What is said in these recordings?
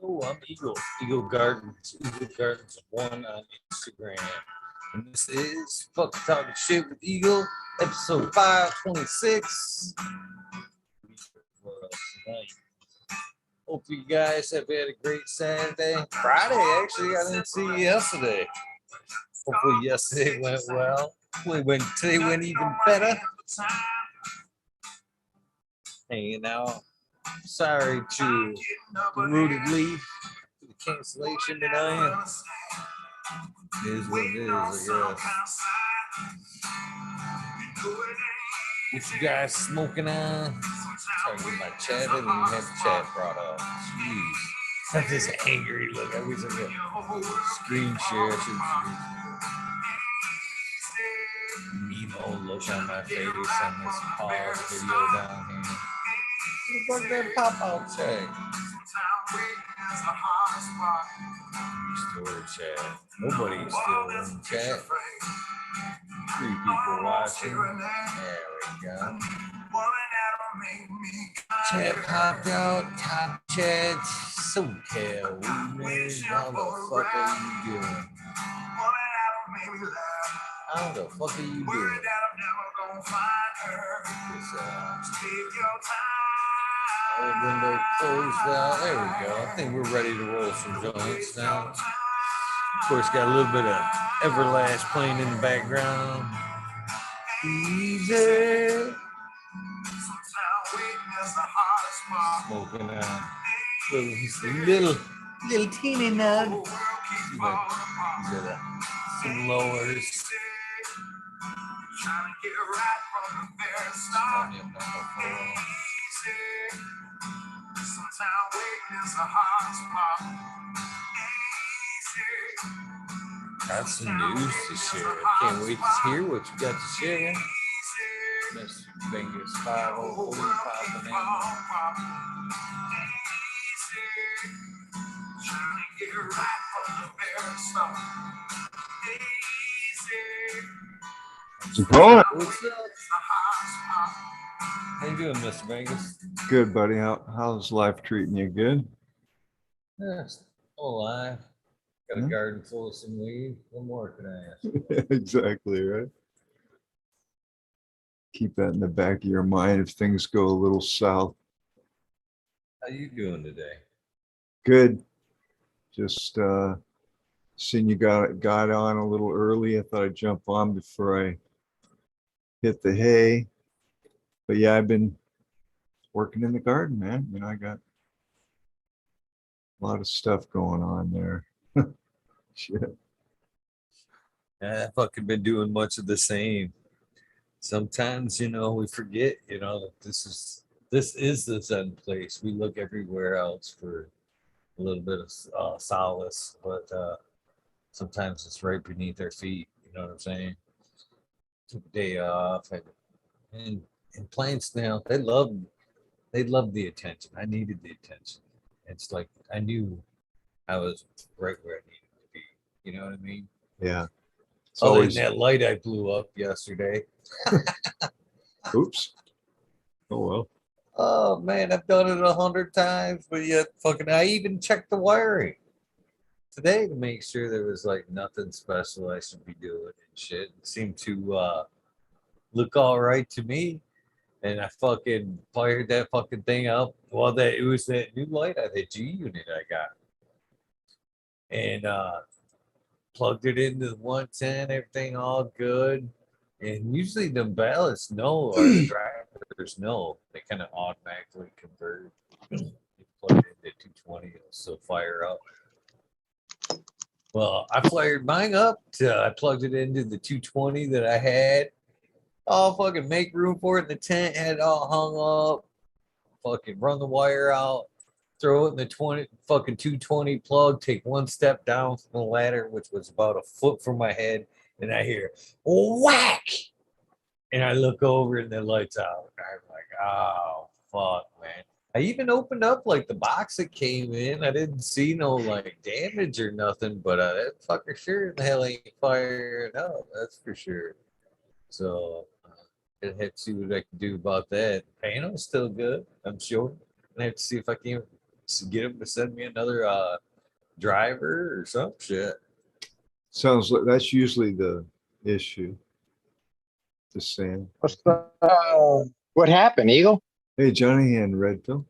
Oh, I'm Eagle. Eagle Gardens. Eagle Gardens 1 on Instagram. And this is Fuck Talking Shit with Eagle, episode 526. For us tonight. Hope you guys have had a great Saturday. Friday, actually. I didn't see you yesterday. Hopefully yesterday went well. Hopefully today went even better. Hanging out. Sorry to the Rooted Leaf for the cancellation tonight. It is what it is, I guess. What you guys smoking on? Trying to get my chat. I didn't even have the chat brought up. Jeez. Such this angry look. I wish I could screen share. Emo look on my face on this pause video down here. What the fuck that pop out check? Restore chat. Nobody's still in chat. 3 people watching. There we go. Chat popped out. Top chat. SoCal. WEedNerdWorld. How the fuck are you doing? How the fuck are you doing? Window closed out. There we go. I think we're ready to roll some joints now. Of course, got a little bit of Everlast playing in the background. Easy. Smoking out. Little teeny nug. Some lowers. Got some news to share. I can't wait to hear what you got to share. Mr. Fingers 504 popping in. What's up? How you doing, Mr. Vegas? Good, buddy. How's life treating you? Good? Yeah, still alive. Got a garden full of some weed. What more can I ask? Exactly, right? Keep that in the back of your mind if things go a little south. How you doing today? Good. Just seeing you got on a little early. I thought I'd jump on before I hit the hay. But yeah, I've been working in the garden, man. You know, I got a lot of stuff going on there. Shit. I've fucking been doing much of the same. Sometimes, we forget, that this is the Zen place. We look everywhere else for a little bit of solace, but sometimes it's right beneath our feet. You know what I'm saying? Took a day off, and plants now they love the attention. I needed the attention. It's like I knew I was right where I needed to be. You know what I mean? Yeah. It's Other always... than that light I blew up yesterday. Oops. Oh well. Oh man, I've done it 100 times, but yet I even checked the wiring today to make sure there was like nothing special I should be doing and shit. It seemed to look all right to me. And I fucking fired that fucking thing up. Well, it was that new light at the G unit I got. And plugged it into the 110, everything all good. And usually the ballasts know, or the drivers know, they kind of automatically convert. You plug it into 220, it'll still fire up. Well, I fired mine up. I plugged it into the 220 that I had. Oh, fucking make room for it in the tent, had it all hung up. Fucking run the wire out, throw it in the 220 plug, take one step down from the ladder, which was about a foot from my head, and I hear whack. And I look over and the lights out. I'm like, oh fuck, man. I even opened up like the box that came in. I didn't see no like damage or nothing, but that fucker sure the hell ain't firing up. That's for sure. So I have to see what I can do about that. The panel's still good, I'm sure. I have to see if I can get them to send me another driver or some shit. Sounds like that's usually the issue. The sand. What happened, Eagle? Hey, Johnny and Redfield.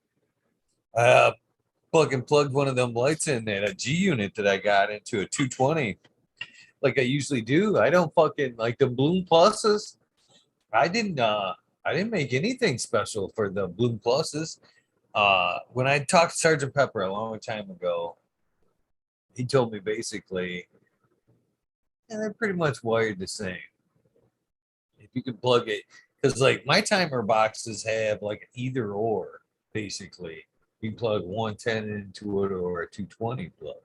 Fucking plugged one of them lights in at a G unit that I got into a 220, like I usually do. I don't fucking like the Bloom Pluses. I didn't make anything special for the Bloom Pluses. When I talked to Sergeant Pepper a long time ago, he told me basically, and they're pretty much wired the same. If you can plug it, because like my timer boxes have like either or, basically. You can plug 110 into it or a 220 plug.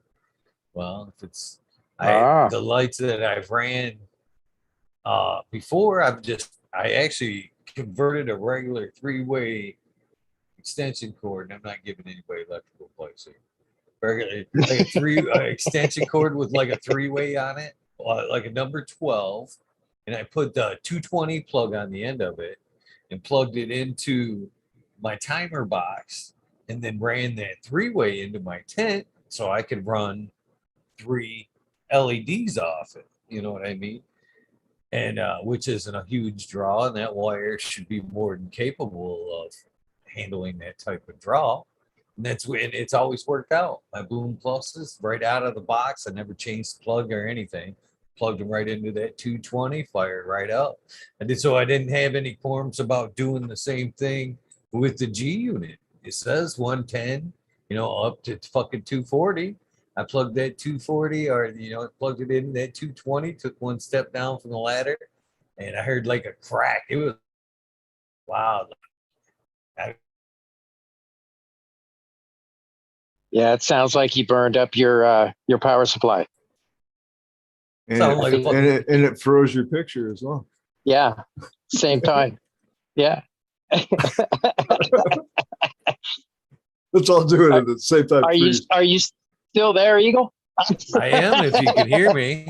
Well, if it's the lights that I've ran before, I actually converted a regular 3-way extension cord, and I'm not giving anybody electrical advice here. Regular, like a three extension cord with like a 3-way on it, like a number 12, and I put the 220 plug on the end of it and plugged it into my timer box, and then ran that 3-way into my tent so I could run 3 LEDs off it. You know what I mean? And which isn't a huge draw, and that wire should be more than capable of handling that type of draw. And that's when it's always worked out. My Boom Pluses right out of the box. I never changed the plug or anything. Plugged them right into that 220, fired right up. So I didn't have any qualms about doing the same thing with the G unit. It says 110, up to fucking 240. I plugged that 240 or, plugged it in that 220, took one step down from the ladder, and I heard like a crack. It was loud. Yeah, it sounds like he burned up your power supply. And it froze your picture as well. Yeah, same time. Yeah. Let's all do it at the same time. Are you still there, Eagle? I am, if you can hear me.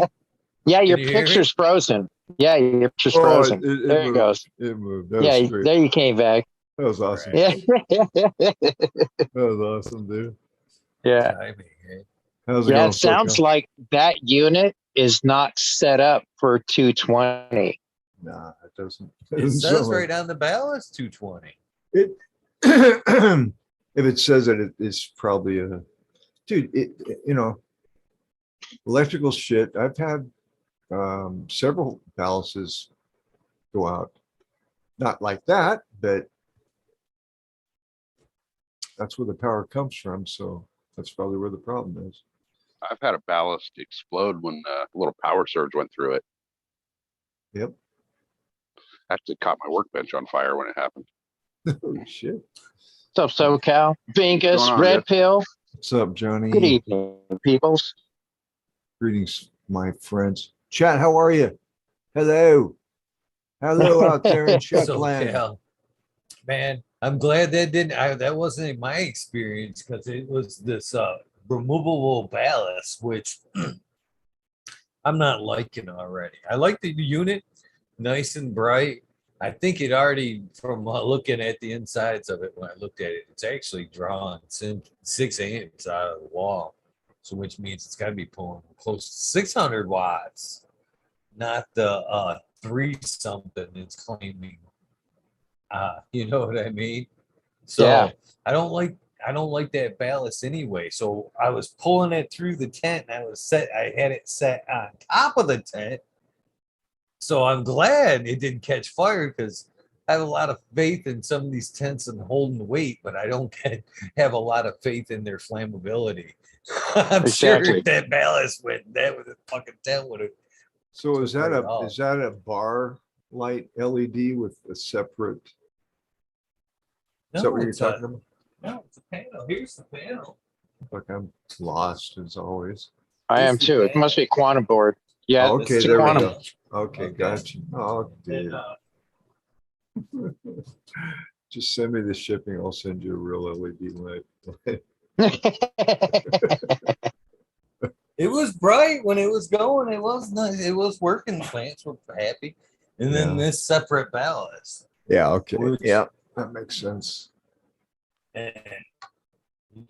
Yeah, your picture's frozen. Yeah, your picture's frozen. There it goes. It moved. Yeah, there you came back. That was awesome. Yeah. That was awesome, dude. Yeah. How's it going? It sounds like that unit is not set up for 220. Nah, it doesn't. It says right on the ballast 220. If it says it, it's probably a dude. Electrical shit. I've had several balances go out, not like that, but that's where the power comes from. So that's probably where the problem is. I've had a ballast explode when a little power surge went through it. Yep. Actually caught my workbench on fire when it happened. Holy shit. What's up, SoCal? Bingus, Red Pill. What's up, Johnny? Good evening, peoples. Greetings, my friends. Chat, how are you? Hello. Hello out there in Chatland. So, man, I'm glad that wasn't my experience, because it was this removable ballast, which I'm not liking already. I like the unit, nice and bright. I think it already, from looking at the insides of it, when I looked at it, it's actually drawn 6 amps out of the wall. So which means it's got to be pulling close to 600 watts, not the 3 something it's claiming. You know what I mean? So yeah. I don't like that ballast anyway. So I was pulling it through the tent, and I had it set on top of the tent. So I'm glad it didn't catch fire, because I have a lot of faith in some of these tents and holding weight, but I don't have a lot of faith in their flammability. I'm sure if that ballast went, that with a fucking tent would have. So is that a bar light LED with a separate? Is that what you're talking about? No, it's a panel. Here's the panel. Look, I'm lost as always. I am too. It must be a quantum board. Yeah. Okay, there we go. Okay, gotcha. Oh, dude. Just send me the shipping. I'll send you a real LED light. It was bright when it was going. It was nice. It was working. The plants were happy. And then this separate ballast. Yeah. Okay. Yeah, that makes sense. And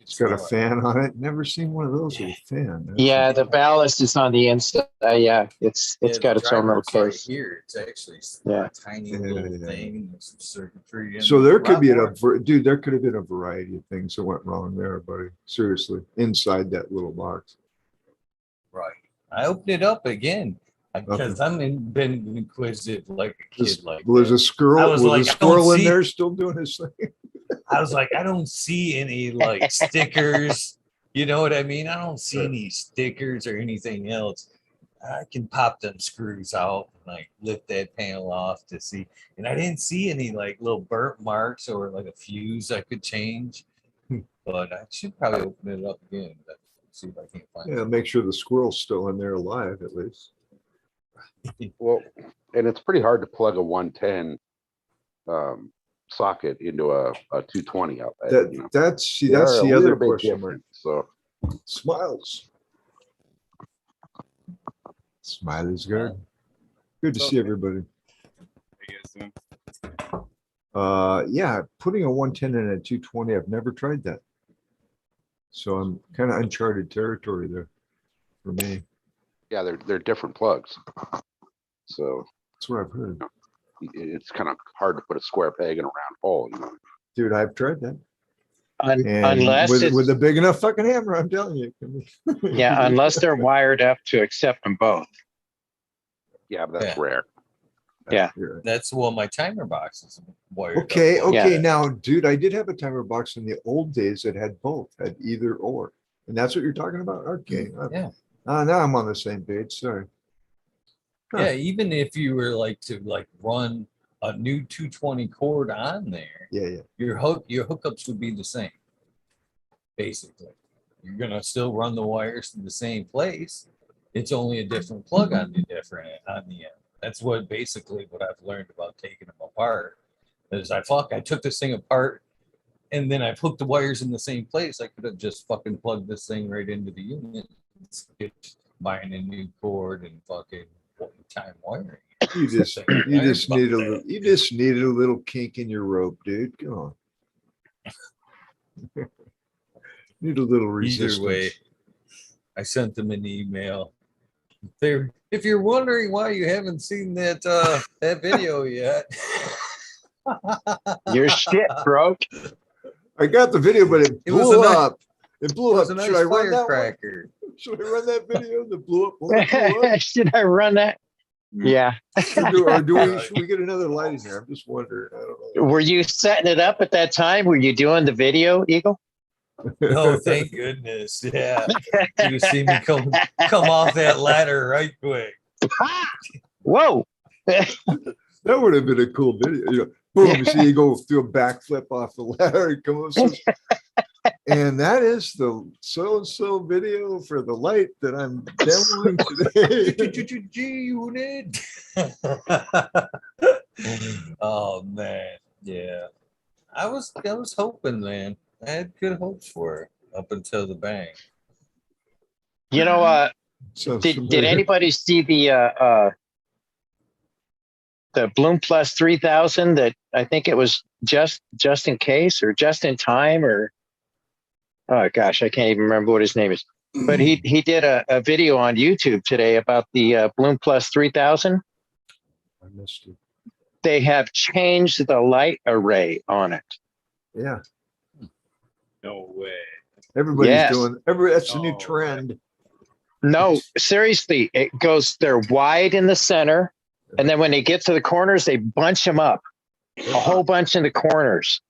It's got a fan on it. Never seen one of those with a fan. That's Yeah, the ballast is on the inside. Yeah, it's got its own little driver's case. right here. It's actually Yeah. a tiny Yeah, little yeah. thing and some circuitry. In So there. there could be Lot more. dude, there could have been a variety of things that went wrong there, buddy. Seriously, inside that little box. Right. I opened it up again because been inquisitive like a kid. Like Was that. a squirrel? I Was was like, a I don't squirrel in see- there still doing his thing? I was like, I don't see any like stickers. You know what I mean? I don't see Right. any stickers or anything else. I can pop them screws out and like lift that panel off to see. And I didn't see any like little burnt marks or like a fuse I could change. But I should probably open it up again. But see if I can't find Yeah, make sure the squirrel's still in there alive at least. Well, and it's pretty hard to plug a 110 socket into a 220 outlet. That's They are the a other little bit question mark. different. So Smiles. Smiley's good. Good to see everybody. Yeah, putting a 110 in a 220, I've never tried that. So I'm kind of uncharted territory there for me. yeah, they're different plugs. So That's what I've heard. it's kind of hard to put a square peg in a round hole. Dude, I've tried that. And Unless with it's, a big enough fucking hammer, I'm telling you. yeah, unless they're wired up to accept them both. Yeah, but that's Yeah. rare. Yeah. You're right. That's my timer box is wired. Okay, up. okay. Yeah. Now, dude, I did have a timer box in the old days that had both, had either or. And that's what you're talking about? Okay. Yeah. Now I'm on the same page. Sorry. Huh. Yeah, even if you were like to like run a new 220 cord on there, Yeah. your hookups would be the same. Basically, you're gonna still run the wires to the same place. It's only a different plug on the end. That's what I've learned about taking them apart. Is I took this thing apart and then I've hooked the wires in the same place. I could have just fucking plugged this thing right into the unit, buying a new cord and fucking time wiring. You just need a little kink in your rope, dude. Come on. Need a little resistance. Either way, I sent them an email. If you're wondering why you haven't seen that that video yet, Your shit broke. I got the video, but it was blew a nice- up. It blew it was up. a nice Should I run that one? firecracker. Should I run that video that blew up? When it blew up? Should I run that? Yeah. Should we get another light in there? I'm just wondering. I don't know. Were you setting it up at that time? Were you doing the video, Eagle? Oh, thank goodness! Yeah, you see me come off that ladder right quick. Whoa. That would have been a cool video. You know, boom, you see you go through a backflip off the ladder and come up. And that is the so-and-so video for the light that I'm demoing today. Unit. Oh man, yeah. I was hoping, man. I had good hopes for it up until the bang. You know, So did anybody see the Bloom Plus 3000 that I think it was just in case or just in time or oh gosh, I can't even remember what his name is. But he did a video on YouTube today about the Bloom Plus 3000. I missed it. They have changed the light array on it. Yeah. No way. Everybody's Yes. doing that's the new Oh, trend. No, seriously, it goes, they're wide in the center. And then when they get to the corners, they bunch them up, a whole bunch in the corners.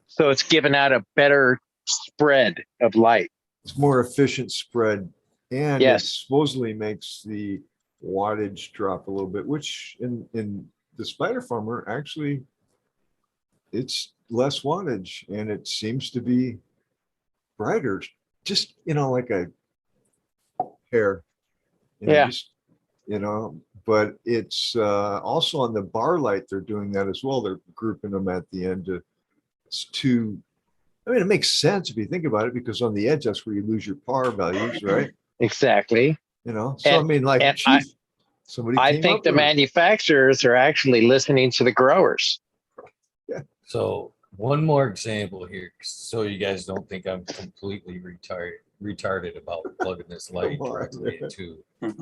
So it's giving out a better spread of light. It's more efficient spread. And Yes. it supposedly makes the wattage drop a little bit, which in the Spider Farmer, actually, it's less wattage and it seems to be brighter. Just, like a hair. Yeah. Just, but it's also on the bar light, they're doing that as well. They're grouping them at the end to, it makes sense if you think about it, because on the edge, that's where you lose your power values, right? Exactly. So And somebody I came think up the with it. manufacturers are actually listening to the growers. So One more example here, so you guys don't think I'm completely retarded about plugging this light Come on, directly man. into a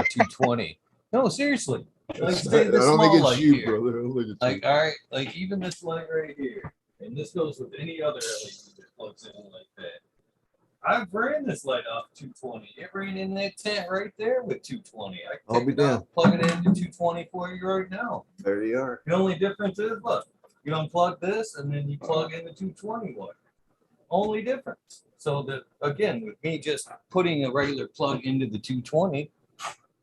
220. No, seriously. Like, That's say not- the I don't small think it's light you, here. brother. I don't think it's Like, you. all right, like even this light right here, and this goes with any other LED that plugs in like that. I've ran this light off 220. It ran in that tent right there with 220. I I'll can be take it out, damned. plug it into 220 for you right now. There you are. The only difference is, look, you unplug this and then you plug in the 220 wire. Only difference. So that again, with me just putting a regular plug into the 220,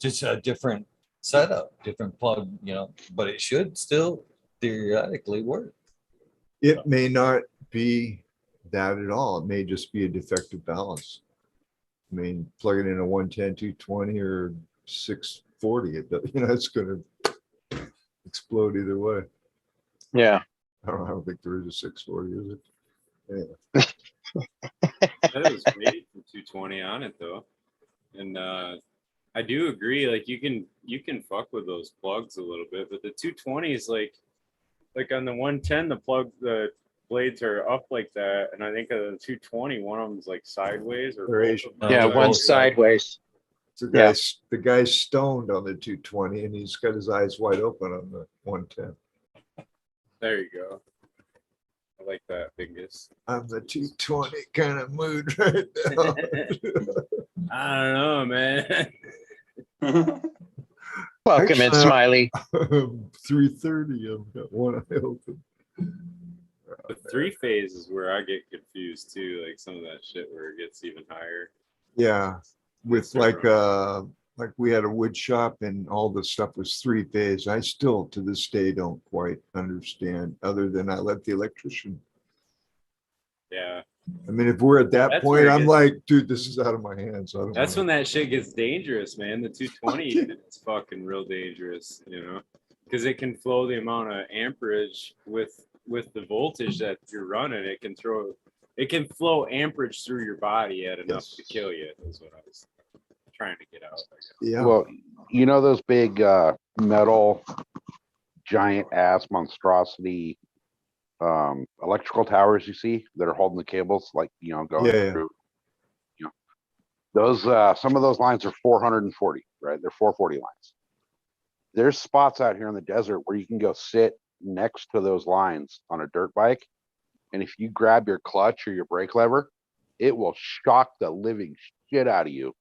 just a different setup, different plug, but it should still theoretically work. It may not be that at all. It may just be a defective balance. I mean, plug it in a 110, 220 or 640, it's going to explode either way. Yeah. I don't think there is a 640, is it? Yeah. That was made for 220 on it though, and I do agree. Like you can fuck with those plugs a little bit, but the 220 is like on the 110, the blades are up like that, and I think of the 220, one of them's like sideways or They're both Asian. of them Yeah, are one sideways. sideways. The Yeah. guy's stoned on the 220 and he's got his eyes wide open on the 110. There you go. I like that, Bingus. I'm the 220 kind of mood right now. I don't know, man. Welcome in, Actually, Smiley. 3:30. I've got one eye open. The 3-phase is where I get confused too. Like some of that shit where it gets even higher. Yeah, with like we had a wood shop and all the stuff was 3-phase. I still to this day don't quite understand, other than I let the electrician. Yeah. I mean, if we're at that That's point, where it I'm gets- like, dude, this is out of my hands. I don't That's when wanna- that shit gets dangerous, man. The 220 is fucking real dangerous, because it can flow the amount of amperage with the voltage that you're running. It can flow amperage through your body at enough to kill you. Is what I was trying to get out. I guess. Yeah. Well, you know those big metal giant ass monstrosity electrical towers you see that are holding the cables, like going Yeah. through. Those some of those lines are 440, right? They're 440 lines. There's spots out here in the desert where you can go sit next to those lines on a dirt bike, and if you grab your clutch or your brake lever, it will shock the living shit out of you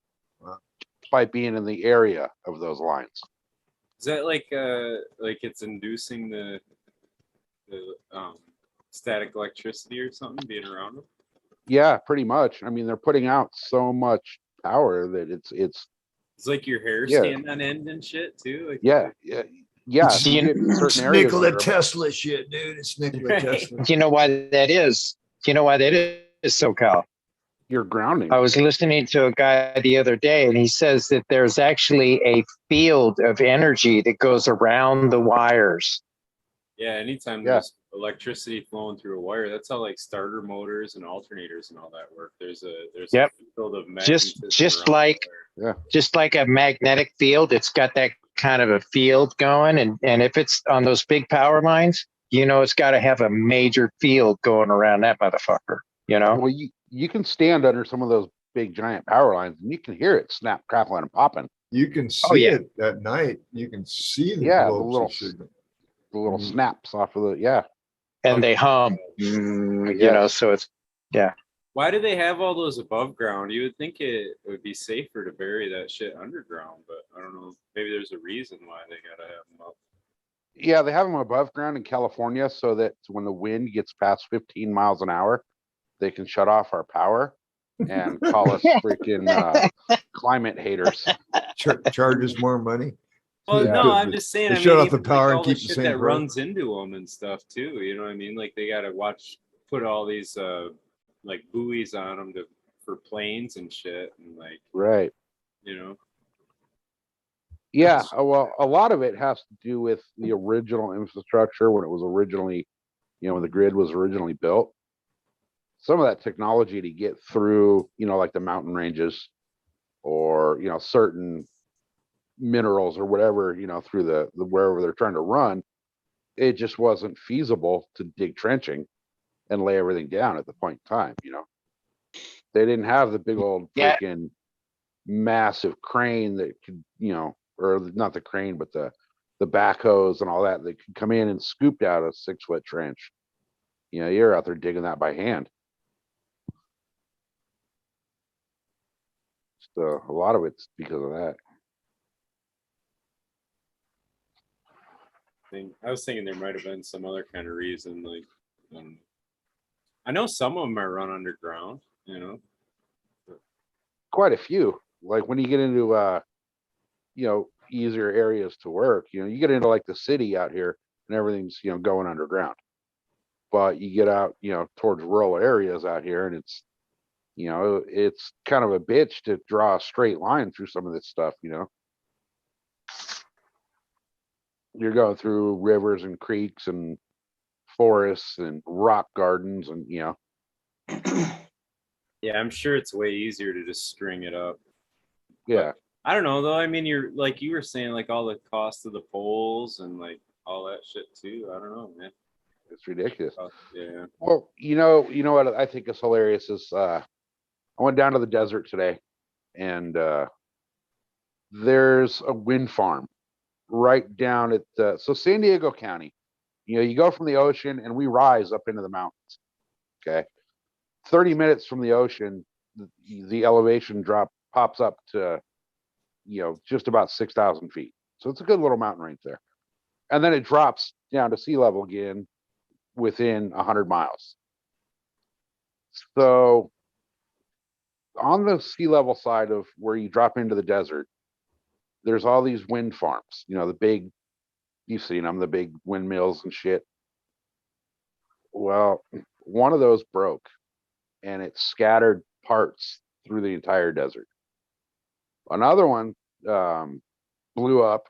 by being in the area of those lines. Is that like it's inducing the static electricity or something being around them? Yeah, pretty much. I mean, they're putting out so much power that it's It's like your hair Yeah. standing on end and shit too. Like yeah. If you get in certain areas Nikola that are- Tesla shit, dude. It's Nikola Right. Tesla. Do you know why that is? Do you know why that is, SoCal? you're grounding. I was listening to a guy the other day, and he says that there's actually a field of energy that goes around the wires. Yeah, anytime Yeah. there's electricity flowing through a wire, that's how like starter motors and alternators and all that work. There's Yep. a field of Just magnetism around like- the wire. Just like a magnetic field, it's got that kind of a field going. And if it's on those big power lines, it's got to have a major field going around that motherfucker, Well, you can stand under some of those big giant power lines and you can hear it snap, crackling, and popping. You can see Oh, yeah. it at night. You can see the Yeah, the globes little of signal. The little Mhm. snaps off of the And they hum, Yeah. so it's, Why do they have all those above ground? You would think it would be safer to bury that shit underground, but I don't know. Maybe there's a reason why they gotta have them up. Yeah, they have them above ground in California so that when the wind gets past 15 miles an hour, they can shut off our power and call us freaking climate haters. Charges more money. Well, Yeah. no, I'm just saying. They I shut mean, off the even, power and all the keep the shit same that price. runs into them and stuff too. You know what I mean? Like they gotta put all these like buoys on them for planes and shit, and like Right. you know. Yeah. Well, a lot of it has to do with the original infrastructure when it was originally, when the grid was originally built. Some of that technology to get through, like the mountain ranges or, certain minerals or whatever, through the wherever they're trying to run, it just wasn't feasible to dig trenching. and lay everything down at the point in time, you know. They didn't have the big old Yeah. freaking massive crane that could, you know, or not the crane, but the backhoes and all that could come in and scoop out a 6-foot trench. You know, you're out there digging that by hand. So a lot of it's because of that. I was thinking there might have been some other kind of reason, like I know some of them are run underground, you know. Quite a few. Like when you get into you know, easier areas to work, you know, you get into like the city out here and everything's, you know, going underground. But you get out, you know, towards rural areas out here and it's, you know, it's kind of a bitch to draw a straight line through some of this stuff, you know. You're going through rivers and creeks and forests and rock gardens and, you know. Yeah, I'm sure it's way easier to just string it up. Yeah. I don't know though. I mean, you're like you were saying, like all the cost of the poles and like all that shit too. I don't know, man. It's ridiculous. Yeah. Well, you know what I think is hilarious is I went down to the desert today and there's a wind farm right down at so San Diego County. You know, you go from the ocean and we rise up into the mountains. Okay. 30 minutes from the ocean, the elevation drop pops up to, you know, just about 6,000 feet. So it's a good little mountain range there. And then it drops down to sea level again within 100 miles. So on the sea level side of where you drop into the desert, there's all these wind farms, you know, the big, you've seen them, the big windmills and shit. Well, one of those broke and it scattered parts through the entire desert. Another one blew up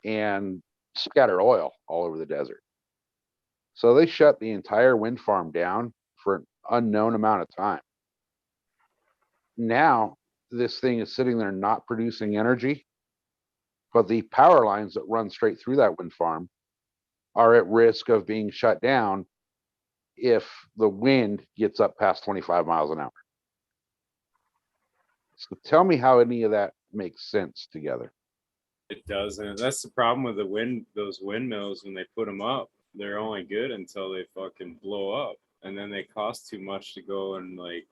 and scattered oil all over the desert. So they shut the entire wind farm down for an unknown amount of time. Now, this thing is sitting there not producing energy, but the power lines that run straight through that wind farm are at risk of being shut down if the wind gets up past 25 miles an hour. So tell me how any of that makes sense together. It doesn't. That's the problem with those windmills when they put them up. They're only good until they fucking blow up, and then they cost too much to go and like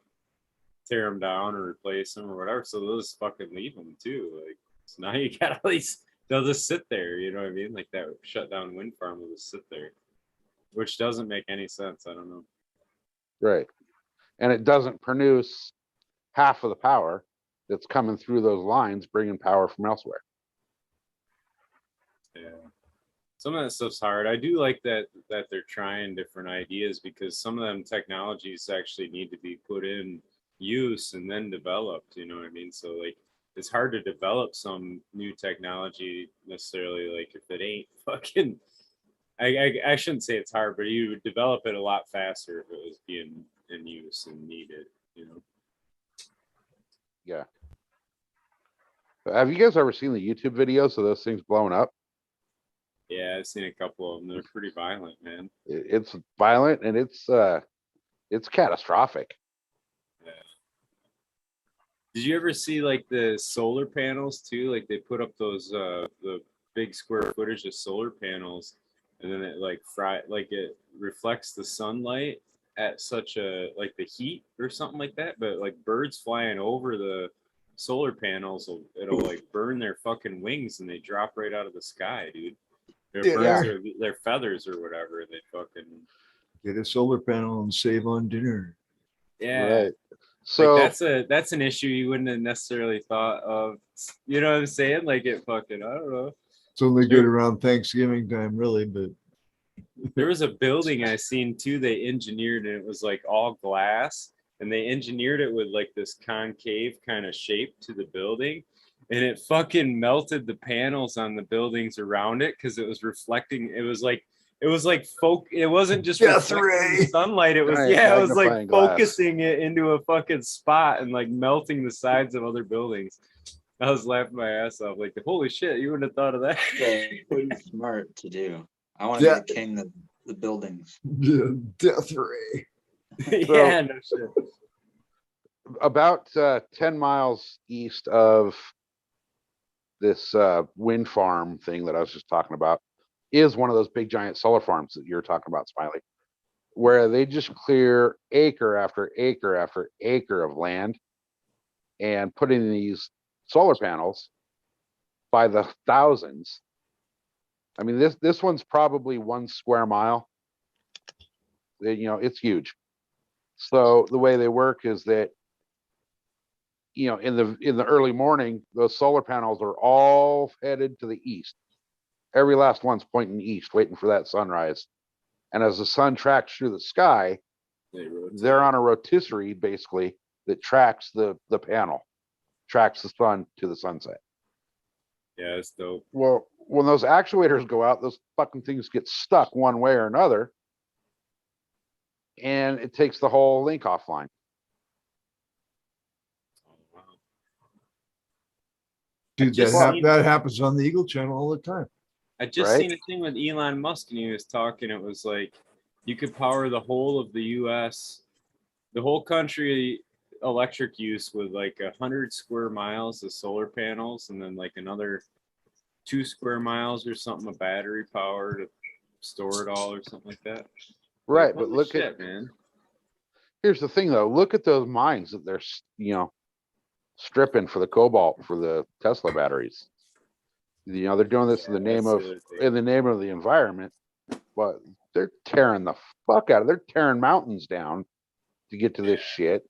tear them down or replace them or whatever. So they'll just fucking leave them too. Like, so now you gotta at least they'll just sit there. You know what I mean? Like that shut down wind farm will just sit there, which doesn't make any sense. I don't know. Right. And it doesn't produce half of the power that's coming through those lines, bringing power from elsewhere. Yeah. Some of that stuff's hard. I do like that they're trying different ideas because some of them technologies actually need to be put in use and then developed. You know what I mean? So like it's hard to develop some new technology necessarily. Like if it ain't fucking, I shouldn't say it's hard, but you would develop it a lot faster if it was being in use and needed. You know? Yeah. Have you guys ever seen the YouTube videos of those things blowing up? Yeah, I've seen a couple of them. They're pretty violent, man. It's violent and it's catastrophic. Yeah. Did you ever see like the solar panels too? Like they put up those the big square footage of solar panels, and then it like it reflects the sunlight at such a like the heat or something like that. But like birds flying over the solar panels, it'll like burn their fucking wings and they drop right out of the sky, dude. Their birds are their feathers or whatever. They fucking Get a solar panel and save on dinner. yeah. Right. So like that's an issue you wouldn't have necessarily thought of. You know what I'm saying? Like it fucking I don't know. It's only good around Thanksgiving time, really, but There was a building I seen too. They engineered and it was like all glass, and they engineered it with like this concave kind of shape to the building, and it fucking melted the panels on the buildings around it because it was reflecting. It was like it wasn't just Death reflecting ray. the sunlight. It was Giant it was like magnifying glass. focusing it into a fucking spot and like melting the sides of other buildings. I was laughing my ass off. Like, holy shit, you wouldn't have thought of that. Pretty smart to do. I want to be the king that the buildings. Death ray. Yeah, no shit. About 10 miles east of this wind farm thing that I was just talking about is one of those big giant solar farms that you're talking about, Smiley, where they just clear acre after acre after acre of land and put in these solar panels by the thousands. I mean, this one's probably 1 square mile. You know, it's huge. So the way they work is that, you know, in the early morning, those solar panels are all headed to the east. Every last one's pointing east, waiting for that sunrise. And as the sun tracks through the sky, they're on a rotisserie basically that tracks the panel, tracks the sun to the sunset. Yeah, it's dope. Well, when those actuators go out, those fucking things get stuck one way or another, and it takes the whole link offline. Oh, wow. Dude, just seen- that happens on the Eagle Channel all the time. I just Right? seen a thing with Elon Musk, and he was talking. It was like you could power the whole of the U.S., the whole country, electric use with like 100 square miles of solar panels, and then like another 2 square miles or something of battery power to store it all or something like that. Right, Like, but holy look shit, at man. here's the thing though. Look at those mines that they're stripping for the cobalt for the Tesla batteries. You know, they're doing this in the name That's of the other thing. the environment, but they're tearing the fuck out of. They're tearing mountains down to get to this shit.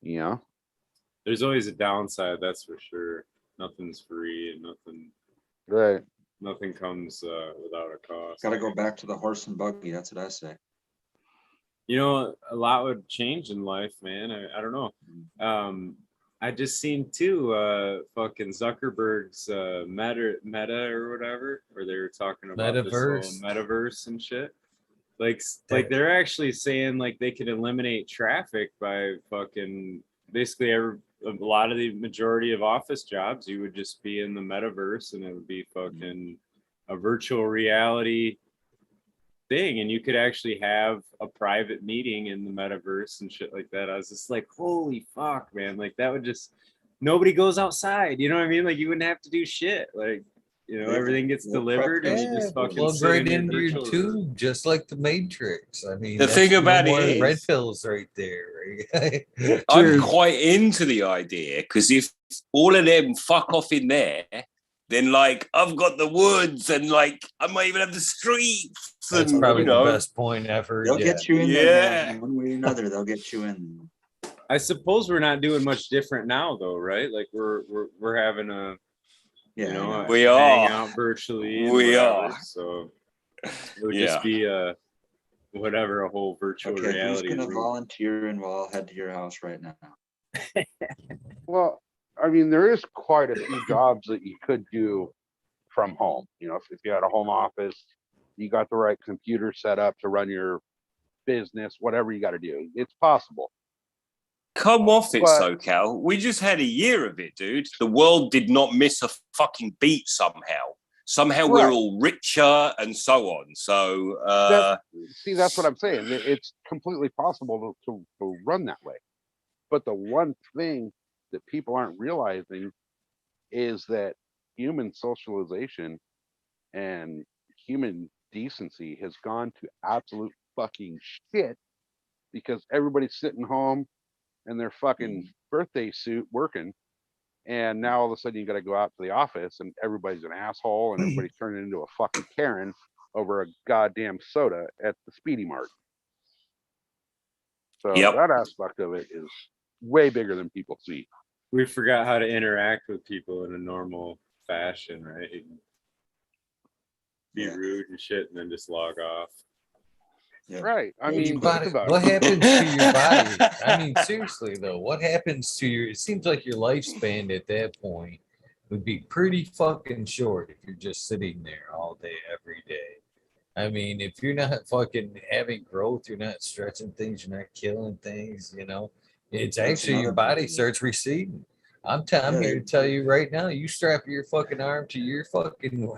You know, There's always a downside, that's for sure. Nothing's free, and right? nothing comes without a cost. Got to go back to the horse and buggy. That's what I say. You know, a lot would change in life, man. I don't know. I just seen too, fucking Zuckerberg's Meta or whatever, where they were talking about this Metaverse. whole metaverse and shit. Like they're actually saying like they could eliminate traffic by fucking basically a lot of the majority of office jobs. You would just be in the metaverse, and it would be fucking a virtual reality thing, and you could actually have a private meeting in the metaverse and shit like that. I was just like, holy fuck, man. Like that would just, nobody goes outside, you know what I mean? Like you wouldn't have to do shit. Like, you know, Yeah. everything gets Yeah, delivered, and you Yeah, just fucking plug sit right in your into your virtual tube, just like the Matrix. I mean, The that's thing no about it more red is- pills right there. Right? I'm Dude. quite into the idea because if all of them fuck off in there, then like I've got the woods and like I might even have the streets. That's And, probably you know, the best point I've heard They'll yet. get you in there, Yeah. man. One way or another, they'll get you in. I suppose we're not doing much different now though, right? Like we're having a, Yeah, you know, I know. We hang are. out virtually. And We whatever, are. So it would Yeah. just be a whole virtual Okay, who's reality. gonna room. volunteer and I'll head to your house right now? Well, I mean, there is quite a few jobs that you could do from home. You know, if you had a home office, you got the right computer set up to run your business, whatever you got to do, it's possible. come off it, But- SoCal. We just had a year of it, dude. The world did not miss a fucking beat somehow. Somehow we're Right. all richer and so on. So See, that's what I'm saying. It's completely possible to run that way. But the one thing that people aren't realizing is that human socialization and human decency has gone to absolute fucking shit because everybody's sitting home in their fucking birthday suit working. And now all of a sudden you got to go out to the office and everybody's an asshole and everybody's turning into a fucking Karen over a goddamn soda at the Speedy Mart. So Yep. that aspect of it is way bigger than people see. We forgot how to interact with people in a normal fashion, right? Be Yeah. rude and shit, and then just log off. Yeah. Right. I Your mean, Body- think about what it. happens to your body? I mean, seriously though, what happens to your? It seems like your lifespan at that point would be pretty fucking short if you're just sitting there all day, every day. I mean, if you're not fucking having growth, you're not stretching things, you're not killing things, you know, it's That's actually your another part body of it. starts receding. I'm Yeah, here to tell you right now, you strap your fucking arm to your fucking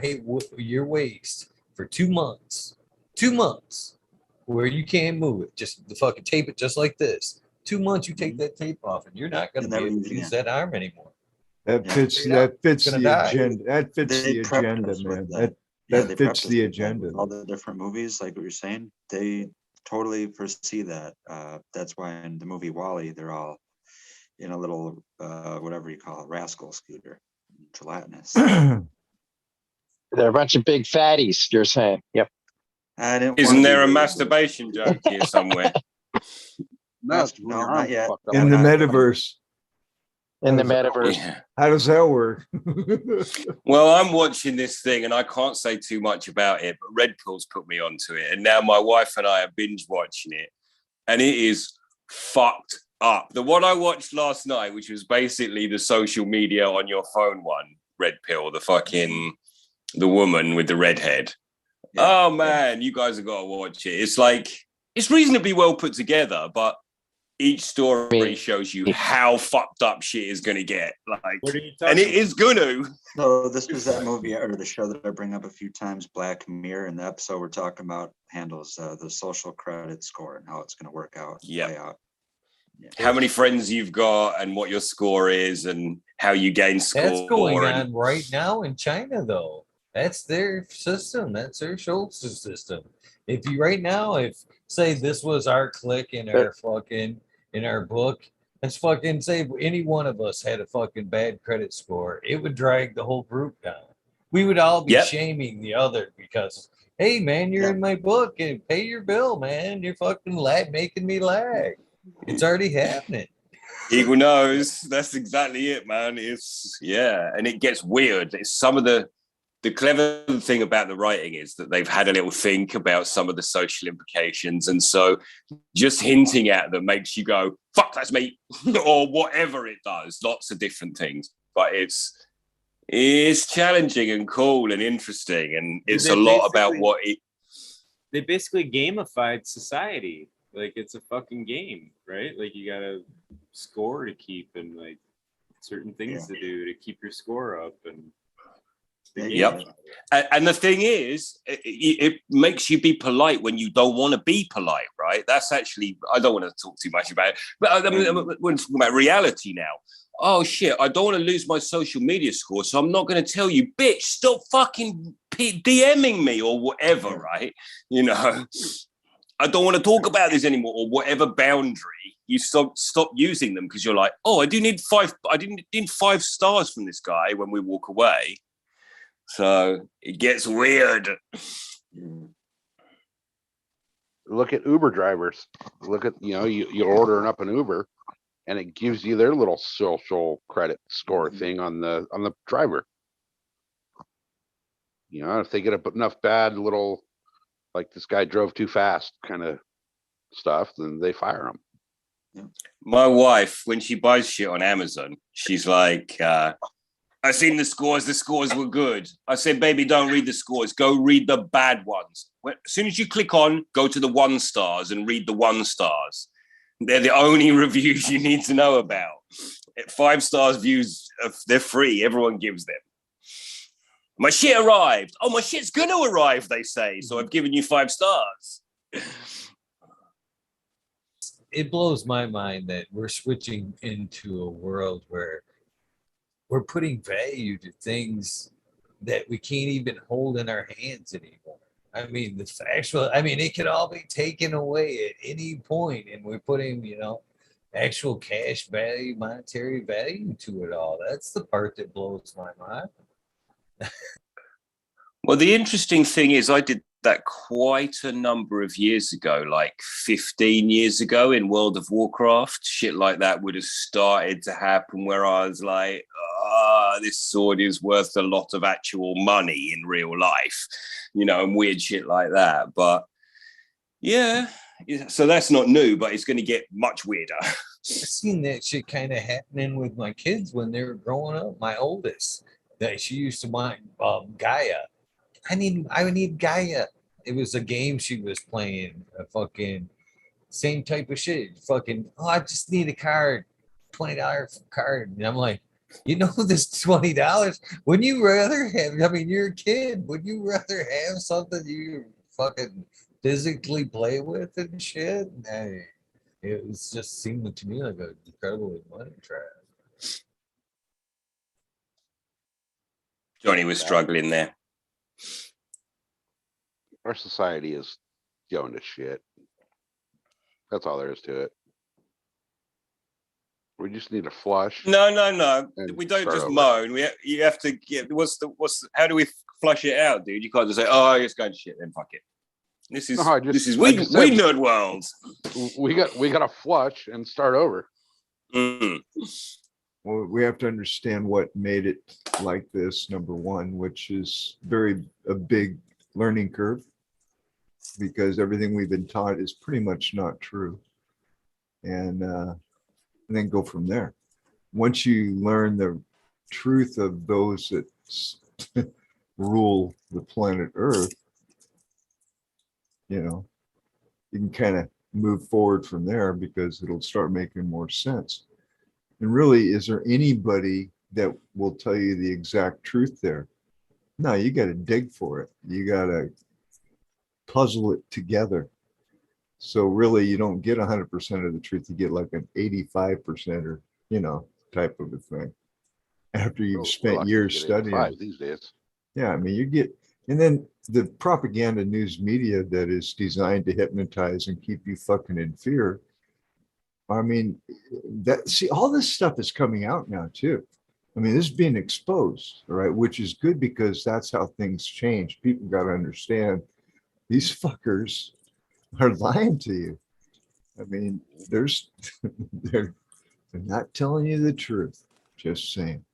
your waist for 2 months. 2 months where you can't move it. Just the fucking tape it just like this. 2 months you take that tape off and you're not going to You're be never able to using use it. that arm anymore. That Yeah. fits Straight up, that fits gonna the die. agenda. That fits They the prepped agenda, us with man. that. That they fits prepped us the with that agenda. with all the different movies, like what you're saying. They totally foresee that. That's why in the movie Wall-E, they're all in a little whatever you call it, rascal scooter, gelatinous. They're a bunch of big fatties, you're saying. Yep. I didn't Isn't wanna be there a rude. masturbation joke here somewhere? No, it's when No, your not arm's yet. fucked up In like the not- that. metaverse. In the How's that- metaverse. Yeah. How does that work? Well, I'm watching this thing and I can't say too much about it, but Red Pill's put me onto it. And now my wife and I are binge watching it. And it is fucked up. The one I watched last night, which was basically the social media on your phone one, Red Pill, the woman with the red head. Yeah. Oh man, you guys have got to watch it. It's like, it's reasonably well put together, but each story shows you how fucked up shit is going to get. Like, What are you and talking it is going to. So this was that movie or the show that I bring up a few times, Black Mirror, and the episode we're talking about handles the social credit score and how it's going to work out. Yep. Play out. How many friends you've got and what your score is and how you gain score. That's going and- on right now in China, though. That's their system. That's their social system. If you right now, if say this was our clique in our fucking in our book, let's fucking say any one of us had a fucking bad credit score, it would drag the whole group down. We would all be Yep. shaming the other because, hey man, you're Yeah. in my book and pay your bill, man. You're fucking making me lag. It's already happening. Eagle knows. That's exactly it, man. It's and it gets weird. It's some of the clever thing about the writing is that they've had a little think about some of the social implications, and so just hinting at them makes you go, "Fuck, that's me," or whatever it does. Lots of different things, but it's challenging and cool and interesting, and it's They a lot about basically- what it. They basically gamified society. Like it's a fucking game, right? Like you got to score to keep and like certain things to do to keep your score up and. Yep. And the thing is, it makes you be polite when you don't want to be polite, right? That's actually, I don't want to talk too much about it, but I mean, we're talking about reality now. Oh shit, I don't want to lose my social media score, so I'm not going to tell you, bitch, stop fucking DMing me or whatever, right? You know, I don't want to talk about this anymore or whatever boundary. You stop using them because you're like, oh, I didn't need 5 stars from this guy when we walk away. So it gets weird. Look at Uber drivers. Look at, you're ordering up an Uber and it gives you their little social credit score thing on the driver. If they get enough bad little, like this guy drove too fast kind of stuff, then they fire him. My wife, when she buys shit on Amazon, she's like, I seen the scores were good. I said, baby, don't read the scores. Go read the bad ones. As soon as you click on, go to the 1 stars and read the 1 stars. They're the only reviews you need to know about. 5 stars views, they're free. Everyone gives them. My shit arrived. Oh, my shit's going to arrive, they say. So I've given you 5 stars. It blows my mind that we're switching into a world where we're putting value to things that we can't even hold in our hands anymore. I mean, it could all be taken away at any point, and we're putting, actual cash value, monetary value to it all. That's the part that blows my mind. Well, the interesting thing is I did that quite a number of years ago, like 15 years ago in World of Warcraft. Shit like that would have started to happen where I was like, this sword is worth a lot of actual money in real life, and weird shit like that. But yeah, so that's not new, but it's going to get much weirder. I've seen that shit kind of happening with my kids when they were growing up. My oldest, that she used to want Gaia. I need Gaia. It was a game she was playing. A fucking same type of shit. I just need a card, $20 card, and I'm like, this $20. Wouldn't you rather have? I mean, you're a kid. Would you rather have something you fucking physically play with and shit. And it was just seemed to me like an incredibly money trap. Johnny was struggling there. Our society is going to shit. That's all there is to it. We just need a flush. No. And We don't start just over. moan. You have to get how do we flush it out, dude? You can't just say, oh, it's going to shit, then fuck it. This is No, I just said- Nerd World. We got to flush and start over. Mm. Well, we have to understand what made it like this, number one, which is a big learning curve, because everything we've been taught is pretty much not true. And then go from there. Once you learn the truth of those that rule the planet Earth, you can kind of move forward from there, because it'll start making more sense. And really, is there anybody that will tell you the exact truth there? No, you got to dig for it. You got to puzzle it together. So really, you don't get 100% of the truth. You get like an 85% or, type of a thing. After you've We're spent lucky to years get studying. 85 these days. Yeah, I mean, and then the propaganda news media that is designed to hypnotize and keep you fucking in fear. I mean, all this stuff is coming out now too. I mean, this is being exposed, all right, which is good, because that's how things change. People got to understand these fuckers are lying to you. I mean, they're not telling you the truth. Just saying.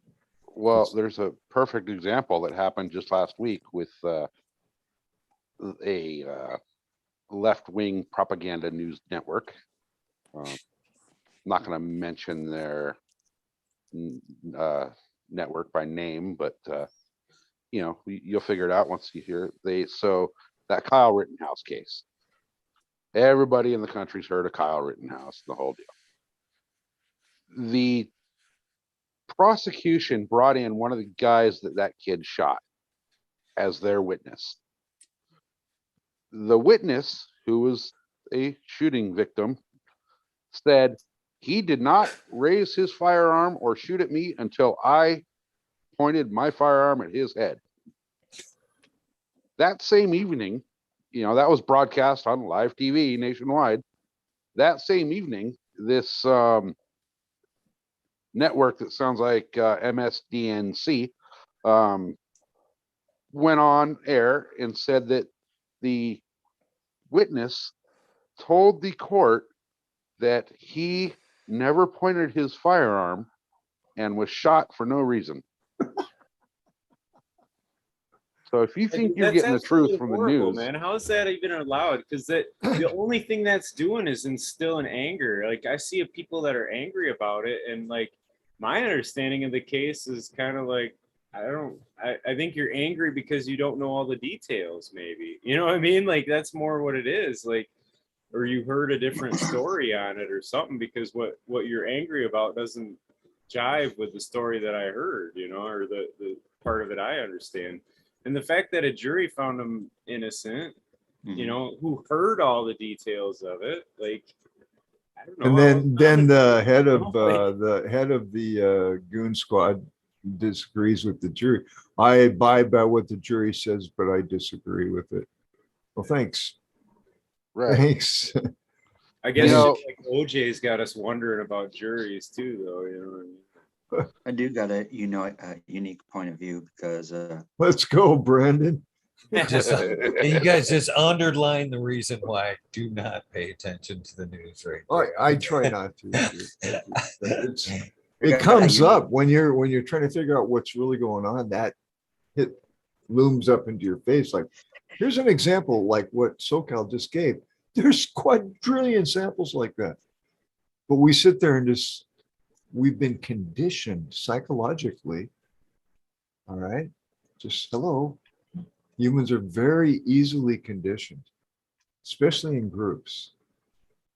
Well, there's a perfect example that happened just last week with a left-wing propaganda news network. Not going to mention their network by name, but you'll figure it out once you hear it. So that Kyle Rittenhouse case, everybody in the country's heard of Kyle Rittenhouse, the whole deal. The prosecution brought in one of the guys that kid shot as their witness. The witness, who was a shooting victim, said he did not raise his firearm or shoot at me until I pointed my firearm at his head. That same evening, that was broadcast on live TV nationwide. That same evening, this network that sounds like MSDNC went on air and said that the witness told the court that he never pointed his firearm and was shot for no reason. So if you think you're getting the truth from the news, man, how is that even allowed? Because the only thing that's doing is instilling anger. Like, I see people that are angry about it, and like my understanding of the case is kind of like, I think you're angry because you don't know all the details, maybe. You know what I mean? Like, that's more what it is. Like, or you heard a different story on it or something, because what you're angry about doesn't jive with the story that I heard, or the part of it I understand. And the fact that a jury found him innocent, who heard all the details of it, like, I don't know. And then the head of the goon squad disagrees with the jury. I abide by what the jury says, but I disagree with it. Well, thanks. right? Thanks. I guess know- like OJ's got us wondering about juries too, though. You know what I mean? I do got a unique point of view, because Let's go, Brandon. And you guys just underline the reason why I do not pay attention to the news right now. I try not to. It comes up when you're trying to figure out what's really going on. That it looms up into your face. Like, here's an example like what SoCal just gave. There's quadrillion samples like that. But we sit there and we've been conditioned psychologically. All right. Just hello. Humans are very easily conditioned, especially in groups.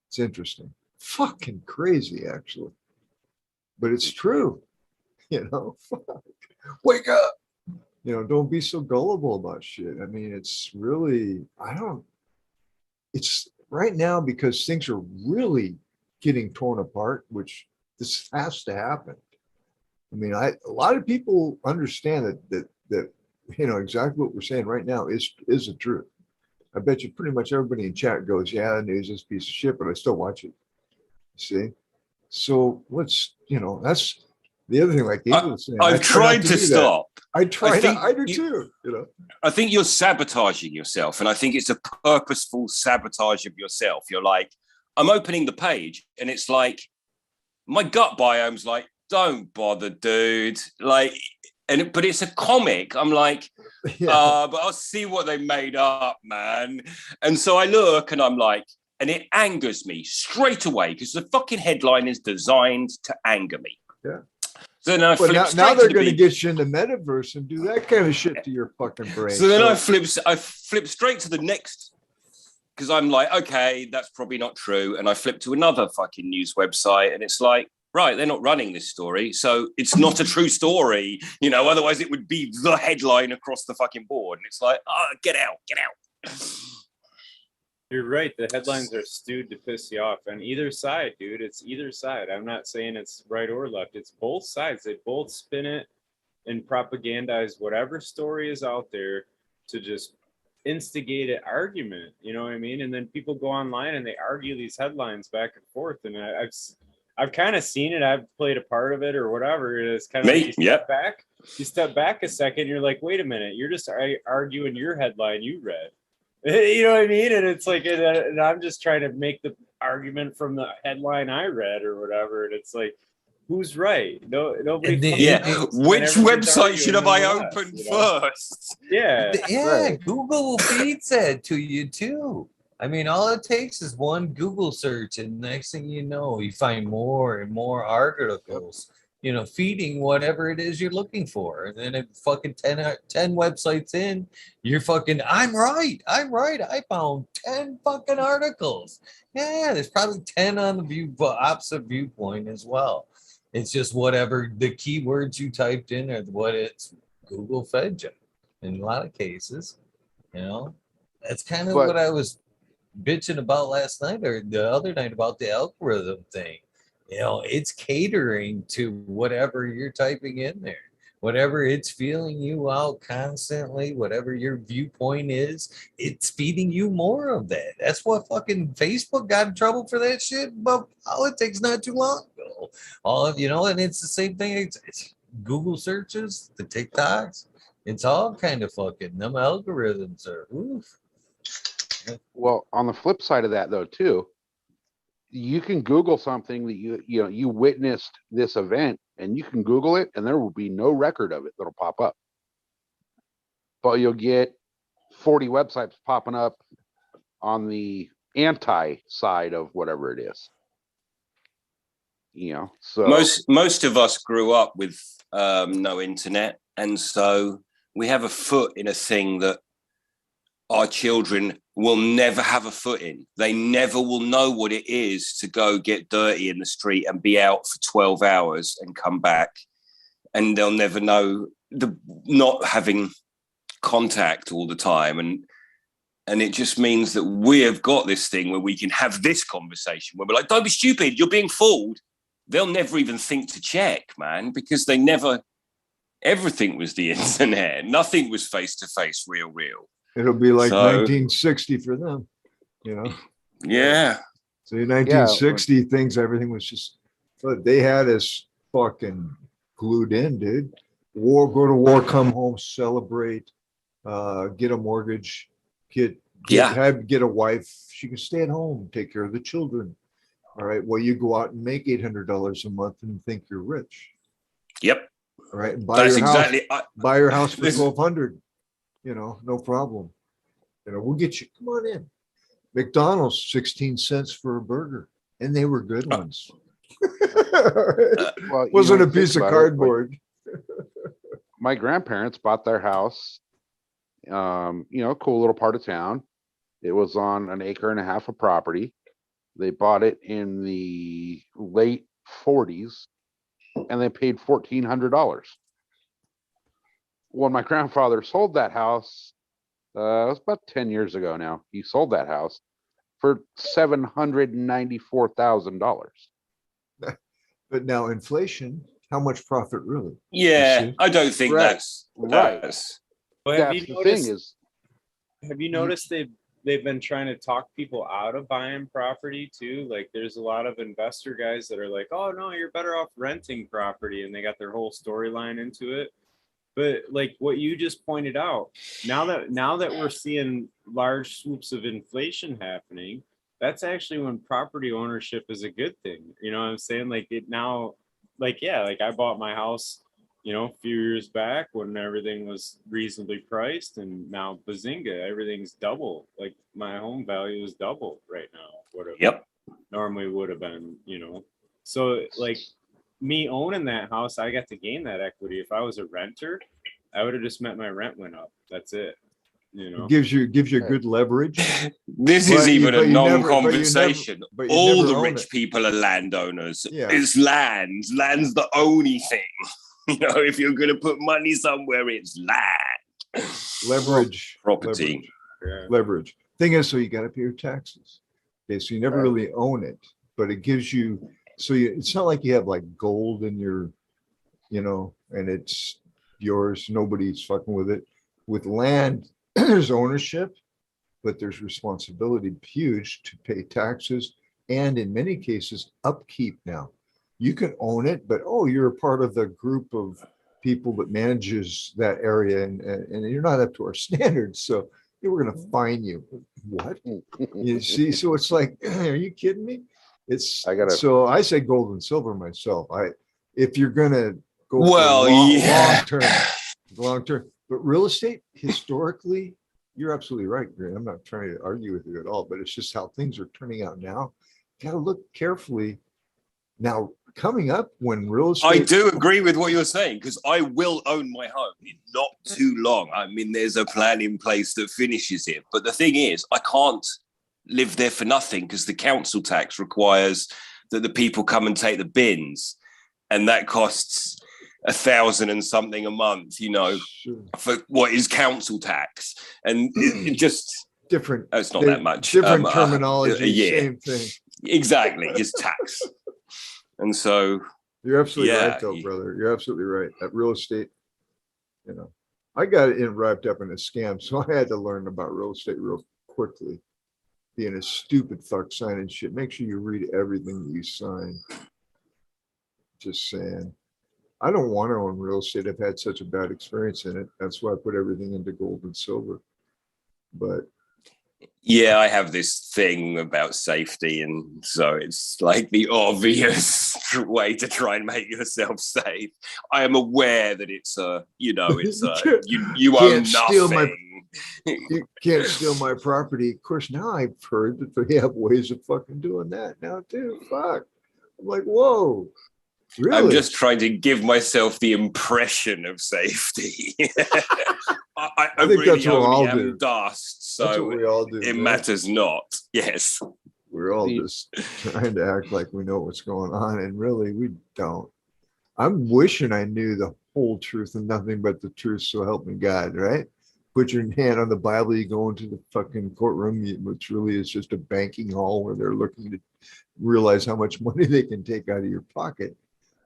It's interesting. Fucking crazy, actually. But it's true. Fuck. Wake up. Don't be so gullible about shit. I mean, it's really, it's right now because things are really getting torn apart, which this has to happen. I mean, a lot of people understand that exactly what we're saying right now is the truth. I bet you pretty much everybody in chat goes, yeah, the news is a piece of shit, but I still watch it. See? So that's the other thing, like David was saying. I've tried to stop. I do too. I think you're sabotaging yourself, and I think it's a purposeful sabotage of yourself. You're like, I'm opening the page, and it's like, my gut biome's like, don't bother, dude. Like, but it's a comic. I'm like, but I'll see what they made up, man. And so I look, and I'm like, and it angers me straight away because the fucking headline is designed to anger me. Yeah. So then now they're going to get you in the metaverse and do that kind of shit to your fucking brain. So then I flip straight to the next, because I'm like, okay, that's probably not true. And I flip to another fucking news website, and it's like, right, they're not running this story, so it's not a true story, otherwise it would be the headline across the fucking board. And it's like, get out. You're right. The headlines are stewed to piss you off on either side, dude. It's either side. I'm not saying it's right or left. It's both sides. They both spin it and propagandize whatever story is out there to just instigate an argument. You know what I mean? And then people go online and they argue these headlines back and forth. And I've kind of seen it. I've played a part of it or whatever. It's kind of like you step back a second. You're like, wait a minute. You're just arguing your headline you read. You know what I mean? And it's like, and I'm just trying to make the argument from the headline I read or whatever. And it's like, who's right? Nobody. Which website should have I opened first? Yeah. Right. Google feeds that to you too. I mean, all it takes is one Google search, and next thing you know, you find more and more articles, feeding whatever it is you're looking for. And then if fucking 10 websites in, you're fucking, I'm right. I found 10 fucking articles. Yeah, there's probably 10 on the opposite viewpoint as well. It's just whatever the keywords you typed in or what it's Google fed you in a lot of cases. That's kind of what I was bitching about last night or the other night about the algorithm thing. It's catering to whatever you're typing in there, whatever it's feeling you out constantly, whatever your viewpoint is, it's feeding you more of that. That's what fucking Facebook got in trouble for that shit about politics not too long ago. And it's the same thing. It's Google searches, the TikToks, it's all kind of fucking, them algorithms are oof. Well, on the flip side of that, though, too, you can Google something that you witnessed this event, and you can Google it, and there will be no record of it that'll pop up. But you'll get 40 websites popping up on the anti side of whatever it is. So most of us grew up with no internet, and so we have a foot in a thing that our children will never have a foot in. They never will know what it is to go get dirty in the street and be out for 12 hours and come back. And they'll never know the not having contact all the time. And it just means that we have got this thing where we can have this conversation where we're like, don't be stupid, you're being fooled. They'll never even think to check, man, because everything was the internet. Nothing was face-to-face, real. It'll be like 1960 for them, Yeah. So in 1960 things, everything was just, they had us fucking glued in, dude. Go to war, come home, celebrate, get a mortgage, get a wife. She can stay at home, take care of the children. All right. Well, you go out and make $800 a month and think you're rich. Yep. All right. And buy your house for $1,200. No problem. We'll get you. Come on in. McDonald's 16 cents for a burger, and they were good ones. Wasn't a piece of cardboard. My grandparents bought their house, cool little part of town. It was on an acre and a half of property. They bought it in the late 40s, and they paid $1,400. When my grandfather sold that house, it was about 10 years ago now. He sold that house. for $794,000. But now inflation, how much profit really? Yeah, see? I don't think Right, that's right. that's- But have That's you the thing noticed? is, Have you noticed they've been trying to talk people out of buying property too? Like there's a lot of investor guys that are like, oh no, you're better off renting property, and they got their whole storyline into it. But like what you just pointed out, now that we're seeing large swoops of inflation happening, that's actually when property ownership is a good thing. You know what I'm saying? Like it now, like yeah, like I bought my house, you know, a few years back when everything was reasonably priced, and now bazinga, everything's double. Like my home value is double right now, what it Yep. normally would have been, you know. So like me owning that house, I got to gain that equity. If I was a renter, I would have just meant my rent went up. That's it. You know. It gives you good leverage. This But is you- even but a you never- non-conversation. but you All never the own rich it. people are landowners. Yeah. It's land. Land's the only thing. You know, if you're going to put money somewhere, it's land. Leverage. Property. Leverage. Thing is, so you got to pay your taxes. Okay, so you never Right. really own it, but it gives you. So it's not like you have like gold in your, you know, and it's yours. Nobody's fucking with it. With land, there's ownership, but there's responsibility huge to pay taxes, and in many cases, upkeep now. You can own it, but oh, you're a part of the group of people that manages that area, and you're not up to our standards. So we're going to fine you. What? You see? So it's like, are you kidding me? So I say gold and silver myself. If you're going to go Well, for yeah. long term, but real estate historically, you're absolutely right, Grant. I'm not trying to argue with you at all, but it's just how things are turning out now. Got to look carefully. Now, coming up when real estate. I do agree with what you're saying, because I will own my home in not too long. I mean, there's a plan in place that finishes it. But the thing is, I can't live there for nothing, because the council tax requires that the people come and take the bins. And that costs 1,000 and something a month, you know, Sure. for what is council tax. And it just Different. it's not that much. Different terminology, yeah. same thing. Exactly, it's tax. And so You're absolutely Yeah, right, though, brother. You're absolutely right. That real estate, you know, I got it wrapped up in a scam, so I had to learn about real estate real quickly. Being a stupid fuck signing shit. Make sure you read everything that you sign. Just saying. I don't want to own real estate. I've had such a bad experience in it. That's why I put everything into gold and silver. But yeah, I have this thing about safety, and so it's like the obvious way to try and make yourself safe. I am aware that it's you own nothing. You can't steal my property. Of course, now I've heard that they have ways of fucking doing that now too. Fuck. I'm like, whoa. Really? I'm just trying to give myself the impression of safety. I think really that's what we all only do. am dust, That's so what we all do. it man. matters not. Yes. We're all See- just trying to act like we know what's going on, and really we don't. I'm wishing I knew the whole truth and nothing but the truth, so help me God, right? Put your hand on the Bible, you go into the fucking courtroom, which really is just a banking hall where they're looking to realize how much money they can take out of your pocket.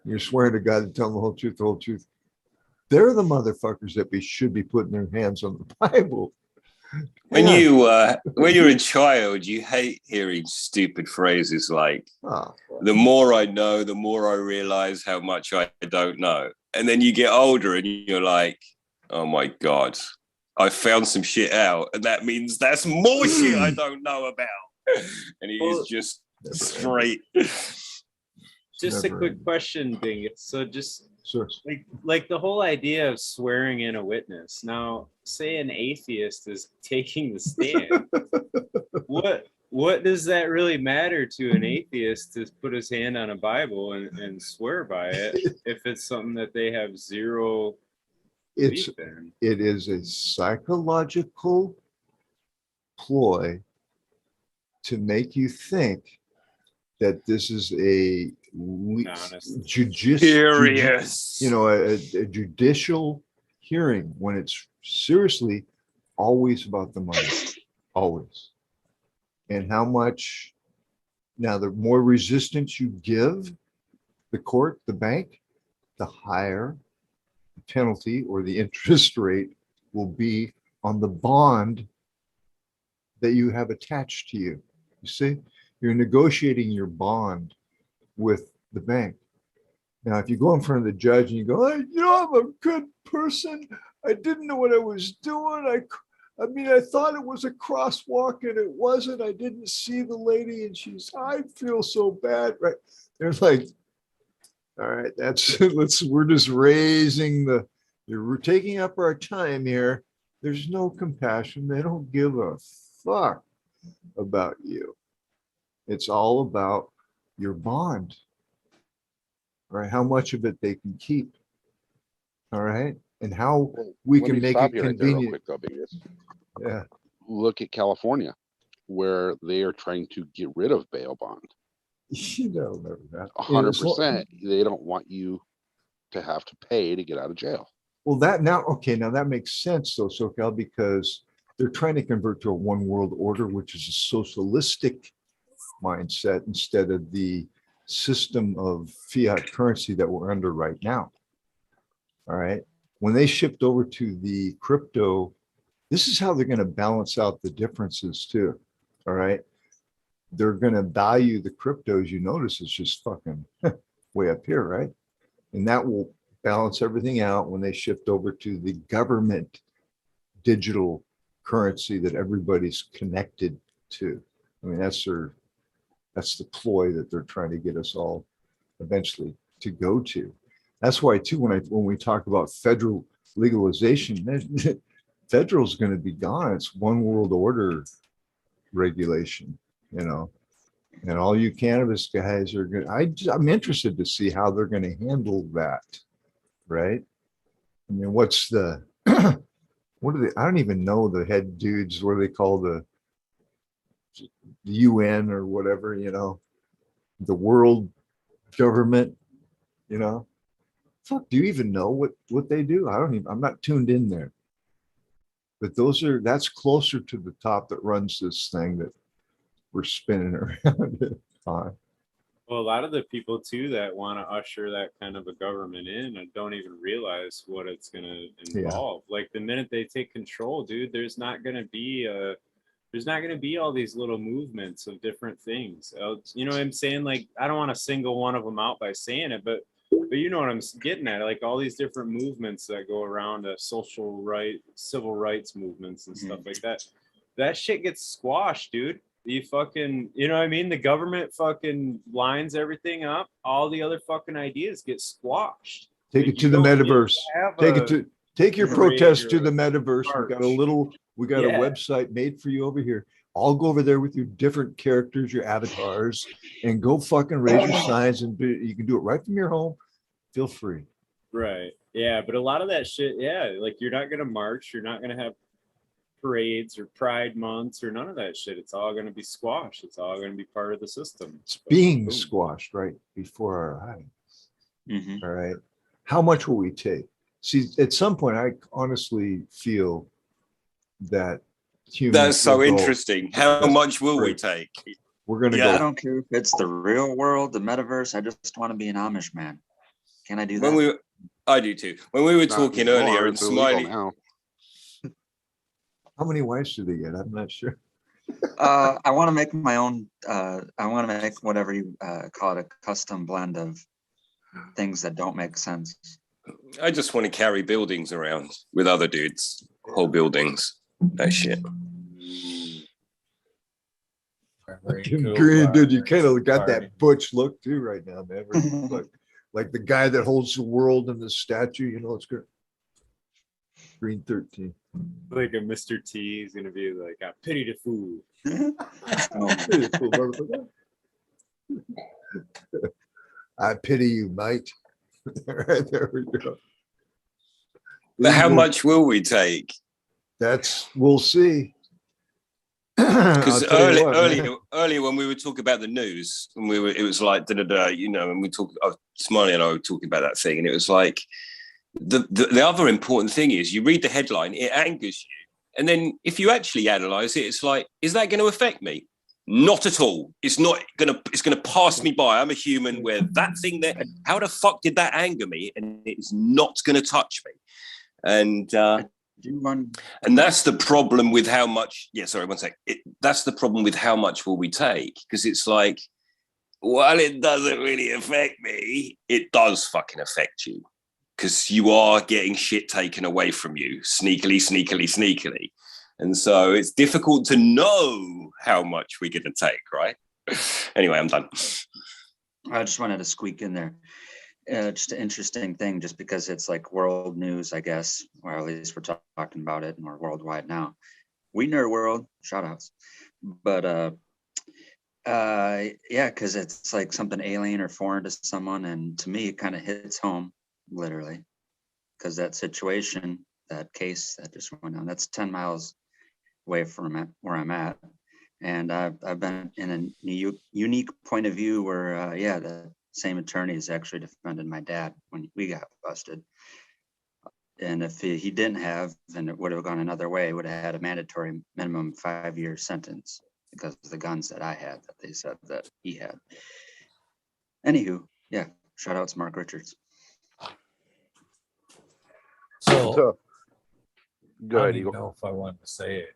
You're swearing to God to tell them the whole truth, the whole truth. They're the motherfuckers that should be putting their hands on the Bible. When Yeah. you're a child, you hate hearing stupid phrases like, Oh, the more I know, the more I realize how much I don't know. And then you get older and you're like, oh my God, I found some shit out. And that means that's more shit I don't know about. And it is just straight. Just a Never quick ending. question, Ding. So just sure. like the whole idea of swearing in a witness. Now, say an atheist is taking the stand. What does that really matter to an atheist to put his hand on a Bible and swear by it if it's something that they have zero It's belief in? it is a psychological ploy to make you think that this is a Honest. Serious. a judicial hearing when it's seriously always about the money. Always. and how much. Now, the more resistance you give the court, the bank, the higher the penalty or the interest rate will be on the bond that you have attached to you. You see, you're negotiating your bond with the bank. Now, if you go in front of the judge and you go, hey, I'm a good person. I didn't know what I was doing. I mean, I thought it was a crosswalk and it wasn't. I didn't see the lady and I feel so bad. Right. They're like, all right, we're just we're taking up our time here. There's no compassion. They don't give a fuck about you. It's all about your bond. Right, how much of it they can keep, all right, and how we Let can me make stop it you right there real convenient. quick, though, Biggest. Yeah, Look at California, where they are trying to get rid of bail bond. Remember that. 100%. They don't want you to have to pay to get out of jail. Well, now that makes sense, though, SoCal, because they're trying to convert to a one world order, which is a socialistic mindset instead of the system of fiat currency that we're under right now. All right. When they shipped over to the crypto, this is how they're going to balance out the differences too. All right. They're going to value the cryptos. You notice it's just fucking way up here, right? And that will balance everything out when they shift over to the government digital currency that everybody's connected to. I mean, that's the ploy that they're trying to get us all eventually to go to. That's why too, when we talk about federal legalization, federal is going to be gone. It's one world order regulation, and all you cannabis guys are good. I'm interested to see how they're going to handle that. Right. I mean, what are they? I don't even know the head dudes. What do they call the UN or whatever, the world government, fuck, do you even know what they do? I'm not tuned in there, but that's closer to the top that runs this thing that we're spinning around on. Well, a lot of the people too that want to usher that kind of a government in and don't even realize what it's going to involve. Like the minute they take control, dude, there's not going to be all these little movements of different things. You know what I'm saying? Like, I don't want to single one of them out by saying it, but you know what I'm getting at? Like all these different movements that go around civil rights movements and stuff like that. That shit gets squashed, dude. You fucking, you know what I mean? The government fucking lines everything up. All the other fucking ideas get squashed. Take it to the metaverse. Take your protest to the metaverse. We got a website made for you over here. I'll go over there with your different characters, your avatars, and go fucking raise your signs, and you can do it right from your home. Feel free. Right. Yeah, but a lot of that shit, like you're not gonna march, you're not gonna have parades or pride months or none of that shit. It's all gonna be squashed. It's all gonna be part of the system. It's being squashed right before our eyes. Mm-hmm. All right. How much will we take? See, at some point, I honestly feel that humans. That's so interesting. How much will we take? We're gonna I don't care if it's the real world, the metaverse. I just want to be an Amish man. Can I do that? I do too. When we were talking earlier and Smiley. How many wives do they get? I'm not sure. I want to make my own. I want to make whatever you call it, a custom blend of things that don't make sense. I just want to carry buildings around with other dudes, whole buildings. That shit. Green, dude, you kind of got that butch look too right now, man. like the guy that holds the world in the statue, it's good. Green 13. Like a Mr. T is gonna be like, I pity the fool. I pity you, mate. Right, there we go. But how much will we take? We'll see. Because earlier when we were talking about the news, and it was like and we talked. Smiley and I were talking about that thing, and it was like the other important thing is you read the headline, it angers you, and then if you actually analyze it, it's like, is that going to affect me? Not at all. It's gonna pass me by. I'm a human where that thing there, how the fuck did that anger me? And it is not gonna touch me. And that's the problem with how much, sorry, one sec. That's the problem with how much will we take? Because it's like, while it doesn't really affect me, it does fucking affect you. Because you are getting shit taken away from you, sneakily. And so it's difficult to know how much we're going to take, right? Anyway, I'm done. I just wanted to squeak in there. Just an interesting thing, just because it's like world news, I guess, or at least we're talking about it and we're worldwide now. WEedNerdWorld, shout outs. But yeah, because it's like something alien or foreign to someone. And to me, it kind of hits home, literally. Because that situation, that case that just went on, that's 10 miles away from where I'm at. And I've been in a unique point of view where, the same attorney has actually defended my dad when we got busted. And if he didn't have, and it would have gone another way, would have had a mandatory minimum 5-year sentence because of the guns that I had that they said that he had. Anywho, yeah, shout out to Mark Richards. So Go I ahead, don't even Eagle. know if I wanted to say it.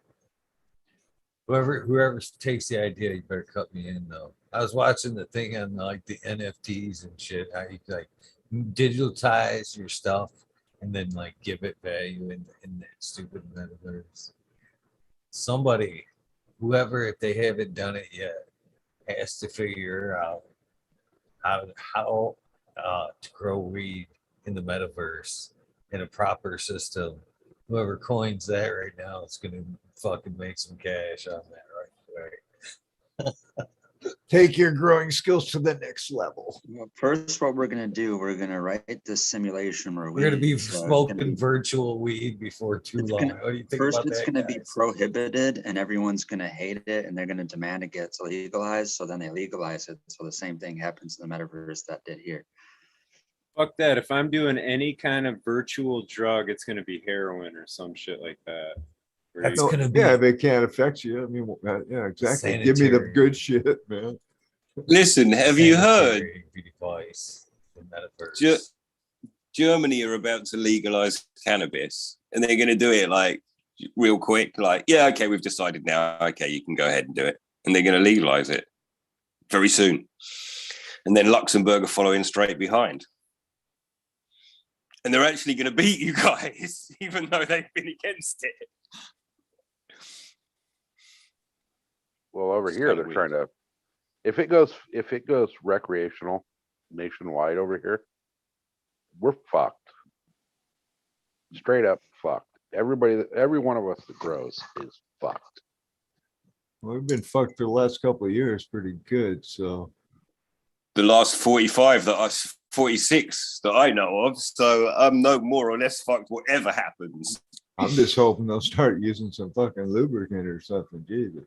Whoever takes the idea, you better cut me in though. I was watching the thing on like the NFTs and shit. How you like digitize your stuff and then like give it value in that stupid metaverse. Somebody, whoever, if they haven't done it yet, has to figure out how to grow weed in the metaverse in a proper system. Whoever coins that right now is gonna fucking make some cash on that right. Take your growing skills to the next level. Well, first, what we're gonna do, we're gonna write this simulation where We're gonna be it's smoking virtual weed before too long. What do you think first about it's that? gonna be Guys? prohibited and everyone's gonna hate it and they're gonna demand it gets legalized. So then they legalize it. So the same thing happens in the metaverse that did here. Fuck that. If I'm doing any kind of virtual drug, it's gonna be heroin or some shit like that. That's No, gonna be yeah, they can't affect you. I mean, yeah, exactly. Give me the sanitary. good shit, man. Listen, have you heard sanitary device, the metaverse. Germany are about to legalize cannabis, and they're going to do it like real quick. Like, yeah, okay, we've decided now. Okay, you can go ahead and do it, and they're going to legalize it very soon. And then Luxembourg are following straight behind, and they're actually going to beat you guys, even though they've been against it. Well, over here they're trying to. If it goes recreational nationwide over here, we're fucked. Straight up fucked. Every one of us that grows is fucked. Well, we've been fucked for the last couple of years pretty good. So The last 46 that I know of. So I'm no more or less fucked whatever happens. I'm just hoping they'll start using some fucking lubricant or something. Jesus.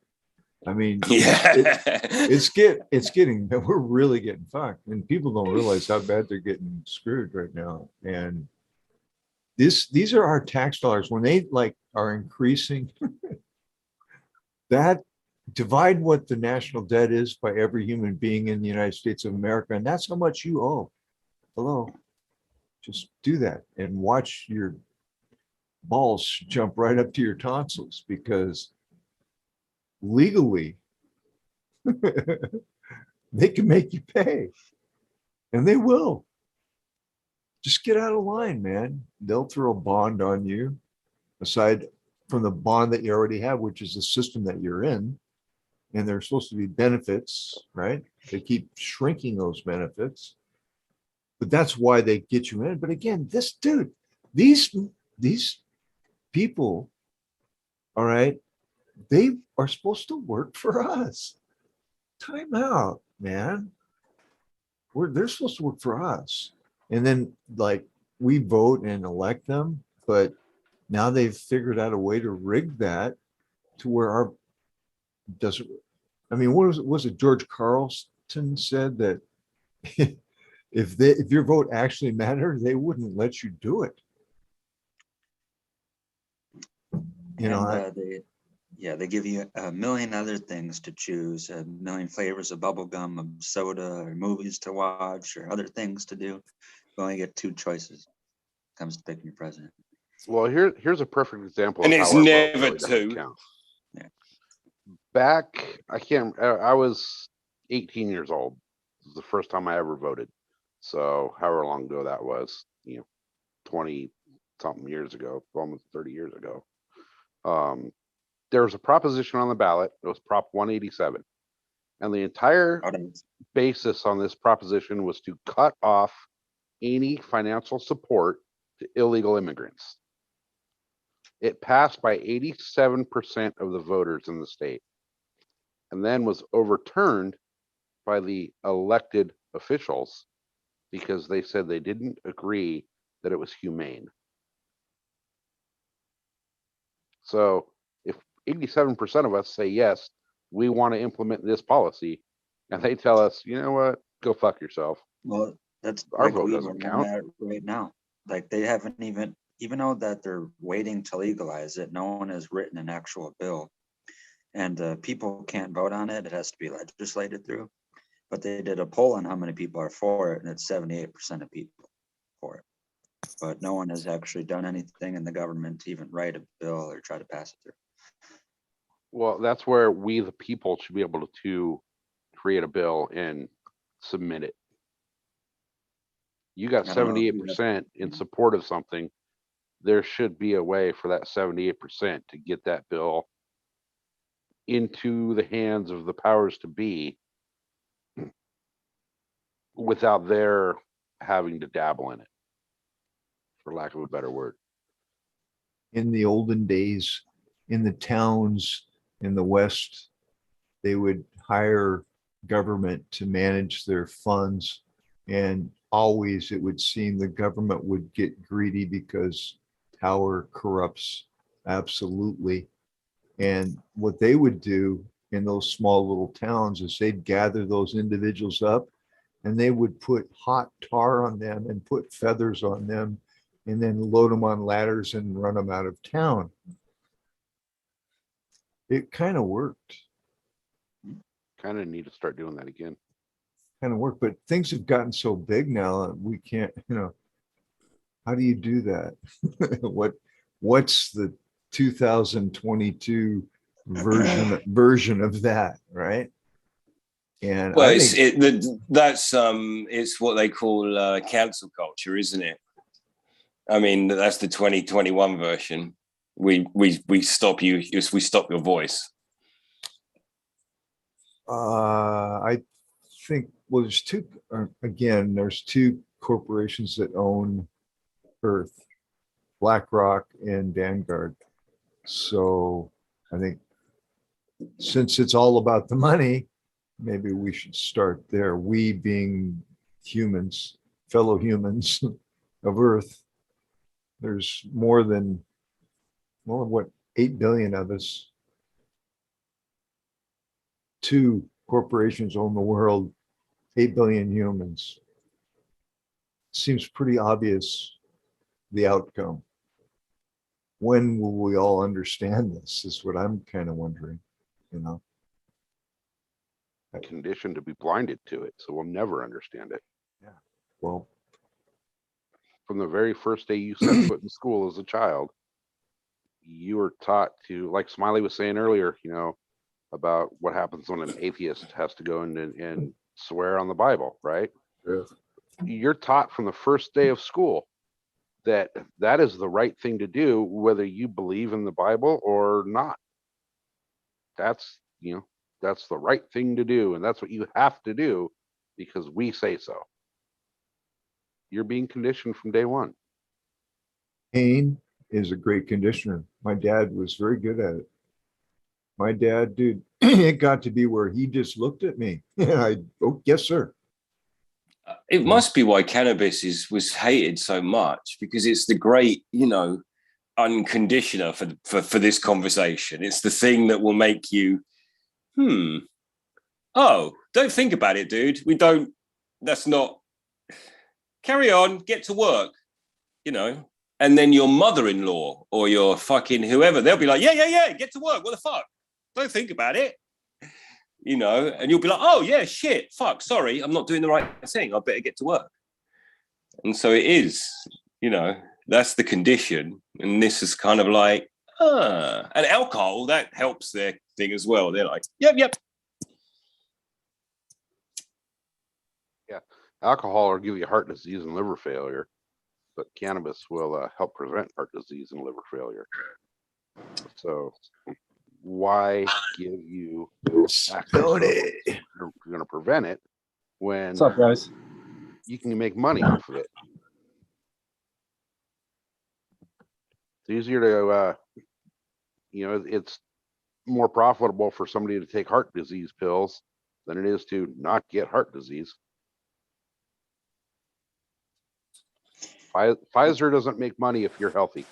I mean, Yeah. it's getting, we're really getting fucked, and people don't realize how bad they're getting screwed right now. And these are our tax dollars when they like are increasing. That divide what the national debt is by every human being in the United States of America, and that's how much you owe. Hello, just do that and watch your balls jump right up to your tonsils, because legally they can make you pay, and they will. Just get out of line, man. They'll throw a bond on you aside from the bond that you already have, which is the system that you're in. And there's supposed to be benefits, right? They keep shrinking those benefits, but that's why they get you in. But again, this dude, these people, all right, they are supposed to work for us. Time out, man. They're supposed to work for us. And then like we vote and elect them, but now they've figured out a way to rig that to where our doesn't. I mean, what was it George Carlson said that if your vote actually mattered, they wouldn't let you do it. You know, Yeah, they give you a million other things to choose, a million flavors of bubble gum, of soda, or movies to watch, or other things to do. You only get 2 choices. Comes to picking your president. Well, here's a perfect example And of it's how our vote never really doesn't two. count. Yeah. Back, I was 18 years old. This was the first time I ever voted. So however long ago that was, 20 something years ago, almost 30 years ago. There was a proposition on the ballot. It was Prop 187. And the entire basis on this proposition was to cut off any financial support to illegal immigrants. It passed by 87% of the voters in the state, and then was overturned by the elected officials because they said they didn't agree that it was humane. So if 87% of us say, yes, we want to implement this policy, and they tell us, you know what, go fuck yourself. Well, that's Our like vote we doesn't are count. at right now. Like they haven't even though that they're waiting to legalize it, no one has written an actual bill. And people can't vote on it. It has to be legislated through. But they did a poll on how many people are for it, and it's 78% of people for it. But no one has actually done anything in the government to even write a bill or try to pass it through. Well, that's where we, the people, should be able to create a bill and submit it. You got I don't know if you have- 78% in support of something. There should be a way for that 78% to get that bill into the hands of the powers to be without their having to dabble in it, for lack of a better word. In the olden days, in the towns in the West, they would hire government to manage their funds. And always it would seem the government would get greedy because power corrupts absolutely. And what they would do in those small little towns is they'd gather those individuals up and they would put hot tar on them and put feathers on them and then load them on ladders and run them out of town. It kind of worked. Kind of need to start doing that again. Kind of worked, but things have gotten so big now that we can't, how do you do that? What's the 2022 version of that, right? And well, I it's think it's what they call cancel culture, isn't it? I mean, that's the 2021 version. We stop you. We stop your voice. I think, well, there's two corporations that own Earth, BlackRock and Vanguard. So I think since it's all about the money, maybe we should start there. We being humans, fellow humans of Earth. There's more than, 8 billion of us. 2 corporations own the world, 8 billion humans. Seems pretty obvious, the outcome. When will we all understand this is what I'm kind of wondering, Conditioned to be blinded to it, so we'll never understand it. Yeah. Well, from the very first day you set foot in school as a child, you were taught to, like Smiley was saying earlier, about what happens when an atheist has to go in and swear on the Bible, right? Yeah. You're taught from the first day of school that that is the right thing to do, whether you believe in the Bible or not. That's the right thing to do, and that's what you have to do because we say so. You're being conditioned from day one. pain is a great conditioner. My dad was very good at it. My dad, dude, it got to be where he just looked at me. Oh, yes, sir. It must be why cannabis was hated so much, because it's the great, unconditioner for this conversation. It's the thing that will make you, oh, don't think about it, dude. That's not, carry on, get to work, and then your mother-in-law or your fucking whoever, they'll be like, yeah, get to work. What the fuck? Don't think about it. You know, and you'll be like, oh yeah, shit, fuck, sorry, I'm not doing the right thing. I better get to work. And so it is, you know, that's the condition. And this is kind of like, and alcohol, that helps their thing as well. They're like, yep. Yeah, alcohol will give you heart disease and liver failure, but cannabis will help prevent heart disease and liver failure. So why give you access to you're going to prevent it when What's up, guys? you can make money off of it? It's easier to, you know, it's more profitable for somebody to take heart disease pills than it is to not get heart disease. Pfizer doesn't make money if you're healthy.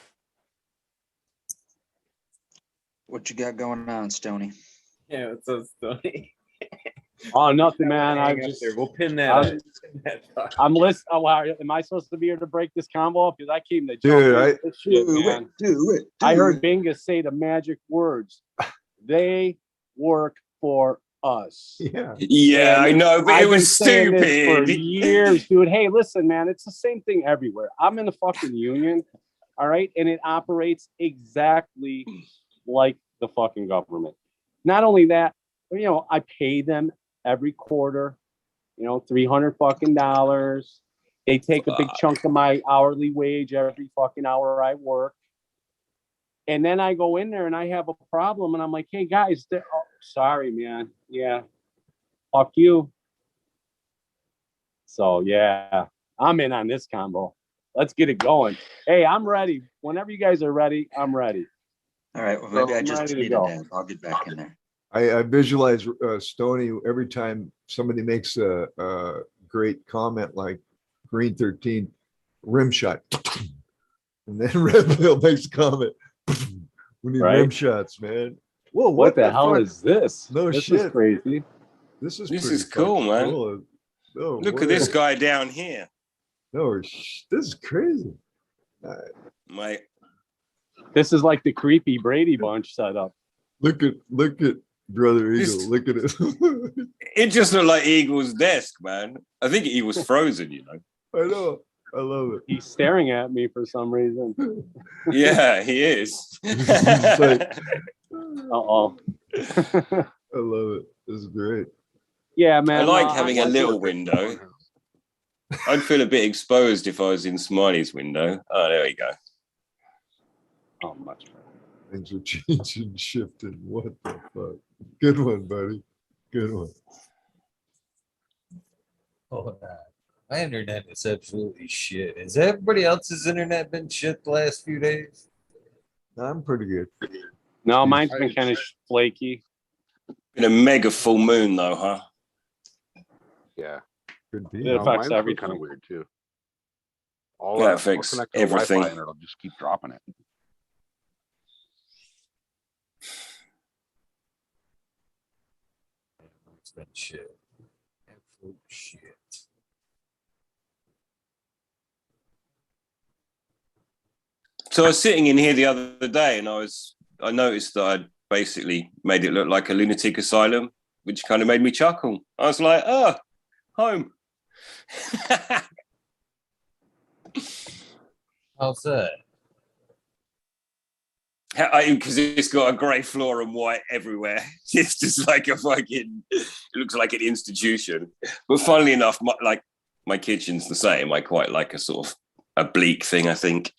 What you got going on, Stoney? Yeah, it's so funny. Oh, nothing, man. Hang I up just, there. We'll pin that. up. I'm listening. Oh, wow. Am I supposed to be here to break this combo? Because I came to Dude, jump in this shit, man. Do it. I heard Bingus say the magic words. They work for us. Yeah. Yeah, And I know, but I've it been was saying this for stupid. years, dude. Hey, listen, man, it's the same thing everywhere. I'm in a fucking union, all right, and it operates exactly like the fucking government. Not only that, you know, I pay them every quarter, you know, $300 fucking dollars. They take a big chunk of my hourly wage every fucking hour I work. And then I go in there and I have a problem and I'm like, hey guys, oh, sorry, man. Yeah. Fuck you. So yeah, I'm in on this combo. Let's get it going. Hey, I'm ready. Whenever you guys are ready, I'm ready. All right. Well, maybe I I'm just ready to need a go. dab. I'll get back in there. I visualize Stoney every time somebody makes a great comment like Green 13 rim shot. And then Red Pill makes a comment. We need rim Right? shots, man. Whoa, What the hell fuck? is this? No this shit. is crazy. This is This pretty is cool, fucking man. cool. No Look way. at this guy down here. No, this is crazy. Mate, This is like the creepy Brady Bunch setup. Look at Brother Eagle. This- Look at it. it just looked like Eagle's desk, man. I think he was frozen, you know. I know. I love it. He's staring at me for some reason. Yeah, he is. It's like, Uh-oh. I love it. This is great. Yeah, man. I like well, having a little window. I'd feel a bit exposed if I was in Smiley's window. Oh, there we go. Oh, much better. Things are changing, shifting. What the fuck? Good one, buddy. Good one. Oh, my internet is absolutely shit. Has everybody else's internet been shit the last few days? I'm pretty good. No, mine's been kind of flaky. Been a mega full moon, though, huh? Yeah. Could be. It affects Kind everything. of weird too. That I'll affects connect to the everything. Wi-Fi and it'll just keep dropping it. It's been shit. Absolute shit. So I was sitting in here the other day and I noticed that I'd basically made it look like a lunatic asylum, which kind of made me chuckle. I was like, oh, home. How's that? Because it's got a grey floor and white everywhere. It's just like a fucking, it looks like an institution. But funnily enough, my kitchen's the same. I quite like a sort of a bleak thing, I think.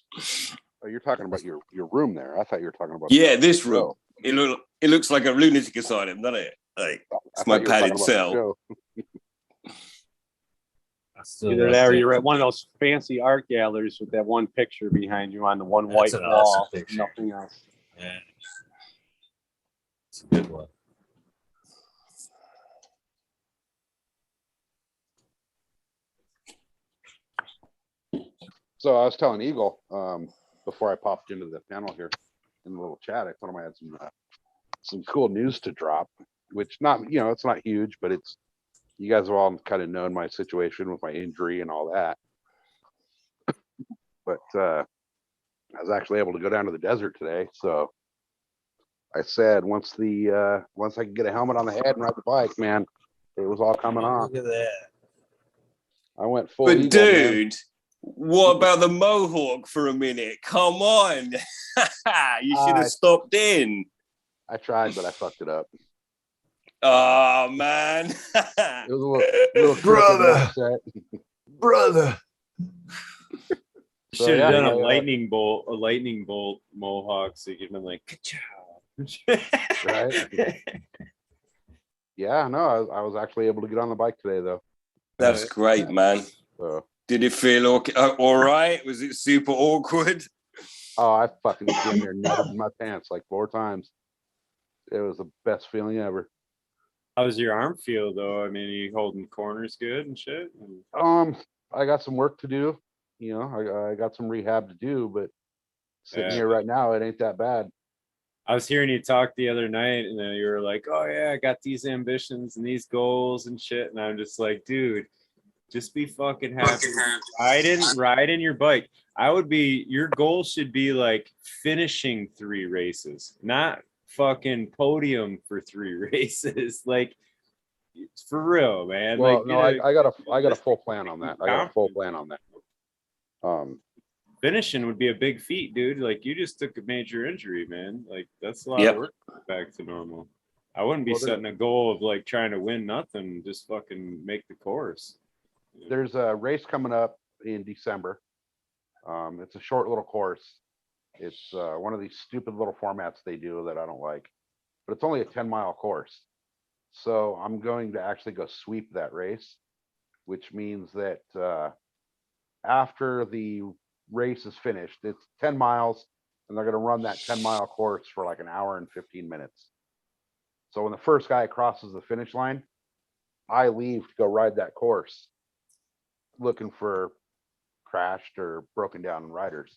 Oh, you're talking about your room there. I thought you were talking about. Yeah, this room. It looks like a lunatic asylum, doesn't it? Like, it's my padded cell. Either that or you're at one of those fancy art galleries with that one picture behind you on the one white an wall. awesome picture. Nothing else. Yeah. It's a good one. So I was telling Eagle before I popped into the panel here in the little chat. I told him I had some cool news to drop, which it's not huge, but it's, you guys have all kind of known my situation with my injury and all that. But I was actually able to go down to the desert today. So I said, once I could get a helmet on the head and ride the bike, man, it was all coming off. Look at that. I went full But eagle, man. dude, what about the mohawk for a minute? Come on. You should have stopped in. I tried, but I fucked it up. Oh man. It was a little Brother. set. Brother. So, Should have yeah, done a I, lightning bolt mohawk, so you could have been like, "Ka-chow." Right. Yeah, no, I was actually able to get on the bike today, though. That's great, man. So, Did it feel all right? Was it super awkward? oh, I fucking damn near nutted in my pants like 4 times. It was the best feeling ever. How's your arm feel though? I mean, are you holding corners good and shit? I got some work to do. You know, I got some rehab to do, but sitting Yeah. here right now, it ain't that bad. I was hearing you talk the other night, and then you were like, "Oh yeah, I got these ambitions and these goals and shit," and I'm just like, "Dude, just be fucking happy. Riding your bike. Your goal should be like finishing 3 races, not fucking podium for 3 races. Like, for real, man. Well, like, no, I got a full plan on that. I got a full plan on that. Finishing would be a big feat, dude. Like, you just took a major injury, man. Like, that's a lot Yep. of work to get back to normal. I wouldn't be Well, setting a goal of like trying to win nothing, just fucking make the course. there's a race coming up in December. It's a short little course. It's one of these stupid little formats they do that I don't like, but it's only a 10-mile course. So I'm going to actually go sweep that race, which means that after the race is finished, it's 10 miles, and they're going to run that 10-mile course for like an hour and 15 minutes. So when the first guy crosses the finish line, I leave to go ride that course, looking for crashed or broken down riders.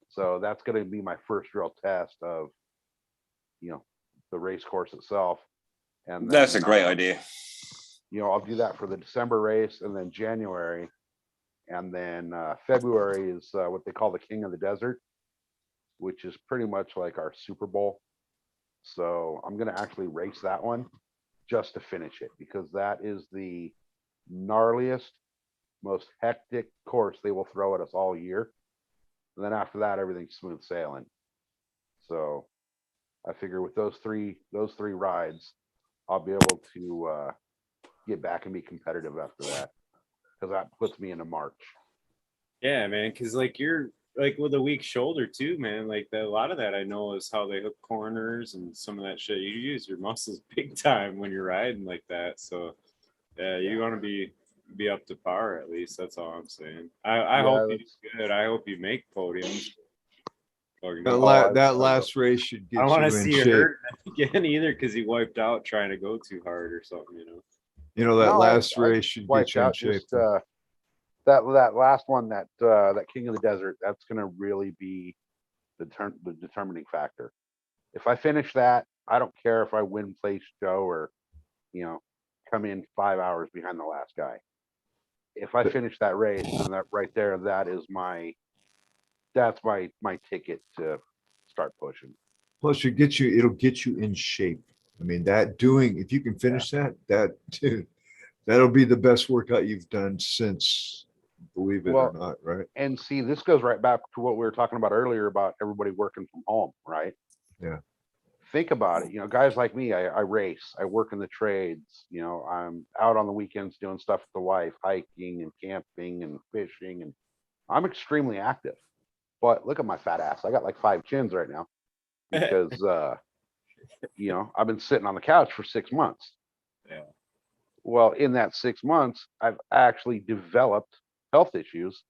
So that's going to be my first real test of, the race course itself. And That's a then, great idea. I'll do that for the December race, and then January, and then February is what they call the King of the Desert, which is pretty much like our Super Bowl. So I'm going to actually race that one just to finish it, because that is the gnarliest, most hectic course they will throw at us all year. And then after that, everything's smooth sailing. So I figure with those three rides, I'll be able to get back and be competitive after that, because that puts me into March. Yeah, man, because like you're like with a weak shoulder too, man. Like a lot of that I know is how they hook corners and some of that shit. You use your muscles big time when you're riding like that. So yeah, you want to be up to par at least. That's all I'm saying. I hope you do good. I hope you make podiums. That last race should I don't get want you to in see you shape. hurt again either, because he wiped out trying to go too hard or something. That No, last I race should get wiped you in out. shape. Just that last one, that King of the Desert, that's going to really be the determining factor. If I finish that, I don't care if I win, place, show, or come in 5 hours behind the last guy. If I finish that race, then that right there, that's my ticket to start pushing. Plus, it'll get you in shape. I mean, if you can finish dude, that'll be the best workout you've done since, believe it or not, right? And see, this goes right back to what we were talking about earlier about everybody working from home, right? Yeah. Think about it. Guys like me, I race, I work in the trades, I'm out on the weekends doing stuff with the wife, hiking and camping and fishing, and I'm extremely active. But look at my fat ass. I got like 5 chins right now because I've been sitting on the couch for 6 months. Yeah. Well, in that 6 months, I've actually developed health issues,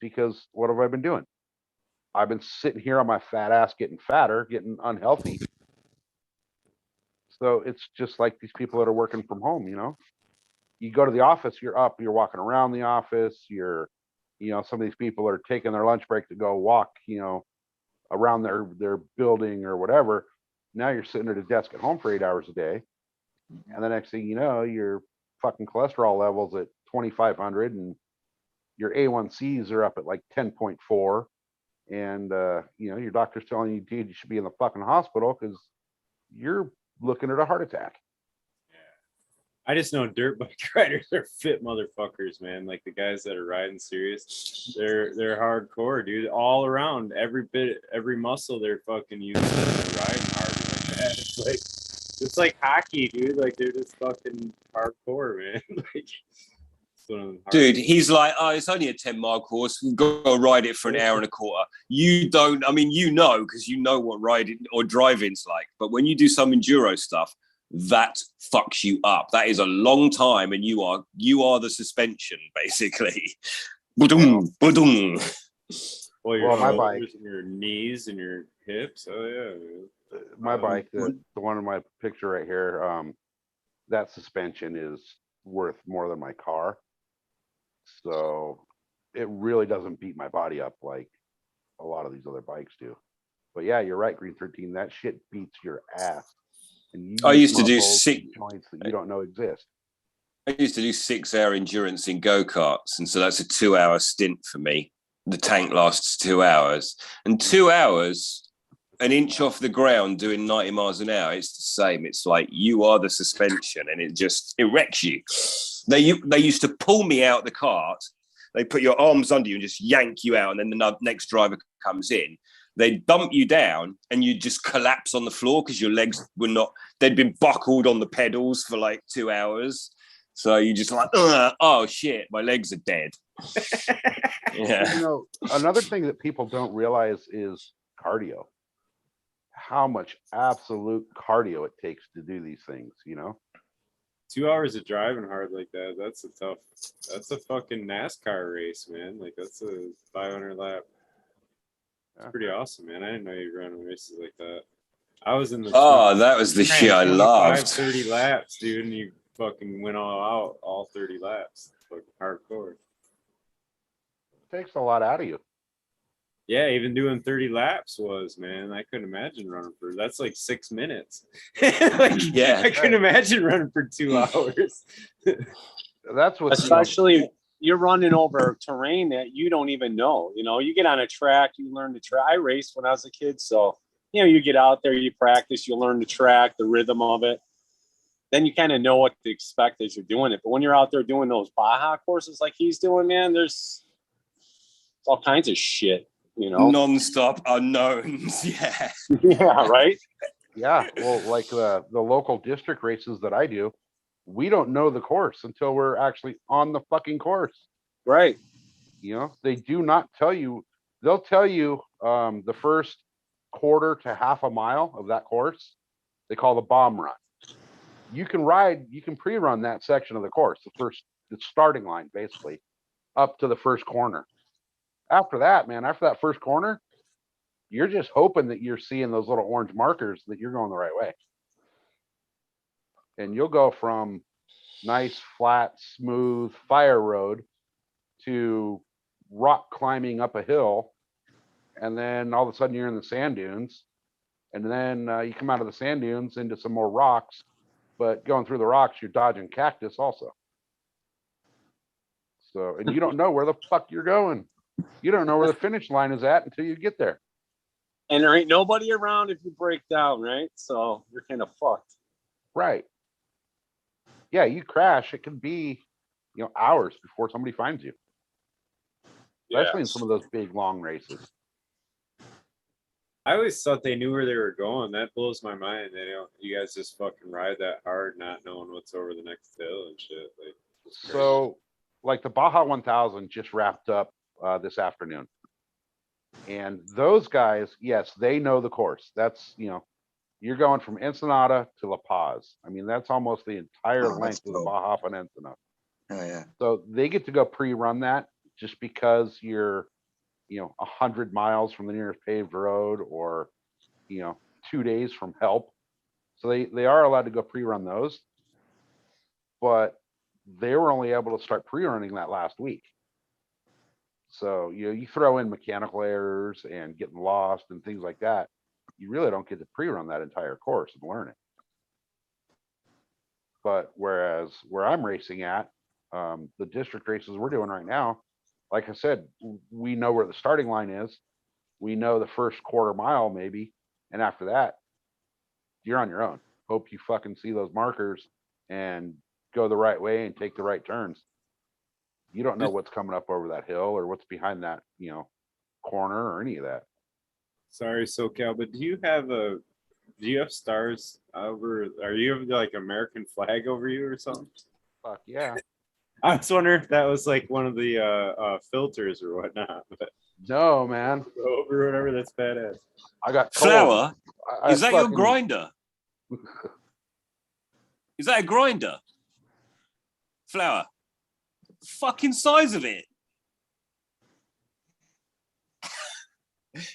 because what have I been doing? I've been sitting here on my fat ass, getting fatter, getting unhealthy. So it's just like these people that are working from home, you go to the office, you're up, you're walking around the office, some of these people are taking their lunch break to go walk, around their building or whatever. Now you're sitting at a desk at home for 8 hours a day. And the next thing you know, your fucking cholesterol levels at 2,500 and your A1Cs are up at like 10.4. and your doctor's telling you, dude, you should be in the fucking hospital because you're looking at a heart attack. I just know dirt bike riders are fit motherfuckers, man. Like the guys that are riding serious, they're hardcore, dude. All around, every muscle they're fucking using, they're riding hard like that. It's like hockey, dude. Like they're just fucking hardcore, man. Like, dude, he's like, oh, it's only a 10-mile course. We've got to ride it for an hour and a quarter. You don't, I mean, because you know what riding or driving's like. But when you do some enduro stuff, that fucks you up. That is a long time, and you are the suspension, basically. Ba-dum, ba-dum. Well, my bike, and your knees and your hips. Oh yeah. My bike, the one in my picture right here, that suspension is worth more than my car. So it really doesn't beat my body up like a lot of these other bikes do. But yeah, you're right, Green 13. That shit beats your ass. And I used to do 6 joints that you don't know exist. I used to do 6-hour endurance in go-karts, and so that's a 2-hour stint for me. The tank lasts 2 hours, and 2 hours, an inch off the ground doing 90 miles an hour. It's the same. It's like you are the suspension, and it wrecks you. They used to pull me out the cart. They put your arms under you and just yank you out, and then the next driver comes in. They dump you down and you just collapse on the floor because your legs they'd been buckled on the pedals for like 2 hours. So you just like, oh shit, my legs are dead. Yeah. Another thing that people don't realize is cardio. How much absolute cardio it takes to do these things, 2 hours of driving hard like that, that's a fucking NASCAR race, man. Like that's a 500 lap. It's pretty awesome, man. I didn't know you were running races like that. I was in the that was the shit I loved. 30 laps, dude, and you fucking went all 30 laps. Fucking hardcore. It takes a lot out of you. Yeah, even doing 30 laps man. I couldn't imagine running that's like 6 minutes. I couldn't imagine running for 2 hours. That's what especially you're running over terrain that you don't even know. You get on a track, you learn the track. I raced when I was a kid, so you get out there, you practice, you learn the track, the rhythm of it. Then you kind of know what to expect as you're doing it. But when you're out there doing those Baja courses like he's doing, man, there's all kinds of shit, Non-stop unknowns. Yeah. Yeah, right? Yeah. Well, like the local district races that I do, we don't know the course until we're actually on the fucking course. Right. They do not tell you. They'll tell you the first quarter to half a mile of that course, they call the bomb run. You can pre-run that section of the course, the starting line, basically, up to the first corner. After that, man, after that first corner, you're just hoping that you're seeing those little orange markers that you're going the right way. And you'll go from nice, flat, smooth fire road to rock climbing up a hill. And then all of a sudden you're in the sand dunes. And then you come out of the sand dunes into some more rocks. But going through the rocks, you're dodging cactus also. So, and you don't know where the fuck you're going. You don't know where the finish line is at until you get there. And there ain't nobody around if you break down, right? So you're kind of fucked. Right. Yeah, you crash, it can be, hours before somebody finds you. Especially in some of those big, long races. I always thought they knew where they were going. That blows my mind. You guys just fucking ride that hard, not knowing what's over the next hill and shit. So, like the Baja 1000 just wrapped up this afternoon. And those guys, yes, they know the course. That's, you're going from Ensenada to La Paz. I mean, that's almost the entire length of the Baja Peninsula. Oh, yeah. So they get to go pre-run that just because you're, 100 miles from the nearest paved road or, 2 days from help. So they are allowed to go pre-run those. But they were only able to start pre-running that last week. So, you throw in mechanical errors and getting lost and things like that. You really don't get to pre-run that entire course and learn it. But whereas where I'm racing at, the district races we're doing right now, like I said, we know where the starting line is. We know the first quarter mile maybe, and after that, you're on your own. Hope you fucking see those markers and go the right way and take the right turns. You don't know what's coming up over that hill or what's behind that, corner or any of that. Sorry, SoCal, but do you have stars over? Are you like American flag over you or something? Fuck yeah. I was wondering if that was like one of the filters or whatnot. But No, man. over whatever, that's badass. I got Flour? I Is that your fucking- grinder? Is that a grinder? Flour. Fucking size of it.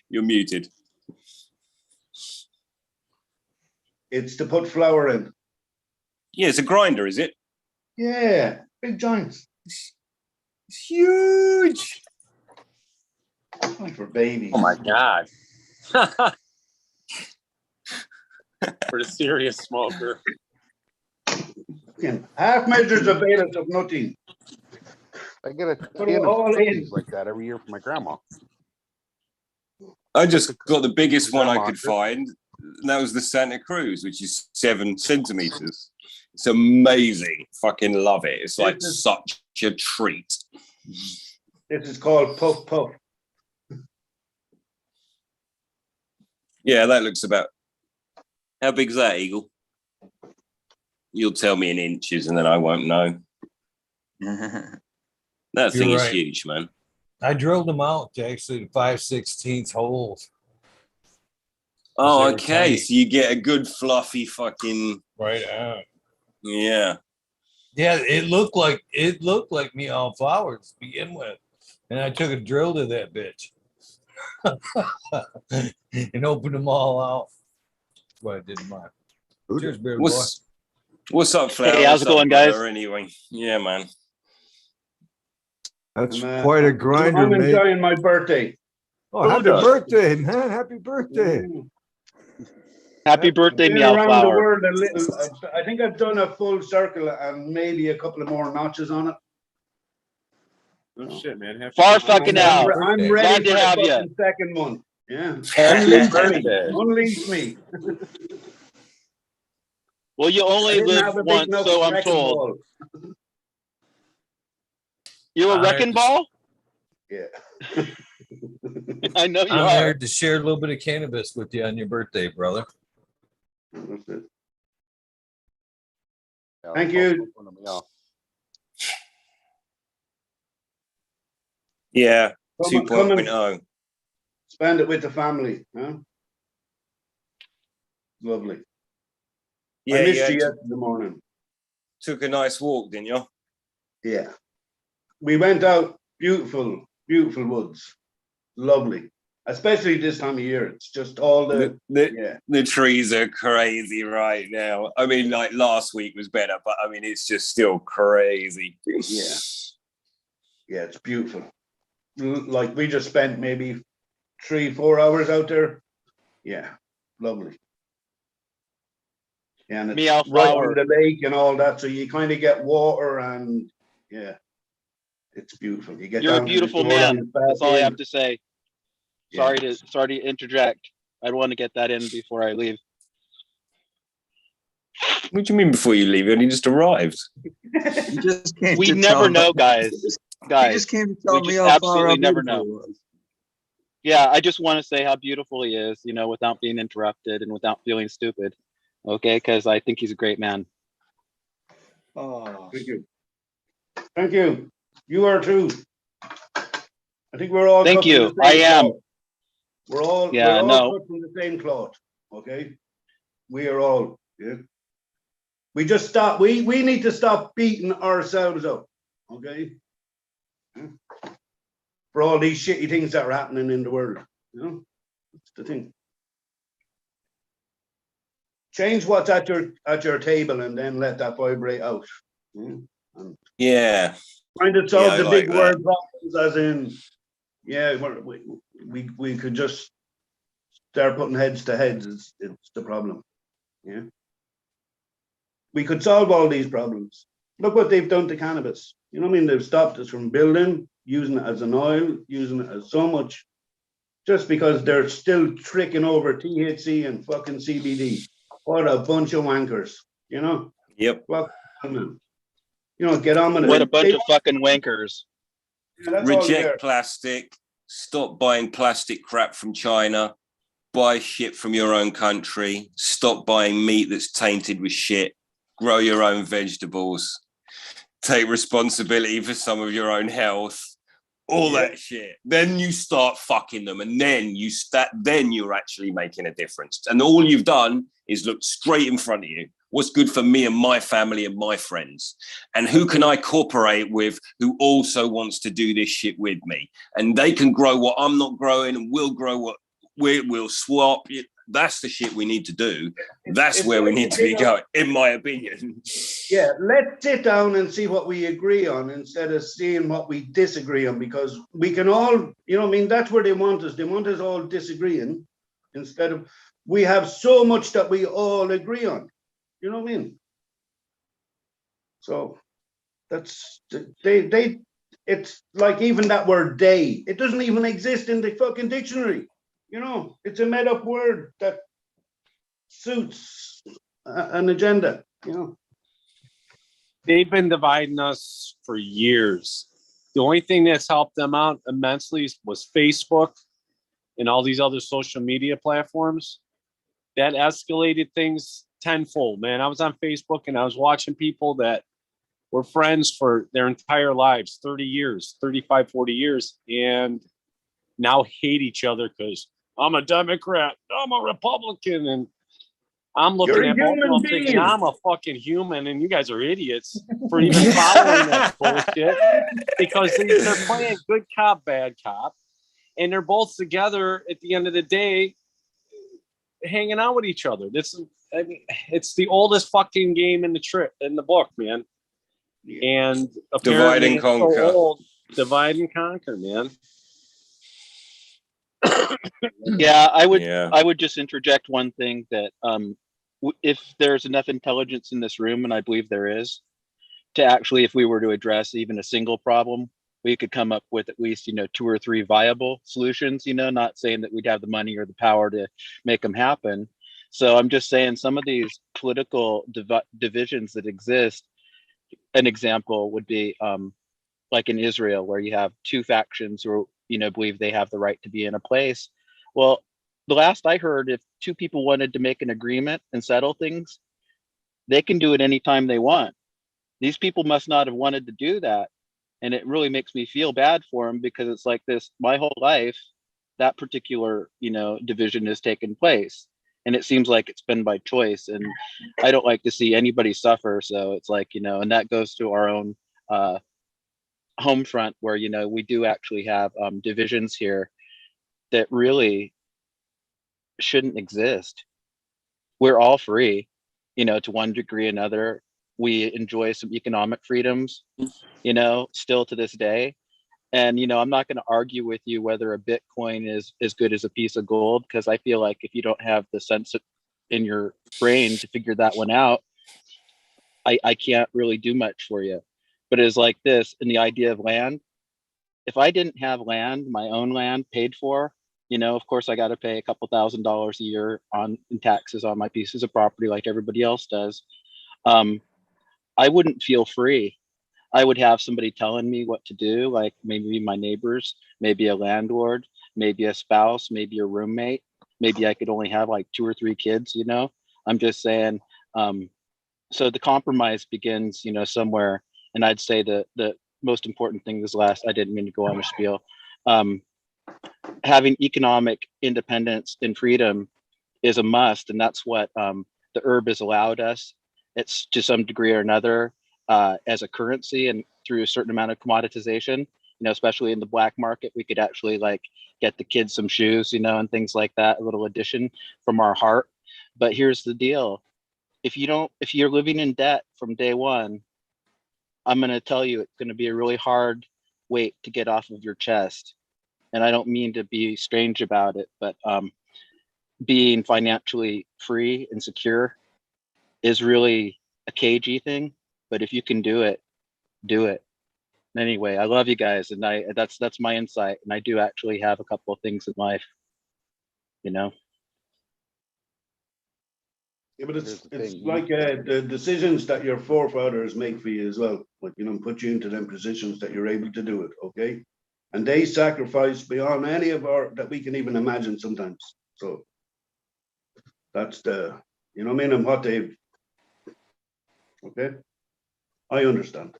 You're muted. It's to put flour in. Yeah, it's a grinder, is it? Yeah, big joints. It's huge. Like for babies. Oh my god. For the serious smoker. Half measures of balance of nothing. I get a Put tin it all of in. cookies like that every year for my grandma. I just got the biggest one I Grandma, could find, and that was the Santa Cruz, which is 7 centimeters. It's amazing. Fucking love it. It's like such a treat. This is called puff puff. Yeah, that looks about. How big is that, Eagle? You'll tell me in inches, and then I won't know. That thing is right. huge, man. I drilled them out to actually 5/16 holes. Oh, they were okay. tiny. So you get a good fluffy fucking. Right out. Yeah. Yeah, it looked like me all flowers to begin with, and I took a drill to that bitch and opened them all out. That's what I did mine. Cheers, beer boy. What's up, Flower? Hey, how's What's it going, up, guys? brother? Anyway, yeah, man. That's I'm, quite a grinder, I'm mate. enjoying my birthday. Oh, happy Buddha. birthday, man. Happy birthday. Happy birthday, Been Meow around the Flower. world a little. I think I've done a full circle and maybe a couple of more notches on it. Oh shit, man. Far Happy fucking birthday. out. I'm birthday. ready Glad to for the have ya. fucking second one. Yeah. Happy Unleash me. birthday. Unleash me. Well, you I only didn't live have a big once, enough so I'm wrecking told. ball. You're a Honored wrecking to- ball? Yeah. I know you I'm are. honored to share a little bit of cannabis with you on your birthday, brother. That's it. Yeah, Thank I'll you. open them, yeah. Yeah, Come and 2.0. spend it with the family. Huh? Lovely. Yeah, I missed yeah. you yesterday morning. Took a nice walk, didn't you? Yeah. We went out, beautiful, beautiful woods. Lovely. Especially this time of year. It's just all the yeah. The trees are crazy right now. I mean, like last week was better, but I mean, it's just still crazy. Yeah. Yeah, it's beautiful. Like we just spent maybe 3-4 hours out there. Yeah, lovely. Yeah, and it's Meow right Flower. on the lake and all that, so you kind of get water and yeah, it's beautiful. You get You're a down to the beautiful shore man. and That's all I back have in. to say. Yeah. Sorry to interject. I want to get that in before I leave. What do you mean before you leave? You only just arrived. You just came We to never tell know, me- guys. You Guys, just came to tell we me just how far absolutely up never beautiful know. it was. Yeah, I just want to say how beautiful he is, without being interrupted and without feeling stupid. Okay, because I think he's a great man. Oh, Thank you. Thank you. You are too. I think we're all Thank cut from you. the same I am. cloth. We're all Yeah, no. cut from the same cloth. Okay. We are all, yeah. We just stop. We need to stop beating ourselves up. Okay. Yeah. For all these shitty things that are happening in the world. That's the thing. Change what's at your table and then let that vibrate out. And Yeah. trying to solve I the like big that. world problems, as in, yeah, we could just start putting heads to heads. It's the problem. Yeah. We could solve all these problems. Look what they've done to cannabis. You know what I mean? They've stopped us from building, using it as an oil, using it as so much. just because they're still tricking over THC and fucking CBD. What a bunch of wankers, you know? Yep. Well, you know, get on with it. What a bunch of fucking wankers. Yeah, that's all they are. Reject plastic. Stop buying plastic crap from China. Buy shit from your own country. Stop buying meat that's tainted with shit. Grow your own vegetables. Take responsibility for some of your own health. All that shit. Then you start fucking them, and then you're actually making a difference. And all you've done is look straight in front of you. What's good for me and my family and my friends? And who can I cooperate with who also wants to do this shit with me? And they can grow what I'm not growing, and we'll grow what we'll swap. That's the shit we need to do. That's where we need to be going, in my opinion. Yeah, let's sit down and see what we agree on instead of seeing what we disagree on, because we can all, you know, I mean, that's where they want us. They want us all disagreeing instead of, we have so much that we all agree on. You know what I mean? So that's, it's like even that word day, it doesn't even exist in the fucking dictionary. You know, it's a made up word that suits an agenda, you know. They've been dividing us for years. The only thing that's helped them out immensely was Facebook and all these other social media platforms. That escalated things tenfold, man. I was on Facebook and I was watching people that were friends for their entire lives, 30 years, 35, 40 years, and now hate each other because I'm a Democrat, I'm a Republican, and I'm looking at both of them thinking I'm a fucking human and you guys are idiots for even following that bullshit, because they're playing good cop, bad cop, and they're both together at the end of the day hanging out with each other. I mean, it's the oldest fucking game in the book, man. And Divide and it's conquer. so old. Divide and conquer, man. Yeah, I would just interject one thing that if there's enough intelligence in this room, and I believe there is, to actually, if we were to address even a single problem, we could come up with at least, 2 or 3 viable solutions, not saying that we'd have the money or the power to make them happen. So I'm just saying some of these political divisions that exist, an example would be like in Israel, where you have 2 factions who believe they have the right to be in a place. Well, the last I heard, if 2 people wanted to make an agreement and settle things, they can do it anytime they want. These people must not have wanted to do that. And it really makes me feel bad for them, because it's like this, my whole life, that particular, division has taken place. And it seems like it's been by choice. And I don't like to see anybody suffer. So it's like, and that goes to our own home front, where, we do actually have divisions here that really shouldn't exist. We're all free, to one degree or another. We enjoy some economic freedoms, still to this day. And, I'm not going to argue with you whether a Bitcoin is as good as a piece of gold, because I feel like if you don't have the sense in your brain to figure that one out, I can't really do much for you. But it's like this, in the idea of land. If I didn't have land, my own land paid for, of course I got to pay a couple $1,000s a year in taxes on my pieces of property like everybody else does. I wouldn't feel free. I would have somebody telling me what to do, like maybe my neighbors, maybe a landlord, maybe a spouse, maybe a roommate. Maybe I could only have like 2 or 3 kids, I'm just saying. So the compromise begins, somewhere. And I'd say the most important thing is last, I didn't mean to go on a spiel. Having economic independence and freedom is a must. And that's what the herb has allowed us. It's to some degree or another as a currency, and through a certain amount of commoditization, especially in the black market, we could actually like get the kids some shoes, and things like that, a little addition from our heart. But here's the deal. If you're living in debt from day one, I'm going to tell you, it's going to be a really hard weight to get off of your chest. And I don't mean to be strange about it, but being financially free and secure is really a cagey thing. But if you can do it, do it. Anyway, I love you guys, and that's my insight. And I do actually have a couple of things in life, you know. Yeah, but Here's the it's thing, like the decisions that your forefathers make for you as well. Like, you know, put you into them positions that you're able to do it. Okay, and they sacrifice beyond any of our that we can even imagine sometimes. So that's the, you know what I mean, and what they've. Okay, I understand.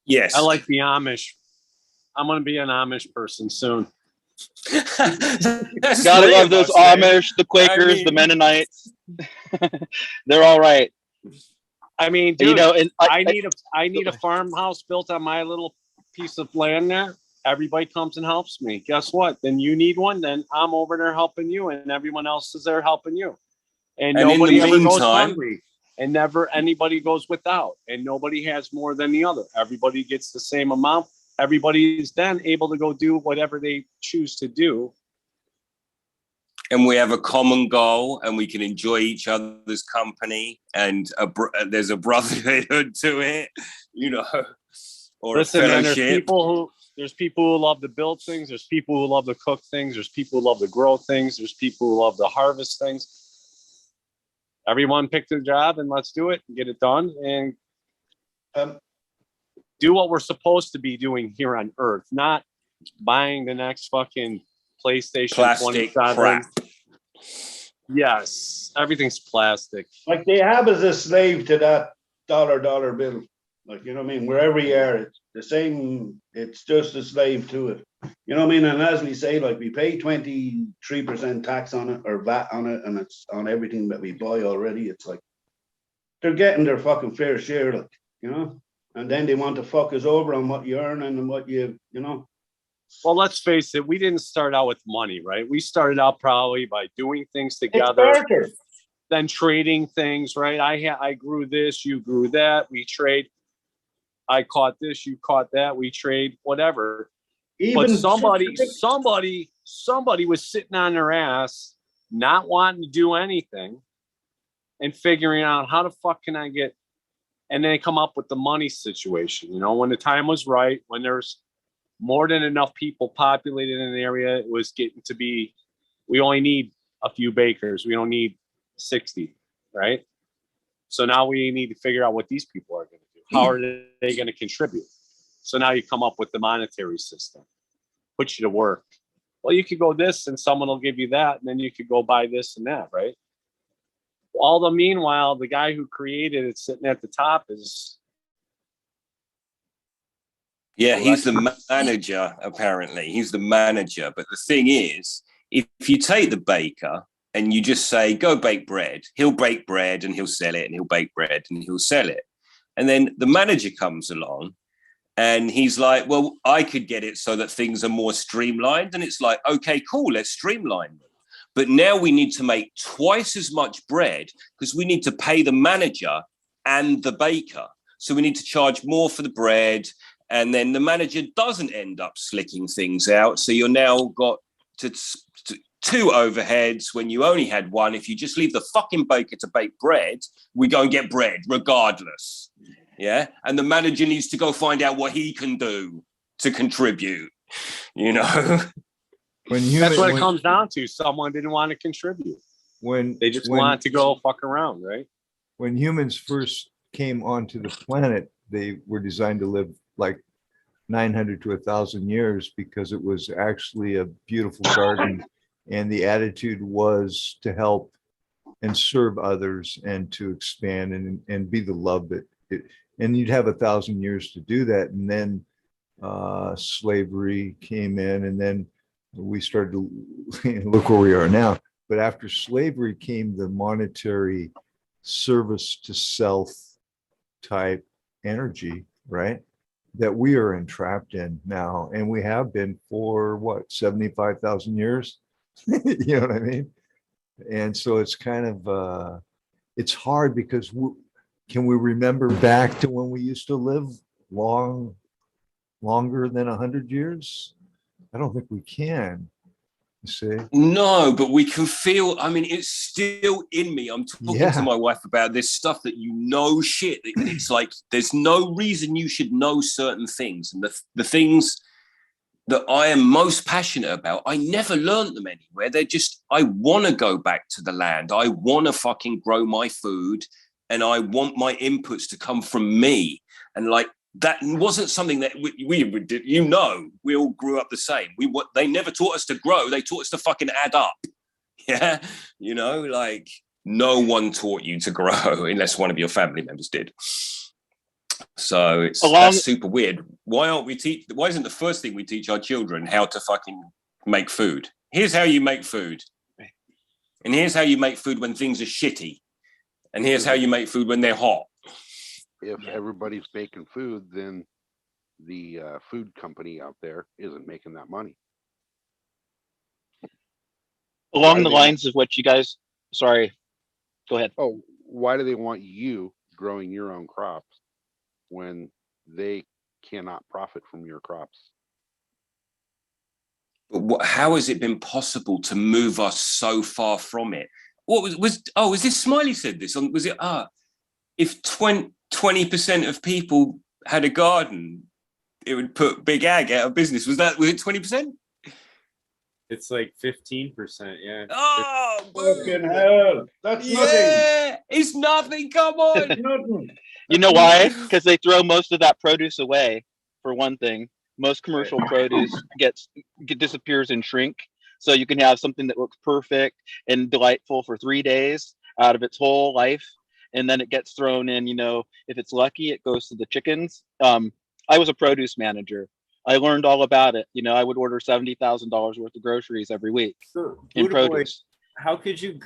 Yes. I like the Amish. I'm gonna be an Amish person soon. Gotta Three love of those us, man. Amish, the Quakers, the mean- Mennonites. They're all right. I mean, You dude, know, and I need a farmhouse built on my little piece of land there. Everybody comes and helps me. Guess what? Then you need one. Then I'm over there helping you, and everyone else is there helping you. And And in nobody the ever goes meantime- hungry, and never anybody goes without, and nobody has more than the other. Everybody gets the same amount. Everybody is then able to go do whatever they choose to do. And we have a common goal, and we can enjoy each other's company, and there's a brotherhood to it, you know, or Listen, a man, fellowship. there's people who love to build things. There's people who love to cook things. There's people who love to grow things. There's people who love to harvest things. Everyone pick their job and let's do it and get it done and do what we're supposed to be doing here on Earth, not buying the next fucking PlayStation Plastic 27. crap. Yes, everything's plastic. Like they have as a slave to that dollar bill. Like, you know what I mean? Wherever you are, it's the same, it's just a slave to it. You know what I mean? And as we say, like we pay 23% tax on it or VAT on it, and it's on everything that we buy already. It's like they're getting their fucking fair share, like, you know? And then they want to fuck us over on what you earn and what you know. Well, let's face it, we didn't start out with money, right? We started out probably by doing things together, then trading things, right? I grew this, you grew that, we trade. I caught this, you caught that, we trade, whatever. But somebody was sitting on their ass, not wanting to do anything and figuring out how the fuck can I get, and then they come up with the money situation. You know, when the time was right, when there's more than enough people populated in an area, it was getting to be, we only need a few bakers. We don't need 60, right? So now we need to figure out what these people are going to do. How are they going to contribute? So now you come up with the monetary system, put you to work. Well, you could go this and someone will give you that, and then you could go buy this and that, right? All the meanwhile, the guy who created it sitting at the top is... Yeah, he's the manager, apparently. He's the manager. But the thing is, if you take the baker and you just say, go bake bread, he'll bake bread and he'll sell it, and he'll bake bread and he'll sell it. And then the manager comes along and he's like, well, I could get it so that things are more streamlined. And it's like, okay, cool, let's streamline them. But now we need to make twice as much bread because we need to pay the manager and the baker. So we need to charge more for the bread. And then the manager doesn't end up slicking things out. So you're now got to two overheads when you only had one. If you just leave the fucking baker to bake bread, we go and get bread regardless. Yeah. And the manager needs to go find out what he can do to contribute, you know? That's what it comes down to. Someone didn't want to contribute. They just wanted to go fuck around, right? When humans first came onto the planet, they were designed to live like 900 to 1,000 years because it was actually a beautiful garden, and the attitude was to help and serve others and to expand and be the love that it, and you'd have 1,000 years to do that. And then slavery came in, and then we started to look where we are now. But after slavery came the monetary service to self type energy, right? That we are entrapped in now. And we have been for what, 75,000 years? You know what I mean? And so it's kind of, it's hard because can we remember back to when we used to live longer than 100 years? I don't think we can. You see? No, but we can feel, I mean, it's still in me. I'm talking to my wife about this stuff that shit. It's like, there's no reason you should know certain things. And the things that I am most passionate about, I never learned them anywhere. They're just, I want to go back to the land. I want to fucking grow my food, and I want my inputs to come from me. And like, that wasn't something that we did. You know, we all grew up the same. They never taught us to grow. They taught us to fucking add up. Yeah. You know, like, no one taught you to grow unless one of your family members did. So that's super weird. Why isn't the first thing we teach our children how to fucking make food? Here's how you make food. And here's how you make food when things are shitty. And here's how you make food when they're hot. If everybody's making food, then the food company out there isn't making that money. Along the lines of what you guys, sorry, go ahead. Oh, why do they want you growing your own crops when they cannot profit from your crops? But how has it been possible to move us so far from it? What was this Smiley said this on? Was it if 20% of people had a garden, it would put Big Ag out of business? Was it 20%? It's like 15%. Yeah. Oh, fucking hell! That's nothing. It's nothing. Come on. Nothing. You know why? Because they throw most of that produce away. For one thing, most commercial produce disappears in shrink. So you can have something that looks perfect and delightful for 3 days out of its whole life, and then it gets thrown in. You know, if it's lucky, it goes to the chickens. I was a produce manager. I learned all about it. You know, I would order $70,000 worth of groceries every week in produce. How could you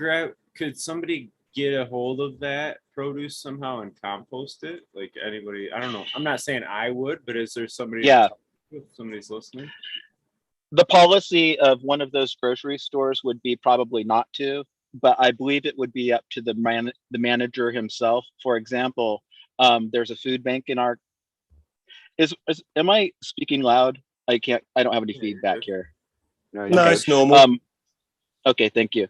could somebody get a hold of that produce somehow and compost it? Like anybody, I don't know. I'm not saying I would, but is there somebody? Yeah. If somebody's listening. The policy of one of those grocery stores would be probably not to, but I believe it would be up to the manager himself. For example, there's a food bank in our. Am I speaking loud? I don't have any feedback here. No, it's normal. Okay, thank you.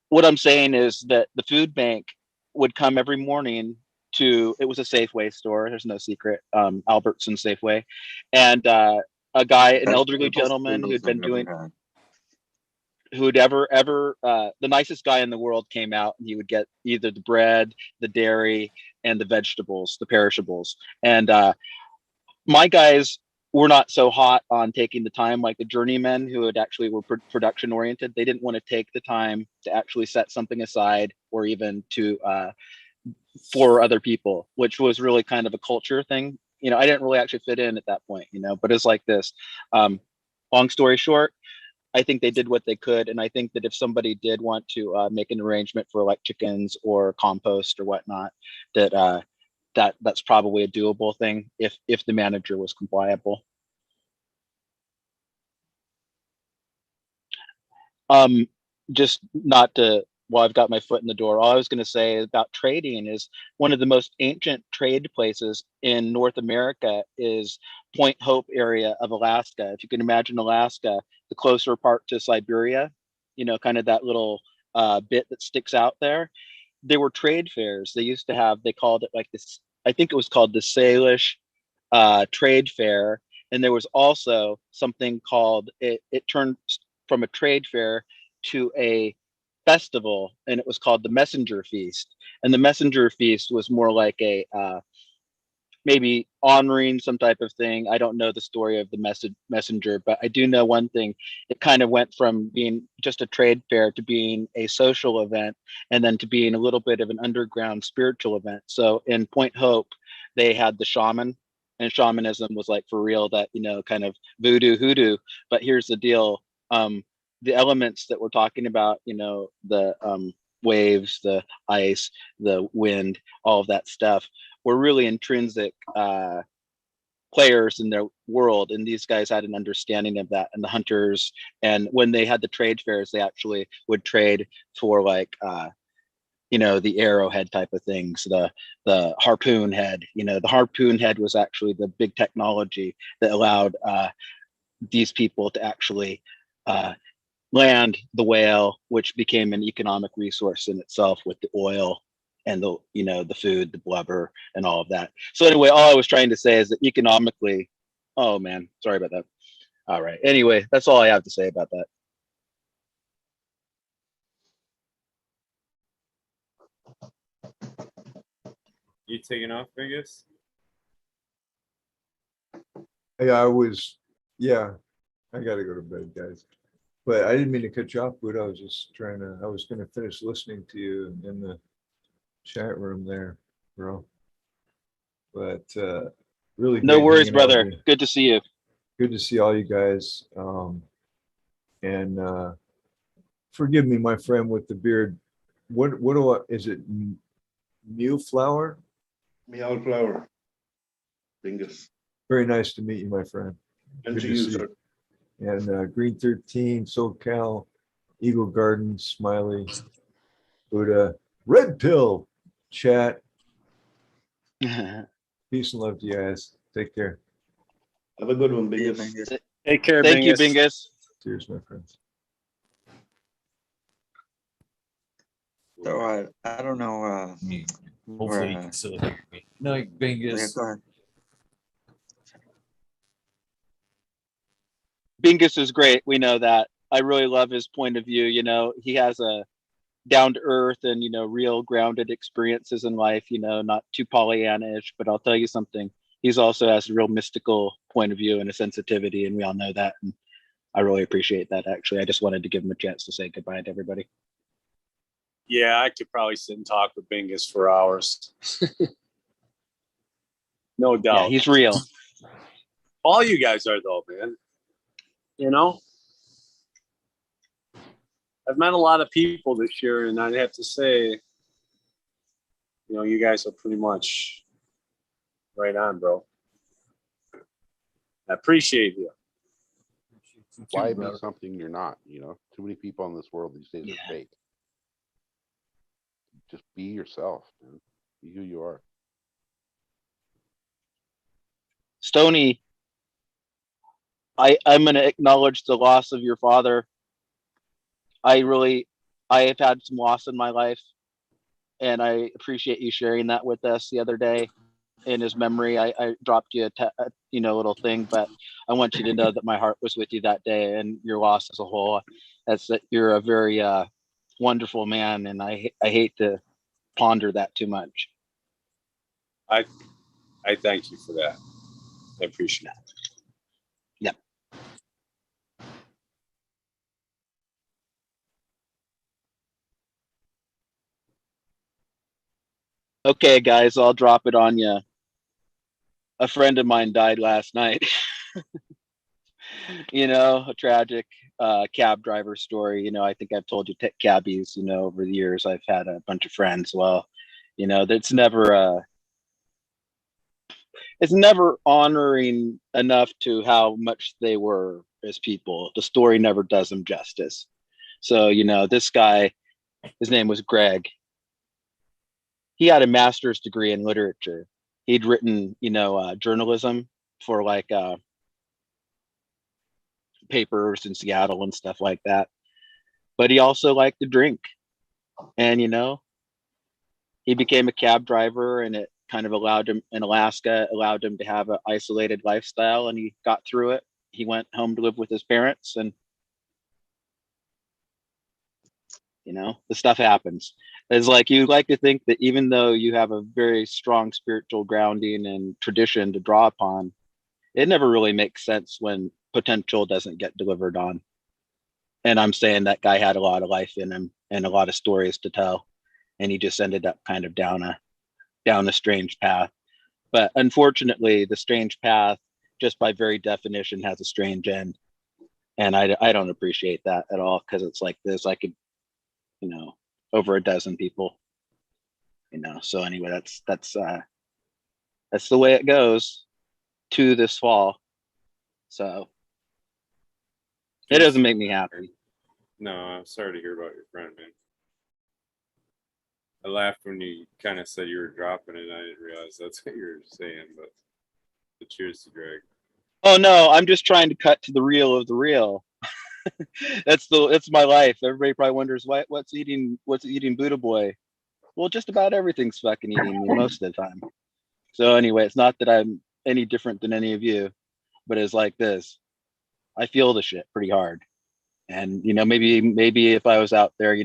What I'm saying is that the food bank would come every morning it was a Safeway store. There's no secret, Albertson Safeway. And an elderly gentleman who'd been doing, the nicest guy in the world came out, and he would get either the bread, the dairy, and the vegetables, the perishables. And my guys were not so hot on taking the time, like the journeymen who had actually were production oriented. They didn't want to take the time to actually set something aside, or even to for other people, which was really kind of a culture thing. You know, I didn't really actually fit in at that point, you know, but it's like this. Long story short, I think they did what they could. And I think that if somebody did want to make an arrangement for like chickens or compost or whatnot, that's probably a doable thing if the manager was compliable. Just not to, well, I've got my foot in the door. All I was going to say about trading is one of the most ancient trade places in North America is Point Hope area of Alaska. If you can imagine Alaska, the closer part to Siberia, you know, kind of that little bit that sticks out there. There were trade fairs. They used to have, they called it like this, I think it was called the Salish Trade Fair. And there was also something called, it turned from a trade fair to a festival, and it was called the Messenger Feast. And the Messenger Feast was more like a maybe honoring some type of thing. I don't know the story of the messenger, but I do know one thing. It kind of went from being just a trade fair to being a social event, and then to being a little bit of an underground spiritual event. So in Point Hope, they had the shaman, and shamanism was like for real, that, you know, kind of voodoo hoodoo. But here's the deal. The elements that we're talking about, you know, the waves, the ice, the wind, all of that stuff, were really intrinsic players in their world. And these guys had an understanding of that. And the hunters, and when they had the trade fairs, they actually would trade for like, you know, the arrowhead type of things, the harpoon head. You know, the harpoon head was actually the big technology that allowed these people to actually land the whale, which became an economic resource in itself with the oil and the the food, the blubber, and all of that. So anyway, all I was trying to say is that economically, oh man, sorry about that. All right. Anyway, that's all I have to say about that. You taking off, Vegas? Yeah, I gotta go to bed, guys. But I didn't mean to cut you off, but I was just I was gonna finish listening to you in the chat room there, bro. But really No great worries, hanging out with brother. you. Good to see you. Good to see all you guys. And forgive me, my friend with the beard. What is it? Mule flower? Meow flower. Bingus. Very nice to meet you, my friend. And Good to to you, see sir. And Green 13, SoCal, Eagle Garden, Smiley, Buddha, Red Pill, chat. Peace and love to you guys. Take care. Have a good one, See you, Bingus. Bingus. Take care, Thank you, Bingus. Bingus. Cheers, my friends. So I don't know. Hopefully you can still hear me. No, Bingus. Go ahead. Bingus is great. We know that. I really love his point of view. He has a down to earth and real grounded experiences in life. Not too Pollyanna-ish, but I'll tell you something. He's also has a real mystical point of view and a sensitivity, and we all know that. And I really appreciate that. Actually, I just wanted to give him a chance to say goodbye to everybody. Yeah, I could probably sit and talk with Bingus for hours. No doubt. Yeah, he's real. All you guys are though, man. I've met a lot of people this year, and I'd have to say, you guys are pretty much right on, bro. I appreciate you. Why be something you're not? Too many people in this world these days are fake. Just be yourself, man. Be who you are. Stony, I'm going to acknowledge the loss of your father. I have had some loss in my life, and I appreciate you sharing that with us the other day. In his memory, I dropped you a little thing, but I want you to know that my heart was with you that day, and your loss as a whole. That's that you're a very wonderful man, and I hate to ponder that too much. I thank you for that. I appreciate it. Yep. Okay, guys, I'll drop it on you. A friend of mine died last night. A tragic cab driver story. I think I've told you cabbies, over the years. I've had a bunch of friends. Well, it's never honoring enough to how much they were as people. The story never does them justice. So, this guy, his name was Greg. He had a master's degree in literature. He'd written, journalism for papers in Seattle and stuff like that. But he also liked to drink. And, he became a cab driver, and it kind of allowed him to have an isolated lifestyle, and he got through it. He went home to live with his parents, and, the stuff happens. It's like you like to think that even though you have a very strong spiritual grounding and tradition to draw upon, it never really makes sense when potential doesn't get delivered on. And I'm saying that guy had a lot of life in him and a lot of stories to tell, and he just ended up kind of down a strange path. But unfortunately, the strange path, just by very definition, has a strange end, and I don't appreciate that at all, because it's like there's over a dozen people, so anyway, that's the way it goes to this fall. So it doesn't make me happy. No, I'm sorry to hear about your friend, man. I laughed when you kind of said you were dropping it. I didn't realize that's what you were saying, but cheers to Greg. Oh no, I'm just trying to cut to the real of the real. That's my life. Everybody probably wonders what's eating Buddha Boy. Well, just about everything's fucking eating me most of the time. So anyway, it's not that I'm any different than any of you, but it's like this. I feel the shit pretty hard. And maybe if I was out there,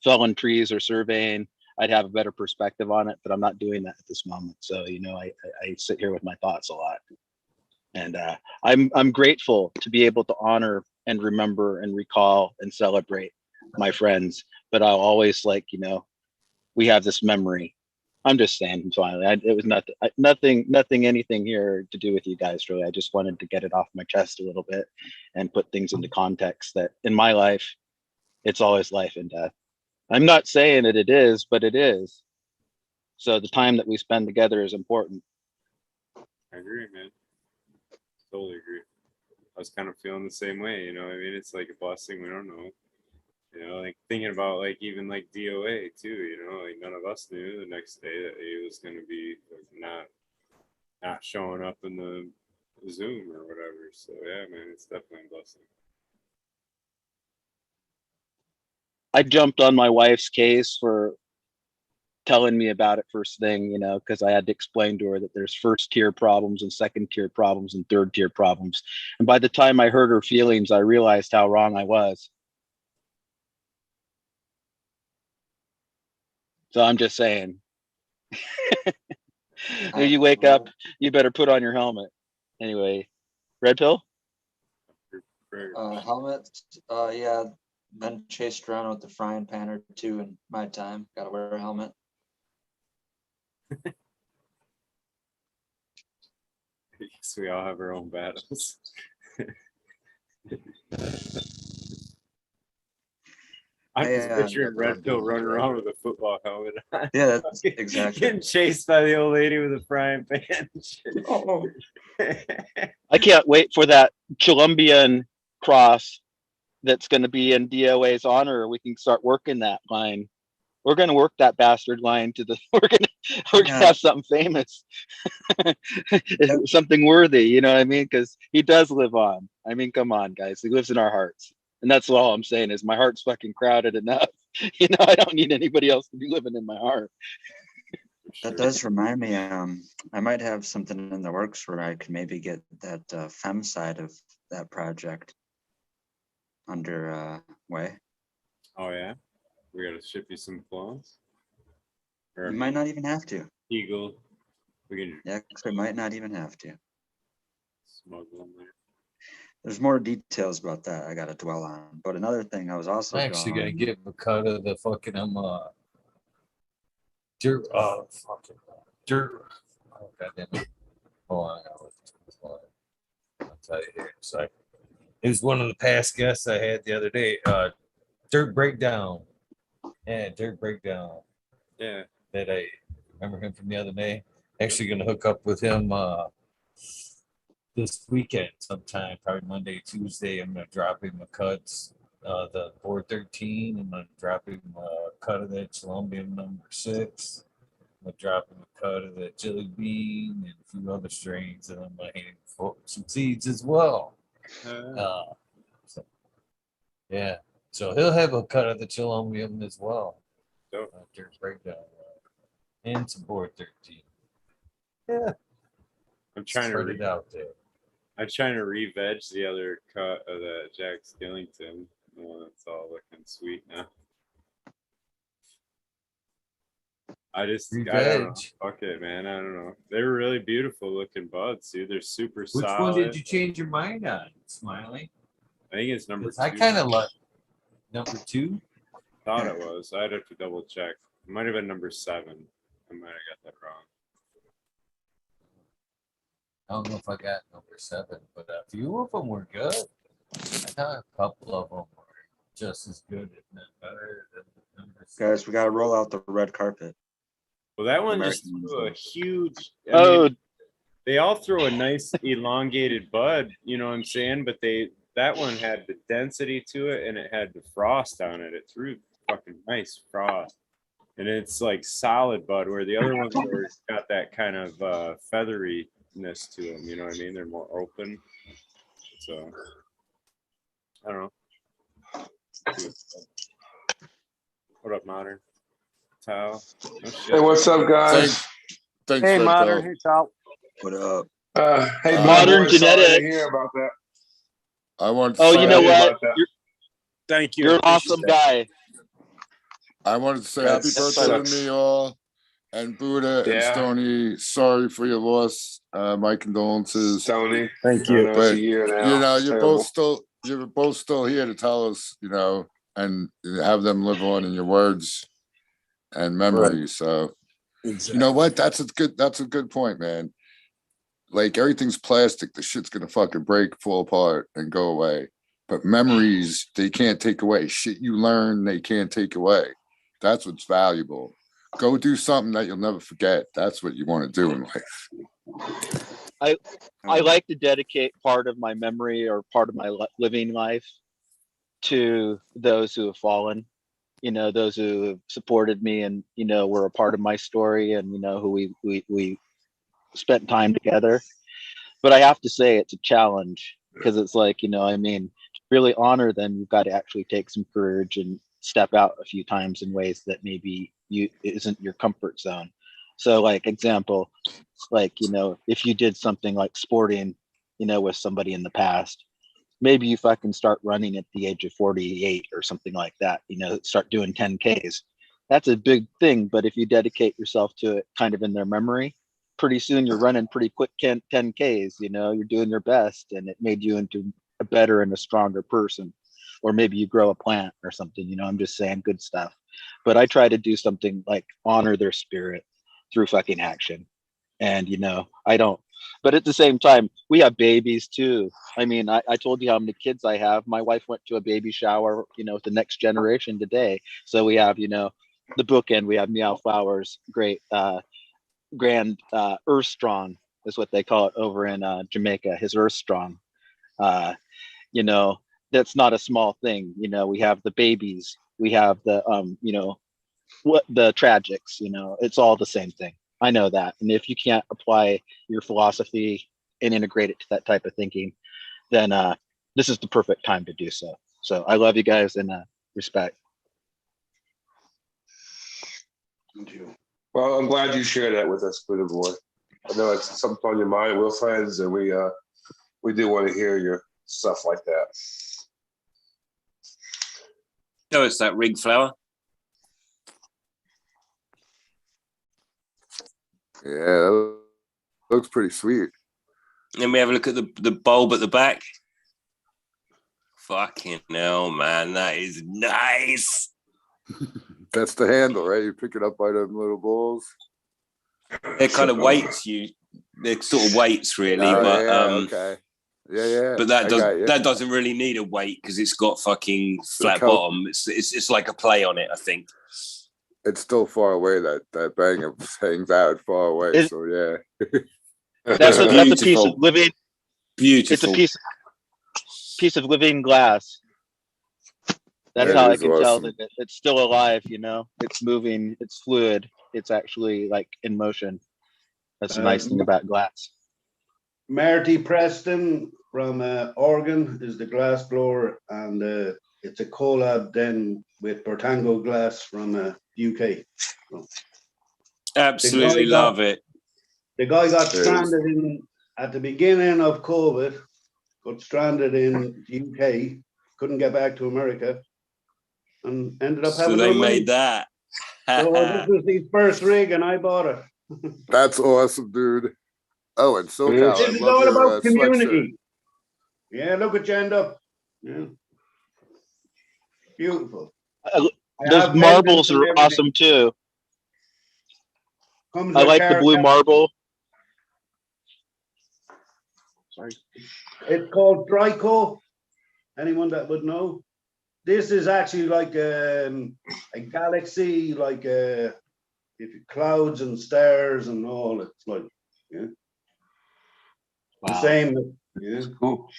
felling trees or surveying, I'd have a better perspective on it, but I'm not doing that at this moment. So, I sit here with my thoughts a lot. And I'm grateful to be able to honor and remember and recall and celebrate my friends. But I'll always we have this memory. I'm just saying, finally, it was nothing, anything here to do with you guys, really. I just wanted to get it off my chest a little bit and put things into context that in my life, it's always life and death. I'm not saying that it is, but it is. So the time that we spend together is important. I agree, man. Totally agree. I was kind of feeling the same way, it's like a blessing. We don't know. Like thinking about even DOA too, none of us knew the next day that he was going to be not showing up in the Zoom or whatever. So yeah, man, it's definitely a blessing. I jumped on my wife's case for telling me about it first thing, because I had to explain to her that there's first tier problems and second tier problems and third tier problems. And by the time I heard her feelings, I realized how wrong I was. So I'm just saying, when you wake up, you better put on your helmet. Anyway, Red Pill? Helmet, yeah, been chased around with the frying pan or two in my time. Gotta wear a helmet. I guess we all have our own battles. I'm just picturing Red Pill running around with a football helmet on. Yeah, that's exactly. Getting chased by the old lady with a frying pan. Oh. I can't wait for that Colombian cross that's going to be in DOA's honor. We can start working that line. We're going to work that bastard line to the. We're going to have something famous, something worthy. You know what I mean? Because he does live on. I mean, come on, guys. He lives in our hearts. And that's all I'm saying is my heart's fucking crowded enough. I don't need anybody else to be living in my heart. That does remind me, I might have something in the works where I could maybe get that fem side of that project under way. Oh yeah? We gotta ship you some clones? You might not even have to. Eagle. We can we might not even have to. Smuggle them there. There's more details about that I gotta dwell on. But another thing I was also I'm actually gonna give him a cut of the fucking dirt dirt. Oh goddamn it. Hold on, I'll tell you here in a second. It was one of the past guests I had the other day. Dirt Breakdown. Yeah, Dirt Breakdown. Yeah. That I remember him from the other day. Actually gonna hook up with him this weekend sometime, probably Monday, Tuesday. I'm gonna drop him a cuts, the 413. I'm gonna drop him a cut of that Colombian number 6. I'm gonna drop him a cut of that Jelly Bean and a few other strains, and I'm gonna hand him some seeds as well. Yeah, so he'll have a cut of the Colombian as well. Dirt Breakdown and some 413. Yeah, I'm trying to spread it out there. I'm trying to re-veg the other cut of that Jack Skillington. It's all looking sweet now. I don't know. Fuck it, man. I don't know. They were really beautiful looking buds, dude. They're super solid. Which one did you change your mind on, Smiley? I think it's number 2. I kind of like number 2. Thought it was. I'd have to double check. It might have been number 7. I might have got that wrong. I don't know if I got number 7, but a few of them were good. I got a couple of them were just as good, if not better than number 7. Guys, we got to roll out the red carpet. Well, that one just threw a huge. They all throw a nice elongated bud, you know what I'm saying? But that one had the density to it, and it had the frost on it. It threw fucking nice frost, and it's like solid bud. Where the other ones got that kind of featheriness to them. You know what I mean? They're more open. So I don't know. What up, Modern? Tao. Oh, shit. Hey, what's up, guys? Thanks, Hey, Red Modern. Pill. Hey, Tal. What up? Hey, Modern boy, sorry to genetics. hear about that. I want to Oh, say, you know what? About that. Thank you. You're an Appreciate awesome that. guy. I wanted to say That happy birthday sucks. to me all. And Buddha and Yeah. Stony, sorry for your loss. My condolences. Tony. Thank I you. know it's But a year now. you know, It's you're terrible. both still here to tell us, you know, and have them live on in your words and memories. So Exactly. you know what? That's a good point, man. Like everything's plastic, the shit's gonna fucking break, fall apart, and go away. But memories, they can't take away. Shit you learn, they can't take away. That's what's valuable. Go do something that you'll never forget. That's what you want to do in life. I like to dedicate part of my memory or part of my living life to those who have fallen. You know, those who have supported me and, you know, were a part of my story and, you know, who we spent time together. But I have to say it's a challenge because it's like, you know, I mean, to really honor them, you've got to actually take some courage and step out a few times in ways that maybe isn't your comfort zone. So like example, like, you know, if you did something like sporting, you know, with somebody in the past, maybe you fucking start running at the age of 48 or something like that, you know, start doing 10Ks. That's a big thing. But if you dedicate yourself to it kind of in their memory, pretty soon you're running pretty quick 10Ks, you know, you're doing your best and it made you into a better and a stronger person. Or maybe you grow a plant or something, you know, I'm just saying good stuff. But I try to do something like honor their spirit through fucking action. And, you know, I don't, but at the same time, we have babies too. I mean, I told you how many kids I have. My wife went to a baby shower, you know, with the next generation today. So we have, you know, the bookend, we have Meow Flowers, great, grand Earth Strong is what they call it over in Jamaica, his Earth Strong. You know, that's not a small thing. You know, we have the babies, we have the, you know, what the tragics, you know, it's all the same thing. I know that. And if you can't apply your philosophy and integrate it to that type of thinking, then this is the perfect time to do so. So I love you guys and respect. Thank you. Well, I'm glad you shared that with us, Buddha boy. I know it's something on your mind. We're friends, and we do want to hear your stuff like that. Show us that ring flower. Yeah, that looks pretty sweet. Then we have a look at the bulb at the back. Fucking hell, man, that is nice. That's the handle, right? You pick it up by them little balls. They're kind of weights. They're sort of weights, really. Oh, but yeah, okay. Yeah. But that doesn't really need a weight because it's got fucking flat bottom. It's like a play on it, I think. It's still far away. That banger hangs out far away. So yeah. That's a piece of living. Beautiful. It's a piece of living glass. That's how I can tell that it's still alive. You know, it's moving. It's fluid. It's actually like in motion. That's the nice thing about glass. Marty Preston from Oregon is the glass blower, and it's a collab then with Bertango Glass from UK. So, absolutely love it. The guy got stranded at the beginning of COVID, got stranded in the UK, couldn't get back to America, and ended up having. So they made that. So this was his first rig, and I bought it. That's awesome, dude. Oh, and SoCal. This is all about community. Yeah, look at you end up. Yeah. Beautiful. Those marbles are awesome too. I like the blue marble. Sorry. It's called Dryco. Anyone that would know? This is actually like a galaxy, like clouds and stars and all. It's like, yeah. Wow. The same. Yeah. Cool.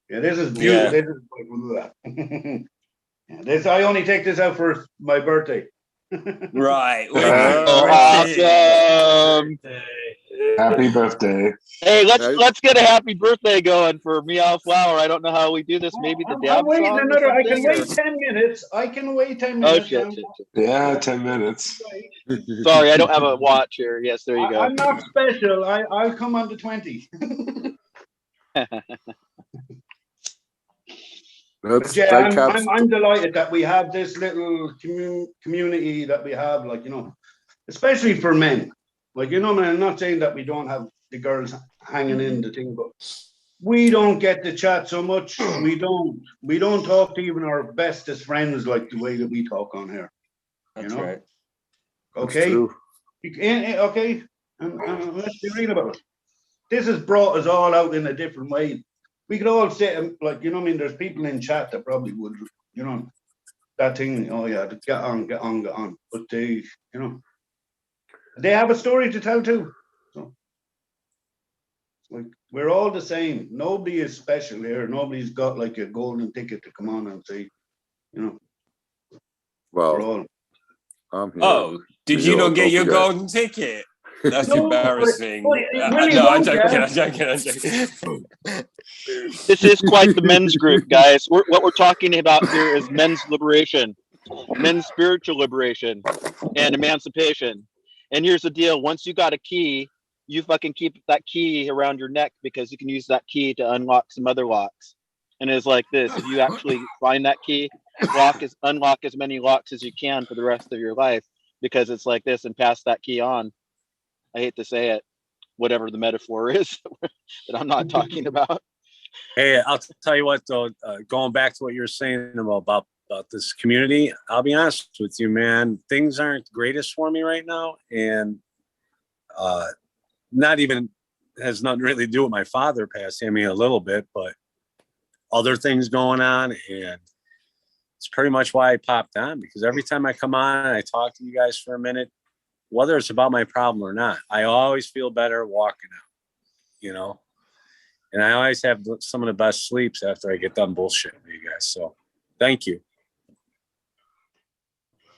Yeah, this is beautiful. Yeah. This I only take this out for my birthday. Right. Awesome. Happy birthday. Hey, let's get a happy birthday going for Meow Flower. I don't know how we do this. Maybe the I'm dab waiting song or another. I can something, wait or- 10 minutes. I can wait 10 Oh minutes. shit, I'm- shit, shit. Yeah, 10 minutes. Sorry, I don't have a watch here. Yes, there you go. I'm not special. I'll come on to 20. But yeah, I'm delighted that we have this little community that we have, like, you know, especially for men. Like, you know, man, I'm not saying that we don't have the girls hanging in the thing, but we don't get to chat so much. We don't talk to even our bestest friends like the way that we talk on here. That's you know? right. Okay. Okay. And let's be real about it. This has brought us all out in a different way. We could all sit and, like, you know what I mean? There's people in chat that probably would, you know, that thing, oh yeah, get on. But they, you know, they have a story to tell too. So, like, we're all the same. Nobody is special here. Nobody's got like a golden ticket to come on and say, you know, well, we're all. Oh, did you not get your golden ticket? That's embarrassing. No, I'm joking. This is quite the men's group, guys. What we're talking about here is men's liberation, men's spiritual liberation, and emancipation. And here's the deal: once you got a key, you fucking keep that key around your neck because you can use that key to unlock some other locks. And it's like this: if you actually find that key, unlock as many locks as you can for the rest of your life, because it's like this, and pass that key on. I hate to say it, whatever the metaphor is that I'm not talking about. Hey, I'll tell you what, though, going back to what you're saying about this community, I'll be honest with you, man, things aren't the greatest for me right now. And not even has nothing really to do with my father passing. I mean, a little bit, but other things going on. And it's pretty much why I popped on, because every time I come on and I talk to you guys for a minute, whether it's about my problem or not, I always feel better walking out, you know, and I always have some of the best sleeps after I get done bullshitting with you guys. So thank you.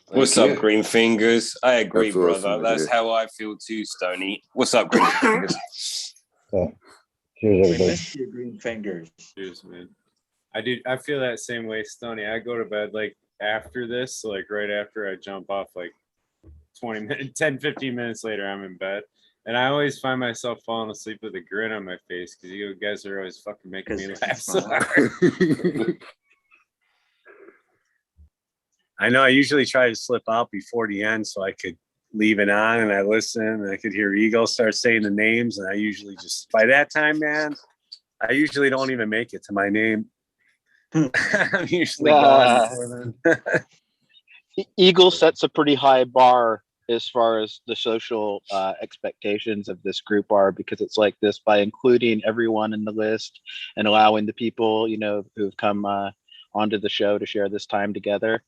What's up, Green Fingers? I agree, That's brother. awesome, That's how I feel too, Stoney. What's up, Green Fingers? We missed your green fingers. Cheers, man. I feel that same way, Stoney. I go to bed like after this, like right after I jump off, like 10, 15 minutes later, I'm in bed. And I always find myself falling asleep with a grin on my face because you guys are always fucking making me laugh so hard. I know I usually try to slip out before the end so I could leave it on and I listen and I could hear Eagle start saying the names. And I usually just, by that time, man, I usually don't even make it to my name. I'm usually gone before then. Eagle sets a pretty high bar as far as the social expectations of this group are, because it's like this: by including everyone in the list and allowing the people, you know, who've come onto the show to share this time together,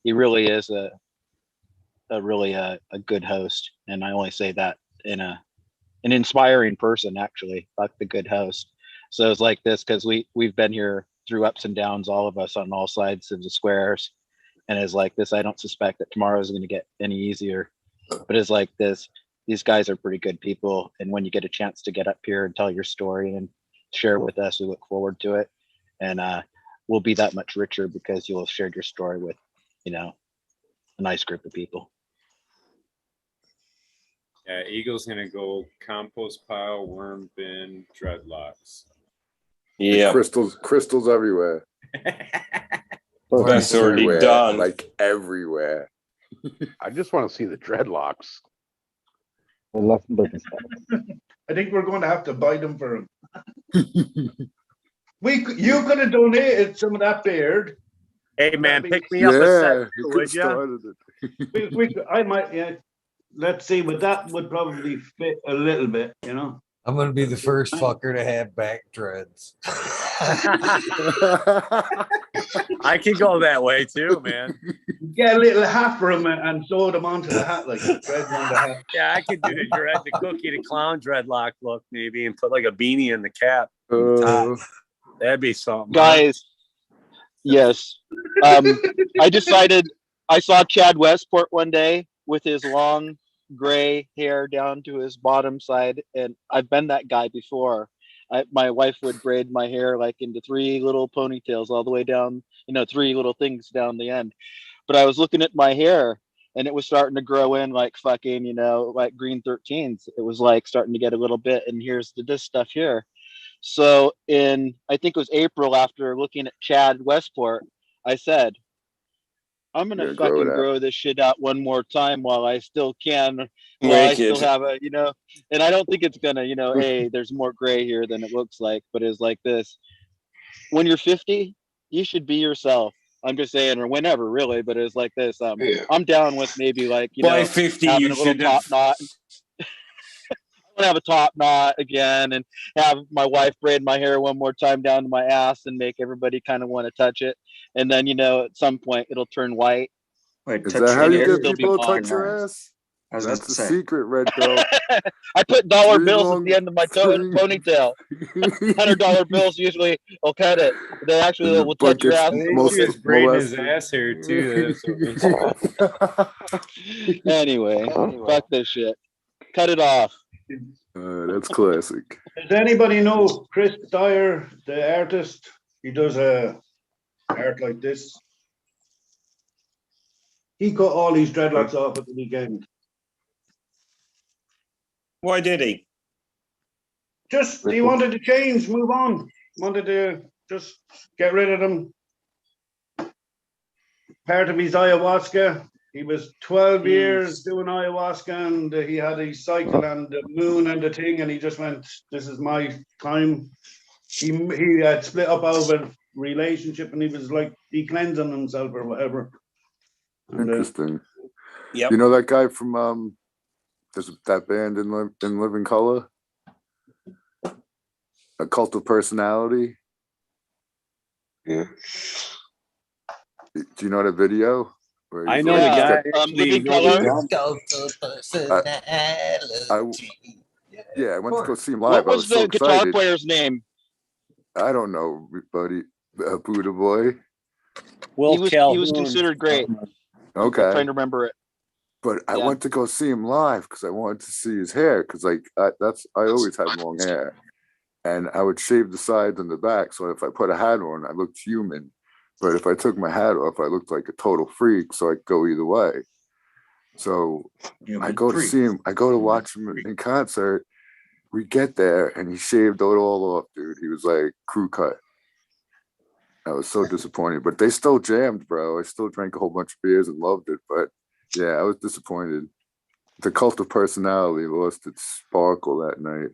he really is a good host. And I only say that in an inspiring person, actually. Fuck the good host. So it's like this because we've been here through ups and downs, all of us on all sides of the squares. And it's like this: I don't suspect that tomorrow is going to get any easier, but it's like this: these guys are pretty good people. And when you get a chance to get up here and tell your story and share it with us, we look forward to it. And we'll be that much richer because you'll have shared your story with, you know, a nice group of people. Yeah, Eagle's gonna go compost pile, worm bin, dreadlocks. Yeah, crystals everywhere. That's already Everywhere, done. like everywhere. I just want to see the dreadlocks. I think we're going to have to buy them for him. You could have donated some of that beard. Hey man, pick me up a set, would you? I might. Yeah. Let's see, but that would probably fit a little bit, you know. I'm gonna be the first fucker to have back dreads. I can go that way too, man. Get a little hat for him and sew them onto the hat, like dreads on the hat. Yeah, I could do the Cookie the Clown dreadlock look maybe, and put like a beanie in the cap. That'd be something, guys. Yes, I decided. I saw Chad Westport one day with his long gray hair down to his bottom side, and I've been that guy before. My wife would braid my hair like into 3 little ponytails all the way down, 3 little things down the end. But I was looking at my hair, and it was starting to grow in like fucking, like green 13s. It was like starting to get a little bit, and here's this stuff here. So I think it was April, after looking at Chad Westport, I said, I'm gonna Yeah, grow it fucking out. grow this shit out one more time while I still can, while I still have a, and I don't think it's gonna, hey, there's more gray here than it looks like, but it's like this. When you're 50, you should be yourself. I'm just saying, or whenever, really, but it's like this. I'm down with maybe like, By 50, having you a little should top have. knot. I want to have a top knot again, and have my wife braid my hair one more time down to my ass and make everybody kind of want to touch it. And then, at some point it'll turn white. Wait, Is touch that how your you hair? get people to Fucking touch your nice. ass? I was That's gonna the say. secret, Red Pill. I put dollar 3 bills at long, the end of my 3 ponytail. $100 bills usually will cut it. They actually and the will butt touch your gets ass. I think most he was braiding his molested. ass hair too. That's what Anyway, fuck this shit. Cut it off. That's classic. Does anybody know Chris Dyer, the artist? He does art like this. He cut all these dreadlocks off at the weekend. Why did he? Just he wanted to change, move on. Wanted to just get rid of them. Part of his ayahuasca. He was 12 years doing ayahuasca, and he had his cycle and the moon and the thing, and he just went, "This is my time." He had split up out of a relationship, and he was like de-cleansing himself or whatever. And, Interesting. Yep. You know that guy from there's that band in Living Color? A Cult of Personality? Yeah. Do you know that video? Where I he's know like, the guy. Living yeah, I went to go see him What live. I was was so the guitar excited. player's name? I don't know, buddy. Buddha Boy. He was considered great. Okay. I'm trying to remember it. But I Yeah. went to go see him live because I wanted to see his hair. Because I always had long hair, and I would shave the sides and the back. So if I put a hat on, I looked human. But if I took my hat off, I looked like a total freak. So I could go either way. So I go to see him. I go to watch him in concert. We get there, and he shaved it all off, dude. He was like crew cut. I was so disappointed. But they still jammed, bro. I still drank a whole bunch of beers and loved it. But yeah, I was disappointed. The Cult of Personality lost its sparkle that night.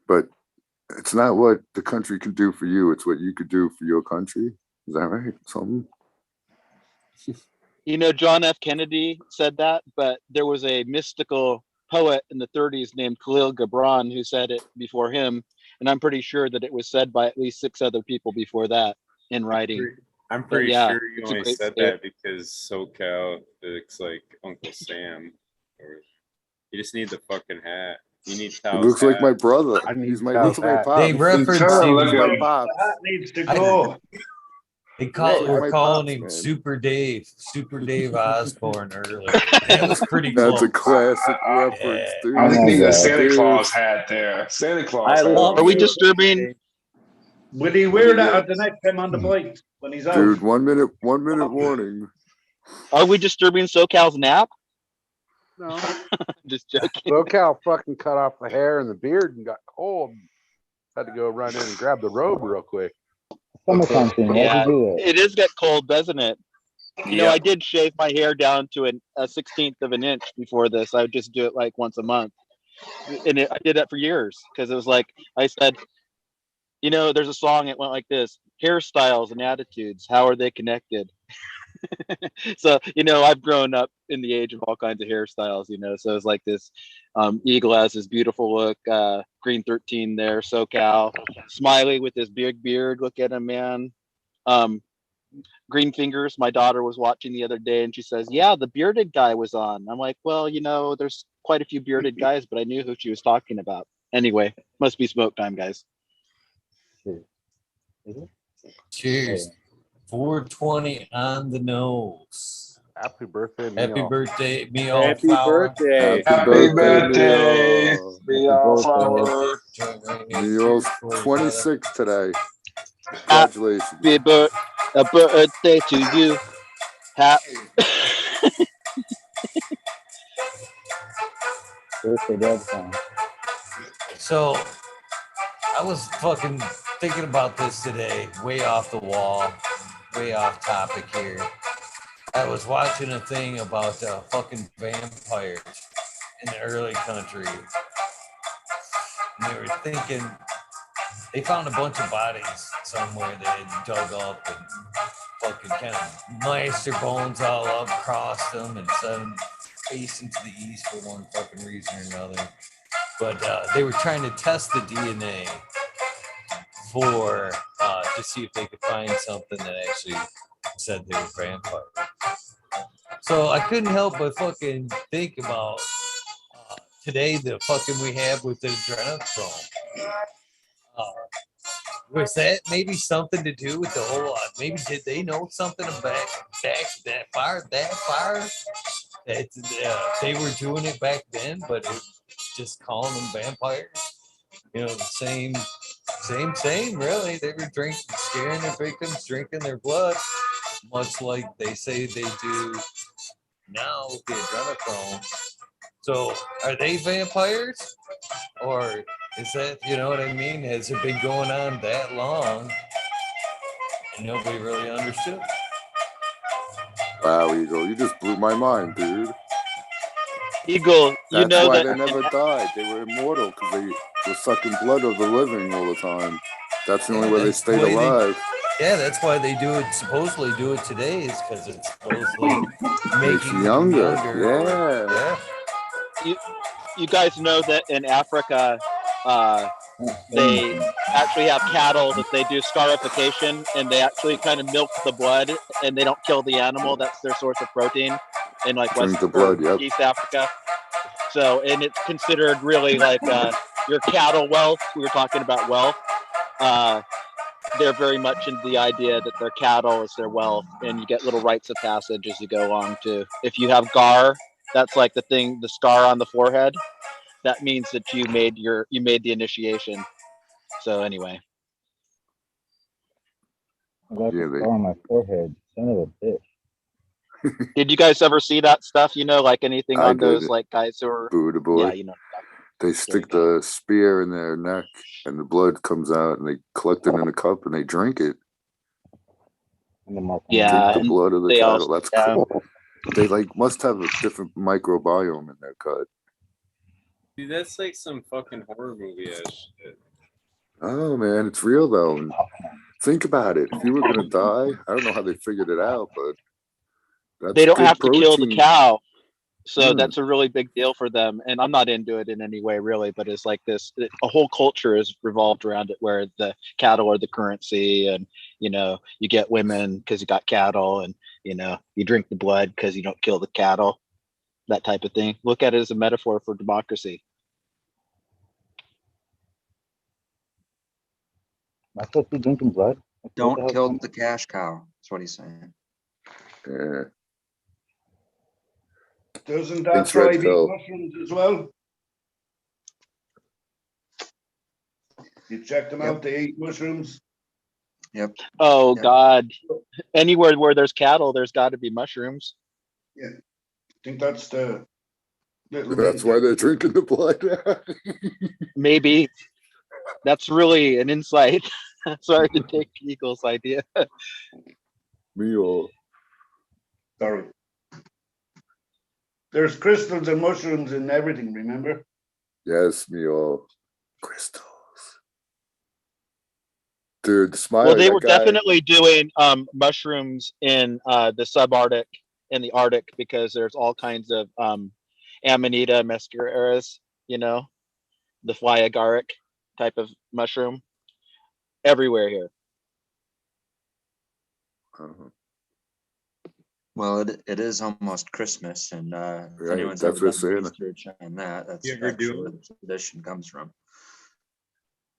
But it's not what the country can do for you. It's what you could do for your country. Is that right? Something? John F. Kennedy said that, but there was a mystical poet in the 30s named Khalil Gibran who said it before him. And I'm pretty sure that it was said by at least 6 other people before that in writing. I'm pretty yeah, sure you it's a only great said state. that because SoCal looks like Uncle Sam. Or you just need the fucking hat. You need He Tao's looks like hat. my brother. I need He's my Tao's looks like my hat. pops. They reference kinda him. look He's my like- pops. the hat needs to go. They Yeah, were my calling pops, him man. Super Dave Osborne earlier. It was pretty That's close. a classic reference, dude. I think the Yeah, Santa dude. Claus hat there. Santa Claus I hat. love Are we it. disturbing? Will he wear that at the next time on the bike when he's out? Dude, 1 minute warning. Are we disturbing SoCal's nap? No. Just joking. SoCal fucking cut off the hair and the beard and got cold. Had to go run in and grab the robe real quick. Summertime thing. Yeah, Why'd you do it? it is get cold, doesn't it? Yeah. I did shave my hair down to a 16th of an inch before this. I would just do it like once a month. And I did that for years because it was like, I said, there's a song, it went like this: hairstyles and attitudes, how are they connected? So, I've grown up in the age of all kinds of hairstyles, so it's like this. Eagle has his beautiful look, Green 13 there, SoCal, Smiley with his big beard, look at him, man. Green Fingers, my daughter was watching the other day and she says, yeah, the bearded guy was on. I'm like, well, there's quite a few bearded guys, but I knew who she was talking about. Anyway, must be smoke time, guys. Cheers. 420 on the nose. Happy birthday, Happy Mio. birthday, Mio Happy Flower. birthday. Happy birthday, Mio. Mio Flower. Flower. Mio's 26 today. Congratulations. A birthday to you. Birthday dad song. So I was fucking thinking about this today, way off the wall, way off topic here. I was watching a thing about fucking vampires in the early country. And they were thinking they found a bunch of bodies somewhere they had dug up and fucking kind of mashed their bones all up, crossed them, and set them facing to the east for one fucking reason or another. But they were trying to test the DNA for to see if they could find something that actually said they were vampires. So I couldn't help but fucking think about today the fucking we have with the adrenochrome. Was that maybe something to do with the whole? Maybe did they know something about that fire that they were doing it back then, but it just calling them vampires? You know, the same, really. They were drinking, scaring their victims, drinking their blood, much like they say they do now with the adrenochrome. So, are they vampires, or is that, you know what I mean? Has it been going on that long and nobody really understood? Wow, Eagle, you just blew my mind, dude. Eagle, you That's know why that they never died. They were immortal because they were sucking blood of the living all the time. That's the only way they That's the stayed way alive. Yeah, that's why they do it. Supposedly do it today is because it's supposedly Makes making you them younger. younger. Yeah. you guys know that in Africa, they actually have cattle that they do scarification, and they actually kind of milk the blood, and they don't kill the animal. That's their source of protein in like Drink West the blood, or yep. East Africa. So, and it's considered really like your cattle wealth. We were talking about wealth. They're very much into the idea that their cattle is their wealth, and you get little rites of passage as you go along too. If you have gar, that's like the scar on the forehead. That means that you made the initiation. So anyway. I got the scar on my forehead. Son of a bitch. Did you guys ever see that stuff? You know, like anything I on those did. like guys who are Buddha boy. Yeah, you know. They stick the spear in their neck and the blood comes out and they collect it in a cup and they drink it. Yeah, Drink the blood of the they cattle. also- That's yeah. cool. They like must have a different microbiome in their gut. Dude, that's like some fucking horror movie ass shit. Oh man, it's real though. And think about it. If you were gonna die, I don't know how they figured it out, but that's They don't good have to kill the protein. cow. So Hmm. that's a really big deal for them. And I'm not into it in any way really, but it's like a whole culture is revolved around it where the cattle are the currency, and you know, you get women because you got cattle, and you know, you drink the blood because you don't kill the cattle, that type of thing. Look at it as a metaphor for democracy. Am I supposed to be drinking blood? Don't kill the cash cow. That's what he's saying. Yeah. Doesn't that Thanks, tribe Red eat Pill. mushrooms as well? You check them out, they eat mushrooms. Yep. Oh God. Anywhere where there's cattle, there's got to be mushrooms. Yeah. I think that's the little That's why they're drinking the blood. Maybe. That's really an insight. Sorry to take Eagle's idea. Meal. Sorry. There's crystals and mushrooms in everything, remember? Yes, meal. Crystals. Dude, smile. Well, they that were guy. definitely doing mushrooms in the subarctic and the Arctic because there's all kinds of Amanita muscarius, you know, the fly agaric type of mushroom everywhere here. Uh-huh. Well, it is almost Christmas, and if Right, anyone's that's ever what done I'm saying. research on that, that's You ever do actually where them? the tradition comes from.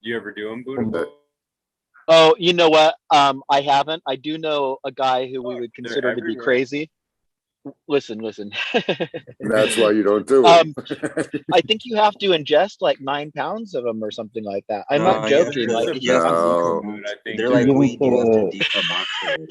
You ever do them, Buddha? Oh, you know what? I haven't. I do know a guy who we would They're consider to be everywhere. crazy. listen. That's why you don't do it. I think you have to ingest like 9 pounds of them or something like that. I'm not you have joking. to- Like, you have to No. decarbox- I think They're like Give 'em weed. You have to to decarboxylate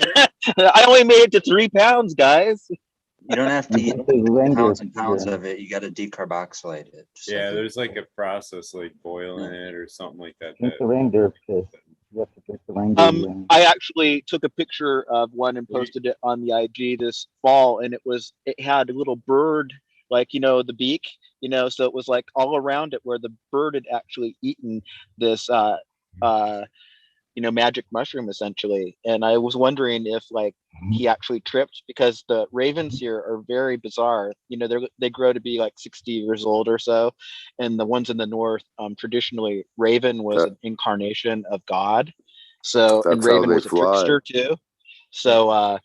it. I only made it to 3 pounds, guys. You don't have to eat the reindeer pounds and pounds feeder. of it. You got to decarboxylate it. Just Yeah, like there's like a process like boiling it or something like that. Drink the reindeer piss. You have to drink the reindeer urine. I actually took a picture of one and posted it on the IG this fall, and it had a little bird, like, you know, the beak, you know, so it was like all around it where the bird had actually eaten this you know, magic mushroom essentially. And I was wondering if like he actually tripped, because the ravens here are very bizarre. You know, they grow to be like 60 years old or so, and the ones in the north, traditionally Raven was an incarnation of God. So, and That's how Raven they was a fly. trickster too. So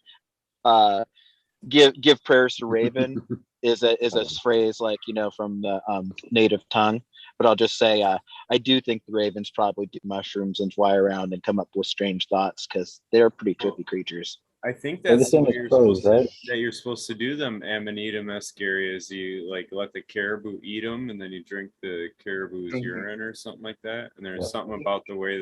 give prayers to Raven is a phrase, like, you know, from the native tongue. But I'll just say I do think the ravens probably do mushrooms and fly around and come up with strange thoughts, because they're pretty trippy creatures. I think They're the that's same what as you're crows, supposed right? that you're supposed to do them Amanita mescaria, is you like let the caribou eat them and then you drink the caribou's urine or something like that. And there's something about the way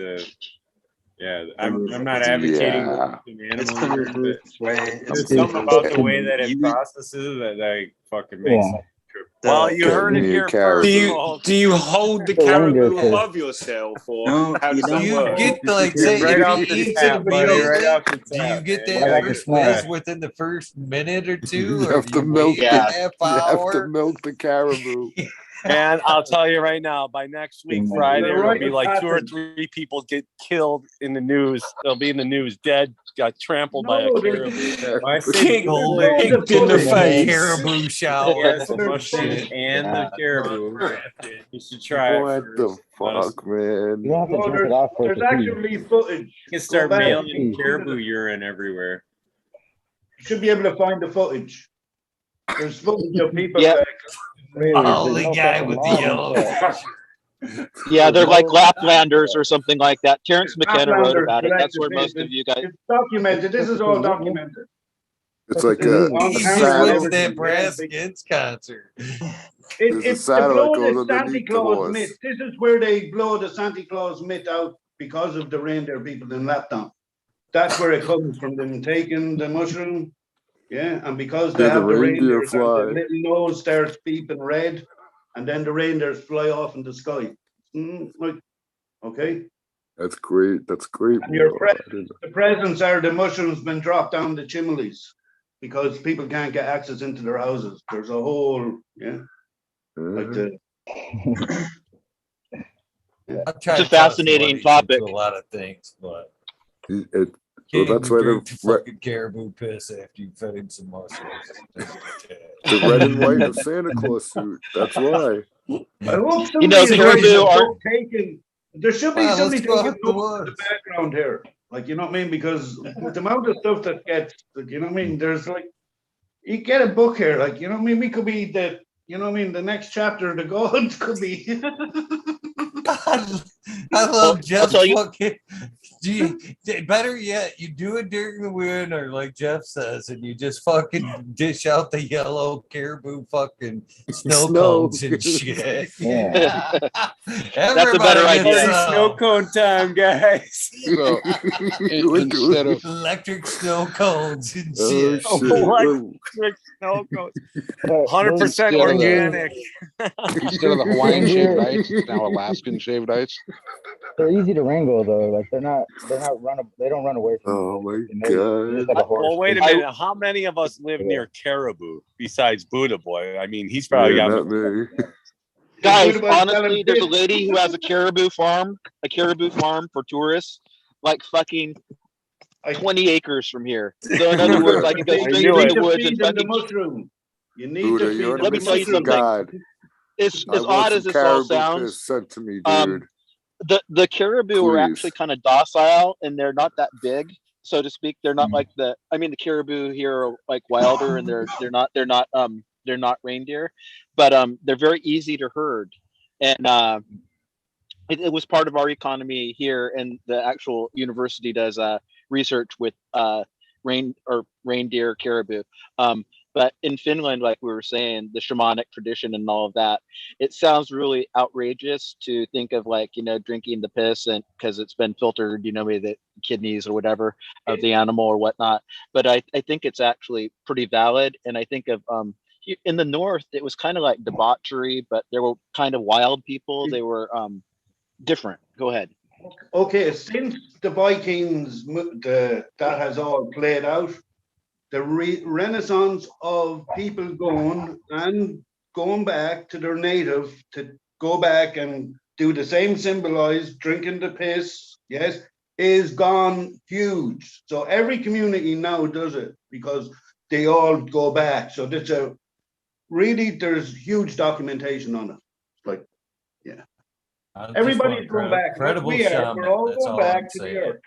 I'm not advocating Yeah. it's animal urine, but there's the something about the way way that it processes that fucking makes Yeah. it trip. Well, you Get heard it me a here caribou. first, Do you folks. do you hold the The reindeer caribou piss. above yourself, or No, how you does that don't. You work? get the, like, Get say, right if off he the eats tap, it buddy, right off the immediately, do you tap, get man. that Right off the first snap. whiz within the first minute or two, You or have do to you milk wait Yeah. a half You have to hour? milk the caribou. And I'll tell you right now, by next week, Amen. Friday, The there'll rite be of like 2 or passage. 3 people get killed in the news. They'll be in the news, dead, got trampled by a No, caribou. I say Kicked Gold loads of kicked in the footage. face. caribou shower. Yes, the There's mushroom footage. and the caribou. You should try it What the first. Let us- fuck, man? You don't have to No, drink it off for it there's to pee. actually footage. You can Go start back. mailing Pee. caribou urine everywhere. You should be able to find the footage. There's footage of people Yeah. like Only no guy fucking with the law yellow. against Yeah, they're like no- Laplanders or something like that. Terrence McKenna wrote Laplanders about it. That's collected where most this. of you guys. It's documented. This is all documented. It's like This is a on He camera just and went to everything. that Yeah, Brass big- Skins concert. There's a It's to saddle blow that goes the Santa underneath the Claus horse. myth. This is where they blow the Santa Claus myth out because of the reindeer people in Laptown. That's where it comes from, them taking the mushroom. Yeah, and because they Yeah, the have the reindeer reindeers, and fly. the little nose starts beeping red, and then the reindeers fly off in the sky. Okay. That's great. That's great. And your bro. I didn't- the presents are the mushrooms been dropped down the chimneys because people can't get access into their houses. There's a whole, like the. I've tried It's a fascinating topic. a lot of things, but It, so can't that's even why drink the the fucking caribou piss after you fed him some mushrooms. red and white of Santa Claus suit. That's why. I hope somebody You know, is caribou writing a are. book taking. There should be Wow, somebody let's go taking out the notes in the woods. background here, like, you know what I mean? Because with the amount of stuff that gets, like, you know what I mean? There's like, you get a book here, like, you know what I mean? We could be the, you know what I mean? The next chapter of the gods could be. I love Jeff's tell you- fucking. Better yet, you do it during the winter, like Jeff says, and you just fucking dish out the yellow caribou fucking snow Snow. cones and shit. Yeah. That's a better Everybody gets idea. some. Snow cone time, guys. So instead of Electric snow cones and Oh, shit. shit. Electric snow cones. 100% Instead of the- organic. instead of the Hawaiian Reindeer- shaved ice, it's now Alaskan shaved ice. They're easy to wrangle though. Like they don't run away from Oh you. my They know you. god. Just like a horse. Well, wait a minute. How many of us live near caribou besides Buddha Boy? I mean, he's probably Yeah, got. not me. Guys, What about honestly, selling there's a fish? lady who has a caribou farm for tourists, like fucking 20 acres from here. So in other words, I can go You straight need through to the woods feed and them the fucking. mushroom. You need Buddha, to feed you're them Let me the tell you mushroom. something. God. As I want odd as some this all caribou sounds, piss sent to me, um, dude. the caribou are Please. actually kind of docile, and they're not that big, so to speak. They're not like the. I mean, the caribou here are like wilder, and they're not reindeer, but they're very easy to herd, and it was part of our economy here, and the actual university does research with reindeer caribou. But in Finland, like we were saying, the shamanic tradition and all of that, it sounds really outrageous to think of, like, drinking the piss and because it's been filtered, maybe the kidneys or whatever of the animal or whatnot. But I think it's actually pretty valid. And I think of in the North, it was kind of like debauchery, but there were kind of wild people. They were different. Go ahead. Okay, since the Vikings, that has all played out, the renaissance of people going back to their native to go back and do the same symbolized drinking the piss, yes, is gone huge. So every community now does it because they all go back. So there's huge documentation on it. Like, yeah. Everybody's going back. We're all going back to the earth.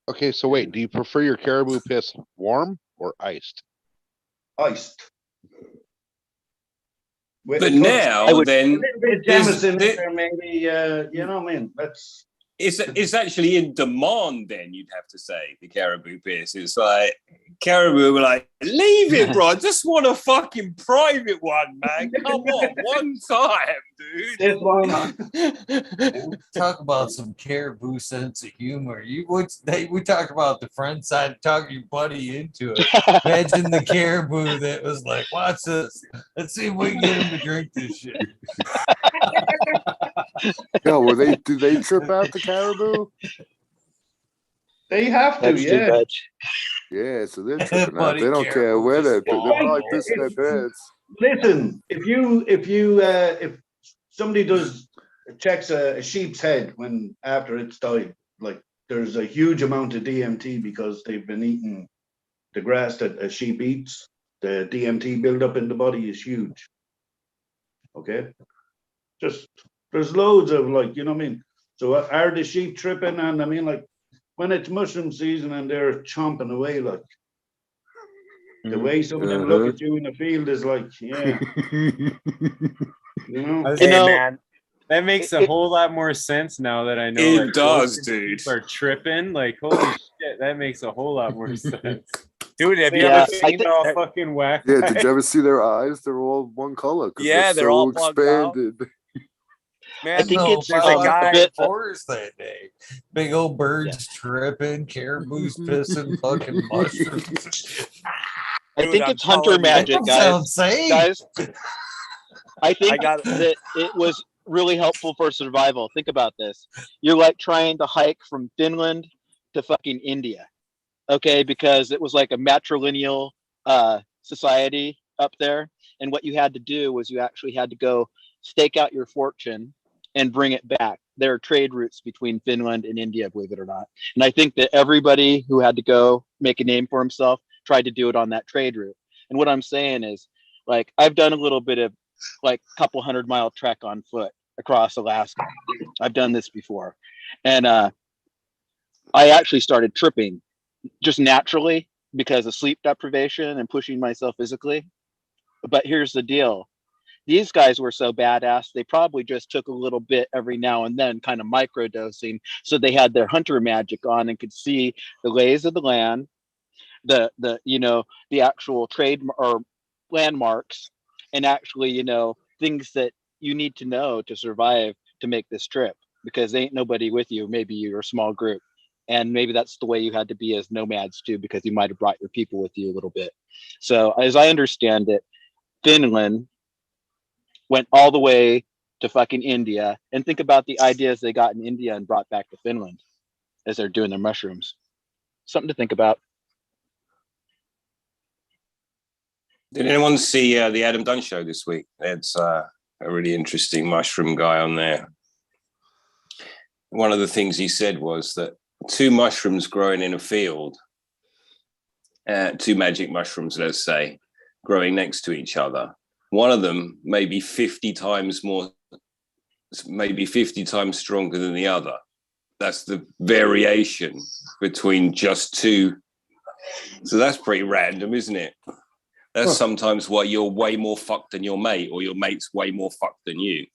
Okay, so wait, do you prefer your caribou piss warm or iced? Iced. But now, then, Jameson in there, maybe. That's. It's actually in demand. Then you'd have to say the caribou piss. It's like caribou were like, leave it, bro. I just want a fucking private one, man. Come on, one time, dude. This one. Talk about some caribou sense of humor. We talked about the friend side, talking your buddy into it. Imagine the caribou that was like, watch this. Let's see if we can get him to drink this shit. Yo, do they trip out the caribou? They have to, yeah. Yeah, so they're tripping out. They don't care where they're probably pissing their pants. Listen, if somebody checks a sheep's head after it's died, like there's a huge amount of DMT because they've been eating the grass that a sheep eats. The DMT buildup in the body is huge. Okay, there's loads of, like, you know what I mean. So are the sheep tripping? And I mean, like, when it's mushroom season and they're chomping away, like the way some of them look at you in the field is like, yeah. Man, that makes a whole lot more sense now that I know. It does, dude. People are tripping. Like, holy shit, that makes a whole lot more sense. Dude, have you ever seen all fucking whack? Yeah, did you ever see their eyes? They're all one color. Yeah, they're all expanded. Man, I think there's a guy. Forest that day. Big old birds tripping, caribou's pissing, fucking mushrooms. I think it's hunter magic, guys. Guys, I think that it was really helpful for survival. Think about this. You're like trying to hike from Finland to fucking India. Okay, because it was like a matrilineal society up there. And what you had to do was you actually had to go stake out your fortune and bring it back. There are trade routes between Finland and India, believe it or not. And I think that everybody who had to go make a name for himself tried to do it on that trade route. And what I'm saying is, like, I've done a little bit of like a couple 100-mile trek on foot across Alaska. I've done this before. And I actually started tripping just naturally because of sleep deprivation and pushing myself physically. But here's the deal. These guys were so badass, they probably just took a little bit every now and then, kind of microdosing. So they had their hunter magic on and could see the lays of the land, the actual trade or landmarks, and actually, things that you need to know to survive to make this trip, because ain't nobody with you. Maybe you're a small group. And maybe that's the way you had to be as nomads too, because you might have brought your people with you a little bit. So as I understand it, Finland went all the way to fucking India, and think about the ideas they got in India and brought back to Finland as they're doing their mushrooms. Something to think about. Did anyone see the Adam Dunn show this week? It's a really interesting mushroom guy on there. One of the things he said was that two mushrooms growing in a field, two magic mushrooms, let's say, growing next to each other, one of them may be 50 times more, maybe 50 times stronger than the other. That's the variation between just two. So that's pretty random, isn't it? That's sometimes why you're way more fucked than your mate, or your mate's way more fucked than you.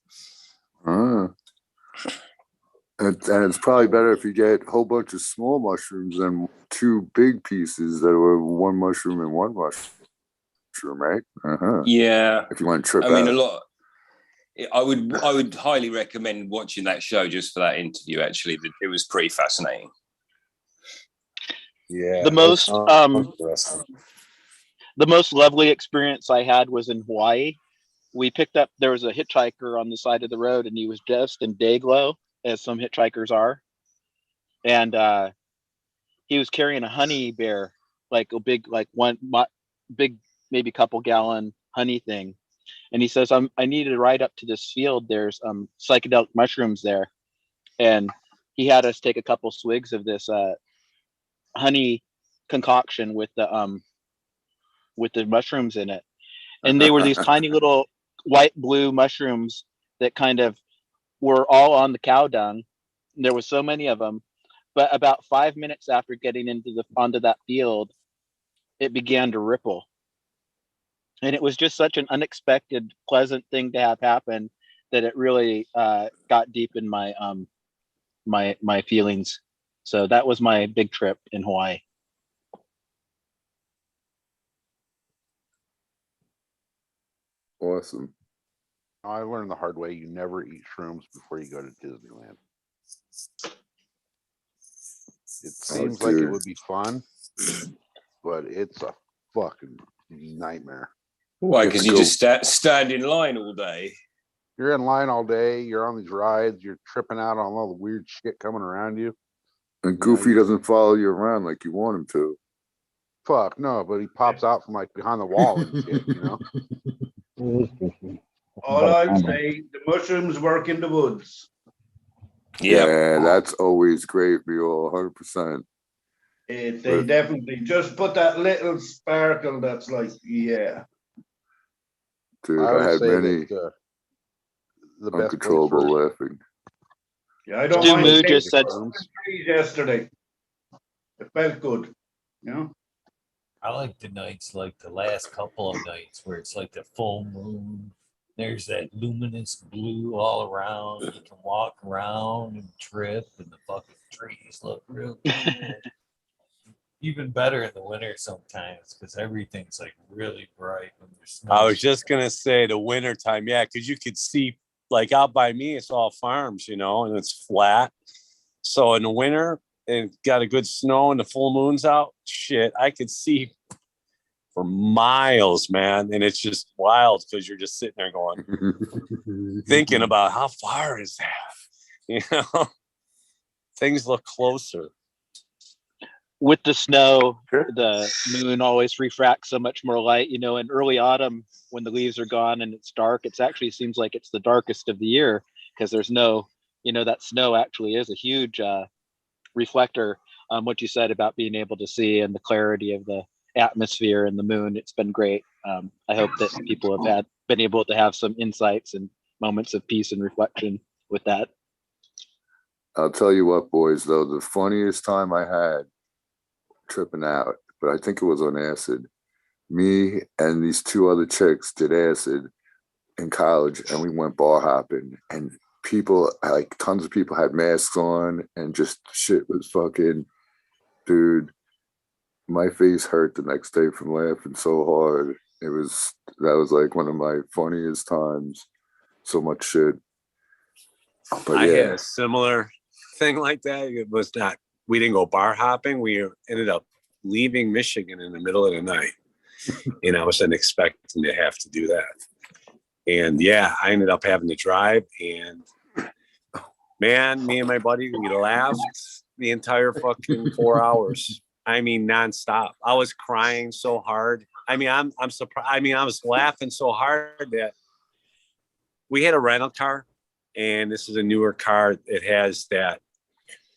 And it's probably better if you get a whole bunch of small mushrooms than two big pieces that were one mushroom and one mushroom. mushroom, right? Uh-huh. Yeah. If you want to trip I mean, out. a lot. I would highly recommend watching that show just for that interview. Actually, it was pretty fascinating. Yeah. The most the most lovely experience I had was in Hawaii. We picked up, there was a hitchhiker on the side of the road, and he was dressed in day glow, as some hitchhikers are, and he was carrying a honey bear, like a big, like big, maybe couple gallon honey thing. And he says, I need to ride up to this field. There's psychedelic mushrooms there. And he had us take a couple swigs of this honey concoction with the mushrooms in it. And they were these tiny little white blue mushrooms that kind of were all on the cow dung. There was so many of them. But about 5 minutes after getting onto that field, it began to ripple. And it was just such an unexpected, pleasant thing to have happen that it really got deep in my my feelings. So that was my big trip in Hawaii. Awesome. I learned the hard way. You never eat shrooms before you go to Disneyland. It seems like it dude. would be fun, but it's a fucking nightmare. Why? Because you just stand in line all day. You're in line all day. You're on these rides. You're tripping out on all the weird shit coming around you. And Goofy doesn't follow you around like you want him to. Fuck no, but he pops out from like behind the wall and shit, you know? All I'd say, the mushrooms work in the woods. Yeah, that's always great, Mule, 100%. They definitely just put that little sparkle that's like, yeah. Dude, I I would had say many that, the best uncontrollable place laughing. Yeah, I don't Stu mind Moo taking just said the trees yesterday. It felt good, you know? I like the nights, like the last couple of nights where it's like the full moon. There's that luminous blue all around. You can walk around and trip, and the fucking trees look real cool. Even better in the winter sometimes because everything's like really bright when there's snow. I was just gonna say the winter time, yeah, because you could see, like out by me, it's all farms, you know, and it's flat. So in the winter, and got a good snow and the full moon's out, shit, I could see for miles, man, and it's just wild because you're just sitting there going, thinking about how far is that, you know? Things look closer. with the snow, the moon always refracts so much more light. You know, in early autumn, when the leaves are gone and it's dark, it actually seems like it's the darkest of the year because there's no, you know, that snow actually is a huge reflector on what you said about being able to see and the clarity of the atmosphere and the moon. It's been great. I hope that people have been able to have some insights and moments of peace and reflection with that. I'll tell you what, boys, though, the funniest time I had tripping out, but I think it was on acid. Me and these two other chicks did acid in college, and we went bar hopping, and people, like tons of people had masks on, and just shit was fucking, dude, my face hurt the next day from laughing so hard. That was like one of my funniest times. So much shit. But I yeah. had a similar thing like that. It was not, we didn't go bar hopping. We ended up leaving Michigan in the middle of the night. And I wasn't expecting to have to do that. And yeah, I ended up having to drive. And man, me and my buddy, we laughed the entire fucking 4 hours. I mean, nonstop. I was crying so hard. I mean, I'm surprised. I mean, I was laughing so hard that we had a rental car, and this is a newer car. It has that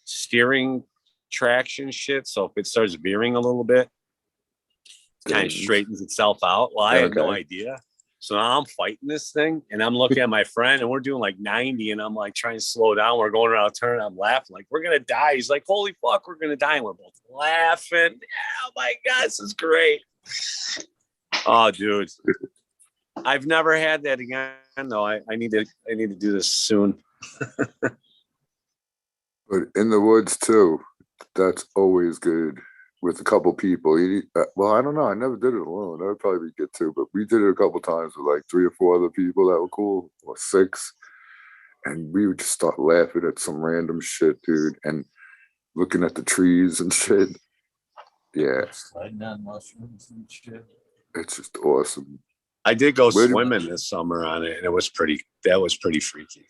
steering traction shit. So if it starts veering a little bit, it kind of straightens itself out. Well, I had no idea. So now I'm fighting this thing, and I'm looking at my friend, and we're doing like 90, and I'm like trying to slow down. We're going around a turn. I'm laughing like we're gonna die. He's like, "Holy fuck, we're gonna die!" And we're both laughing. Oh my god, this is great. Oh, dude, I've never had that again. No, I need to do this soon. But in the woods too, that's always good with a couple people. Well, I don't know. I never did it alone. That would probably be good too. But we did it a couple times with like 3 or 4 other people that were cool, or 6. And we would just start laughing at some random shit, dude, and looking at the trees and shit. Yeah. Sliding on mushrooms and shit. It's just awesome. I did go swimming this summer on it, and that was pretty freaky.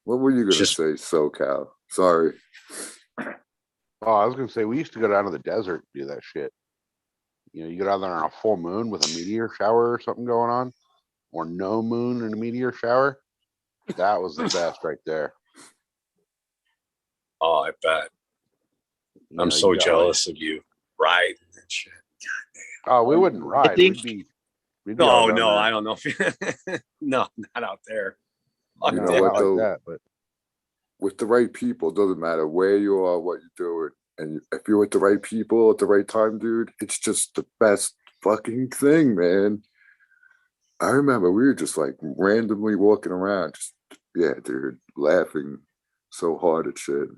What were you gonna say, SoCal? Sorry. Oh, I was gonna say we used to go down to the desert and do that shit. You know, you go down there on a full moon with a meteor shower or something going on, or no moon and a meteor shower. That was the best right there. Oh, I bet. I'm so jealous of you riding and shit. Oh, we wouldn't ride. We'd be all down No, there. I don't know if no, not out there. You know what though? With the right people, it doesn't matter where you are, what you're doing. And if you're with the right people at the right time, dude, it's just the best fucking thing, man. I remember we were just like randomly walking around, dude, laughing so hard at shit.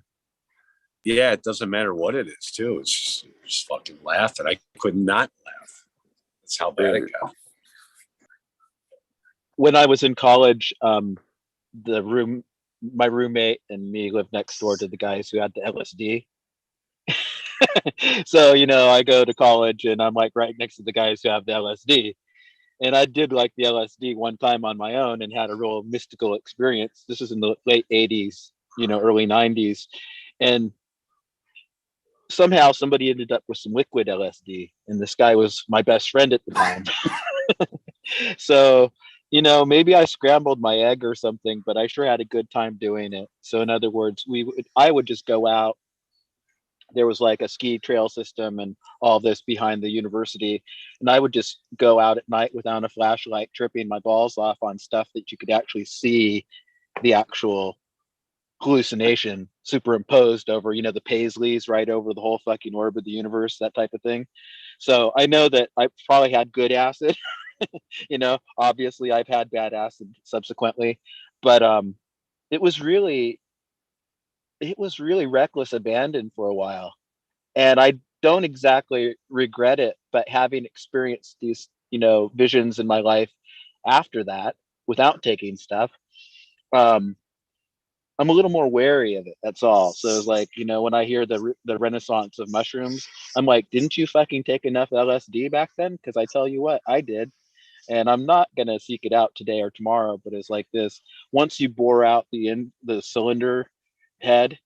Yeah, it doesn't matter what it is, too. It's just fucking laughing. I could not laugh. That's how bad it got. When I was in college, my roommate and me lived next door to the guys who had the LSD. So, I go to college and I'm like right next to the guys who have the LSD. And I did like the LSD one time on my own and had a real mystical experience. This is in the late 80s, early 90s. And somehow somebody ended up with some liquid LSD. And this guy was my best friend at the time. So, maybe I scrambled my egg or something, but I sure had a good time doing it. So in other words, I would just go out. There was like a ski trail system and all this behind the university. And I would just go out at night without a flashlight, tripping my balls off on stuff that you could actually see the actual hallucination superimposed over, the Paisleys right over the whole fucking orb of the universe, that type of thing. So I know that I probably had good acid. Obviously I've had bad acid subsequently, but it was really reckless abandon for a while. And I don't exactly regret it, but having experienced these, visions in my life after that without taking stuff, I'm a little more wary of it. That's all. So it's like, when I hear the renaissance of mushrooms, I'm like, didn't you fucking take enough LSD back then? Because I tell you what, I did. And I'm not going to seek it out today or tomorrow, but it's like this. Once you bore out the cylinder head,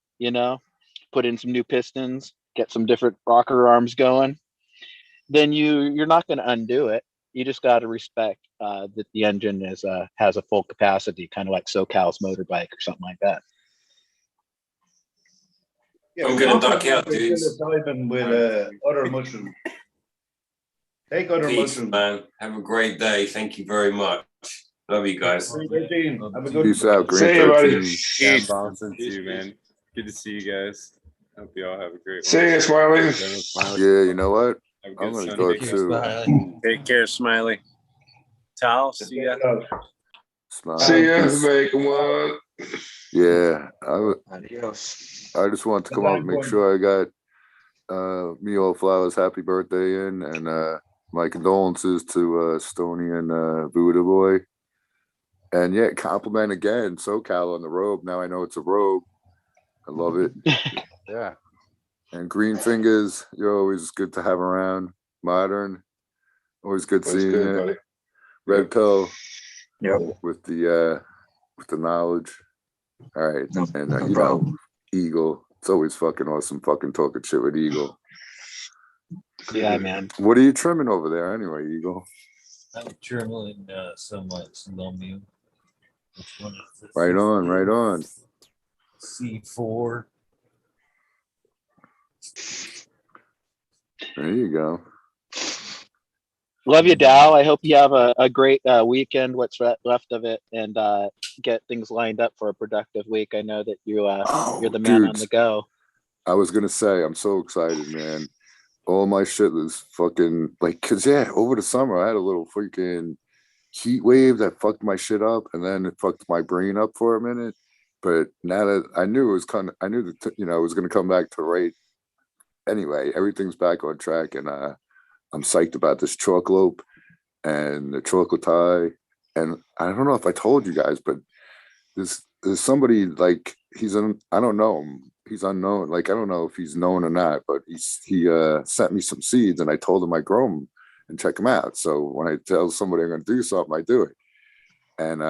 put in some new pistons, get some different rocker arms going, then you're not going to undo it. You just got to respect that the engine has a full capacity, kind of like SoCal's motorbike or something like that. Yeah, I'm gonna duck out, dudes. Diving with other mushrooms. Take other Peace, mushrooms. man. Have a great day. Thank you very much. Love you guys. Have a good Peace out, See Green you, buddy. 13. Yeah, I'm bouncing too, man. Good to see you guys. Hope you all have a great one. See you, Smiley. Yeah, you know what? Have a I'm good gonna Sunday. go too. Take care, Smiley. Tal, see ya. Smile. See ya. Make one. Yeah, Adios. I just wanted to come up and make sure I got me all flowers happy birthday in, and my condolences to Stony and Buddha Boy. And yeah, compliment again SoCal on the robe. Now I know it's a robe. I love it. Yeah. And Green Fingers, you're always good to have around. Modern, always good That's seeing good, you. buddy. Red Pill, Yep. with the knowledge. All right, No, and no you problem. know, Eagle. It's always fucking awesome, fucking talking shit with Eagle. Yeah, man. What are you trimming over there anyway, Eagle? I'm trimming some like Salomia. Which one is this? Right on, right on. C4. There you go. Love you, Dow. I hope you have a great weekend, what's left of it, and get things lined up for a productive week. I know that you're the man on the go. I was gonna say, I'm so excited, man. All my shit was fucking like, cause yeah, over the summer I had a little freaking heat wave that fucked my shit up, and then it fucked my brain up for a minute. But now that I knew it was I knew that it was gonna come back to right anyway, everything's back on track, and I'm psyched about this chalklope and the chocolate tie. And I don't know if I told you guys, but there's somebody like I don't know him. He's unknown. Like I don't know if he's known or not, but he sent me some seeds, and I told him I grow them and check them out. So when I tell somebody I'm going to do something, I do it. And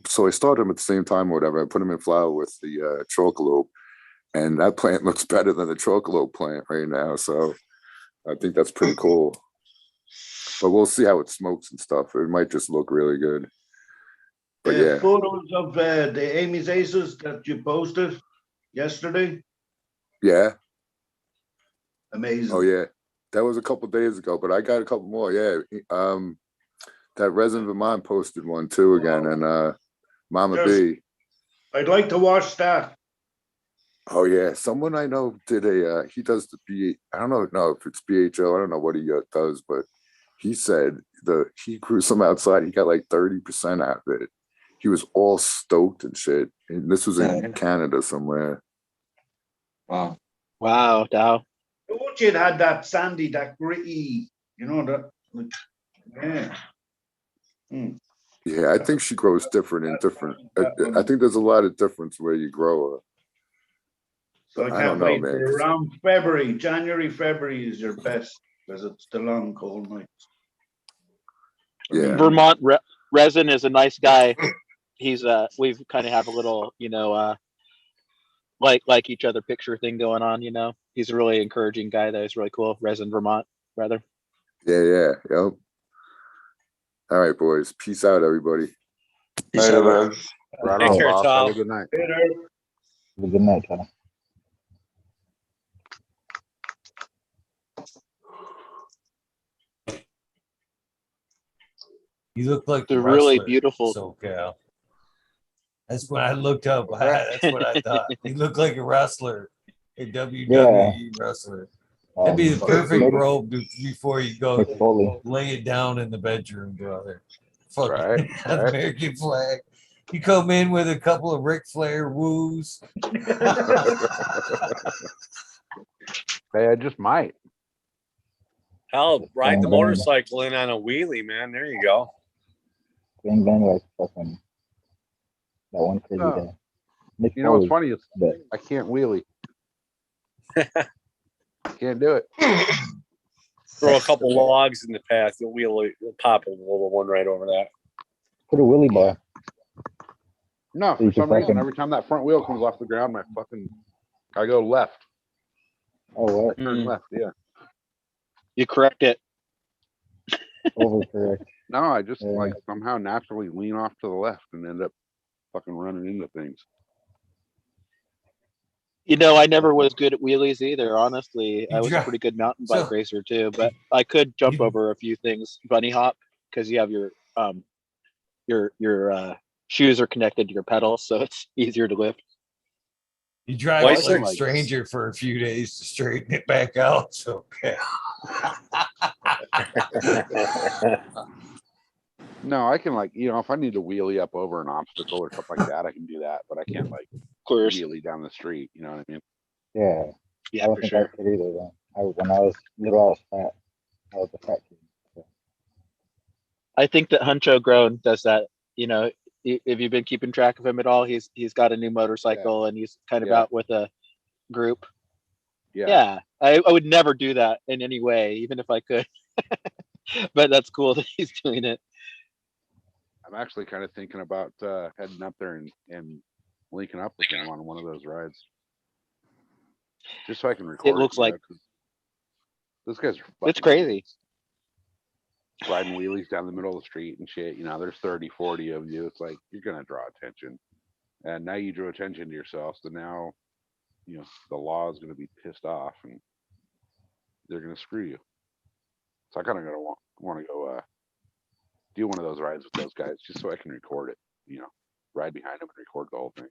so I started them at the same time or whatever. I put them in flower with the chocolate, and that plant looks better than the chocolate plant right now. So I think that's pretty cool. But we'll see how it smokes and stuff. It might just look really good. But yeah. Photos of the Amy's Aces that you posted yesterday. Yeah. Amazing. Oh yeah. That was a couple days ago, but I got a couple more. Yeah. That Resin Vermont posted one too again, and Mama B. I'd like to watch that. Oh yeah, someone I know did he does the I don't know if it's BHO, I don't know what he does, but he said he grew some outside, he got like 30% out of it. He was all stoked and shit. And this was in Canada somewhere. Wow. Wow, Dow. I wish you'd had that sandy, that gritty, that, like, yeah. Yeah, I think she grows different in different. I think there's a lot of difference where you grow her. So I can't wait for around February. January, February is your best because it's the long cold nights. Yeah. Vermont Resin is a nice guy. He's we've kind of have a little, like each other picture thing going on, He's a really encouraging guy that is really cool. Resin Vermont, rather. Yeah. Yep. All right, boys. Peace out, everybody. Peace out, man. Right Take on, care, boss. Tal. Have a good night. Have a good night, Tal. You look like They're a really wrestler, beautiful. SoCal. That's when I looked up. That's what I thought. You look like a wrestler, a WWE wrestler. That'd be the perfect robe before you go lay it down in the bedroom, brother. Fucking Right. American flag. You come in with a couple of Ric Flair woos. Hey, I just might. Hell, ride the motorcycle in on a wheelie, man. There you go. Bang bang like fucking that one crazy guy. Mick You know what's Foley, funny is but I can't wheelie. Can't do it. Throw a couple logs in the path. You'll pop a little one right over that. put a wheelie bar. No, So you for can some reason, fucking- every time that front wheel comes off the ground, I go left. Oh what? Turn left, yeah. You correct it. Overcorrect. No, I just like somehow naturally lean off to the left and end up fucking running into things. I never was good at wheelies either. Honestly, I was a drive- pretty good mountain bike So- racer too, but I could jump over a few things, bunny hop, because you have your shoes are connected to your pedals, so it's easier to lift. You drive Why it like so- a stranger for a few days to straighten it back out. So okay. No, I can if I need to wheelie up over an obstacle or something like that, I can do that, but I can't wheelie down the street. You know what I mean? Yeah. Yeah, I don't for think sure. I could either. Then when I was little, I was fat. I was a fat kid. So. I think that Huncho Grown does that. If you've been keeping track of him at all, he's got a new motorcycle and he's kind of out with a group. Yeah, I would never do that in any way, even if I could. But that's cool that he's doing it. I'm actually kind of thinking about heading up there and linking up with him on one of those rides, just so I can record. It looks like those guys are. It's crazy. Riding wheelies down the middle of the street and shit. There's 30, 40 of you. It's like you're gonna draw attention, and now you drew attention to yourself. So now, the law is gonna be pissed off, and they're gonna screw you. So I kind of gonna want to go do one of those rides with those guys just so I can record it. Ride behind them and record the whole thing.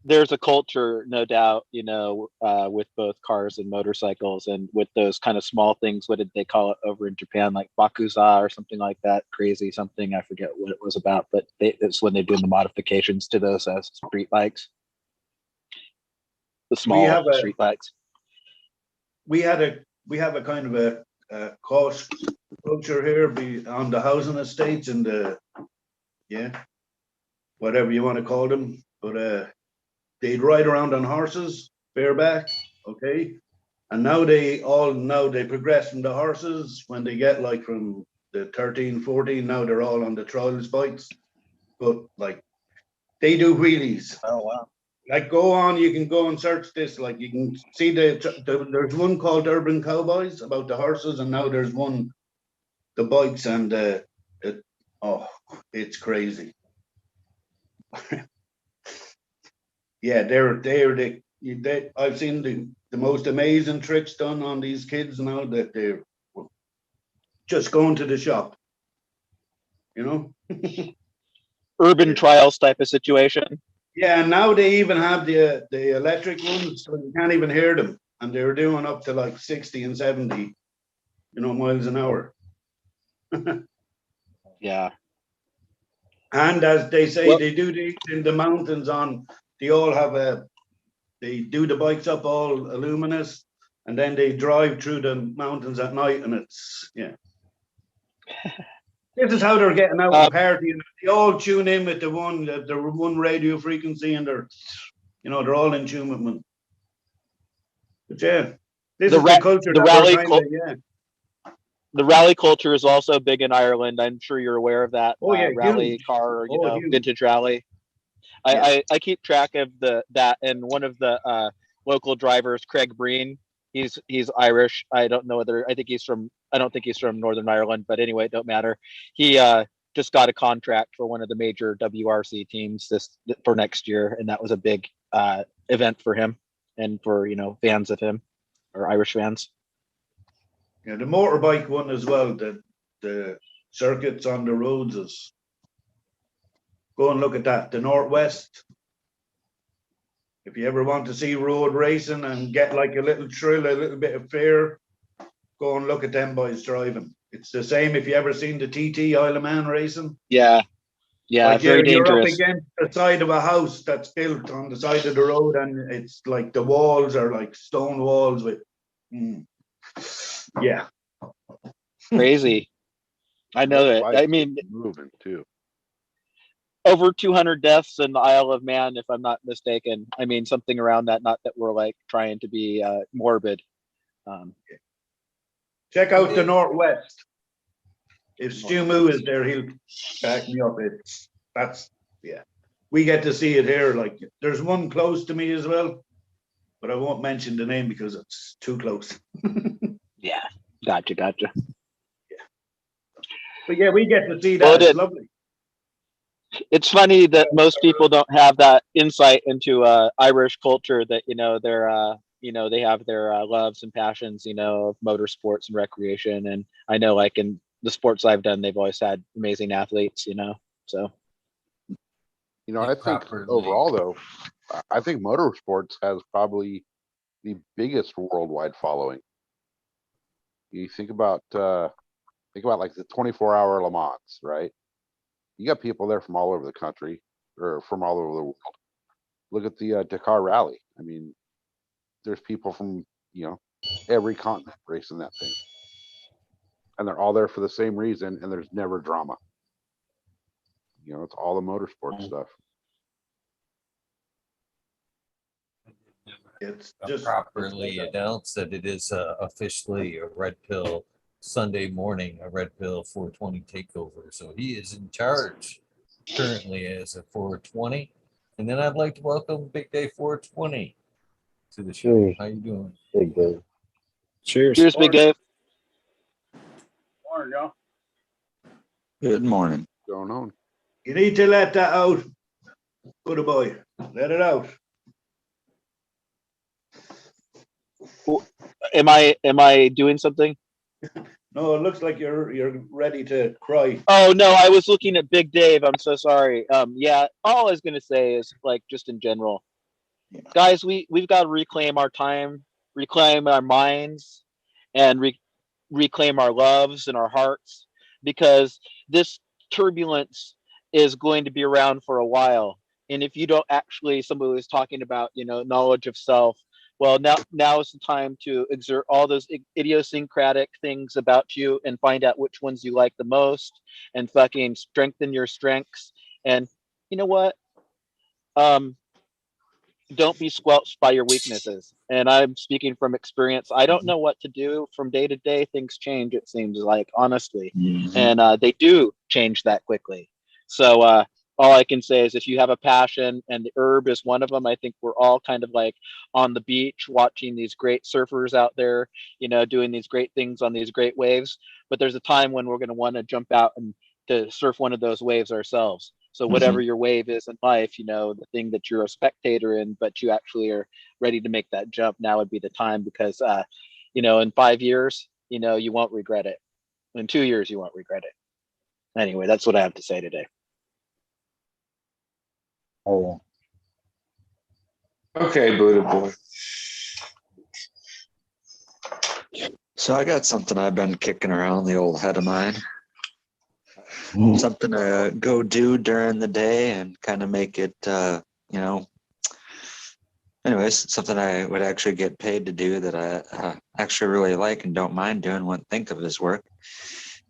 there's a culture, no doubt, you know, with both cars and motorcycles, and with those kind of small things. What did they call it over in Japan? Like bakuza or something like that. Crazy something. I forget what it was about, but it's when they're doing the modifications to those as street bikes. The small street bikes. We have a kind of a cost culture here on the housing estates and whatever you want to call them, but they'd ride around on horses bareback, okay, and now they progress from the horses when they get like from the 13 14, now they're all on the trials bikes, but like they do wheelies. Oh wow. Like you can go and search this, like you can see there's one called Urban Cowboys about the horses, and now there's one, the bikes, and it's crazy. Yeah, I've seen the most amazing tricks done on these kids now that they're just going to the shop, you know. Urban trials type of situation. Yeah, and now they even have the electric ones, so you can't even hear them, and they're doing up to like 60 and 70, miles an hour. Yeah. And as they say, they do in the mountains they all have they do the bikes up all luminous, and then they drive through the mountains at night, and it's, This is how they're getting out and partying. They all tune in with the one radio frequency, and they're all in tune with them. But yeah, this is the culture. The rally culture is also big in Ireland. I'm sure you're aware of that. Oh yeah, rally huge. car, Huge. vintage rally. I keep track of that, and one of the local drivers, Craig Breen, he's Irish. I don't think he's from Northern Ireland, but anyway, it don't matter. He just got a contract for one of the major WRC teams for next year, and that was a big event for him and for fans of him or Irish fans. Yeah, the motorbike one as well. The circuits on the roads is. Go and look at that. The Northwest. If you ever want to see road racing and get like a little thrill, a little bit of fear, go and look at them boys driving. It's the same if you ever seen the TT Isle of Man racing. Yeah. Yeah, like very you're up dangerous. against the side of a house that's built on the side of the road, and it's like the walls are like stone walls with yeah. Crazy. I know that. I mean, moving too. Over 200 deaths in the Isle of Man, if I'm not mistaken. I mean, something around that. Not that we're like trying to be morbid. Check out the Northwest. If Stu Moo is there, he'll back me up. We get to see it here. Like there's one close to me as well, but I won't mention the name because it's too close. Yeah, gotcha. Yeah, but yeah, we get to see that. It's lovely. It's funny that most people don't have that insight into Irish culture. That they're they have their loves and passions, of motorsports and recreation. And I know, like in the sports I've done, they've always had amazing athletes. So. I think overall, though, I think motorsports has probably the biggest worldwide following. You think about like the 24-hour Le Mans, right? You got people there from all over the country or from all over the world. Look at the Dakar Rally. I mean, there's people from every continent racing that thing, and they're all there for the same reason, and there's never drama. It's all the motorsport stuff. It's just properly announced that it is officially a Red Pill Sunday morning, a Red Pill 420 takeover. So he is in charge currently as a 420. And then I'd like to welcome Big Day 420 to the show. Cheers. How you doing? Big Dave. Cheers. Cheers, Big Dave. Morning, y'all. Good morning. Going on. You need to let that out. Good boy. Let it out. Am I doing something? No, it looks like you're ready to cry. Oh no, I was looking at Big Dave. I'm so sorry. Yeah, all I was gonna say is like just in general, guys, we've got to reclaim our time, reclaim our minds, and reclaim our loves and our hearts, because this turbulence is going to be around for a while. And if you don't actually, somebody was talking about, knowledge of self. Well, now is the time to exert all those idiosyncratic things about you and find out which ones you like the most, and fucking strengthen your strengths. And you know what? Don't be squelched by your weaknesses. And I'm speaking from experience. I don't know what to do from day to day. Things change, it seems like, honestly. And they do change that quickly. So all I can say is, if you have a passion, and the herb is one of them, I think we're all kind of like on the beach watching these great surfers out there, doing these great things on these great waves. But there's a time when we're going to want to jump out and to surf one of those waves ourselves. So whatever your wave is in life, the thing that you're a spectator in, but you actually are ready to make that jump, now would be the time, because, in 5 years, you won't regret it. In 2 years, you won't regret it. Anyway, that's what I have to say today. Oh, Okay, Buddha boy. So I got something I've been kicking around the old head of mine. Something to go do during the day and kind of make it, anyways, something I would actually get paid to do, that I actually really like and don't mind doing, wouldn't think of as work.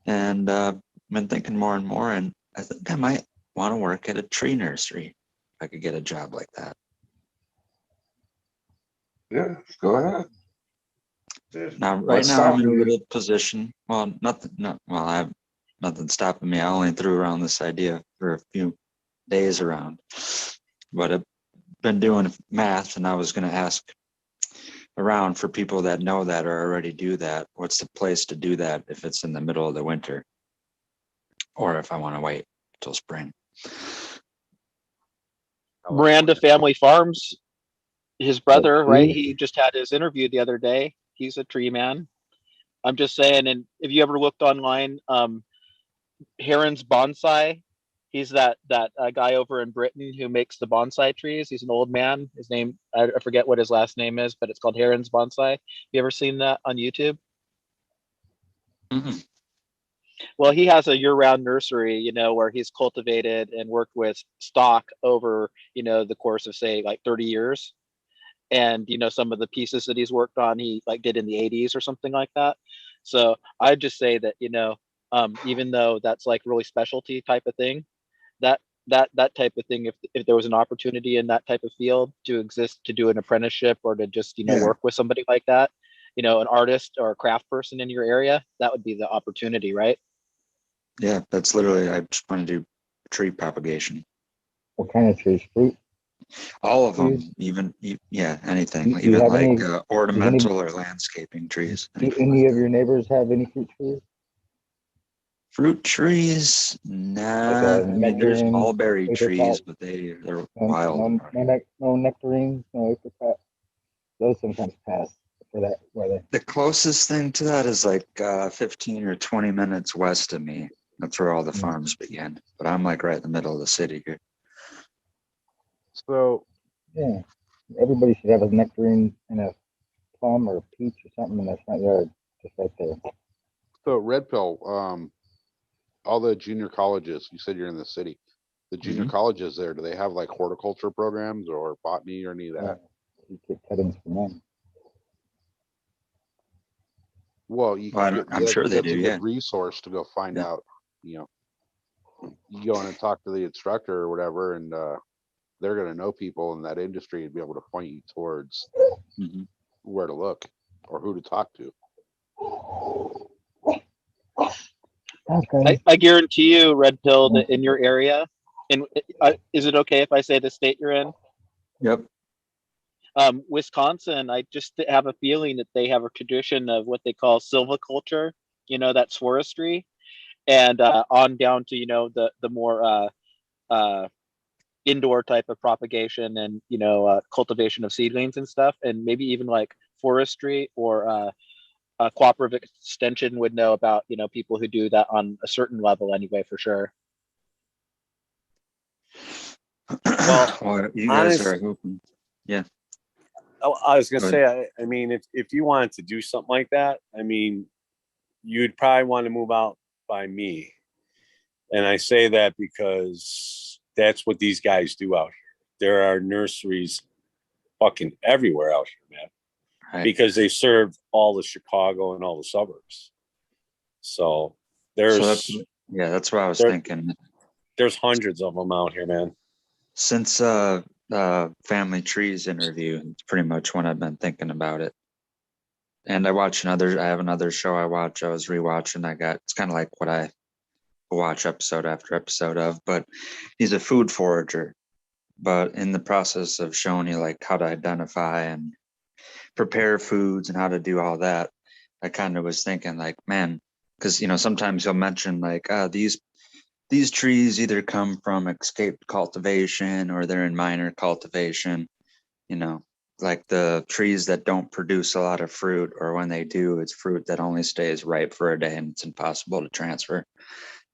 And I've been thinking more and more, and I think I might want to work at a tree nursery if I could get a job like that. Yeah, go ahead. Now, right What's now I'm in a stopping you? little position. Well, I have nothing stopping me. I only threw around this idea for a few days around, but I've been doing math, and I was going to ask around for people that know that or already do that. What's the place to do that if it's in the middle of the winter, or if I want to wait till spring? Miranda Family Farms, his brother, right? He just had his interview the other day. He's a tree man. I'm just saying. And if you ever looked online, Heron's Bonsai, he's that guy over in Britain who makes the bonsai trees. He's an old man. His name, I forget what his last name is, but it's called Heron's Bonsai. You ever seen that on YouTube? Mm-hmm. Well, he has a year-round nursery, where he's cultivated and worked with stock over, the course of, say, like 30 years. And, some of the pieces that he's worked on, he like did in the 80s or something like that. So I'd just say that, even though that's like really specialty type of thing, that type of thing, if there was an opportunity in that type of field to exist, to do an apprenticeship, or to just, work with somebody like that, an artist or a craft person in your area, that would be the opportunity, right? Yeah, that's literally, I just want to do tree propagation. what kind of trees? Fruit? All of trees? them, anything, Do you even have like any? ornamental or landscaping trees. Do any of your neighbors have any fruit trees? Fruit trees? Nah. Like I mean, there's nectarine, mulberry trees, apricot, but they're wild. no nectarines, no apricot. Those sometimes pass for that weather. The closest thing to that is like 15 or 20 minutes west of me. That's where all the farms begin. But I'm like right in the middle of the city here. So yeah, everybody should have a nectarine and a plum or a peach or something in their front yard, just right there. So Red Pill, all the junior colleges, you said you're in the city. The junior colleges there, do they have like horticulture programs or botany or any of that? You get cuttings from them. Well, you can get, I'm sure they that's do. a Yeah. good resource to go find out. You go in and talk to the instructor or whatever, and they're going to know people in that industry and be able to point you towards where to look or who to talk to. Okay. I guarantee you, Red Pill, that in your area, is it okay if I say the state you're in? Yep. Wisconsin, I just have a feeling that they have a tradition of what they call silviculture, that's forestry, and on down to, the more indoor type of propagation and, cultivation of seedlings and stuff, and maybe even like forestry or cooperative extension would know about, people who do that on a certain level anyway, for sure. Well, you guys are hooping. Yeah. I was gonna Go say, I mean, if you wanted to do something like that, I mean, you'd probably want to move out by me. And I say that because that's what these guys do out here. There are nurseries fucking everywhere out here, man. Right. Because they serve all the Chicago and all the suburbs. So there's that's what I was thinking. There's hundreds of them out here, man. Since Family Tree's interview, it's pretty much when I've been thinking about it. And I have another show I watch. I was rewatching. It's kind of like what I watch episode after episode of, but he's a food forager. But in the process of showing you like how to identify and prepare foods and how to do all that, I kind of was thinking like, man, because sometimes he'll mention like these trees either come from escaped cultivation or they're in minor cultivation, like the trees that don't produce a lot of fruit, or when they do, it's fruit that only stays ripe for a day and it's impossible to transfer.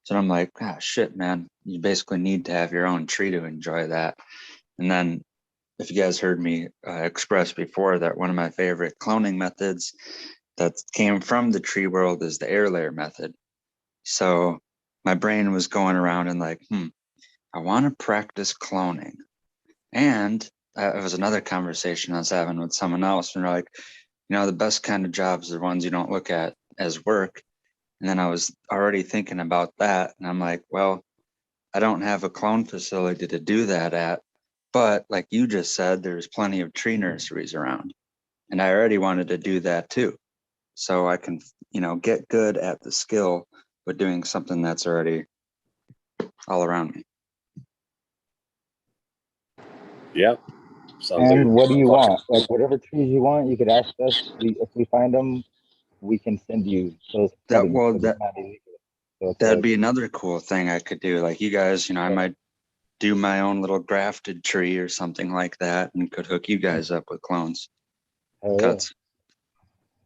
So I'm like, shit, man, you basically need to have your own tree to enjoy that. And then if you guys heard me express before that one of my favorite cloning methods that came from the tree world is the air layer method. So my brain was going around and like, I want to practice cloning. And it was another conversation I was having with someone else. And they're like, the best kind of jobs are the ones you don't look at as work. And then I was already thinking about that. And I'm like, well, I don't have a clone facility to do that at. But like you just said, there's plenty of tree nurseries around. And I already wanted to do that too. So I can, get good at the skill with doing something that's already all around me. Yep. And what do you want? Like whatever trees you want, you could ask us. If we find them, we can send you those. That'd like, be another cool thing I could do. Like you guys, I might do my own little grafted tree or something like that, and could hook you guys up with clones. Cuts.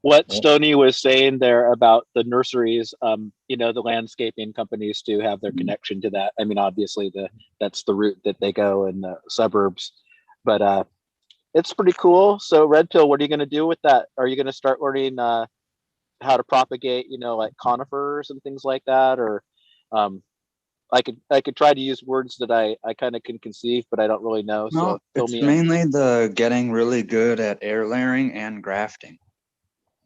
What Stoney was saying there about the nurseries, the landscaping companies do have their connection to that. I mean, obviously that's the route that they go in the suburbs, but it's pretty cool. So Red Pill, what are you going to do with that? Are you going to start learning how to propagate, like conifers and things like that? Or I could try to use words that I kind of can conceive, but I don't really know. No, so it's mainly the getting really good at air layering and grafting.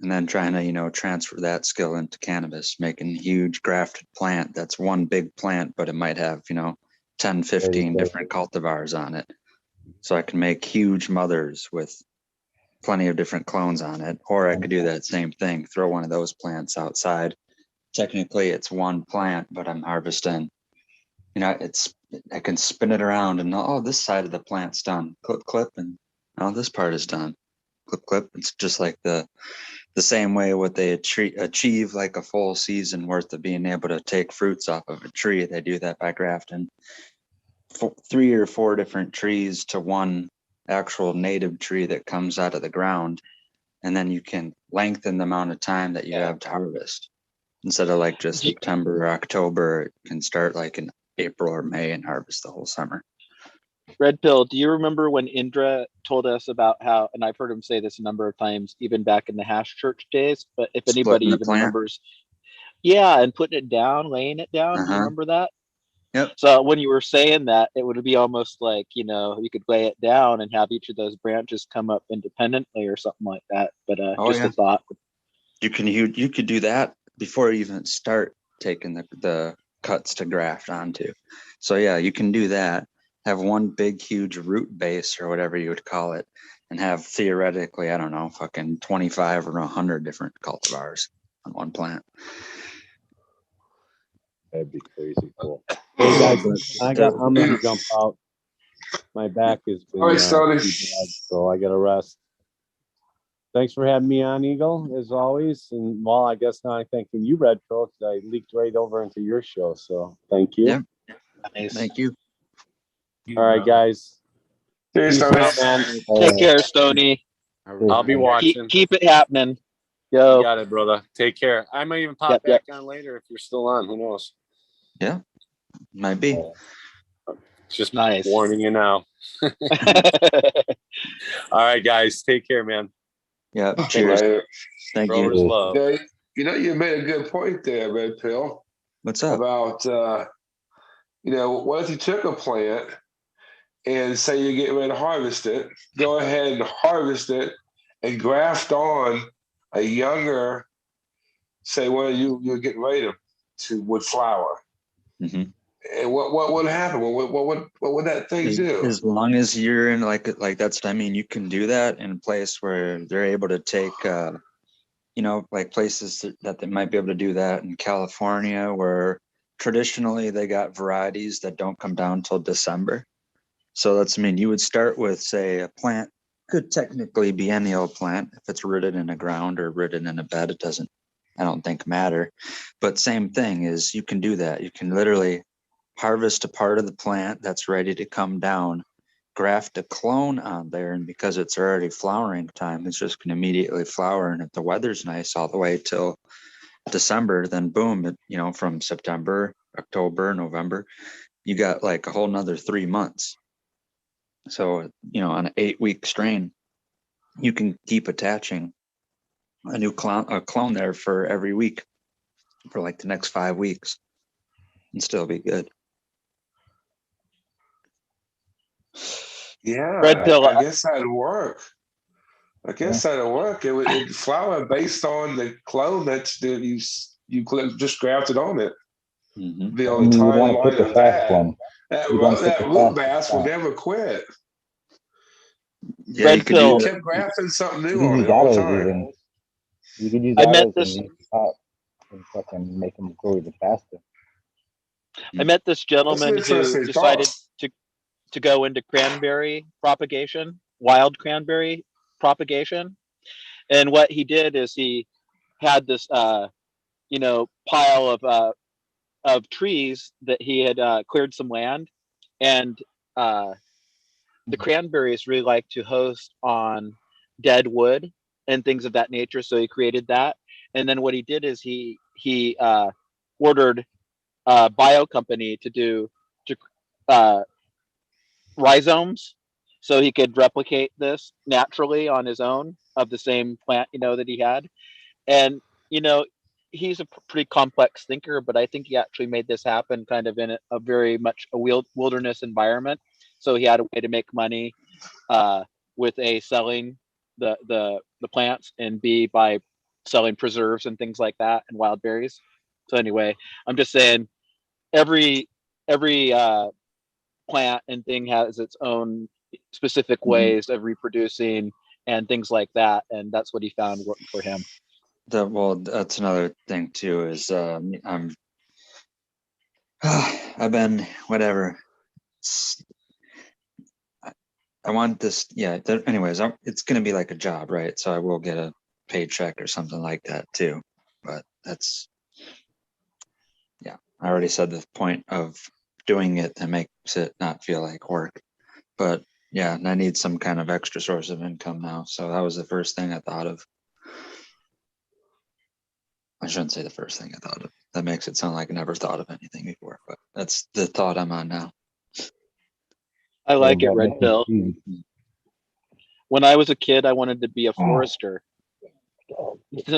And then trying to, transfer that skill into cannabis, making a huge grafted plant that's one big plant, but it might have, 10, 15 different cultivars on it. So I can make huge mothers with plenty of different clones on it. Or I could do that same thing, throw one of those plants outside. Technically, it's one plant, but I'm harvesting. I can spin it around and, this side of the plant's done. Clip, clip, and this part is done. Clip, clip. It's just like the same way what they achieve like a full season worth of being able to take fruits off of a tree. They do that by grafting 3 or 4 different trees to one actual native tree that comes out of the ground. And then you can lengthen the amount of time that you have to harvest. Instead of like just September or October, it can start like in April or May and harvest the whole summer. Red Pill, do you remember when Indra told us about how, and I've heard him say this a number of times, even back in the Hash Church days, but if anybody even remembers, and putting it down, laying it down, do you remember that? Yep. So when you were saying that, it would be almost like, you could lay it down and have each of those branches come up independently or something like that. But a thought. You could do that before you even start taking the cuts to graft onto. So yeah, you can do that. Have one big, huge root base or whatever you would call it, and have theoretically, I don't know, fucking 25 or 100 different cultivars on one plant. That'd be crazy cool. Hey guys, I'm gonna jump out. My back has been All right, Stoney. too bad, so I gotta rest. Thanks for having me on, Eagle, as always. And well, I guess now I'm thanking you, Red Pill, because I leaked right over into your show. So thank you. Yeah. Nice. Thank you. All right, guys. Cheers, Peace out, man. Take care, Stoney. I'll be watching. Keep it happening. You got it, brother. Take care. I might even pop back on later if you're still on. Who knows? Yeah, might be. Just nice. warning you now. All right, guys, take care, man. Yeah, Thank cheers. you. Thank Growers you. love. Yeah, you know, you made a good point there, Red Pill, What's up? about you know, what if you took a plant and say you're getting ready to harvest it, go ahead and harvest it and graft on a younger, say, well, you're getting ready to would flower. Mm-hmm. And what would happen? What would that thing do? As long as you're in like that's, I mean, you can do that in a place where they're able to take, you know, like places that they might be able to do that in California, where traditionally they got varieties that don't come down till December. So that's, I mean, you would start with, say, a plant could technically be any old plant. If it's rooted in the ground or rooted in a bed, it doesn't, I don't think, matter. But same thing is, you can do that. You can literally harvest a part of the plant that's ready to come down, graft a clone on there, and because it's already flowering time, it's just going to immediately flower. And if the weather's nice all the way till December, then boom, you know, from September, October, November, you got like a whole nother 3 months. So, you know, on an 8-week strain, you can keep attaching a new clone there for every week for like the next 5 weeks and still be good. Yeah, Red Pill. I guess that'd work. I guess that'd work. It'd flower based on the clone that you just grafted on it. Mm-hmm. The only You would want to timeline pick the of fast one. that root bass will never quit. Yeah, Red you could Pill. You use kept grafting something You new can on use it all the autos time. even. You could use I met autos this- and use the top and fucking make them grow even faster. I met this gentleman That's who an interesting decided thought. to go into cranberry propagation, wild cranberry propagation. And what he did is he had this, you know, pile of trees that he had cleared some land, and the cranberries really like to host on dead wood and things of that nature. So he created that, and then what he did is he ordered a bio company to do rhizomes, so he could replicate this naturally on his own of the same plant, you know, that he had. And you know, he's a pretty complex thinker, but I think he actually made this happen kind of in a very much a wilderness environment. So he had a way to make money with A, selling the plants, and B, by selling preserves and things like that and wild berries. So anyway, I'm just saying every plant and thing has its own specific ways of reproducing and things like that, and that's what he found worked for him. Well, that's another thing too, is I've been whatever. I want this, yeah. Anyways, it's gonna be like a job, right? So I will get a paycheck or something like that too. But that's, yeah. I already said the point of doing it that makes it not feel like work. But yeah, and I need some kind of extra source of income now. So that was the first thing I thought of. I shouldn't say the first thing I thought of. That makes it sound like I never thought of anything before, but that's the thought I'm on now. I like it, Red Pill. When I was a kid, I wanted to be a forester.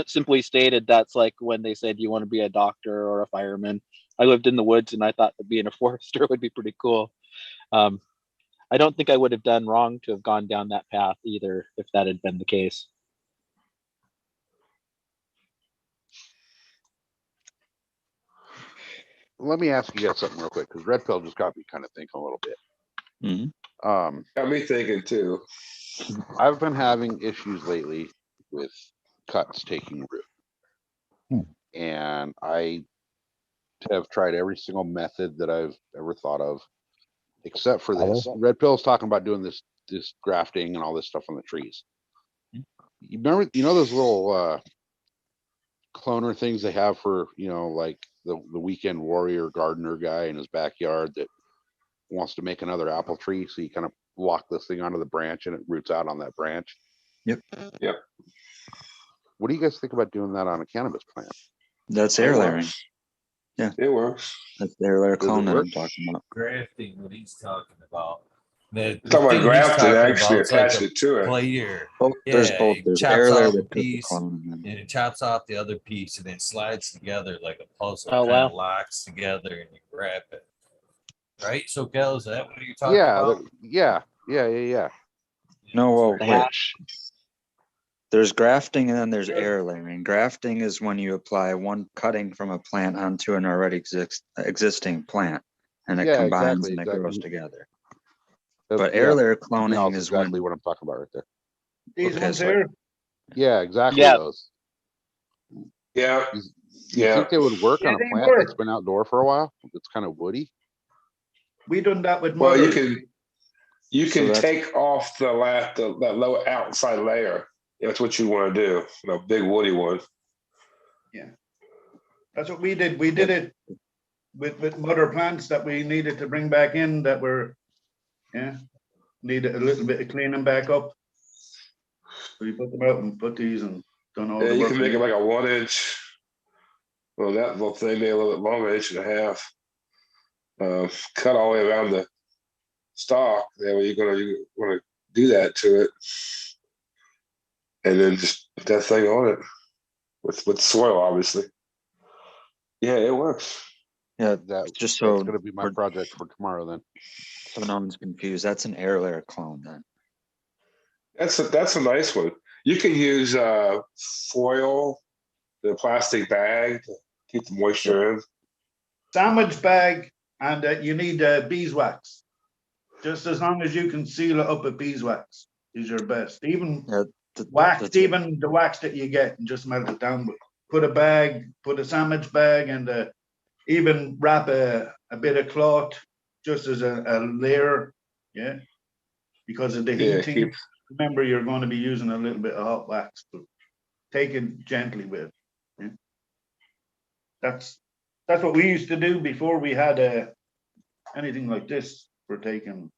Simply stated, that's like when they said you want to be a doctor or a fireman. I lived in the woods, and I thought that being a forester would be pretty cool. I don't think I would have done wrong to have gone down that path either, if that had been the case. Let me ask you guys something real quick, because Red Pill just got me kind of thinking a little bit. Got me thinking too. I've been having issues lately with cuts taking root. And I have tried every single method that I've ever thought of, except for this. Red Pill's talking about doing this grafting and all this stuff on the trees. You remember, you know, those little cloner things they have for, you know, like the weekend warrior gardener guy in his backyard that wants to make another apple tree, so you kind of walk this thing onto the branch and it roots out on that branch. Yep. What do you guys think about doing that on a cannabis plant? That's air layering. Yeah, it works. That's the air layer Does it clone that work? I'm talking about. Grafting, what he's talking about, The Talking about thing he's grafted, talking actually about is like attach a it to it. player. There's Yeah, both. it There's chops air layer off a that could be piece clone. and it chops off the other piece and it slides together like a puzzle. Oh, Kind wow. of locks together and you grab it. Right? So, Kel, is that what you're talking Yeah, about? yeah. No, well, The wait. hash. There's grafting and then there's air layering. Grafting is when you apply one cutting from a plant onto an already existing plant, and it Yeah, combines exactly, and it exactly. grows together. That's- But air yeah, layer something cloning else is exactly when what I'm talking about right there. These Okay, ones so- here, Yeah, exactly Yeah. those. Yeah, You think they would work on Yeah, a they plant work. that's been outdoor for a while? It's kind of woody. we done that with Well, you mothers. can So that's- take off that lower outside layer. That's what you want to do. A big woody one. That's what we did. We did it with mother plants that we needed to bring back in that were, needed a little bit of cleaning back up. So we put them out and put these and done all Yeah, the you work. can make it like a 1 inch. Well, that little thing maybe a little bit longer, 1.5 inches. Cut all the way around the stalk. That way you want to do that to it, and then just put that thing on it with soil, obviously. Yeah, it works. Yeah, That's so going to be my project for tomorrow then. So no one's confused. That's an air layer clone then. That's a nice one. You can use foil, the plastic bag to keep the moisture in. Sandwich bag, and you need beeswax. Just as long as you can seal it up with beeswax is your best. Even wax, even the wax that you get, and just melt it down with. Put a sandwich bag, and even wrap a bit of cloth just as a layer, because of the heating. Remember, you're going to be using a little bit of hot wax, but take it gently with it. Yeah? That's what we used to do before we had anything like this for taking.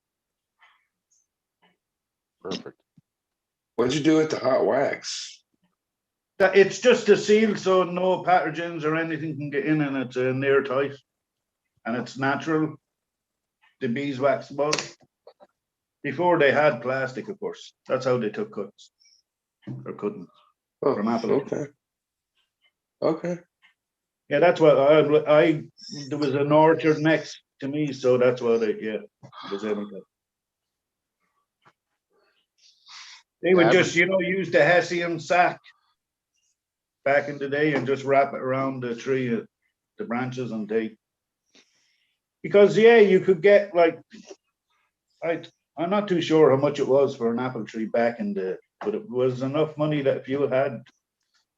Perfect. What did you do with the hot wax? It's just a seal so no pathogens or anything can get in, and it's airtight and it's natural. The beeswax was. Before they had plastic, of course. That's how they took cuts or couldn't from apple. Okay. Yeah, that's what I there was an orchard next to me, so that's what I was able to. They would just, use the hessian sack back in the day and just wrap it around the tree, the branches, and because you could get I'm not too sure how much it was for an apple tree back but it was enough money that if you had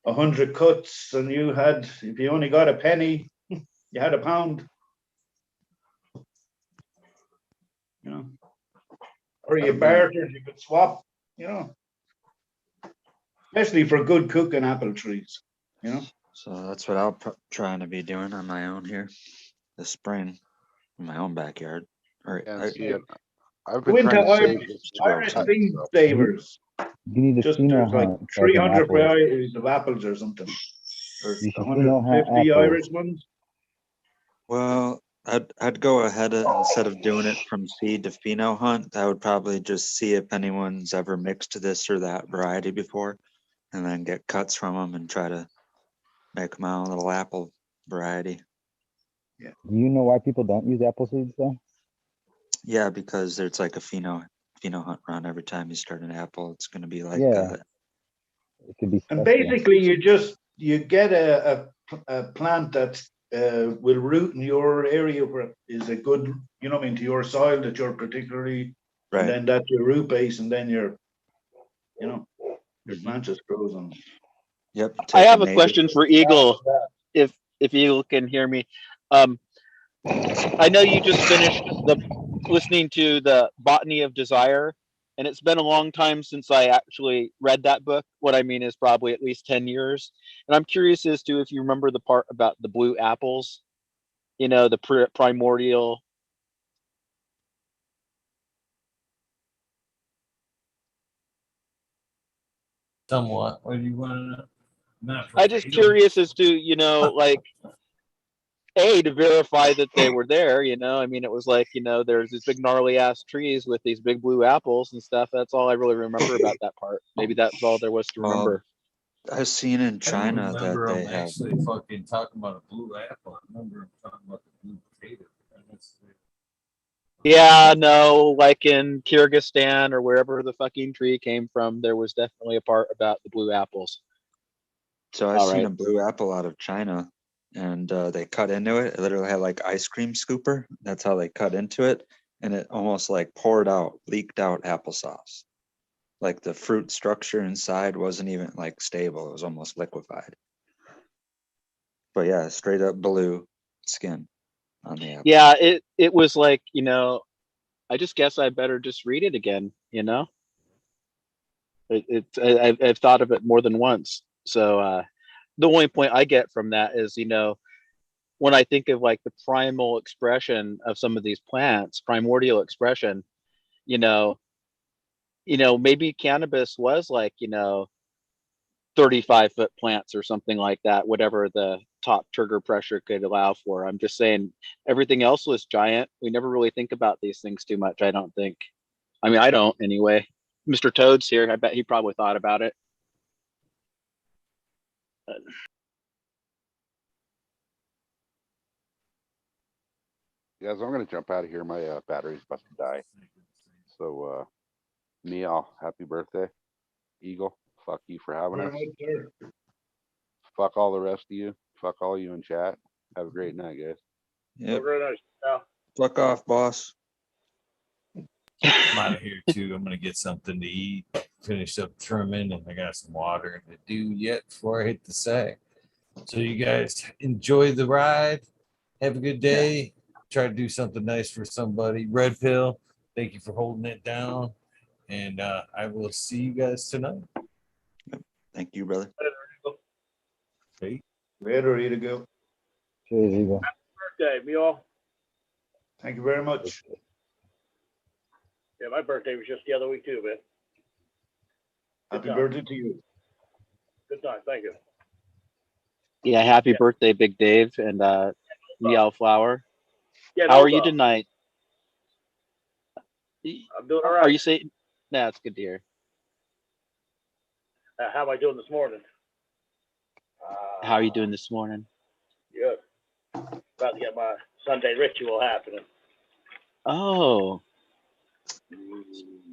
100 cuts and if you only got a penny, you had £1. Or you bartered, you could swap, especially for good cooking apple trees, So that's what I'm trying to be doing on my own here this spring in my own backyard. I've been trying to save this to grow Irish tons, seed so. savers. You need to Just pheno there's like hunt fucking 300 apples. varieties of apples or something. Or You should pheno hunt 150 apples. Irish ones. Well, I'd go ahead instead of doing it from seed to pheno hunt. I would probably just see if anyone's ever mixed this or that variety before, and then get cuts from them and try to make my own little apple variety. Do you know why people don't use apple seeds though? Yeah, because there's like a pheno hunt round every time you start an apple. It's going to be like it could be And special. basically, you get a plant that will root in your area where is a good, into your soil that you're particularly, right. And then that's your root base, and then your plant just grows on. Yep. I have a question for Eagle, if Eagle can hear me. I know you just finished listening to the Botany of Desire, and it's been a long time since I actually read that book. What I mean is probably at least 10 years. And I'm curious as to if you remember the part about the blue apples, the primordial. Somewhat. What do you want to know? Not I'm just curious as to, like, to verify that they were there. I mean, it was like, there's these big gnarly ass trees with these big blue apples and stuff. That's all I really remember about that part. Maybe that's all there was to remember. I've seen in I don't China that remember they them have. actually fucking talking about a blue apple. I remember them talking about the blue potato. Yeah, no, like in Kyrgyzstan or wherever the fucking tree came from, there was definitely a part about the blue apples. So I All seen right. a blue apple out of China, and they cut into it. It literally had like ice cream scooper. That's how they cut into it, and it almost like poured out, leaked out applesauce. Like the fruit structure inside wasn't even like stable. It was almost liquefied. But yeah, straight up blue skin on the apple. Yeah, it was like, I just guess I better just read it again, I've thought of it more than once. So the only point I get from that is, when I think of like the primal expression of some of these plants, primordial expression, maybe cannabis was like, 35-foot plants or something like that, whatever the top trigger pressure could allow for. I'm just saying everything else was giant. We never really think about these things too much, I don't think. I mean, I don't anyway. Mr. Toad's here. I bet he probably thought about it. Guys, I'm gonna jump out of here. My battery's about to die. So, Neil, happy birthday. Eagle, fuck you for having us. Fuck all the rest of you. Fuck all you in chat. Have a great night, guys. Yep. Very nice. Yeah. Fuck off, boss. I'm out of here too. I'm gonna get something to eat, finish up trimming, and I got some water to do yet before I hit the sack. So you guys enjoy the ride. Have a good day. Try to do something nice for somebody. Red Pill, thank you for holding it down. And I will see you guys tonight. Thank you, brother. Hey. Later, Eagle. Cheers, Eagle. Birthday, Mule. Thank you very much. Yeah, my birthday was just the other week too, man. Happy birthday to you. Good time, thank you. Yeah, happy birthday, Big Dave and Meow Flower. Yeah, How no are you problem. tonight? I'm doing all right. Are you saying? Nah, it's good to hear. How am I doing this morning? How are you doing this morning? Good. About to get my Sunday ritual happening. Oh,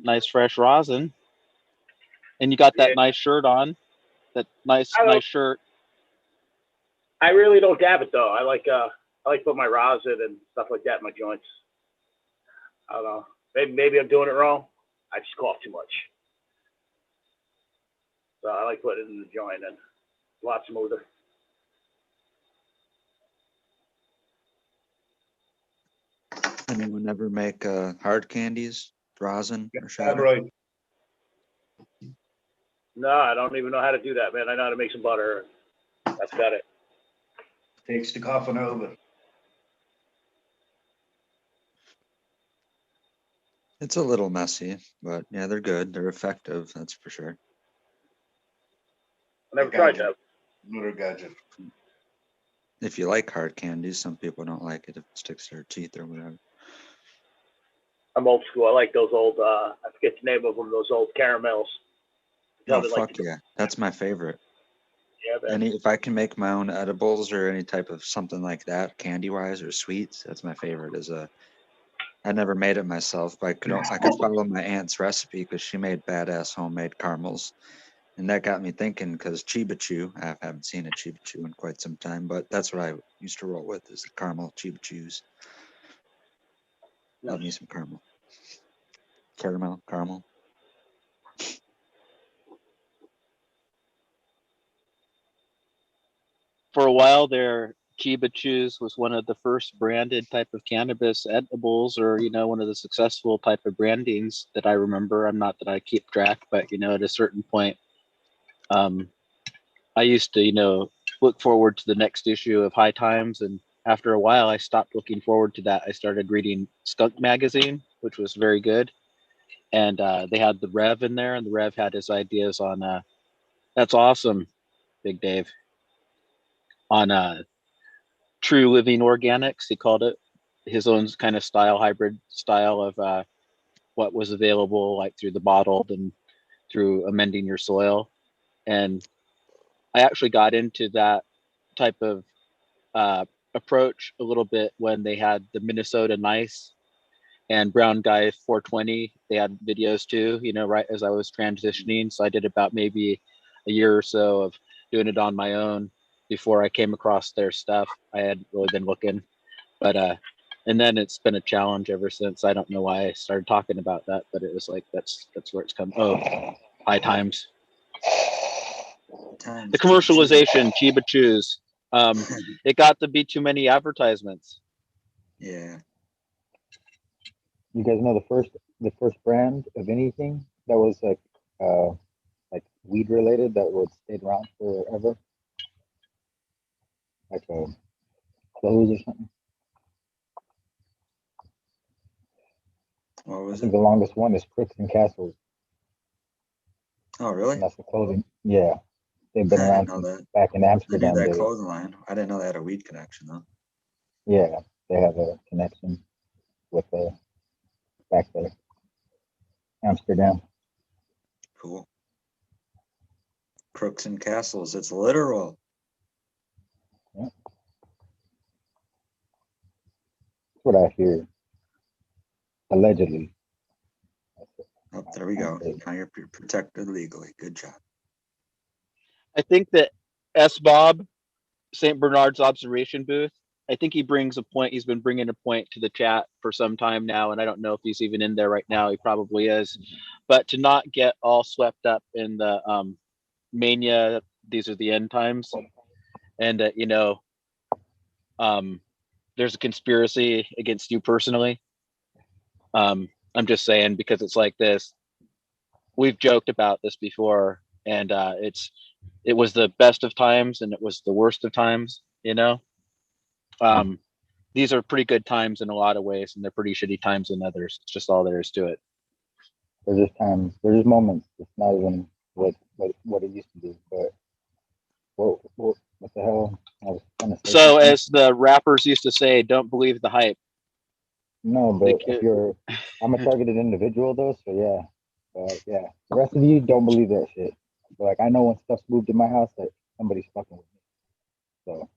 nice fresh rosin. And you got that nice shirt on. That nice shirt. I really don't dab it though. I like put my rosin and stuff like that in my joints. I don't know. Maybe I'm doing it wrong. I just cough too much. So I like putting it in the joint and a lot smoother. Anyone ever make hard candies, rosin, or shatter? Right. No, I don't even know how to do that, man. I know how to make some butter. That's about it. Takes the coughing over. It's a little messy, but yeah, they're good. They're effective, that's for sure. I never tried that. Another gadget. If you like hard candies, some people don't like it if it sticks to their teeth or whatever. I'm old school. I like those old, I forget the name of them, those old caramels. Oh, fuck yeah. That's my favorite. Yeah, man. If I can make my own edibles or any type of something like that, candy-wise or sweets, that's my favorite. I never made it myself, but I could follow my aunt's recipe because she made badass homemade caramels. And that got me thinking because Chiba Chew, I haven't seen a Chiba Chew in quite some time, but that's what I used to roll with is the caramel Chiba Chews. Love me some caramel. Caramel. For a while there, Chiba Chews was one of the first branded type of cannabis edibles, or one of the successful type of brandings that I remember. I'm not that I keep track, but at a certain point, I used to look forward to the next issue of High Times, and after a while, I stopped looking forward to that. I started reading Skunk Magazine, which was very good, and they had the Rev in there, and the Rev had his ideas on. That's awesome, Big Dave. On True Living Organics. He called it his own kind of style, hybrid style of what was available, like through the bottled and through amending your soil. And I actually got into that type of approach a little bit when they had the Minnesota Nice and Brown Guy 420. They had videos too, you know, right as I was transitioning. So I did about maybe a year or so of doing it on my own before I came across their stuff. I had really been looking, but and then it's been a challenge ever since. I don't know why I started talking about that, but it was like that's where it's come. Oh, high times. The commercialization, Chiba Chews. It got to be too many advertisements. Yeah. You guys know the first brand of anything that was like weed related that would stay around forever, like clothes or something. What was I think it? the longest one is Crooks and Castles. Oh, really? And that's the clothing. Yeah, they've been I around didn't know since that. back in I knew Amsterdam that days. clothing line. I didn't know they had a weed connection though. Yeah, they have a connection with back there, Amsterdam. Cool. Crooks and Castles. It's literal. Yeah. That's what I hear. Allegedly. Oh, there we go. Now you're protected legally. Good job. I think that S. Bob, St. Bernard's observation booth, I think he brings a point. He's been bringing a point to the chat for some time now, and I don't know if he's even in there right now. He probably is. But to not get all swept up in the mania, these are the end times, and you know, there's a conspiracy against you personally. I'm just saying, because it's like this. We've joked about this before, and it was the best of times and it was the worst of times, you know. These are pretty good times in a lot of ways, and they're pretty shitty times in others. It's just all there is to it. There's just times, there's just moments. It's not even what it used to be. But what the hell? I was trying to say So, something. as the rappers used to say, don't believe the hype. No, but if I'm a targeted individual though, so yeah. But yeah, the rest of you don't believe that shit. But like I know when stuff's moved in my house that somebody's fucking with me. So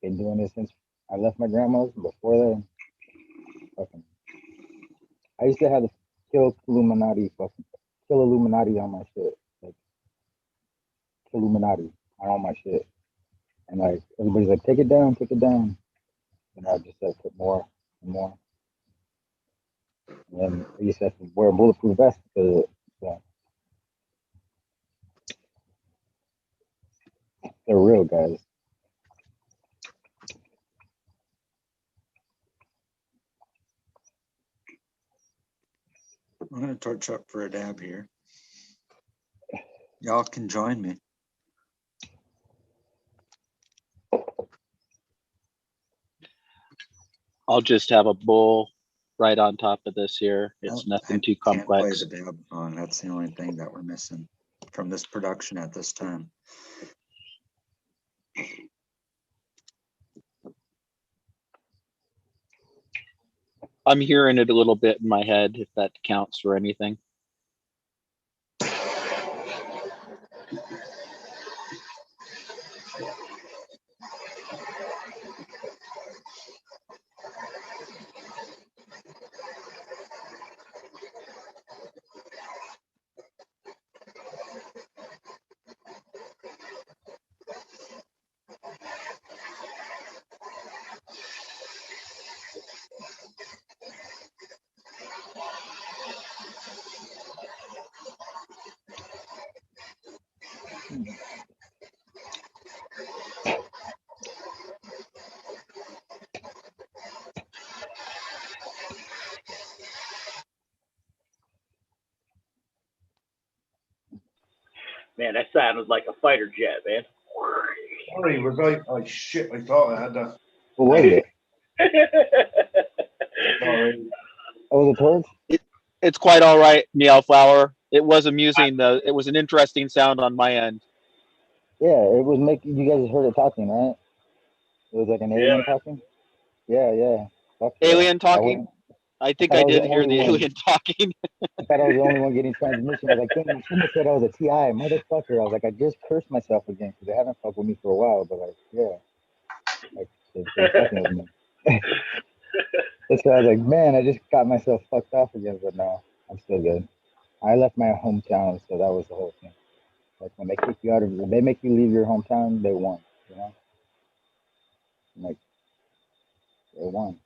been doing this since I left my grandma's. Before then, fucking I used to have the kill Illuminati on my shit. Like kill Illuminati on all my shit. And like everybody's like, take it down. And I just like put more and more. And then I used to have to wear a bulletproof vest because they're real guys. I'm gonna torch up for a dab here. Y'all can join me. I'll just have a bowl right on top of this here. It's nothing too Can't play complex. the dab song. That's the only thing that we're missing from this production at this time. I'm hearing it a little bit in my head, if that counts for anything. Man, that sounded like a fighter jet, man. Sorry, was I? Oh shit! I thought I had that. What was it? Sorry. Oh, the torch? It's quite all right, Meowflower. It was amusing, though. It was an interesting sound on my end. Yeah, it was making you guys heard it talking, right? It was like an alien talking. Yeah. Fuck yeah. Alien talking. I think I did hear the alien talking. I thought I was the only one getting transmission. I was like, damn, I shouldn't have said I was a TI, motherfucker. I was like, I just cursed myself again because they haven't fucked with me for a while. But like, yeah, like they're fucking with me. So I was like, man, I just got myself fucked off again. But no, I'm still good. I left my hometown, so that was the whole thing. Like when they kick you out of, when they make you leave your hometown, they won. You know, like they won.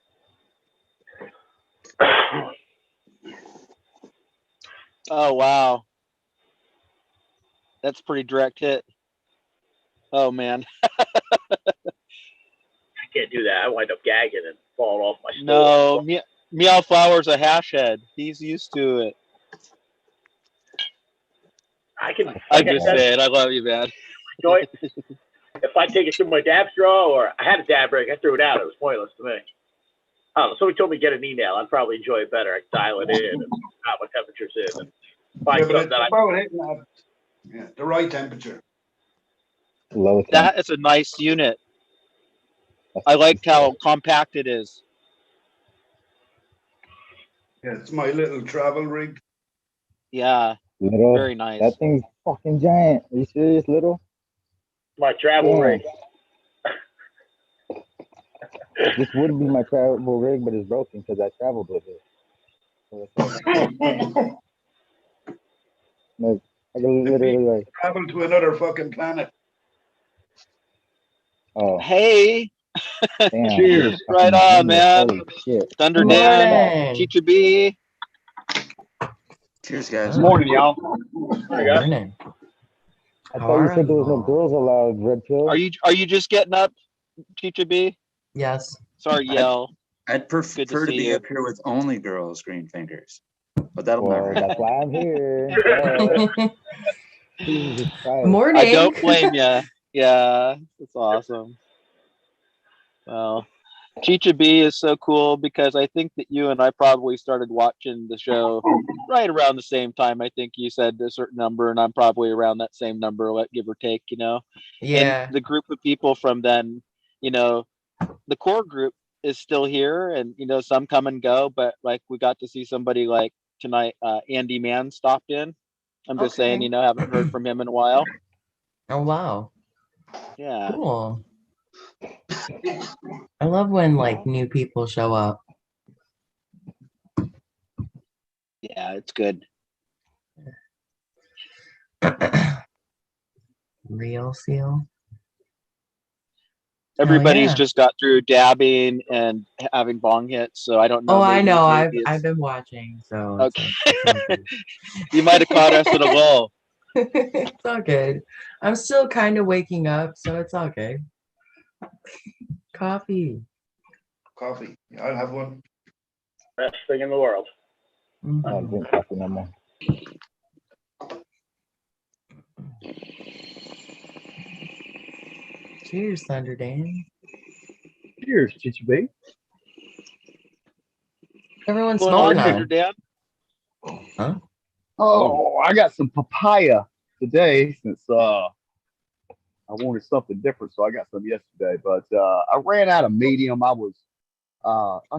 Oh wow, that's pretty direct hit. Oh man. I can't do that. I wind up gagging and falling off my stool. No, Meow Flower's a hash head. He's used to it. I'm just saying, I love you, man. Joint, if I take it through my dab's draw, or I had a dab break, I threw it out. It was pointless to me. I don't know. Somebody told me to get an email. I'd probably enjoy it better. I can dial it in and how what temperatures is and find Yeah, but something it's that I. about hitting that, the right temperature. Low That is a nice unit. I like how compact it is. Yeah, it's my little travel rig. Yeah, Little, very nice. That thing's fucking giant. Are you serious, little? My travel rig. This would be my travel rig, but it's broken because I traveled with it. So like, I can literally like travel to another fucking planet. Oh. Hey. Damn, Cheers. Right on, man. Holy shit. Thunder Good Dan, morning. Teacher B. Cheers, guys. Good morning, y'all. Morning. I thought you said there was no girls allowed, Red Pill. Are you just getting up, Teacher B? Yes. Sorry, yell. I'd prefer to be up here with only girls, green fingers. But that'll never happen. That's why I'm here. Jesus Christ. Morning. I don't blame you. Yeah, it's awesome. Well, Teacher B is so cool because I think that you and I probably started watching the show right around the same time. I think you said a certain number, and I'm probably around that same number, give or take, you know? Yeah. And the group of people from then, you know, the core group is still here, and, you know, some come and go, but like we got to see somebody like tonight, Andy Mann stopped in. I'm just saying, you know, haven't heard from him in a while. Oh, wow. Yeah. Cool. I love when like new people show up. Yeah, it's good. Real seal. Everybody's yeah. just got through dabbing and having bong hits, so I don't know. Oh, I maybe- know. maybe I've it's- been watching, so Okay. You might have caught us at a lull. it's all good. I'm still kind of waking up, so it's all good. Coffee. Coffee. Yeah, I'll have one. Best thing in the world. I don't drink coffee no more. Cheers, Thunder Dan. Cheers, Teacher B. Everyone's What's going smoking on, on. Thunder Dan? Huh? Oh, I got some papaya today since I wanted something different, so I got some yesterday. But I ran out of medium. I'll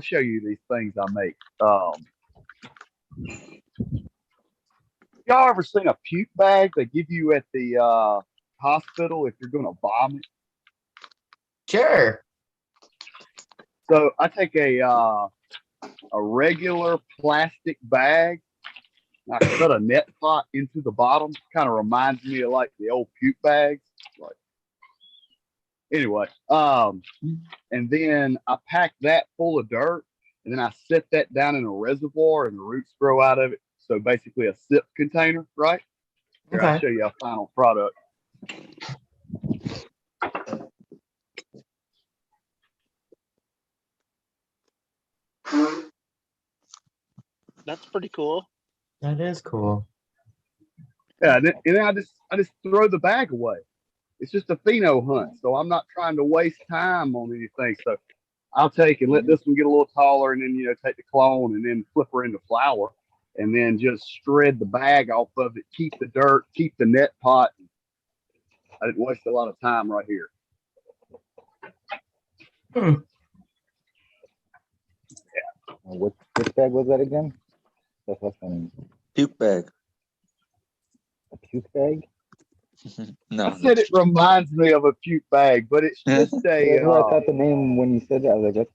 show you these things I make. Y'all ever seen a puke bag they give you at the hospital if you're gonna vomit? Sure. So I take a regular plastic bag. I put a net pot into the bottom. Kind of reminds me of like the old puke bags. Like, anyway, and then I pack that full of dirt, and then I set that down in a reservoir, and the roots grow out of it. So basically, a sip container, right? Here, I'll Okay. show you a final product. That's pretty cool. That is cool. Yeah, and then I just throw the bag away. It's just a pheno hunt, so I'm not trying to waste time on anything. So I'll take and let this one get a little taller, and then take the clone and then flip her into flour, and then just shred the bag off of it. Keep the dirt, keep the net pot. I didn't waste a lot of time right here. Which bag was that again? That's fucking Puke bag. a puke bag. No. I said it reminds me of a puke bag, but it's just a. That's what I thought the name when you said that. I was like,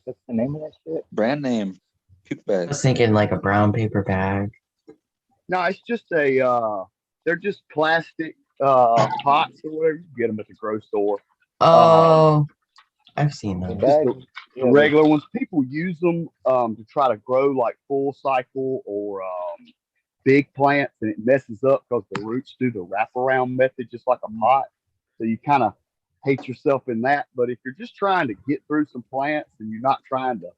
that's the name of that shit. Brand name. Puke I bag. was thinking like a brown paper bag. No, it's just a. They're just plastic pots or whatever. You get them at the grocery store. Oh, I've seen those. Just the regular ones. People use them to try to grow like full cycle or big plants, and it messes up because the roots do the wraparound method just like a pot. So you kind of hate yourself in that. But if you're just trying to get through some plants and you're not trying to,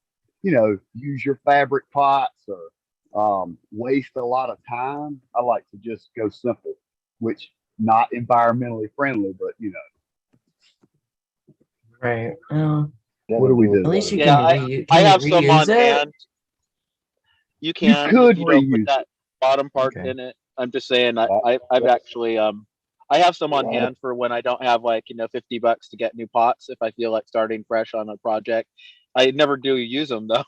use your fabric pots or waste a lot of time, I like to just go simple, which not environmentally friendly, but Right. what do we do? At least you Yeah, can I you have some on reuse it? hand. You can, could if you don't put reuse that bottom part Okay. in it. I'm just saying, I've actually I have some on hand for when I don't have like $50 to get new pots if I feel like starting fresh on a project. I never do use them though.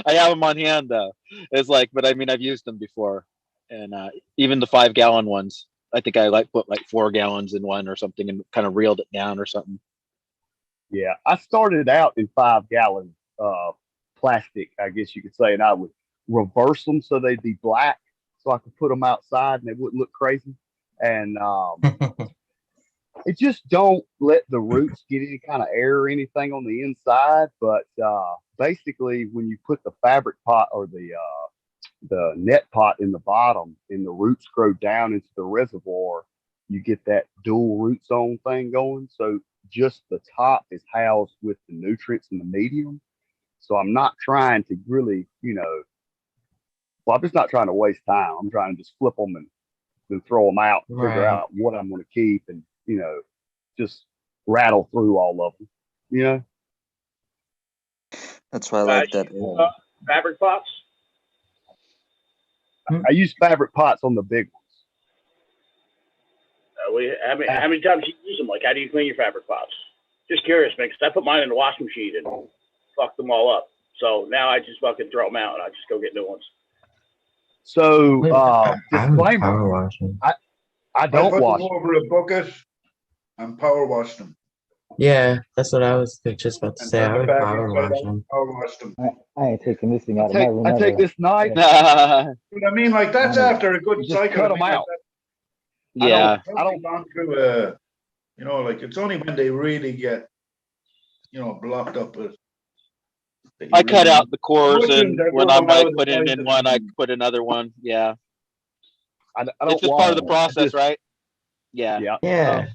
I have them on hand though. It's like, but I mean, I've used them before, and even the 5-gallon ones. I think I put like 4 gallons in one or something and kind of reeled it down or something. Yeah, I started out in 5-gallon plastic, I guess you could say, and I would reverse them so they'd be black, so I could put them outside and they wouldn't look crazy. And it just don't let the roots get any kind of air or anything on the inside. But basically, when you put the fabric pot or the net pot in the bottom and the roots grow down into the reservoir, you get that dual root zone thing going. So just the top is housed with the nutrients in the medium. So I'm not trying to really, I'm just not trying to waste time. I'm trying to just flip them and then throw them out, figure Right. out what I'm going to keep, and just rattle through all of them. That's why I like that. Fabric pots. I use fabric pots on the big ones. How many times do you use them? Like, how do you clean your fabric pots? Just curious, man, because I put mine in the washing machine and fucked them all up. So now I just fucking throw them out and I just go get new ones. So, I would disclaimer, power wash them. I don't put wash them over a bucket and power wash them. Yeah, that's what I was just about to And say. I turn the would fabric power right wash on, them. power wash them. I ain't taking this thing out of my room. I take ever. this knife. But I mean, like, that's Honest. after a good You just cycle. cut I them mean, like, out. Yeah. I don't gone through like, it's only when they really get, blocked up with. I cut out the cores, and Mushrooms are when growing I'm like out of the putting sides in of one, the I tree. put another one. Yeah. I don't It's just part of the wash them. process, right? Yeah. Yeah.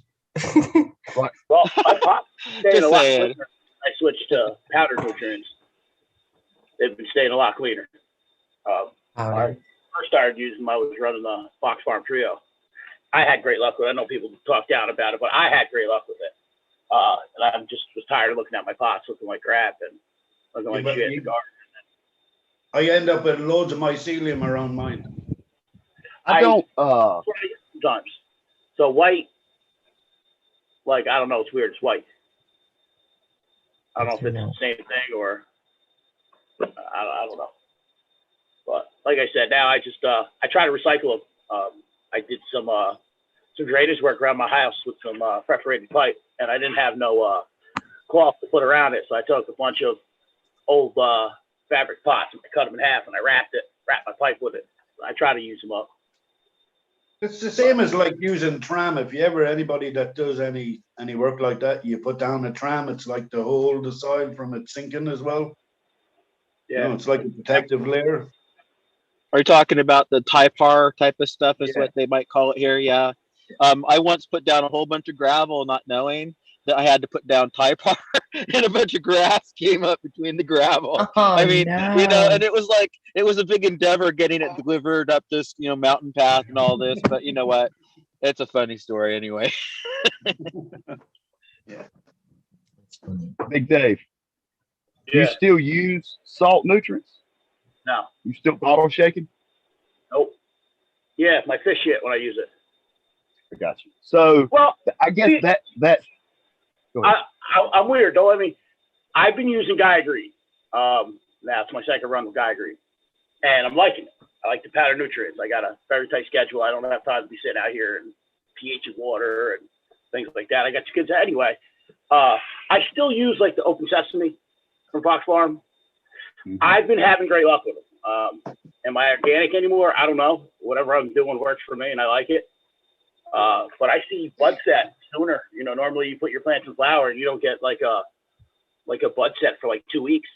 Right. Well, my pop staying Just a lot saying. cleaner. I switched to powdered nutrients. They've been staying a lot cleaner. I first started using them, I was running the Fox Farm Trio. I had great luck with it. I know people talk down about it, but I had great luck with it. And I just was tired of looking at my pots looking like crap and looking like but shit in the garden. I end up with loads of mycelium around mine. I don't. Sometimes. So white, like, I don't know, it's weird. It's white. I don't know if it's the same thing or I don't know. But like I said, now I just I try to recycle them. I did some drainage work around my house with some perforated pipe, and I didn't have no cloth to put around it, so I took a bunch of old fabric pots and I cut them in half, and I wrapped my pipe with it. I try to use them up. It's the same as like using tram. If you ever anybody that does any work like that, you put down a tram. It's like to hold the soil from it sinking as well. Yeah, it's like a protective layer. Are you talking about the Typar type of stuff is what they might call it here? Yeah. I once put down a whole bunch of gravel not knowing that I had to put down Typar and a bunch of grass came up between the gravel. I mean, and it was a big endeavor getting it delivered up this, mountain path and all this, but you know what? It's a funny story anyway. Yeah. Big Dave. Do you still use salt nutrients? No. You still bottle shaking? Nope. Yeah, my fish shit when I use it. I got you. So, well, I guess that's. I'm weird though. I mean, I've been using Geigery. That's my second run with Geigery, and I'm liking it. I like the powder nutrients. I got a very tight schedule. I don't have time to be sitting out here and pH of water and things like that. I got two kids anyway. I still use like the Open Sesame from Fox Farm. I've been having great luck with them. Am I organic anymore? I don't know. Whatever I'm doing works for me, and I like it. But I see bud set sooner. You know, normally you put your plants in flower and you don't get like a bud set for like 2 weeks.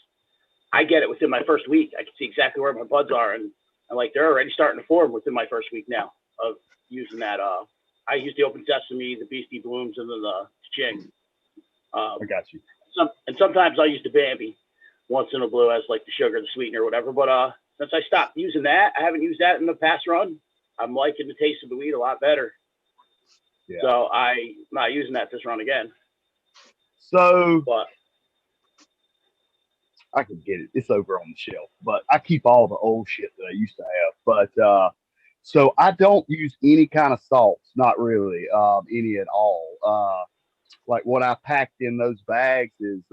I get it within my first week. I can see exactly where my buds are, and like they're already starting to form within my first week now of using that. I use the Open Sesame, the Beastie Blooms, and then the Ching. I got you. And sometimes I use the Bambi once in a blue as like the sugar, the sweetener, or whatever. But since I stopped using that, I haven't used that in the past run. I'm liking the taste of the weed a lot better. Yeah. So I'm not using that this run again. So but I can get it. It's over on the shelf, but I keep all the old shit that I used to have. But so I don't use any kind of salts, not really, any at all. Like what I packed in those bags is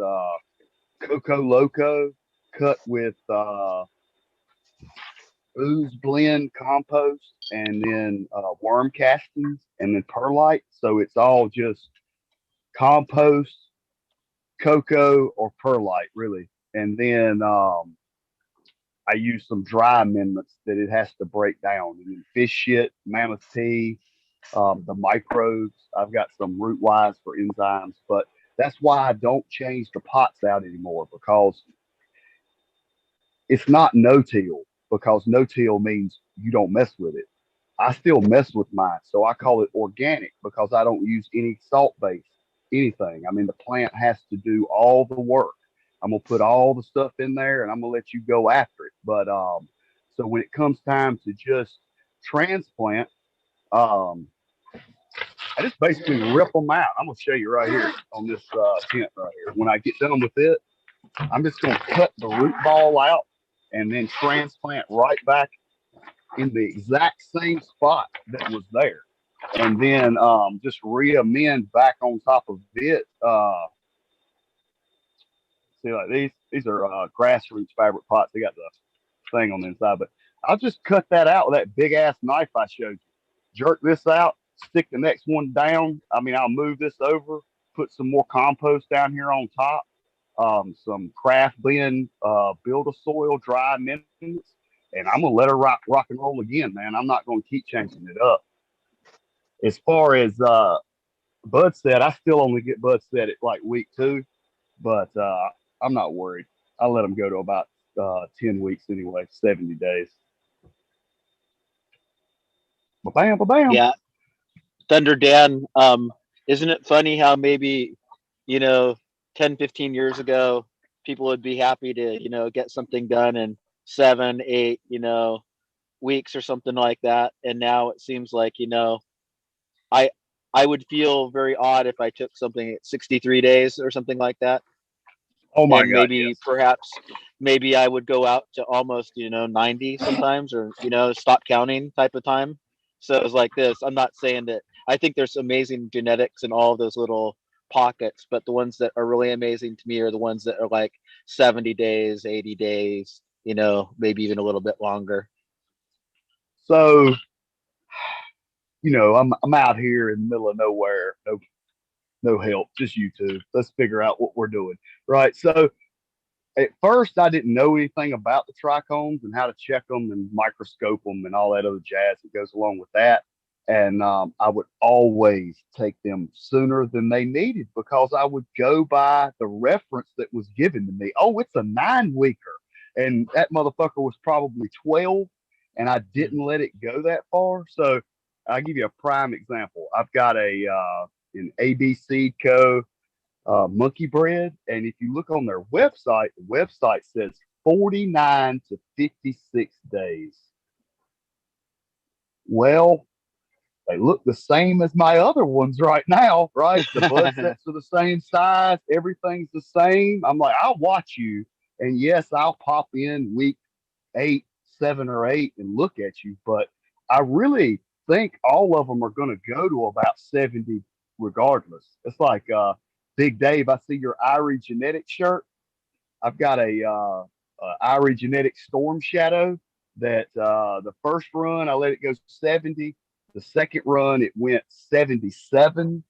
Coco Loco cut with ooze blend compost and then worm castings and then perlite. So it's all just compost, cocoa, or perlite, really. And then I use some dry amendments that it has to break down. And then fish shit, mammoth tea, the microbes. I've got some root wise for enzymes, but that's why I don't change the pots out anymore, because it's not no-till, because no-till means you don't mess with it. I still mess with mine, so I call it organic because I don't use any salt base, anything. I mean, the plant has to do all the work. I'm gonna put all the stuff in there, and I'm gonna let you go after it. But so when it comes time to just transplant, I just basically rip them out. I'm gonna show you right here on this tent right here. When I get done with it, I'm just gonna cut the root ball out and then transplant right back in the exact same spot that was there, and then just re-amend back on top of it. See, like these are grassroots fabric pots. They got the thing on the inside, but I'll just cut that out with that big ass knife I showed you. Jerk this out, stick the next one down. I mean, I'll move this over, put some more compost down here on top, some craft blend, build a soil, dry amendments, and I'm gonna let her rock and roll again, man. I'm not gonna keep changing it up. As far as bud set, I still only get bud set at like week 2, but I'm not worried. I let them go to about 10 weeks anyway, 70 days. Ba-bam, ba-bam. Yeah. Thunder Dan, isn't it funny how maybe, 10, 15 years ago, people would be happy to, get something done in 7, 8, weeks or something like that. And now it seems like, I would feel very odd if I took something at 63 days or something like that. Oh my and God, maybe yes. perhaps maybe I would go out to almost 90 sometimes, or stop counting type of time. So it's like this. I'm not saying that I think there's amazing genetics in all of those little pockets, but the ones that are really amazing to me are the ones that are like 70 days, 80 days, maybe even a little bit longer. So I'm out here in the middle of nowhere, no help, just YouTube. Let's figure out what we're doing, right? So at first, I didn't know anything about the trichomes and how to check them and microscope them and all that other jazz that goes along with that. And I would always take them sooner than they needed because I would go by the reference that was given to me. Oh, it's a 9-weeker. And that motherfucker was probably 12, and I didn't let it go that far. So I'll give you a prime example. I've got an ABC Co. Monkey bread, and if you look on their website, the website says 49 to 56 days. Well, they look the same as my other ones right now, right? The bud sets are the same size, everything's the same. I'm like, I'll watch you, and yes, I'll pop in week 8, 7, or 8 and look at you, but I really think all of them are going to go to about 70 regardless. It's like Big Dave, I see your Irie Genetics shirt. I've got a Irie Genetic Storm Shadow that the first run I let it go 70. The second run it went 77.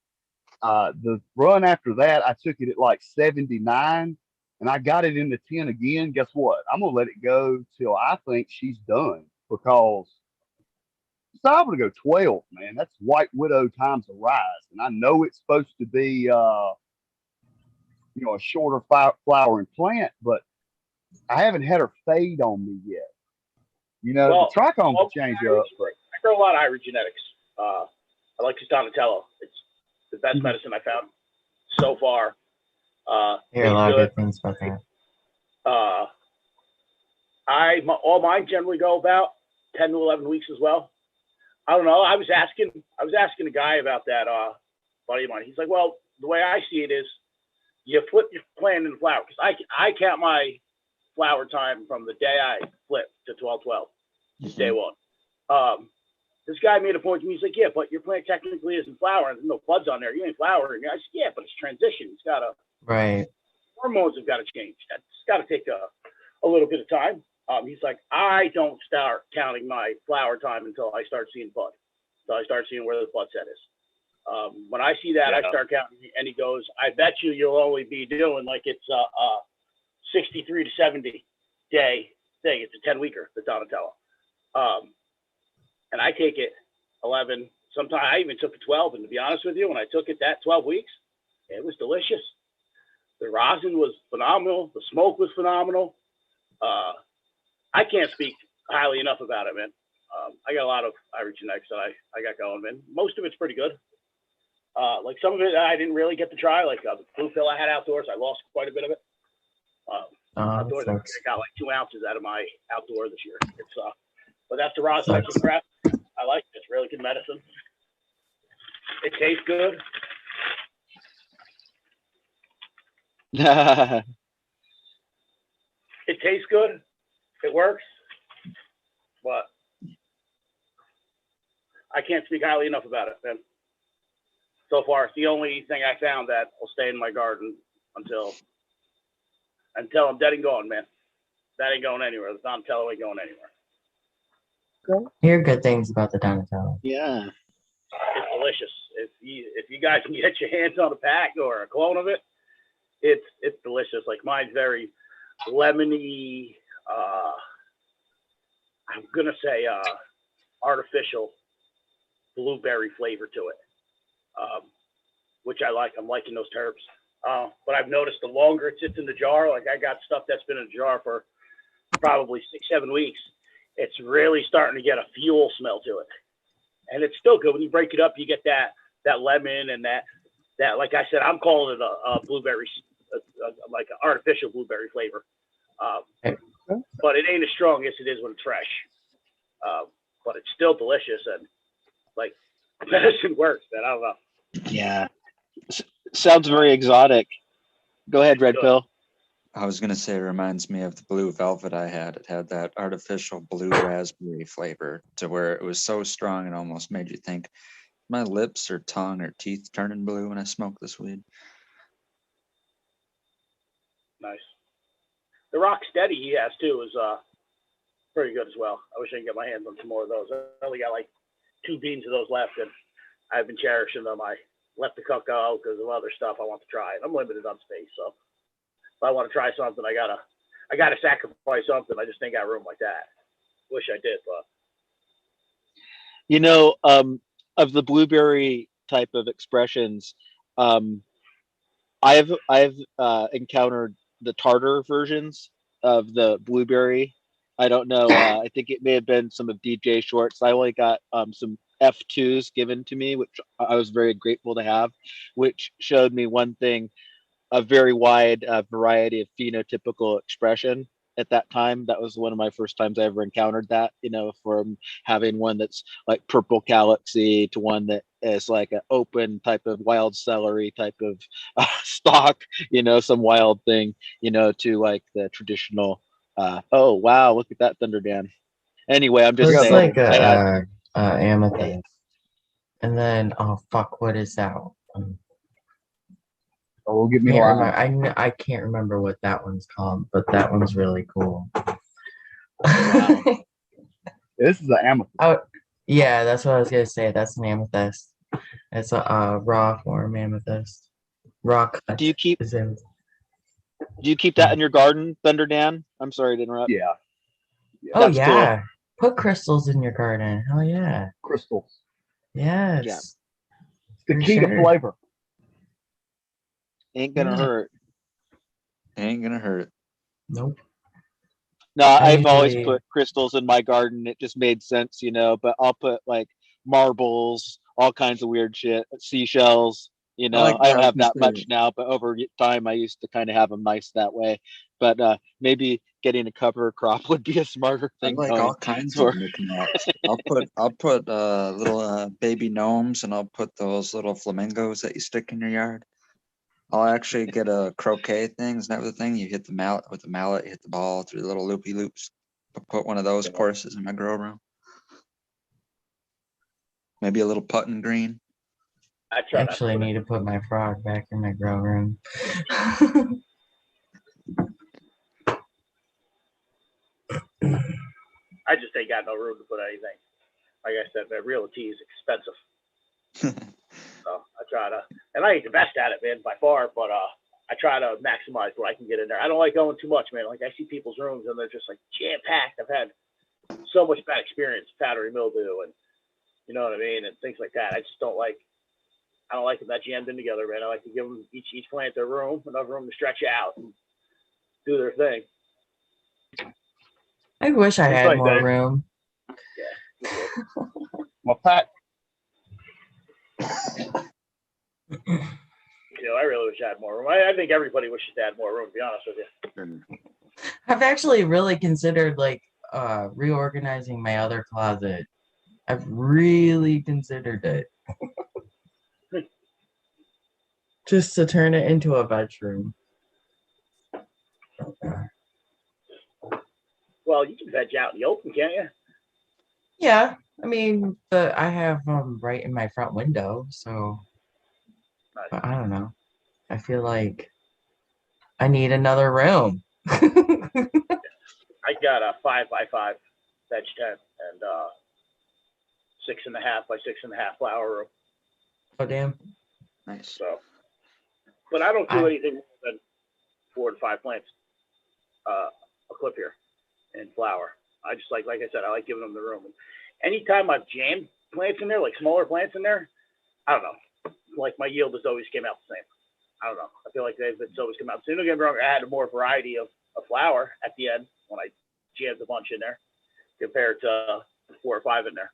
The run after that I took it at like 79, and I got it in the 10 again. Guess what? I'm gonna let it go till I think she's done, because it's liable to go 12, man. That's White Widow times a rise, and I know it's supposed to be a shorter flowering plant, but I haven't had her fade on me yet. Well, the trichome can change up, but I grow a lot of Irish genetics. I like this Donatello. It's the best medicine I found so far. I hear a lot of good things about that. All mine generally go about 10 to 11 weeks as well. I don't know. I was asking a guy about that, buddy of mine. He's like, well, the way I see it is you flip your plant into flower, because I count my flower time from the day I flip to 12/12. It's day one. This guy made a point to me. He's like, yeah, but your plant technically isn't flowering. There's no buds on there. You ain't flowering. I said, yeah, but it's transition. It's got to, right. Hormones have got to change. That's got to take a little bit of time. He's like, I don't start counting my flower time until I start seeing bud. Until I start seeing where the bud set is. When I see that, I start counting, and he goes, I bet you'll only be doing like it's a 63 to 70 day thing. It's a 10-weeker, the Donatello. And I take it 11. Sometimes I even took it 12. And to be honest with you, when I took it that 12 weeks, it was delicious. The rosin was phenomenal. The smoke was phenomenal. I can't speak highly enough about it, man. I got a lot of Irish genetics that I got going, man. Most of it's pretty good. Like some of it I didn't really get to try. Like the blue pill I had outdoors, I lost quite a bit of it. Outdoors, I got like 2 ounces out of my outdoor this year. It's but that's the raw type of crap. I like it. It's really good medicine. It tastes good. It tastes good. It works. But I can't speak highly enough about it, man. So far, it's the only thing I found that will stay in my garden until I'm dead and gone, man. That ain't going anywhere. The Donatello ain't going anywhere. I hear good things about the Donatello. Yeah. It's delicious. If you guys can get your hands on a pack or a clone of it, it's delicious. Like mine's very lemony. I'm gonna say artificial blueberry flavor to it, which I like. I'm liking those herbs. But I've noticed the longer it sits in the jar, like I got stuff that's been in a jar for probably 6-7 weeks. It's really starting to get a fuel smell to it, and it's still good. When you break it up, you get that lemon and that like I said, I'm calling it a blueberry, like an artificial blueberry flavor. But it ain't as strong as it is when it's fresh. But it's still delicious, and like medicine works, man. I don't know. Yeah. Sounds very exotic. Go ahead, Red Pill. I was gonna say it reminds me of the blue velvet I had. It had that artificial blue raspberry flavor to where it was so strong it almost made you think my lips or tongue or teeth turning blue when I smoke this weed. Nice. The Rock Steady he has too is pretty good as well. I wish I could get my hands on some more of those. I only got like 2 beans of those left, and I've been cherishing them. I let the cook go because of other stuff I want to try. I'm limited on space, so if I want to try something, I gotta sacrifice something. I just ain't got room like that. Wish I did, but You know, of the blueberry type of expressions, I've encountered the tartar versions of the blueberry. I don't know. I think it may have been some of DJ Short's. I only got some F2s given to me, which I was very grateful to have, which showed me one thing, a very wide variety of phenotypical expression at that time. That was one of my first times I ever encountered that, you know, from having one that's like purple calyxy to one that is like an open type of wild celery type of stalk, you know, some wild thing, you know, to like the traditional, oh, wow, look at that Thunder Dan. Anyway, I'm just Looks saying. like a amethyst. And then, oh, fuck, what is that? So we'll get me Can't line. remember, I can't remember what that one's called, but that one's really cool. Wow. This is an amethyst. Oh, yeah, that's what I was gonna say. That's an amethyst. It's a raw form amethyst. Raw cut. Do you keep is in- that in your garden, Thunder Dan? I'm sorry to interrupt. Yeah. Oh That's yeah. cool. Put crystals in your garden. Hell yeah. Crystals. Yes. Yeah. It's the For key to sure. flavor. Ain't gonna Yeah. hurt. Ain't gonna hurt. Nope. No, I I've always usually- put crystals in my garden. It just made sense, but I'll put like marbles, all kinds of weird shit, seashells. I like don't that. have that much now, but over time I used to kind of have them nice that way. But maybe getting a cover crop would be a smarter I thing. like going all kinds for- of knickknacks. I'll put little baby gnomes, and I'll put those little flamingos that you stick in your yard. I'll actually get a croquet things and everything. You hit the mallet with the mallet, hit the ball through the little loopy loops. Put one of those courses in my grow room. Maybe a little putting green. I I try not to actually put need to put my frog back in my grow room. I just ain't got no room to put anything. Like I said, man, realty is expensive. So I try to, and I ain't the best at it, man, by far, but I try to maximize what I can get in there. I don't like going too much, man. Like I see people's rooms and they're just like jam packed. I've had so much bad experience, powdery mildew, and you know what I mean, and things like that. I just don't like. I don't like them that jammed in together, man. I like to give them each plant their room, enough room to stretch out and do their thing. I wish I It's had like more that. room. Yeah. My Pat. I really wish I had more room. I think everybody wishes they had more room, to be honest with you. I've actually really considered like reorganizing my other closet. I've really considered it. Just to turn it into a bedroom. Well, you can veg out in the open, can't you? Yeah, I mean, I have right in my front window, so but I don't know. I feel like I need another room. I got a 5x5 veg tent and 6.5 by 6.5 flower room. Oh damn! Nice. So, but I don't do anything more than 4 to 5 plants a clip here in flower. I just like I said, I like giving them the room. And anytime I've jammed plants in there, like smaller plants in there, I don't know. Like my yield has always came out the same. I don't know. I feel like it's always come out. So don't get me wrong, I had more variety of flower at the end when I jammed a bunch in there compared to 4 or 5 in there.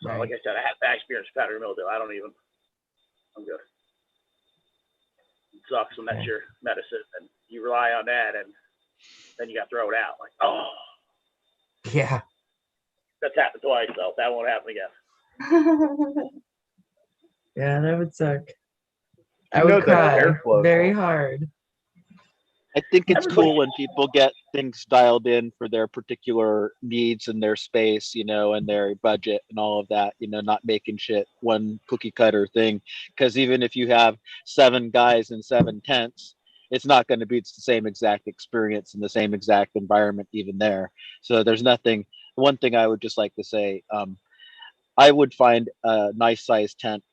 So like I said, I had bad experience with powdery mildew. I'm good. It sucks when that's your medicine and you rely on that and then you got to throw it out. Like, oh, Yeah. that's happened twice, so that won't happen again. Yeah, that would suck. I You know would that cry airflow very though. hard. I think it's cool when people get things dialed in for their particular needs and their space, and their budget and all of that, not making shit one cookie cutter thing. Because even if you have 7 guys in 7 tents, it's not going to be the same exact experience in the same exact environment even there. So there's nothing. One thing I would just like to say, I would find a nice sized tent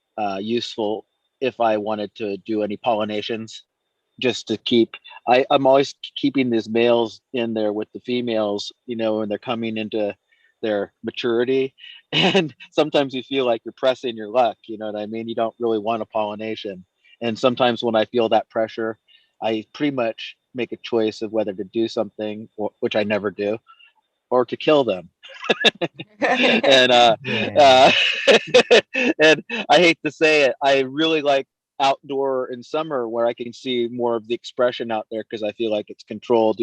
useful if I wanted to do any pollinations. Just to keep, I'm always keeping these males in there with the females, when they're coming into their maturity. And sometimes you feel like you're pressing your luck, you know what I mean? You don't really want a pollination. And sometimes when I feel that pressure, I pretty much make a choice of whether to do something, which I never do, or to kill them. And and I hate to say it, I really like outdoor in summer where I can see more of the expression out there because I feel like it's controlled,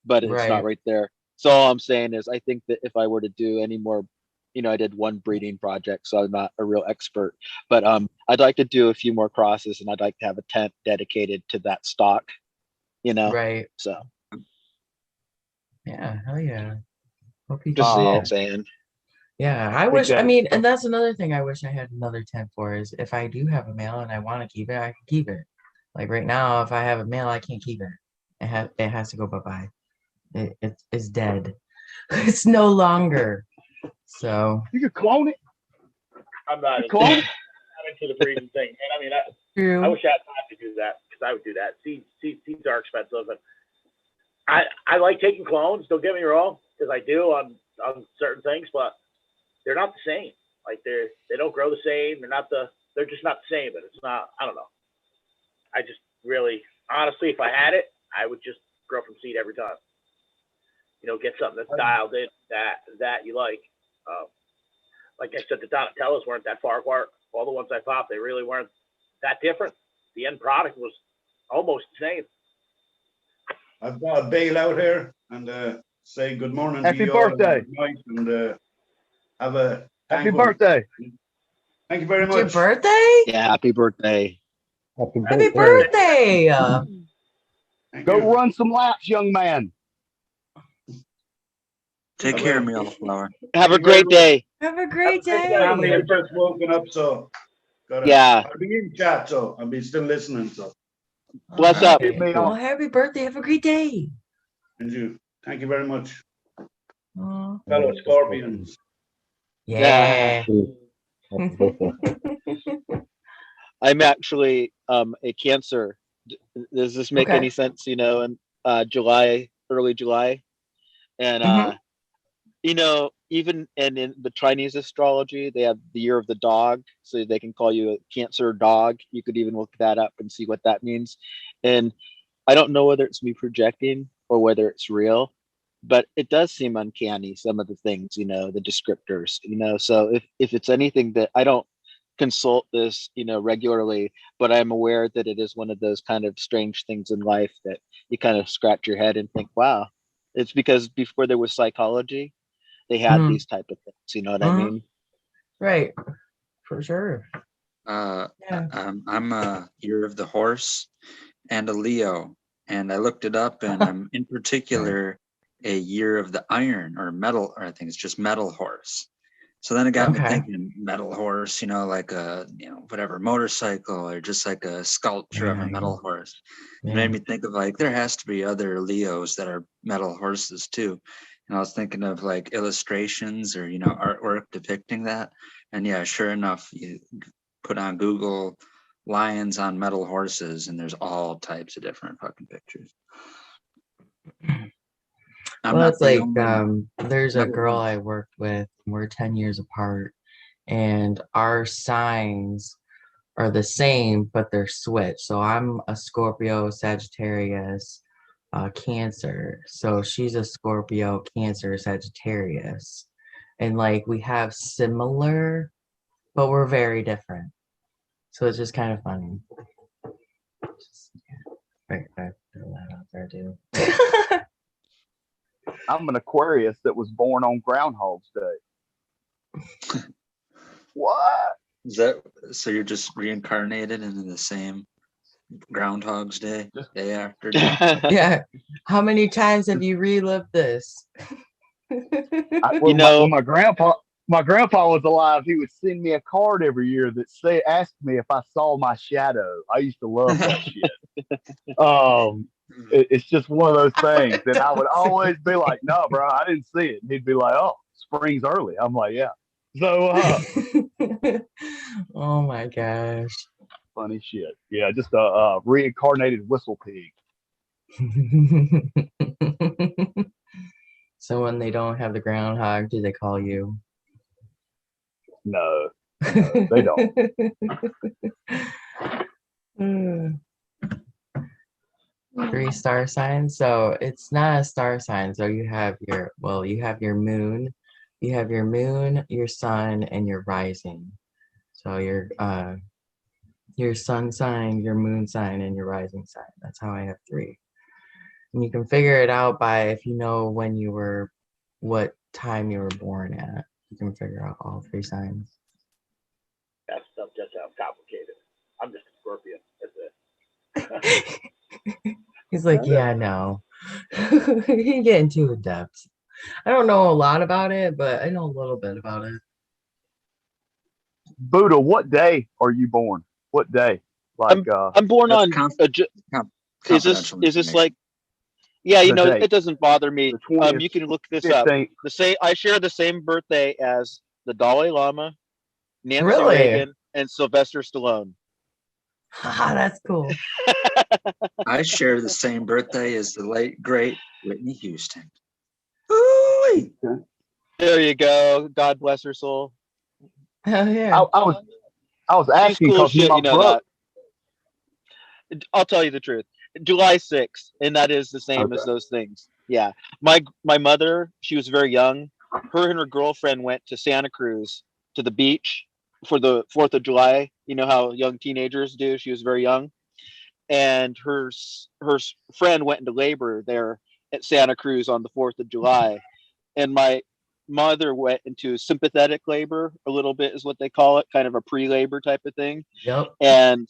but it's not right there. So all I'm saying is I think that if I were to do any more, I did one breeding project, so I'm not a real expert, but I'd like to do a few more crosses and I'd like to have a tent dedicated to that stock, Right. So yeah, hell yeah. Hope you just can. saying. Yeah, I wish. I mean, and that's another thing I wish I had another tent for is if I do have a male and I want to keep it, I can keep it. Like right now, if I have a male, I can't keep it. It has to go bye-bye. It's dead. It's no longer. So you could clone it. I'm not Clone it. into the breeding thing. And I mean, True. I wish I had time to do that because I would do that. Seeds are expensive, and I like taking clones. Don't get me wrong, because I do on certain things, but they're not the same. Like they don't grow the same. They're just not the same. And it's not. I don't know. I just really, honestly, if I had it, I would just grow from seed every time. You know, get something that's dialed in that you like. Like I said, the Donatellas weren't that far apart. All the ones I popped, they really weren't that different. The end product was almost the same. I've got to bail out here and say good morning Happy to you all. birthday. And have a Happy thankful- birthday. Thank you very It's your much. birthday? Yeah, happy birthday. Happy birthday. Go run some laps, young man. Take care of me, Elflower. Have a great day. Have a great day. Family has just woken up, so Yeah. I'll be in chat, so I'll be still listening. So Bless up. Well, happy birthday. Have a great day. and you, thank you very much, Aw. fellow Scorpions. Yeah. I'm actually a Cancer. Does this make Okay. any sense? You know, in early July, and you know, even in the Chinese astrology, they have the year of the dog, so they can call you a Cancer dog. You could even look that up and see what that means. And I don't know whether it's me projecting or whether it's real, but it does seem uncanny. Some of the things, you know, the descriptors, you know. So if it's anything that I don't consult this, you know, regularly, but I'm aware that it is one of those kind of strange things in life that you kind of scratch your head and think, wow, it's because before there was psychology, they had these type of things. You know what I mean? Right. For sure. I'm a year of the horse and a Leo, and I looked it up, and I'm in particular a year of the iron or metal, or I think it's just metal horse. So then it got me thinking metal horse, you know, like a, you know, whatever motorcycle or just like a sculpture of a metal horse. It made me think of like, there has to be other Leos that are metal horses too. And I was thinking of like illustrations or, you know, artwork depicting that. And yeah, sure enough, you put on Google lions on metal horses and there's all types of different fucking pictures. Well, it's like there's a girl I worked with. We're 10 years apart, and our signs are the same, but they're switched. So I'm a Scorpio, Sagittarius, Cancer. So she's a Scorpio, Cancer, Sagittarius, and like we have similar, but we're very different. So it's just kind of funny. Right, throw that out there too. I'm an Aquarius that was born on Groundhog's Day. What? Is that so? You're just reincarnated into the same Groundhog's Day, day after day? Yeah. How many times have you relived this? You know, when my grandpa was alive, he would send me a card every year that asked me if I saw my shadow. I used to love that shit. It's just one of those things that I would always be like, no, bro, I didn't see it. And he'd be like, oh, spring's early. I'm like, yeah. So, oh my gosh. Funny shit. Yeah, just a reincarnated whistle pig. So when they don't have the groundhog, do they call you? No, they don't. Three star signs. So it's not a star sign. So you have your moon, your sun, and your rising. So your sun sign, your moon sign, and your rising sign. That's how I have three. And you can figure it out by if you know what time you were born at. You can figure out all three signs. That stuff just sounds complicated. I'm just a Scorpio. That's it. He's like, yeah, no. You get into depth. I don't know a lot about it, but I know a little bit about it. Buddha, what day are you born? What day? Like I'm born That's on. Is this confidential information. like? Yeah, you the know, date, it doesn't bother me. the 20th, You can look this up. 15th. I share the same birthday as the Dalai Lama, Nancy Really? Reagan, and Sylvester Stallone. Haha, that's cool. I share the same birthday as the late great Whitney Houston. Ooh-wee. There you go. God bless her soul. Hell yeah. I was She's asking cool because shit, my you know brother. that. I'll tell you the truth. July 6th, and that is the same as Okay. those things. Yeah. My mother, she was very young. Her and her girlfriend went to Santa Cruz to the beach for the 4th of July. You know how young teenagers do. She was very young. And her friend went into labor there at Santa Cruz on the 4th of July. And my mother went into sympathetic labor, a little bit is what they call it, kind of a pre-labor type of thing. Yep. And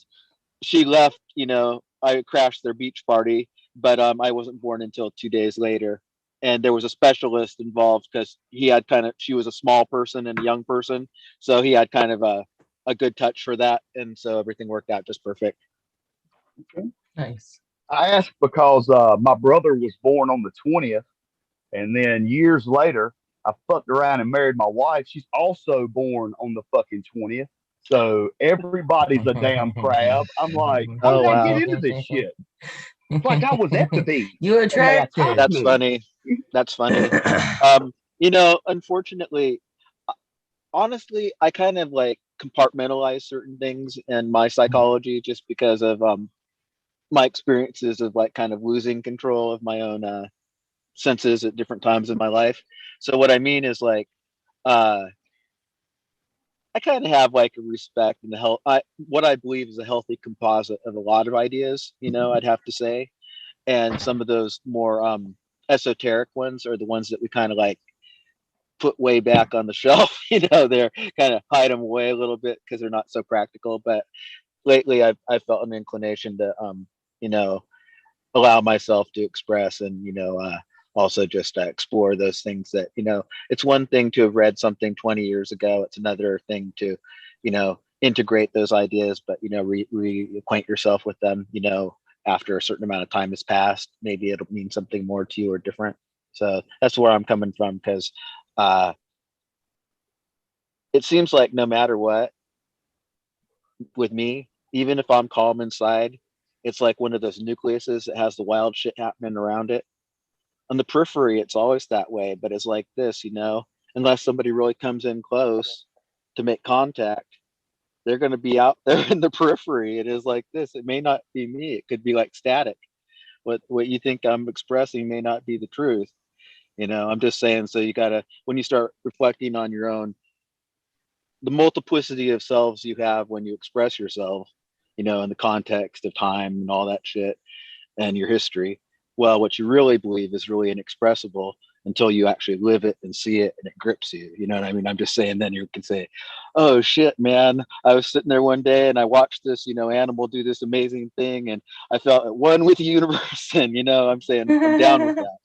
she left, you know, I crashed their beach party, but I wasn't born until 2 days later. And there was a specialist involved because she was a small person and a young person. So he had kind of a good touch for that. And so everything worked out just perfect. Okay. Nice. I asked because my brother was born on the 20th, and then years later, I fucked around and married my wife. She's also born on the fucking 20th. So everybody's a damn crab. I'm like, how did I get into this shit? It's like I was at the beach. You and they attacked That's me. funny. That's funny. You know, unfortunately, honestly, I kind of like compartmentalize certain things in my psychology just because of my experiences of like kind of losing control of my own senses at different times in my life. So what I mean is like I kind of have like a respect and what I believe is a healthy composite of a lot of ideas, you know, I'd have to say. And some of those more esoteric ones are the ones that we kind of like put way back on the shelf. You know, they're kind of hide them away a little bit because they're not so practical. But lately I've felt an inclination to you know, allow myself to express and, you know, also just explore those things that, you know, it's one thing to have read something 20 years ago. It's another thing to, you know, integrate those ideas, but, you know, reacquaint yourself with them, you know, after a certain amount of time has passed. Maybe it'll mean something more to you or different. So that's where I'm coming from, because it seems like no matter what, with me, even if I'm calm inside, it's like one of those nucleuses that has the wild shit happening around it. On the periphery, it's always that way, but it's like this, you know, unless somebody really comes in close to make contact, they're going to be out there in the periphery. It is like this. It may not be me. It could be like static. What you think I'm expressing may not be the truth. You know, I'm just saying, so you got to, when you start reflecting on your own, the multiplicity of selves you have when you express yourself, you know, in the context of time and all that shit and your history, well, what you really believe is really inexpressible until you actually live it and see it and it grips you. You know what I mean? I'm just saying, then you can say, oh shit, man, I was sitting there one day and I watched this, you know, animal do this amazing thing and I felt at one with the universe. And, you know, I'm saying I'm down with that.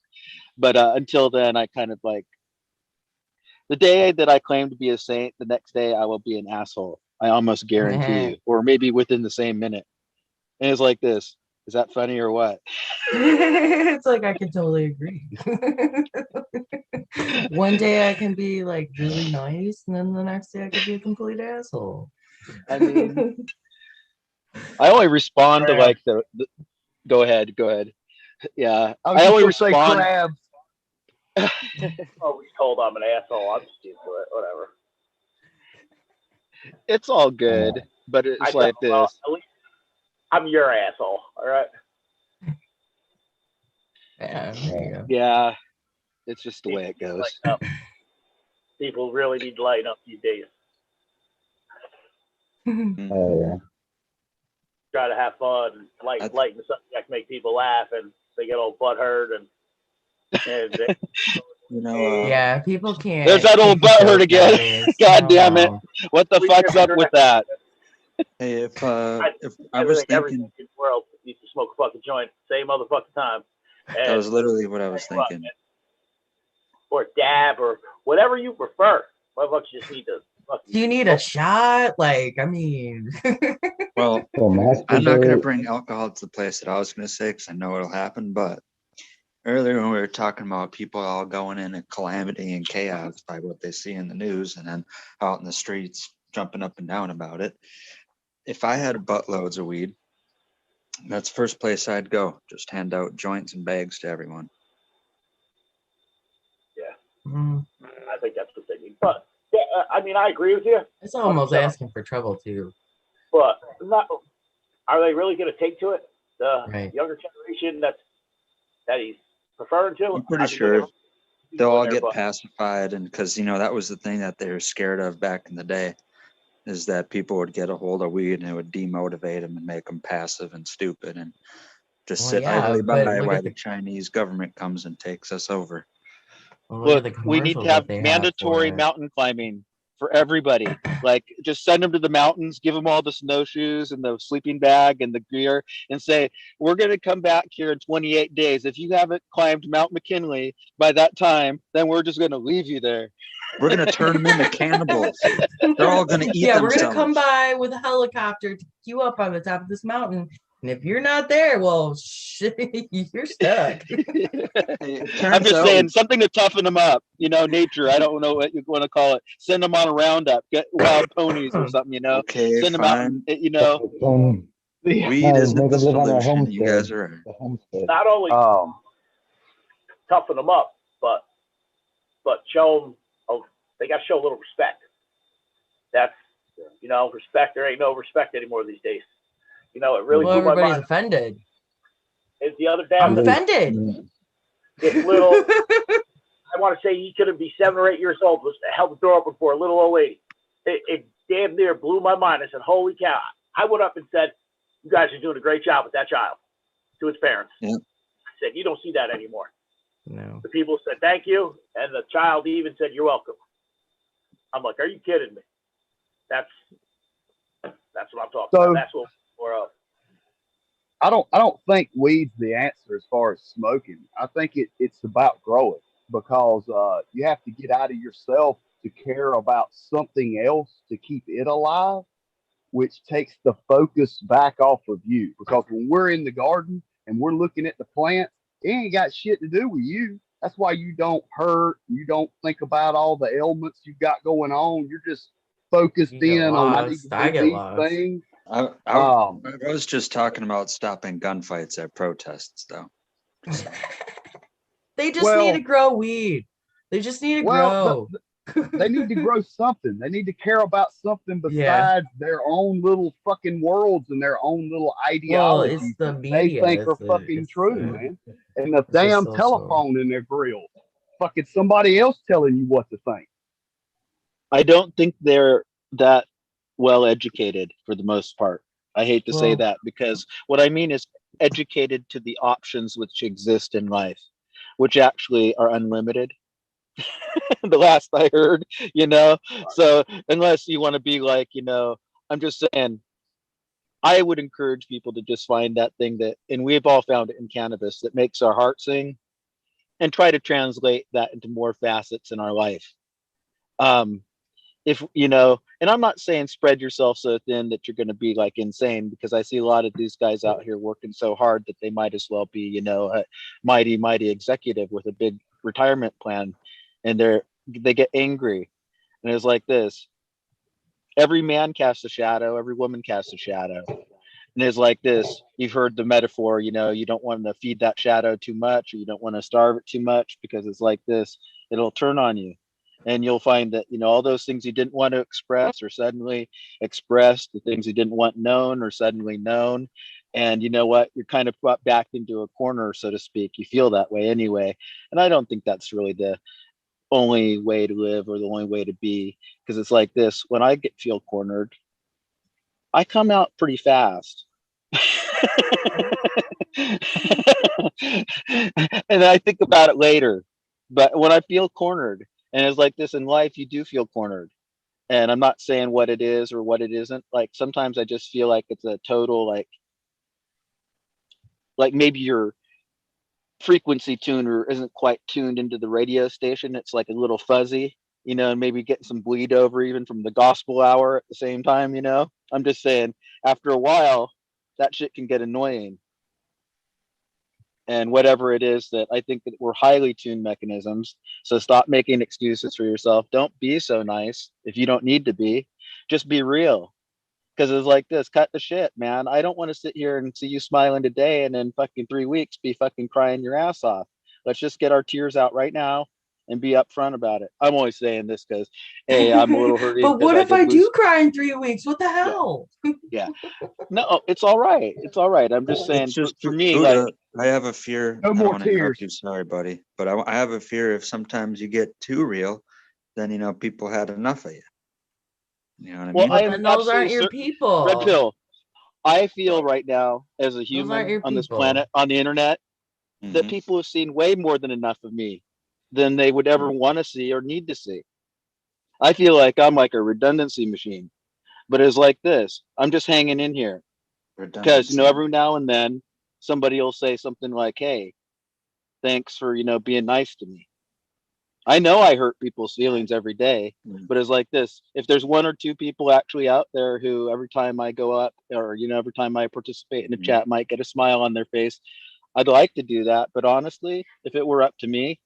But until then, I kind of like, the day that I claim to be a saint, the next day I will be an asshole. I almost guarantee you, or maybe within the same minute. And it's like this. Is that funny or what? It's like I can totally agree. One day I can be like really nice, and then the next day I could be a complete asshole. I mean, I only respond to like the go ahead. Yeah, I only respond. Crabs. Always told I'm an asshole. I'm just used to it. Whatever. It's all good, but it's like this. Well, at least I'm your asshole. All right. Yeah, it's just the way it goes. People really need to lighten up these days. Oh yeah. Try to have fun and lighten the subject, make people laugh, and they get all butthurt and you know. Yeah, people can't. There's that old butthurt again. God damn it! What the fuck's up with that? Hey, if I was thinking, in the world needs to smoke a fucking joint same motherfucking time. And that was literally what I was thinking. Or dab or whatever you prefer. Motherfuckers just need to. Do you need a shot? Like, I mean. Well, So I'm not going to masturbate. bring alcohol to the place that I was going to say because I know it'll happen. But earlier when we were talking about people all going in calamity and chaos by what they see in the news and then out in the streets jumping up and down about it. If I had buttloads of weed, that's the first place I'd go. Just hand out joints and bags to everyone. Yeah, Mhm. I think that's what they need. But yeah, I mean, I agree with you. It's almost 100%. asking for trouble too. But not. Are they really going to take to it? The Right. younger generation that he's preferring to. I'm pretty sure they'll all get pacified, and because that was the thing that they were scared of back in the day, is that people would get a hold of weed and it would demotivate them and make them passive and stupid and just Well, sit yeah, idly but by look while at the Chinese government comes and takes us over. Well, Look, we need to have mandatory mountain climbing for everybody. Like, just send them to the mountains, give them all the snowshoes and the sleeping bag and the gear, and say, we're going to come back here in 28 days. If you haven't climbed Mount McKinley by that time, then we're just going to leave you there. We're going to turn them into cannibals. They're all going to eat Yeah, we're themselves. gonna come by with a helicopter to pick you up on the top of this mountain. And if you're not there, well, shit, you're stuck. I'm just saying something to toughen them up. Nature. I don't know what you want to call it. Send them on a roundup. Get wild ponies or something. Okay, Send them fine. out. Weed isn't the solution. You guys are. Not only toughen them up, but show them. Oh, they got to show a little respect. That's respect. There ain't no respect anymore these days. It really blew my everybody's mind. offended. It's the other day. I'm offended. This little, I want to say he couldn't be 7 or 8 years old, was held the door open for a little old lady. It damn near blew my mind. I said, holy cow. I went up and said, you guys are doing a great job with that child, to its parents. Yeah. I said, you don't see that anymore. No. The people said, thank you. And the child even said, you're welcome. I'm like, are you kidding me? That's what I'm talking about. That's what we're up. I don't think weed's the answer as far as smoking. I think it's about growing, because you have to get out of yourself to care about something else to keep it alive, which takes the focus back off of you. Because when we're in the garden and we're looking at the plants, it ain't got shit to do with you. That's why you don't hurt. You don't think about all the ailments you've got going on. You're just focused in on I need to do these things. I was just talking about stopping gunfights at protests, though. They just need to grow weed. They just need to grow. They need to grow something. They need to care about something besides their own little fucking worlds and their own little ideologies it's the that media. they think are fucking true, man. And the damn social. telephone in their grill. Fucking somebody else telling you what to think. I don't think they're that well educated for the most part. I hate to say that, because what I mean is educated to the options which exist in life, which actually are unlimited. The last I heard, so unless you want to be like, I'm just saying, I would encourage people to just find that thing and we've all found it in cannabis, that makes our heart sing, and try to translate that into more facets in our life. If and I'm not saying spread yourself so thin that you're going to be like insane, because I see a lot of these guys out here working so hard that they might as well be, a mighty executive with a big retirement plan, and they get angry. And it's like this: every man casts a shadow, every woman casts a shadow. And it's like this: you've heard the metaphor, you don't want to feed that shadow too much, or you don't want to starve it too much, because it's like this, it'll turn on you. And you'll find that, all those things you didn't want to express are suddenly expressed. The things you didn't want known are suddenly known. And you know what? You're kind of brought back into a corner, so to speak. You feel that way anyway. And I don't think that's really the only way to live or the only way to be. Because it's like this: when I feel cornered, I come out pretty fast. And I think about it later. But when I feel cornered, and it's like this in life, you do feel cornered. And I'm not saying what it is or what it isn't. Like, sometimes I just feel like it's a total, like maybe your frequency tuner isn't quite tuned into the radio station. It's like a little fuzzy. and maybe getting some bleed over even from the gospel hour at the same time. I'm just saying, after a while, that shit can get annoying. And whatever it is that I think that we're highly tuned mechanisms. So stop making excuses for yourself. Don't be so nice if you don't need to be. Just be real. Because it's like this, cut the shit, man. I don't want to sit here and see you smiling today and in fucking 3 weeks be fucking crying your ass off. Let's just get our tears out right now and be upfront about it. I'm always saying this because, hey, I'm a little hurting. But what if I do cry in 3 weeks? What the hell? Yeah. No, it's all right. It's all right. I'm just saying, It's just for me, Buddha, like, I have a fear. No I more don't want to interrupt tears. you, sorry, buddy, but I have a fear if sometimes you get too real, then people had enough of you. You know what I mean? But then those aren't your Red people. Pill. I feel right now as a aren't human your on this people. planet, on the internet, that people have seen way more than enough of me than they would ever want to see or need to see. I feel like I'm like a redundancy machine, but it's like this. I'm just hanging in here because, every now and then somebody will say something like, hey, thanks for, being nice to me. I know I hurt people's feelings every day, but it's like this. If there's one or two people actually out there who every time I go up or, every time I participate in a chat might get a smile on their face, I'd like to do that. But honestly, if it were up to me,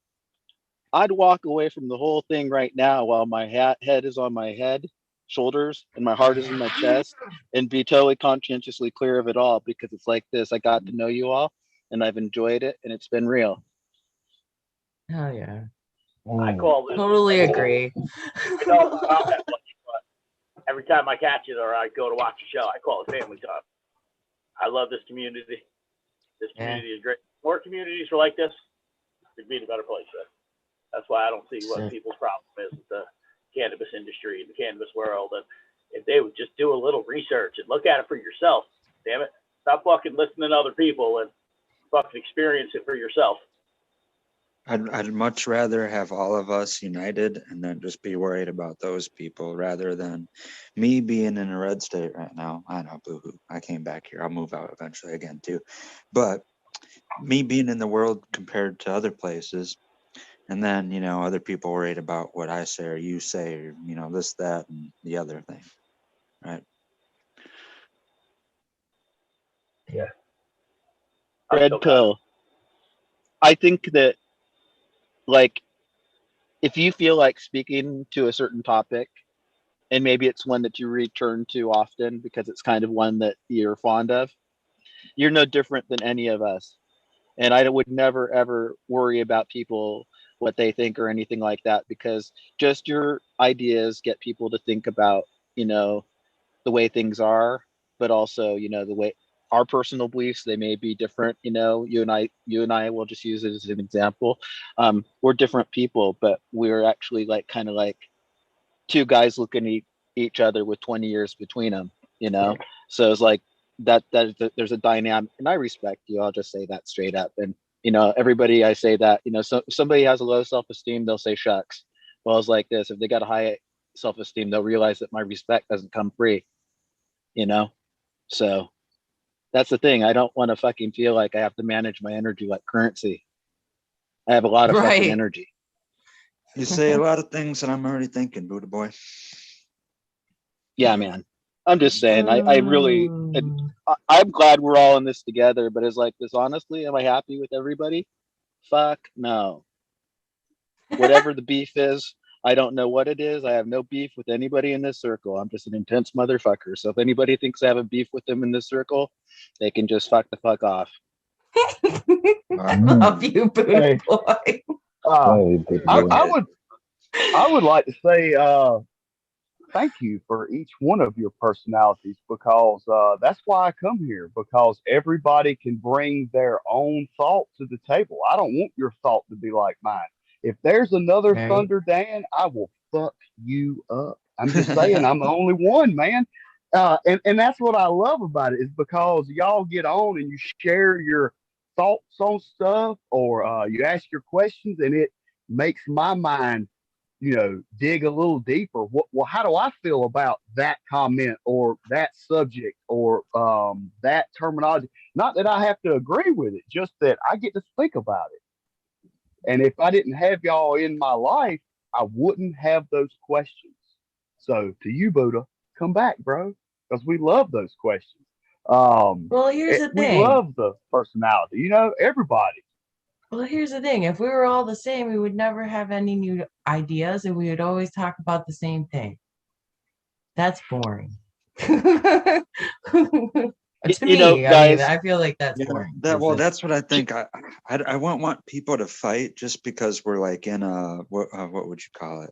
I'd walk away from the whole thing right now while my head is on my head, shoulders, and my heart is in my chest and be totally conscientiously clear of it all because it's like this. I got to know you all and I've enjoyed it and it's been real. Hell yeah. I call this Totally agree. Every time I catch it or I go to watch a show, I call it family time. I love this community. This community is great. More communities are like this, it'd be a better place. That's why I don't see what people's problem is with the cannabis industry and the cannabis world. And if they would just do a little research and look at it for yourself, damn it, stop fucking listening to other people and fucking experience it for yourself. I'd much rather have all of us united and then just be worried about those people rather than me being in a red state right now. I know, boo-hoo. I came back here. I'll move out eventually again too. But me being in the world compared to other places, and then, other people worried about what I say or you say or, this, that, and the other thing. Right? Yeah. Red Pill. I think that, like, if you feel like speaking to a certain topic, and maybe it's one that you return to often because it's kind of one that you're fond of, you're no different than any of us. And I would never, ever worry about people, what they think or anything like that, because just your ideas get people to think about, the way things are, but also, the way our personal beliefs, they may be different. You and I will just use it as an example. We're different people, but we're actually kind of like two guys looking at each other with 20 years between them, So it's like there's a dynamic, and I respect you. I'll just say that straight up. And, everybody, I say that, so somebody has a low self-esteem, they'll say shucks. Well, it's like this. If they got a high self-esteem, they'll realize that my respect doesn't come free, So that's the thing. I don't want to fucking feel like I have to manage my energy like currency. I have a lot of fucking energy. You say a lot of things that I'm already thinking, Buddha boy. Yeah, man. I'm just saying, I really, I'm glad we're all in this together, but it's like this, honestly, am I happy with everybody? Fuck no. Whatever the beef is, I don't know what it is. I have no beef with anybody in this circle. I'm just an intense motherfucker. So if anybody thinks I have a beef with them in this circle, they can just fuck the fuck off. I love you, Buddha boy. I would like to say thank you for each one of your personalities, because that's why I come here, because everybody can bring their own thought to the table. I don't want your thought to be like mine. If there's another Thunder Dan, I will fuck you up. I'm just saying, I'm the only one, man. And that's what I love about it, is because y'all get on and you share your thoughts on stuff, or you ask your questions, and it makes my mind, dig a little deeper. Well, how do I feel about that comment or that subject or that terminology? Not that I have to agree with it, just that I get to think about it. And if I didn't have y'all in my life, I wouldn't have those questions. So to you, Buddha, come back, bro, because we love those questions. Well, here's the We thing. love the personality. You know, everybody. Well, here's the thing. If we were all the same, we would never have any new ideas, and we would always talk about the same thing. That's boring. To You know, me, I mean, guys. I feel like that's Yeah, boring. well, that's what I think. I won't want people to fight just because we're like in a what would you call it?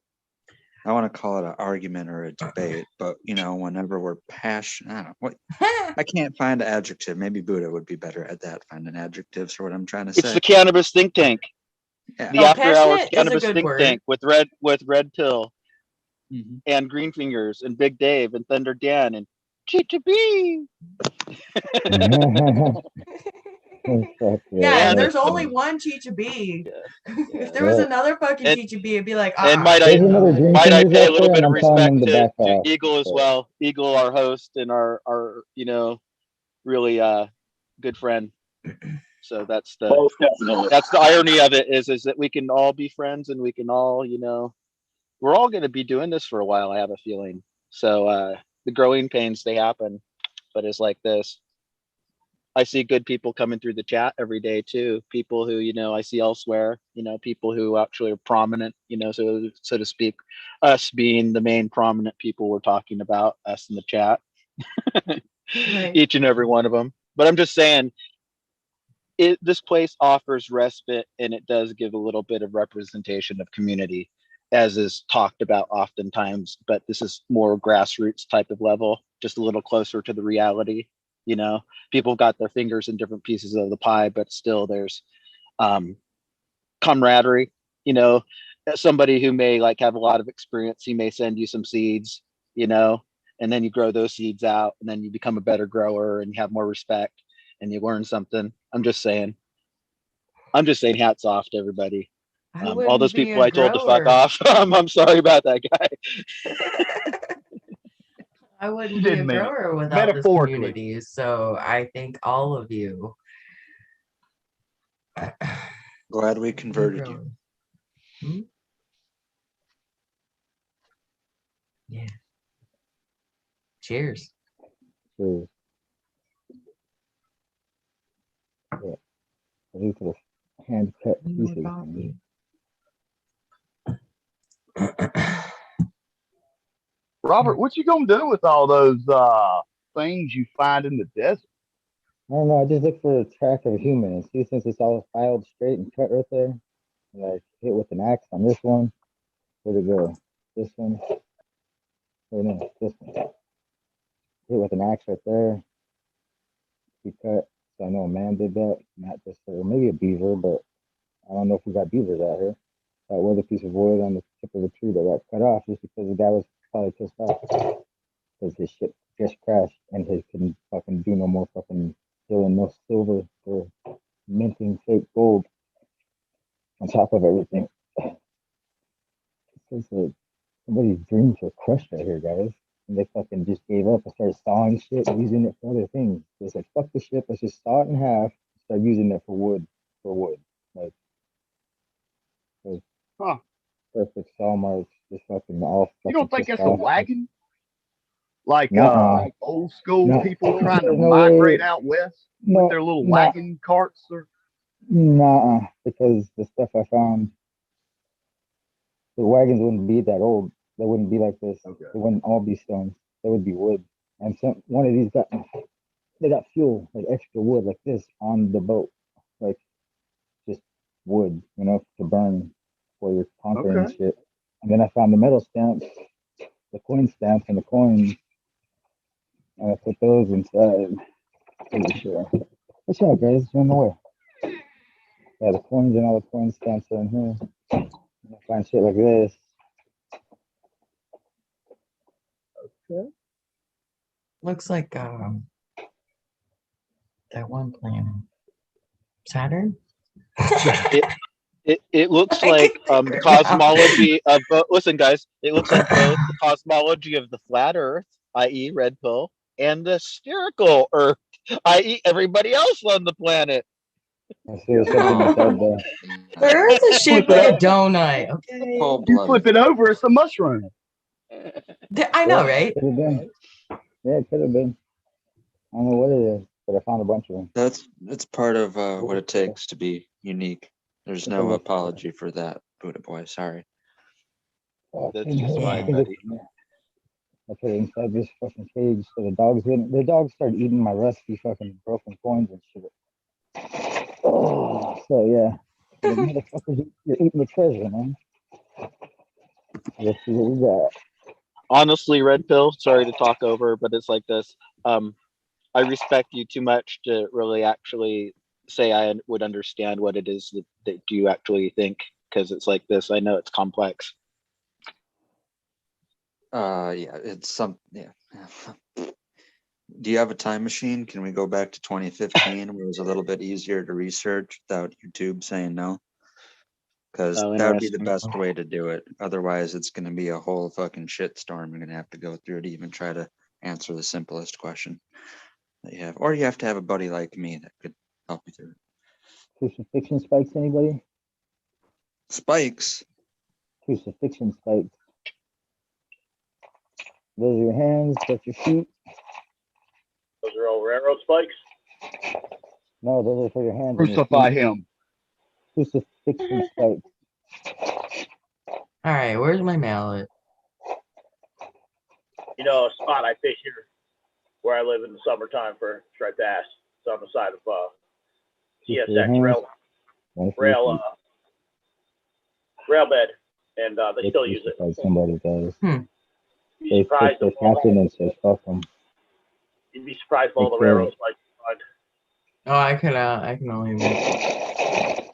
I want to call it an argument or a debate, but you know, whenever we're passionate, I don't know, what I can't find an adjective. Maybe Buddha would be better at that, finding adjectives for what I'm trying to say. It's the cannabis think tank. Yeah. The after hours passionate is a cannabis good think word. tank with Red Pill and Green Fingers and Big Dave and Thunder Dan and Chicha B. Yeah, And there's only one Chicha B. If there Yeah. was another fucking And- Chicha B, it'd be like, And might I There's another Green pay Fingers a out little there, bit and of I'm telling respect them to back to off. Eagle as So, well. Eagle, our host and our you know, really good friend. So that's the irony of it is that we can all be friends and we can all, you know, we're all going to be doing this for a while, I have a feeling. So the growing pains, they happen, but it's like this. I see good people coming through the chat every day too. People who, you know, I see elsewhere, you know, people who actually are prominent, you know, so to speak, us being the main prominent people we're talking about, us in the chat, Right. each and every one of them. But I'm just saying, this place offers respite and it does give a little bit of representation of community, as is talked about oftentimes, but this is more grassroots type of level, just a little closer to the reality. You know, people got their fingers in different pieces of the pie, but still there's camaraderie. You know, somebody who may like have a lot of experience, he may send you some seeds, you know, and then you grow those seeds out and then you become a better grower and you have more respect and you learn something. I'm just saying hats off to everybody. All wouldn't those be people a I told to fuck grower. off. I'm sorry about that, guy. I wouldn't You be a didn't mean it. grower without this Metaphorically. community. So I think all of you. Glad we converted you. Hmm? Yeah. Cheers. cheers. Yeah. These are the hand cut More pieces. coffee. Robert, what you gonna do with all those things you find in the desert? I don't know. I just look for a track of a human and see since it's all filed straight and cut right there. Like hit with an axe on this one. Where'd it go? This one. Oh no, this one. Hit with an axe right there. Be cut. So I know a man did that, not just or maybe a beaver, but I don't know if we got beavers out here. That was a piece of wood on the tip of the tree that got cut off just because the guy was probably pissed off because his ship just crashed and he couldn't fucking do no more fucking stealing no silver or minting fake gold on top of everything. It's like somebody's dreams were crushed right here, guys. And they fucking just gave up and started sawing shit and using it for other things. It's like, fuck the ship, let's just saw it in half, start using it for wood. Like, perfect saw marks, just fucking all You fucking don't think pissed that's a off. wagon? Like Nuh-uh. old school No. people trying to There's no migrate way. out west No, with their little no. wagon carts or Nah, because the stuff I found, the wagons wouldn't be that old. They wouldn't be like this. Okay. They wouldn't all be stones. They would be wood. And one of these they got fuel, like extra wood, like this on the boat, like just wood, you know, to burn for your conquering and Okay. shit. And then I found the metal stamps, the coin stamps, and the coins, and I put those inside. Pretty sure. What's up, guys? Run away. Yeah, the coins and all the coin stamps are in here. I find shit like this. Okay. Looks like that one planet. Saturn? It looks like the cosmology of listen, guys. It looks like both the cosmology of the flat Earth, i.e., red pill, and the spherical Earth, i.e., everybody else on the planet. I see there's something inside there. The Earth is Flip shaped it like a over. donut. Okay. You flip it over, it's a mushroom. I know, right? Could have been. Yeah, it could have been. I don't know what it is, but I found a bunch of them. That's part of what it takes to be unique. There's no apology for that, Buddha boy. Sorry. That's just fine, I buddy. put it inside this fucking cage so the dogs wouldn't. The dogs started eating my rusty fucking broken coins and shit. Oh, so yeah. The motherfuckers, you're eating the treasure, man. Let's see what we got. Honestly, Red Pill, sorry to talk over, but it's like this. I respect you too much to really actually say I would understand what it is that you actually think, because it's like this. I know it's complex. Yeah, it's some. Yeah. Do you have a time machine? Can we go back to 2015 where it was a little bit easier to research without YouTube saying no? Because Oh, that would be the interesting. best way to do it. Otherwise, it's going to be a whole fucking shitstorm. You're going to have to go through to even try to answer the simplest question that you have. Or you have to have a buddy like me that could help you through it. Crucifixion spikes, anybody? Spikes? Crucifixion spikes. Those are your hands, that's your feet. Those are all railroad spikes. No, those are for your hands. and your Crucify feet. him. Crucifixion spikes. All right, where's my mallet? You know, a spot I fish here where I live in the summertime for striped bass. It's on the side of CSX rail bed, and they still use it. Somebody does. Be They surprised their if all captain and says fuck them. you'd be surprised if all the They kill railroad it. spikes you find. Oh, I can only imagine.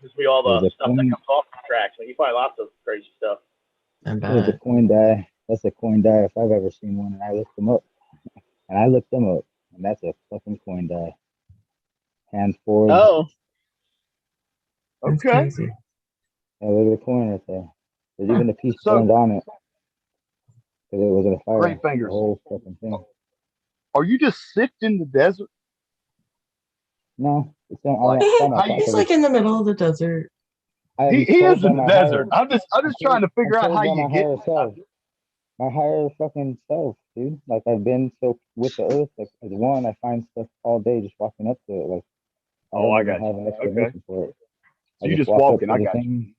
Just be all the There's a stuff that coin. comes off the tracks. I mean, you find lots of crazy stuff. I There's a bet. coin die. That's a coin die if I've ever seen one, and I looked them up. And that's a fucking coin die. Hand forged. Oh, That's okay. crazy. Yeah, look at the coin right there. There's even a piece So- burned on it. Because it was in a fire. Great The fingers. whole fucking thing. Are you just sick in the desert? No, it's on my He's property. like in the middle of the desert. I'm He is told in by the my desert. higher- I'm just trying to figure I'm out how told by you my get. higher self. My higher fucking self, dude. Like I've been so with the earth. Like as one, I find stuff all day just walking up to it. Like I don't even have an explanation for it. So you just walking. I got you. thing.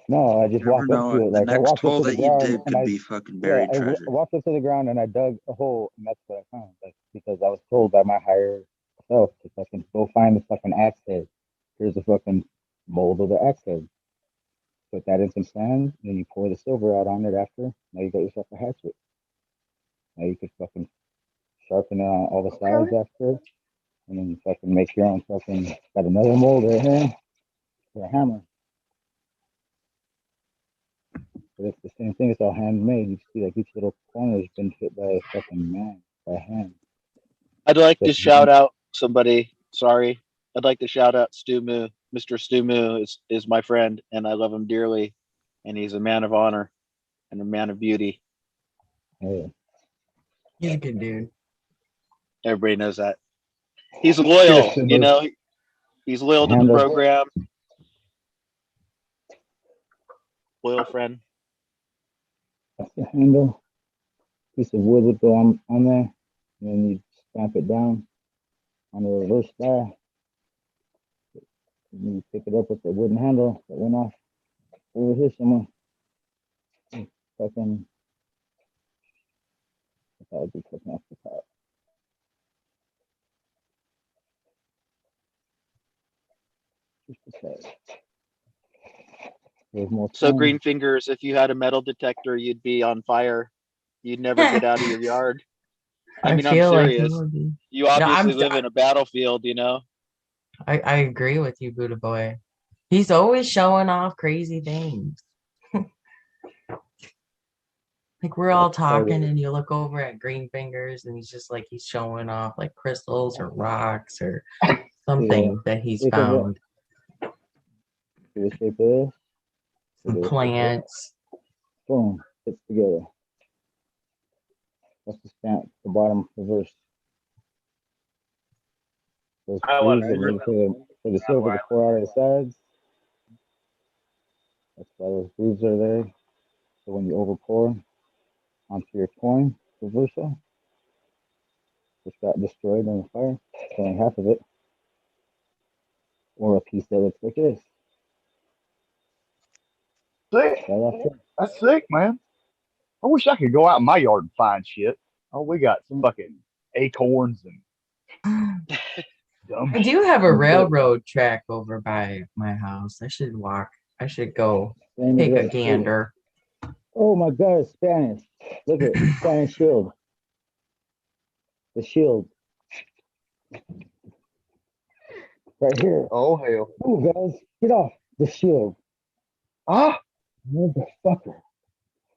No, I just Never walked up know. to it. The Like I next walked up hole to the that you ground dig and could be fucking buried treasure. I walked up to the ground and I dug a hole, and that's what I found. Like because I was told by my higher self to fucking go find the fucking axe head. Here's the fucking mold of the axe head. Put that in some sand, then you pour the silver out on it after. Now you got yourself a hatchet. Now you could fucking sharpen it on all the sides after, and then you fucking make your own fucking. Got another mold right here for a hammer. But it's the same thing. It's all handmade. You see, like each little corner has been hit by a fucking man by hand. I'd like to That's shout out somebody. Sorry, I'd like to shout out Stu Moo. Mr. Stu Moo is my friend, and I love him dearly. And he's a man of honor and a man of beauty. Yeah. He's a good dude. Everybody knows that. He's loyal, Cheers, you know. He's loyal to the Handle. program. Loyal friend. That's the handle. Piece of wood would go on there, and then you stamp it down on the reverse die. And you pick it up with the wooden handle that went off over here somewhere. Fucking, that would be cooking off the top. Just a sec. There's more So time. Green Fingers, if you had a metal detector, you'd be on fire. You'd never get out of your yard. I mean, I'm feel like serious. he would be. You No, obviously live in a battlefield, you know. I agree with you, Buddha boy. He's always showing off crazy things. Like we're all talking and you look over at Green Fingers and he's just like he's showing off like crystals or rocks or something that he's Look at what- found. See the shape of this? Some plants. Boom, fits together. That's the stamp, the bottom reverse. Those I want grooves that to lead to For the silver to pour out of the sides. That's why those grooves are there. So when you over pour onto your coin, reversal, which got destroyed in the fire, it's only half of it. Or a piece that looks like this. Sick. That's sick, man. I wish I could go out in my yard and find shit. Oh, we got some fucking acorns and dumb I do shit. have a railroad track over by my house. I should walk. I should go take a gander. Oh my God, it's Spanish. Look at it, Spanish shield. The shield. Right here. Oh, hell. Oh, guys, get off the shield. Ah, motherfucker.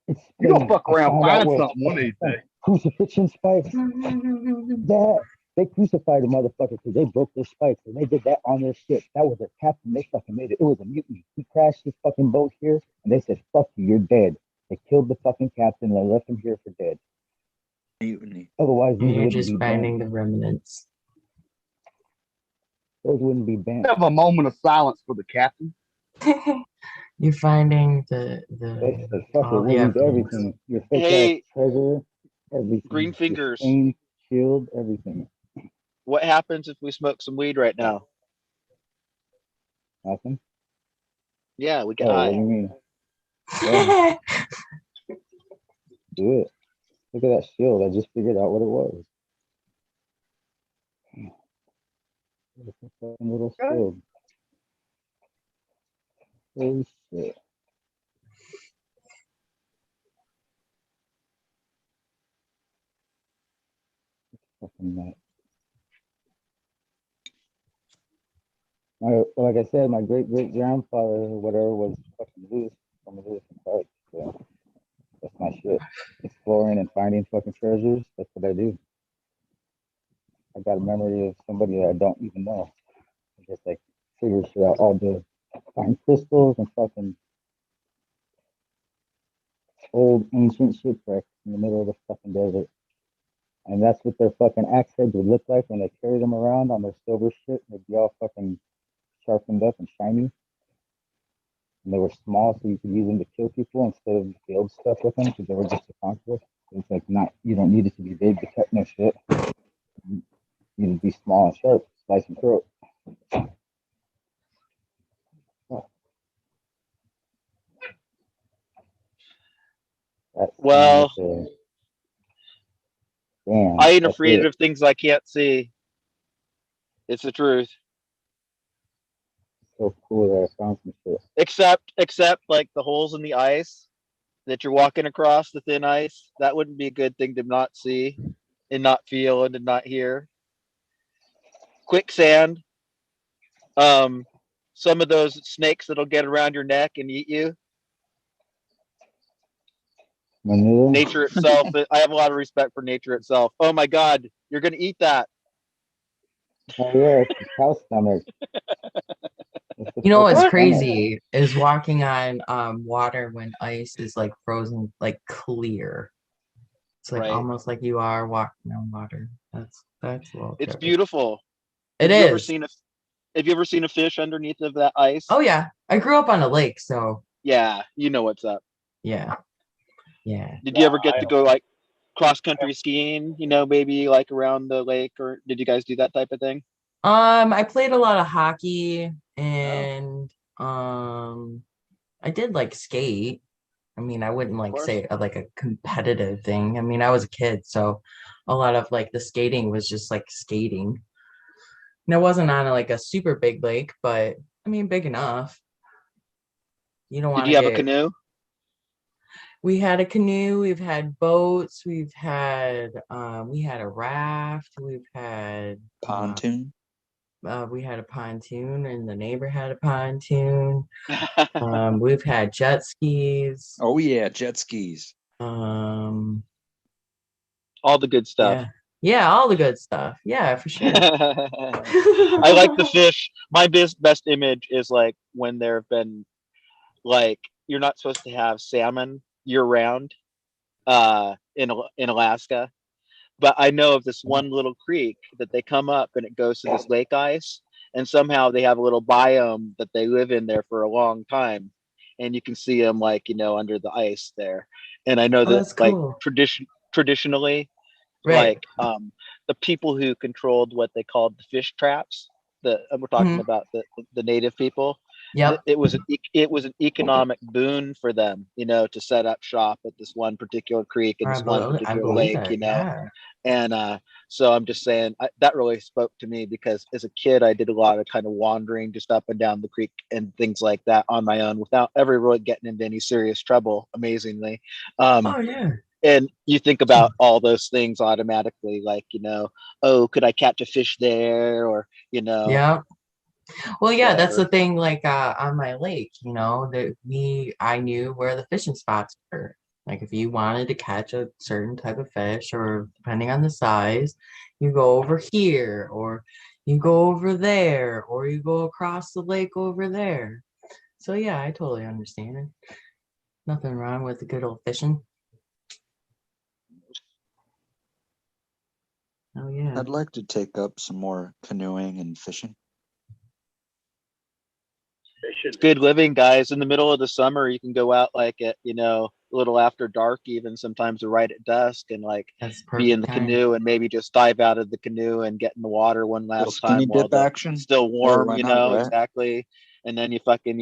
It's you gonna Spanish. fuck I around, found out find where something one of these days. crucifixion spikes. That they crucified the motherfucker because they broke their spikes and they did that on their ship. That was their captain. They fucking made it. It was a mutiny. He crashed his fucking boat here and they said, "Fuck you, you're dead." They killed the fucking captain and they left him here for dead. Mutiny. Otherwise, these You're wouldn't just be finding banned. the remnants. Those wouldn't be banned. Have a moment of silence for the captain. You're finding They said, "Fuck it, all the we'll leave evidence. everything. Your fake Hey, ass treasure, everything. Green Your Fingers. chain, shield, everything." What happens if we smoke some weed right now? Nothing. Yeah, we get Oh, high. what do you mean? Yeah, do it. Look at that shield. I just figured out what it was. It's a fucking little shield. Holy shit. Fucking nuts. Like I said, my great grandfather or whatever was fucking loose from Lewis and Clark. So that's my shit. Exploring and finding fucking treasures. That's what I do. I got a memory of somebody that I don't even know. I just like figure shit out all day. Find crystals and fucking old ancient shipwrecks in the middle of the fucking desert. And that's what their fucking axe heads would look like when they carried them around on their silver shit. They'd be all fucking sharpened up and shiny. And they were small, so you could use them to kill people instead of build stuff with them because they were just a conqueror. It's like you don't need it to be big to cut no shit. You need to be small and sharp, slice and throat. Well, damn, I ain't that's afraid it. of things I can't see. It's the truth. So cool that I found some shit. Except like the holes in the ice that you're walking across, the thin ice. That wouldn't be a good thing to not see and not feel and to not hear. Quicksand. Some of those snakes that'll get around your neck and eat you. Manure. Nature itself. I have a lot of respect for nature itself. Oh my God, you're gonna eat that. Oh yeah, it's the cow stomach. You know what's What? crazy is walking on water when ice is like frozen, like clear. It's like Right. almost like you are walking on water. That's a little It's trippy. beautiful. It Have you ever is. have you ever seen a fish underneath of that ice? Oh yeah, I grew up on a lake, so Yeah, you know what's up. yeah. Did you ever get to go like cross country skiing? You know, maybe like around the lake, or did you guys do that type of thing? I played a lot of hockey and I did like skate. I mean, I wouldn't like say like a competitive thing. I mean, I was a kid, so a lot of like the skating was just like skating. And it wasn't on like a super big lake, but I mean, big enough. You don't want Did to you have a get. canoe? We had a canoe. We've had boats. We had a raft. We've had Pontoon. We had a pontoon, and the neighbor had a pontoon. We've had jet skis. Oh yeah, jet skis. All the good stuff. Yeah, all the good stuff. Yeah, for sure. I like the fish. My best image is like when there have been like you're not supposed to have salmon year round in Alaska. But I know of this one little creek that they come up and it goes to this lake ice and somehow they have a little biome that they live in there for a long time, and you can see them like under the ice there. And I know Oh, that that's like cool. traditionally, Right. like the people who controlled what they called the fish traps, we're talking about the native people. Yep. It was an economic boon for them, to set up shop at this one particular creek and this one I particular believe lake, it. Yeah. and so I'm just saying that really spoke to me, because as a kid I did a lot of kind of wandering just up and down the creek and things like that on my own without ever really getting into any serious trouble, amazingly. Oh yeah. And you think about all those things automatically, like, oh, could I catch a fish there? Or, Yeah. Well, yeah, that's the whatever. thing. Like on my lake, that I knew where the fishing spots were. Like if you wanted to catch a certain type of fish, or depending on the size, you go over here, or you go over there, or you go across the lake over there. So yeah, I totally understand it. Nothing wrong with the good old fishing. Oh yeah. I'd like to take up some more canoeing and fishing. It's good living, guys. In the middle of the summer, you can go out like at, a little after dark, even sometimes, or right at dusk, and like That's be in perfect the time. canoe and maybe just dive out of the canoe and get in the water one Little last skinny time while dip action. it's still Hey, warm, why not, right? exactly. And then you fucking,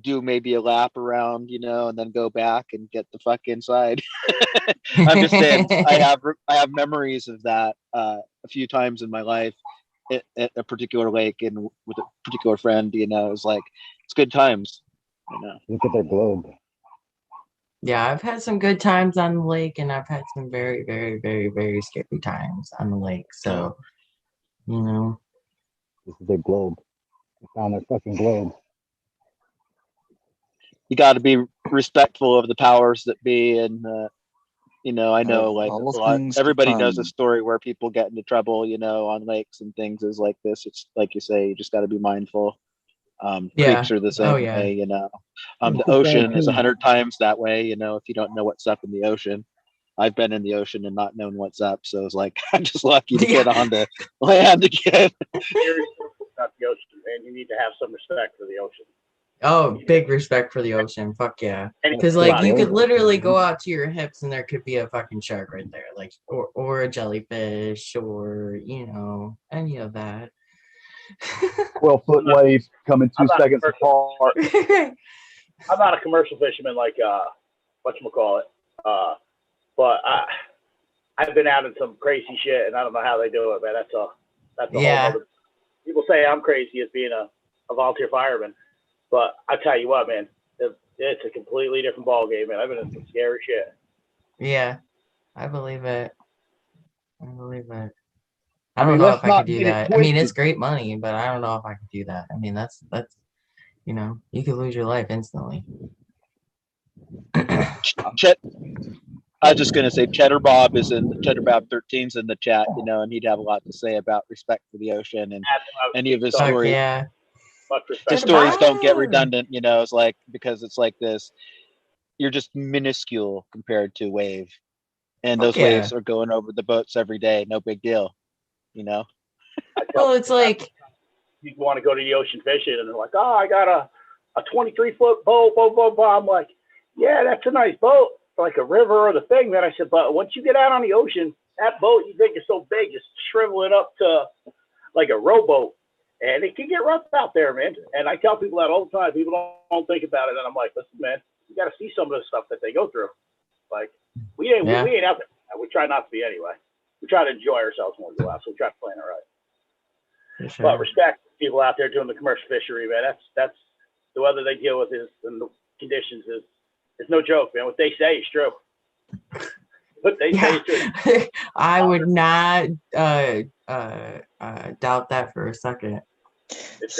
do maybe a lap around, and then go back and get the fuck inside. I'm just saying, I have memories of that a few times in my life at a particular lake and with a particular friend. It's like it's good times. Look at their globe. Yeah, I've had some good times on the lake, and I've had some very, very, very, very scary times on the lake. So, This is their globe. They found their fucking globe. You got to be respectful of the powers that be, and I know like all a lot. things Everybody knows a determined. story where people get into trouble, on lakes and things is like this. It's like you say, you just got to be mindful. Yeah. Creeks are the Oh same yeah. way, It's the the same ocean is too. 100 times that way, if you don't know what's up in the ocean. I've been in the ocean and not known what's up, so it's like I'm just lucky to get onto land again. Very careful about the ocean, man. You need to have some respect for the ocean. Oh, big respect for the ocean. Fuck yeah. Any Because like you could body. literally go out to your hips and there could be a fucking shark right there, like or a jellyfish, or any of that. 12-foot waves coming I'm 2 not a seconds commercial- apart. I'm not a commercial fisherman like whatchamacallit. But I've been out in some crazy shit, and I don't know how they do it, man. That's a Yeah. whole other. People say I'm crazy as being a volunteer fireman, but I tell you what, man, it's a completely different ball game, man. I've been in some scary shit. Yeah. I believe it. I believe it. I I don't mean, know let's if I could not do get it that. I mean, it's twisted. great money, but I don't know if I could do that. I mean, that's you could lose your life instantly. Chet, I was just gonna say Cheddar Bob 13's in the chat, and he'd have a lot to say about respect for the ocean and any of his Fuck stories. yeah. Much His respect. stories don't get redundant, it's like, because it's like this, you're just minuscule compared to wave, and Fuck those yeah. waves are going over the boats every day, no big deal. Well, it's like You want to go to the ocean fishing, and they're like, "Oh, I got a 23-foot boat." Blah, blah, blah. I'm like, "Yeah, that's a nice boat for like a river or the thing." Then I said, "But once you get out on the ocean, that boat you think is so big, just shriveling up to like a rowboat, and it can get rough out there, man." And I tell people that all the time. People don't think about it, and I'm like, "Listen, man, you got to see some of the stuff that they go through. Like, we ain't out there. We try not to be anyway. We try to enjoy ourselves when we go out, so we try to plan it right." For sure. But respect people out there doing the commercial fishery, man. That's the weather they deal with and the conditions is no joke, man. What they say is true. What they say is true. I would not doubt that for a second.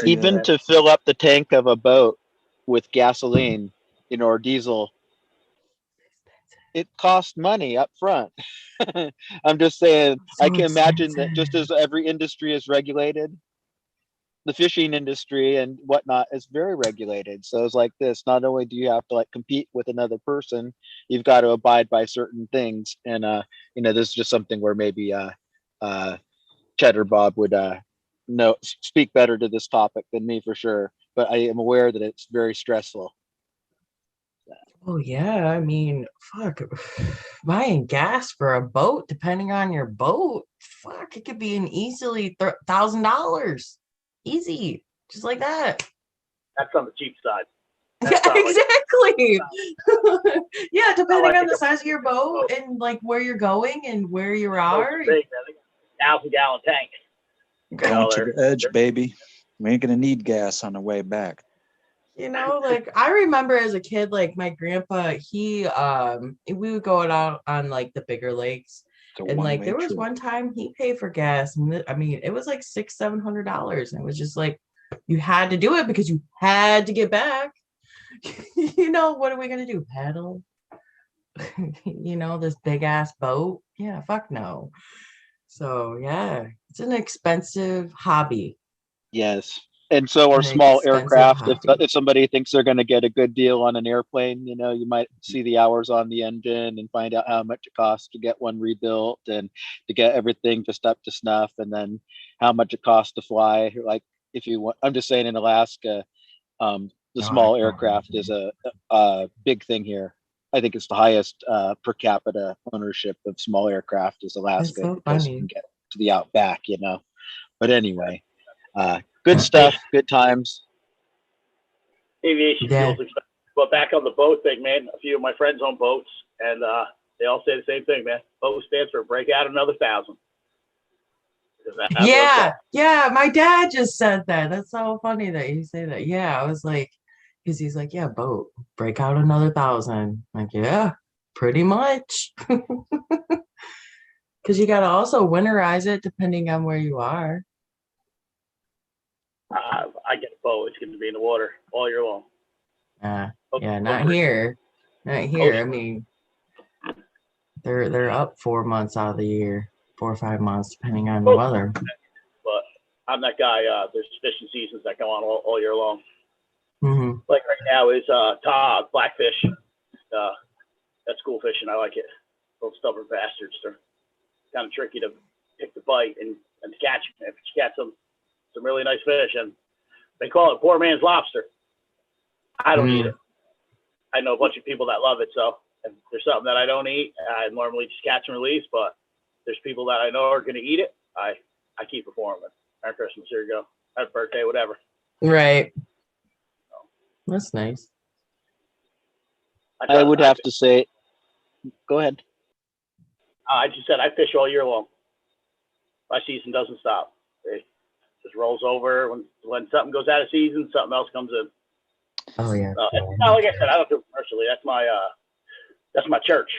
Even to fill up the tank of a boat with gasoline, or diesel, it costs money up front. I'm just saying, So I can imagine that expensive. just as every industry is regulated, the fishing industry and whatnot is very regulated. So it's like this, not only do you have to like compete with another person, you've got to abide by certain things. And this is just something where maybe Cheddar Bob would speak better to this topic than me for sure, but I am aware that it's very stressful. Oh yeah, I mean, fuck, buying gas for a boat, depending on your boat, fuck, it could be an easily $1,000, easy, just like that. That's on the cheap side. Yeah, exactly. Yeah, depending like on the size of your boat and like where you're going and where you are. Big, 1,000-gallon tank. Going to the edge, baby. We ain't gonna need gas on the way back. You know, like I remember as a kid, like my grandpa, we would go out on like the bigger lakes, and like there was one time he paid for gas, and I mean it was like $600-700, and it was just like you had to do it because you had to get back. You know, what are we gonna do? Paddle? You know, this big ass boat? Yeah, fuck no. So yeah, it's an expensive hobby. Yes. And so are An small expensive aircraft. hobby. If somebody thinks they're going to get a good deal on an airplane, you know, you might see the hours on the engine and find out how much it costs to get one rebuilt and to get everything just up to snuff, and then how much it costs to fly. Like if you want, I'm just saying in Alaska, the small aircraft is a big thing here. I think it's the highest per capita ownership of small aircraft is Alaska, so because funny. you can get to the outback, you know. But anyway, good stuff, good times. Aviation fuel's expensive. But back on the boat thing, man, a few of my friends own boats, and they all say the same thing, man. Boat stands for break out another 1,000. Yeah, my dad just said that. That's so funny that you say that. Yeah, I was like, because he's like, yeah, boat, break out another 1,000. Like, yeah, pretty much. Because you got to also winterize it depending on where you are. I get a boat. It's going to be in the water all year long. Yeah, not here. Not here. I mean, they're up 4 months out of the year, 4 or 5 months, depending on the weather. But I'm that guy. There's fishing seasons that go on all year long. Mm-hmm. Like right now is tog, blackfish. That's school fishing. I like it. Those stubborn bastards. They're kind of tricky to pick the bite and to catch them. If you catch some really nice fish, and they call it poor man's lobster. I don't eat it. I know a bunch of people that love it, so if there's something that I don't eat, I normally just catch and release, but there's people that I know are going to eat it. I keep it for them. Merry Christmas, here you go. Happy birthday, whatever. Right. That's nice. I would have to say, go ahead. I just said I fish all year long. My season doesn't stop. It just rolls over. When something goes out of season, something else comes in. Oh yeah. Like I said, I don't do it commercially. That's my church.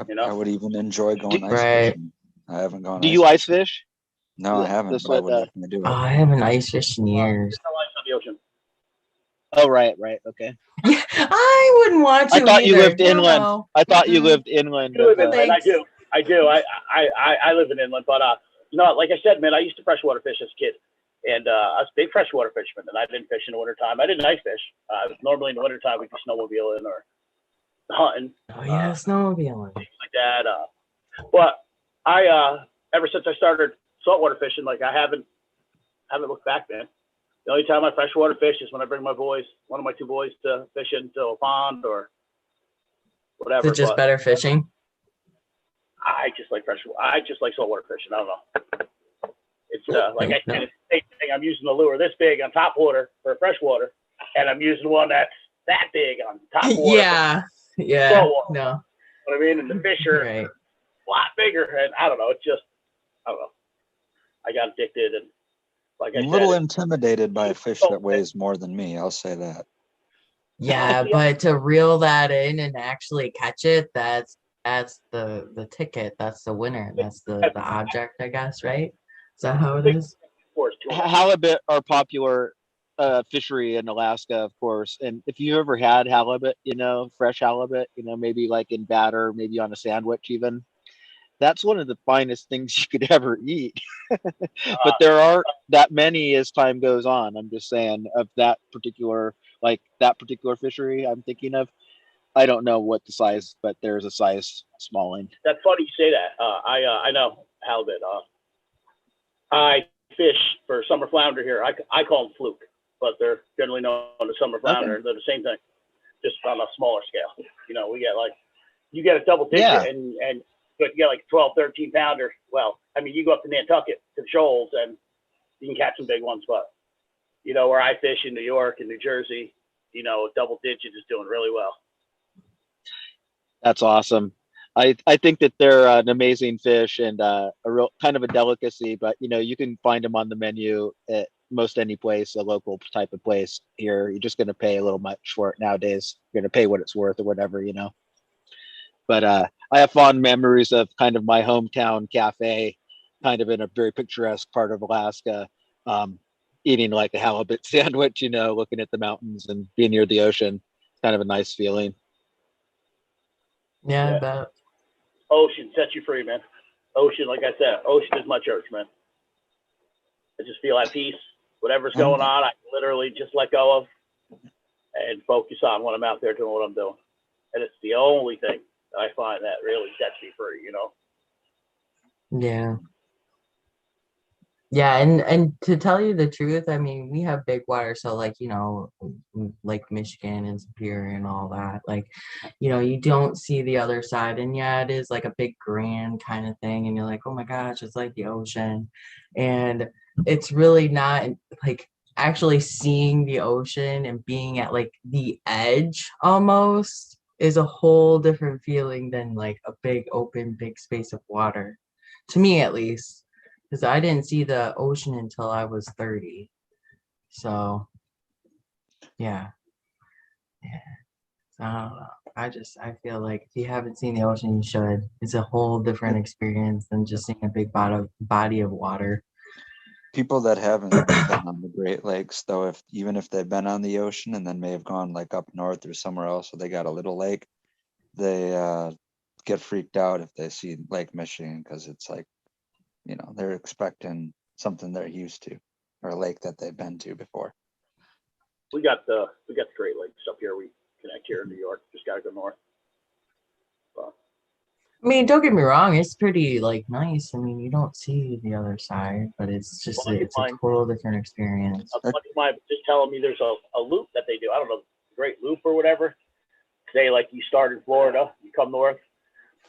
You know? I would even enjoy going ice fishing. I haven't gone. Do you ice fish? No, I haven't. But I would definitely do it. Oh, I haven't ice fished in years. No ice on the ocean. Oh, right, okay. Yeah, I wouldn't want to. I thought you either. lived inland. No. I thought you lived inland. I do. I live in inland, but like I said, man, I used to freshwater fish as a kid, and I was a big freshwater fisherman, and I didn't fish in the wintertime. I didn't ice fish. Normally in the wintertime we'd be snowmobiling or hunting. Oh yeah, snowmobiling. Things like that. But I ever since I started saltwater fishing, like I haven't looked back, man. The only time I freshwater fish is when I bring one of my two boys, to fish into a pond or whatever. Is it just better fishing? I just like freshwater. I just like saltwater fishing. I don't know. It's like I said, it's the same thing. I'm using a lure this big on top water for freshwater, and I'm using one that's that big on top water. Yeah. No. You know what I mean? And the fish are Right. a lot bigger, and I don't know. It's just, I don't know. I got addicted, and like I I'm said, a little intimidated by a fish that weighs more than me. I'll say that. Yeah, but to reel that in and actually catch it, that's the ticket. That's the winner. That's the object, I guess, right? Is that how it is? Halibut are popular fishery in Alaska, of course. And if you ever had halibut, fresh halibut, maybe like in batter, maybe on a sandwich even, that's one of the finest things you could ever eat. But there aren't that many as time goes on. I'm just saying of that particular fishery I'm thinking of. I don't know what the size, but there's a size smalling. That's funny you say that. I know halibut. I fish for summer flounder here. I call them fluke, but they're generally known as summer flounder. Okay. They're the same thing, just on a smaller scale. You know, we get like, you get a double digit Yeah. and but you get like 12, 13 pounder. Well, I mean, you go up to Nantucket to the shoals and you can catch some big ones, but you know, where I fish in New York and New Jersey, you know, double digit is doing really well. That's awesome. I think that they're an amazing fish and a real kind of a delicacy, but you know, you can find them on the menu at most any place, a local type of place here. You're just going to pay a little much for it nowadays. You're going to pay what it's worth or whatever, you know. But I have fond memories of kind of my hometown cafe, kind of in a very picturesque part of Alaska, eating like a halibut sandwich, you know, looking at the mountains and being near the ocean. Kind of a nice feeling. Yeah, I bet. Ocean sets you free, man. Ocean, like I said, ocean is my church, man. I just feel at peace. Whatever's going on, I literally just let go of and focus on when I'm out there doing what I'm doing. And it's the only thing I find that really sets me free, you know? Yeah. Yeah, and to tell you the truth, I mean, we have big water, so like, you know, like Michigan and Superior and all that, like, you know, you don't see the other side, and yeah, it is like a big grand kind of thing, and you're like, oh my gosh, it's like the ocean, and it's really not like actually seeing the ocean and being at like the edge almost is a whole different feeling than like a big open big space of water, to me at least. Because I didn't see the ocean until I was 30. So, yeah. So, I don't know. I feel like if you haven't seen the ocean, you should. It's a whole different experience than just seeing a big body of water. People that haven't been on the Great Lakes, though, even if they've been on the ocean and then may have gone like up north or somewhere else where they got a little lake, they get freaked out if they see Lake Michigan because it's like, you know, they're expecting something they're used to or a lake that they've been to before. We got the Great Lakes up here. We connect here in New York. Just gotta go north. So, I mean, don't get me wrong, it's pretty like nice. I mean, you don't see the other side, but it's just it's a total different experience. a buddy of mine was just telling me there's a loop that they do. I don't know, Great Loop or whatever. Say like you start in Florida, you come north,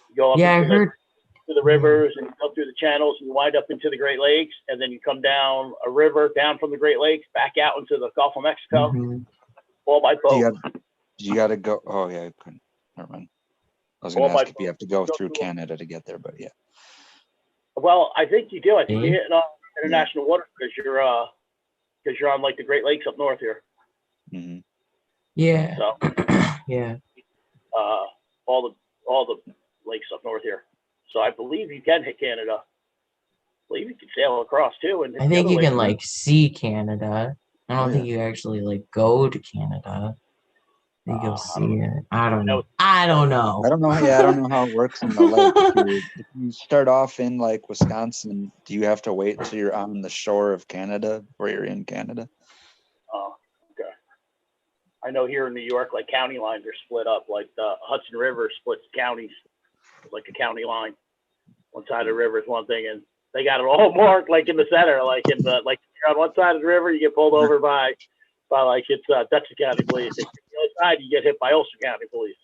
you go up Yeah, I into heard. to the rivers and go through the channels and you wind up into the Great Lakes, and then you come down a river down from the Great Lakes back out into the Gulf of Mexico, all by boat. You got to go. Oh yeah, I couldn't. Never mind. I was going to ask if you have to go through Canada to get there, but yeah. Well, I think you do. I think you're hitting on international water because you're on like the Great Lakes up north here. Mm-hmm. Yeah. So yeah. All the lakes up north here. So I believe you can hit Canada. I believe you can sail across too. And hit I the think other you can lakes. like see Canada. I don't think you actually like go to Canada. I think you'll see it. I don't know. I don't know. I don't know. Yeah, I don't know how it works in the lake. If you start off in like Wisconsin, do you have to wait until you're on the shore of Canada where you're in Canada? Oh, okay. I know here in New York, like county lines are split up. Like the Hudson River splits counties, like a county line. One side of the river is one thing, and they got it all marked like in the center, like in the like you're on one side of the river, you get pulled over by like it's Dutchess County Police. If you're on the other side, you get hit by Ulster County Police.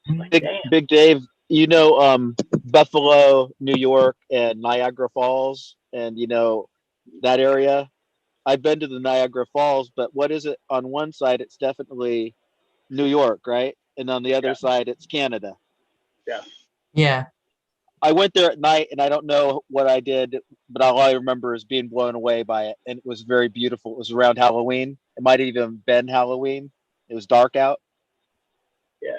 Like, Big Dave, you know, Buffalo, New York, and Niagara Falls, and you know that area. I've been to the Niagara Falls, but what is it? On one side, it's definitely New York, right? And on the other side, it's Canada. Yeah. Yeah. I went there at night, and I don't know what I did, but all I remember is being blown away by it, and it was very beautiful. It was around Halloween. It might have even been Halloween. It was dark out. Yeah.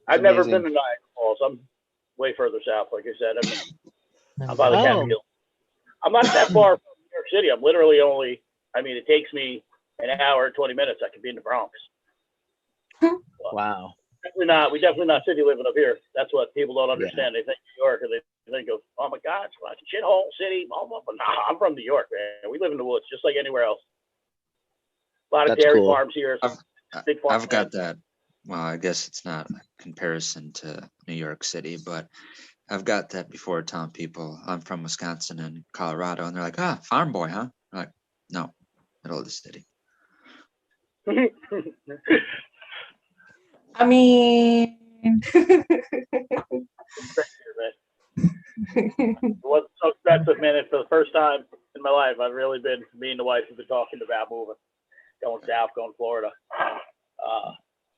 I've never been to Niagara Falls. I'm way further south, like I said. I'm by the Capitol Hill. I'm not that far from New York City. I'm literally only, I mean, it takes me an hour and 20 minutes. I could be in the Bronx. Wow. We definitely not city living up here. That's what people don't understand. They think New York, and they think of, oh my God, it's like a shithole city. But nah, I'm from New York, man. We live in the woods, just like anywhere else. A lot of dairy farms here. Big farms. I've got that. Well, I guess it's not a comparison to New York City, but I've got that before telling people I'm from Wisconsin and Colorado, and they're like, "Ah, farm boy, huh?" I'm like, no, middle of the city. I mean, It wasn't so expensive, man. And for the first time in my life, I've really been, me and the wife have been talking about moving, going south, going to Florida.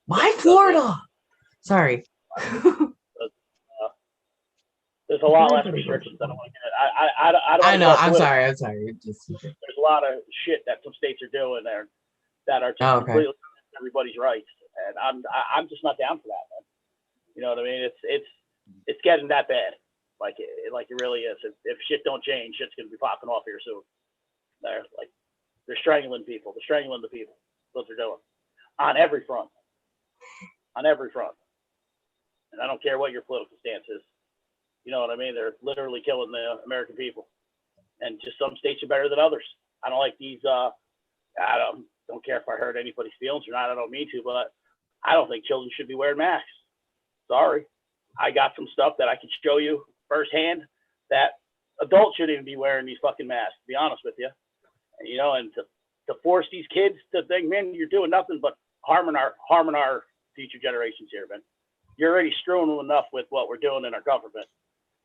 why Florida? Sorry. There's a lot less restrictions. I don't want to get. I don't. I wanna know. talk I'm political. sorry. I'm sorry. Just There's a lot of shit that some states are doing there that are just Oh, okay. completely against everybody's rights, and I'm just not down for that, man. You know what I mean? It's getting that bad. Like it really is. If shit don't change, shit's gonna be popping off here soon. They're strangling people. They're strangling the people. That's what they're doing on every front. On every front. And I don't care what your political stance is. You know what I mean? They're literally killing the American people. And just some states are better than others. I don't like these. I don't care if I hurt anybody's feelings or not. I don't mean to, but I don't think children should be wearing masks. Sorry. I got some stuff that I can show you firsthand that adults shouldn't even be wearing these fucking masks, to be honest with you. And, you know, and to force these kids to think, man, you're doing nothing but harming our future generations here, man. You're already screwing them enough with what we're doing in our government.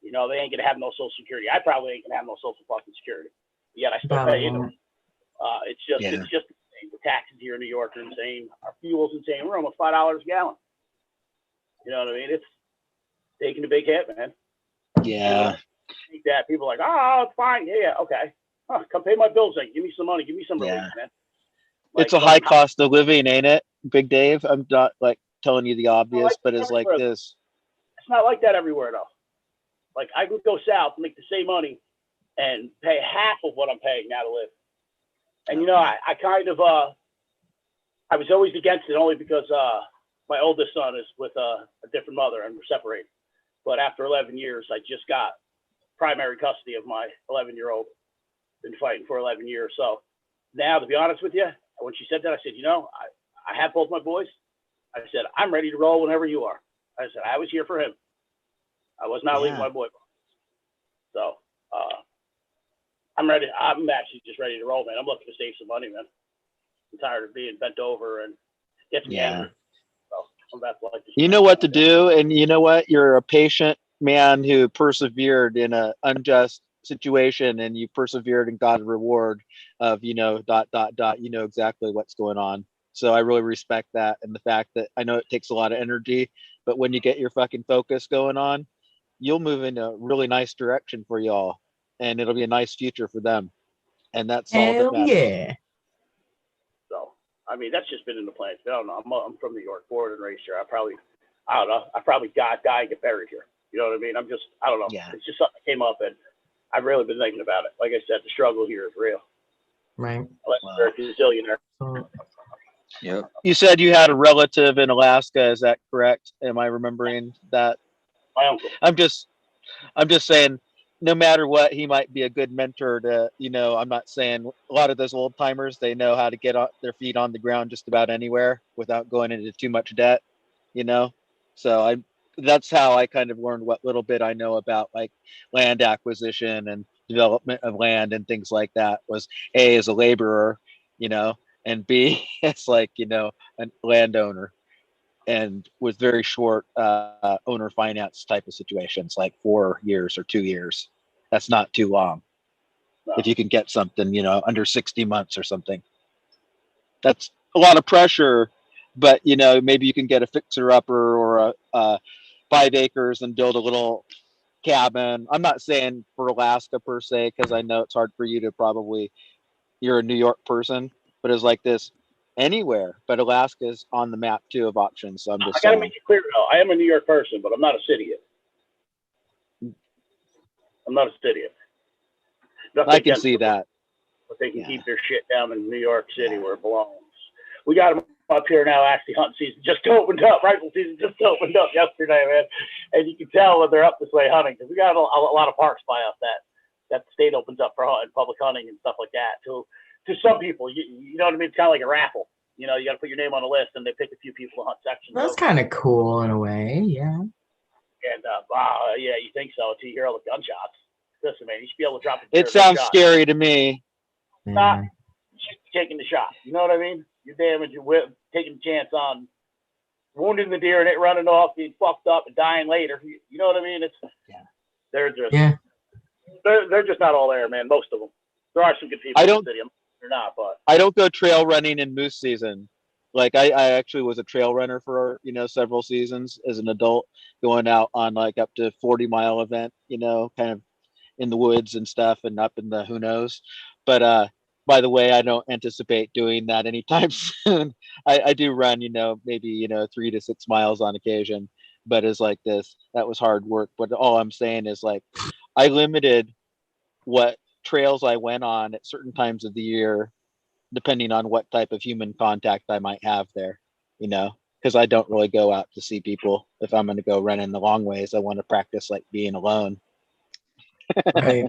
You know, they ain't gonna have no social security. I probably ain't gonna have no social fucking security. Yet I still pay into it. It's just insane. The taxes here in New York are insane. Our fuel's insane. We're almost $5 a gallon. You know what I mean? It's taking a big hit, man. Yeah. Think that people are like, oh, it's fine. Yeah, okay. Huh, come pay my bills then. Give me some money. Give me some relief, man. It's a high cost of living, ain't it, Big Dave? I'm not like telling you the obvious, but it's like this. It's not like that everywhere, though. Like, I can go south, make the same money, and pay half of what I'm paying now to live. And, you know, I kind of, I was always against it only because my oldest son is with a different mother and we're separated. But after 11 years, I just got primary custody of my 11-year-old. Been fighting for 11 years. So now, to be honest with you, when she said that, I said, you know, I have both my boys. I said, I'm ready to roll whenever you are. I said, I was here for him. I was not leaving my boy. So I'm ready. I'm actually just ready to roll, man. I'm looking to save some money, man. I'm tired of being bent over and gets me angry. So I'm about to like this. You know what to do, and you know what? You're a patient man who persevered in an unjust situation, and you persevered and got a reward of, you know, ... You know exactly what's going on. So I really respect that, and the fact that I know it takes a lot of energy, but when you get your fucking focus going on, you'll move in a really nice direction for y'all, and it'll be a nice future for them. And that's all that matters. Yeah. So, I mean, that's just been in the plans. I don't know. I'm from New York, born and raised here. I don't know. I probably die and get buried here. You know what I mean? I don't know. Yeah. It's just something that came up, and I've really been thinking about it. Like I said, the struggle here is real. Right. Unless you're a gazillionaire. Yep. You said you had a relative in Alaska. Is that correct? Am I remembering that? My uncle. I'm just saying, no matter what, he might be a good mentor to, you know, I'm not saying a lot of those old timers, they know how to get their feet on the ground just about anywhere without going into too much debt, you know? So that's how I kind of learned what little bit I know about like land acquisition and development of land and things like that was A, as a laborer, you know, and B, as like, you know, a landowner. And with very short owner finance type of situations, like 4 years or 2 years. That's not too long. No. If you can get something, you know, under 60 months or something. That's a lot of pressure, but, you know, maybe you can get a fixer-upper or a 5 acres and build a little cabin. I'm not saying for Alaska per se, because I know it's hard for you to probably, you're a New York person, but it's like this anywhere, but Alaska's on the map too of options. So I'm just I gotta saying. make it clear though. I am a New York person, but I'm not a citizen. I'm not a citizen. I can see that. But they can keep their shit down in New York City where it belongs. We got them up here now. Actually, hunting season just opened up. Rifle season just opened up yesterday, man. And you can tell when they're up this way hunting because we got a lot of parks by us that the state opens up for hunting, public hunting and stuff like that. To some people, you know what I mean? It's kind of like a raffle. You know, you got to put your name on a list, and they pick a few people to hunt sections. That's kind of cool in a way, yeah. And yeah, you think so until you hear all the gunshots. Listen, man, you should be able to drop the It sounds scary to me. Not just taking the shot. You know what I mean? You're damaging your whip, taking a chance on wounding the deer and it running off, being fucked up and dying later. You know what I mean? It's they're just they're just not all there, man. Most of them. There are some good people in the city. They're not, but I don't go trail running in moose season. Like I actually was a trail runner for several seasons as an adult, going out on like up to 40-mile event, kind of in the woods and stuff and up in the who knows. But by the way, I don't anticipate doing that anytime soon. I do run, maybe 3 to 6 miles on occasion, but it's like this. That was hard work. But all I'm saying is like I limited what trails I went on at certain times of the year, depending on what type of human contact I might have there, because I don't really go out to see people. If I'm going to go running the long ways, I want to practice like being alone. Right.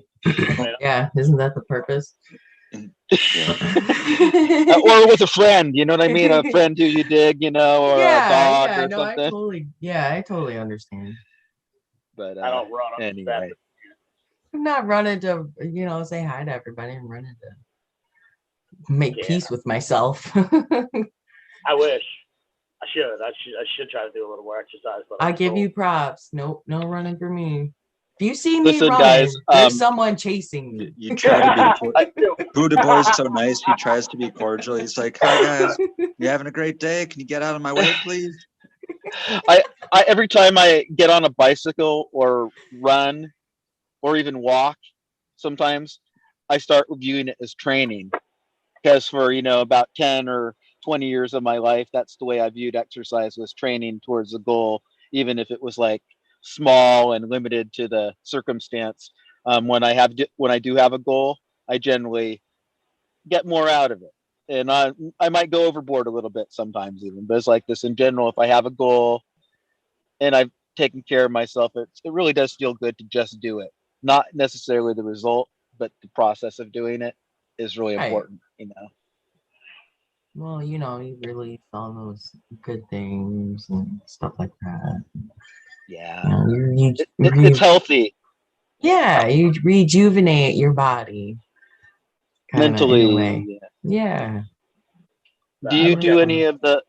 Yeah, isn't that the purpose? Or with a friend, you know what I mean? A friend who you dig, or a dog or something. I totally understand. But I don't run anyway. I'm not running to, say hi to everybody. I'm running to make peace with myself. I wish. I should try to do a little more exercise. But I give you props. Nope, no running for me. If you see me Listen, running, guys, there's someone chasing me. You try to be Buddha Boy's so nice. He tries to be cordial. He's like, "Hi guys, you having a great day? Can you get out of my way, please?" I every time I get on a bicycle or run or even walk, sometimes I start viewing it as training, because for about 10 or 20 years of my life, that's the way I viewed exercise, was training towards a goal, even if it was like small and limited to the circumstance. When I do have a goal, I generally get more out of it, and I might go overboard a little bit sometimes even, but it's like this in general. If I have a goal and I've taken care of myself, it really does feel good to just do it, not necessarily the result, but the process of doing it is really important. Well, you release all those good things and stuff like that. Yeah. It's healthy. Yeah, you rejuvenate your body. Mentally. In a way. Yeah. Do you do any of the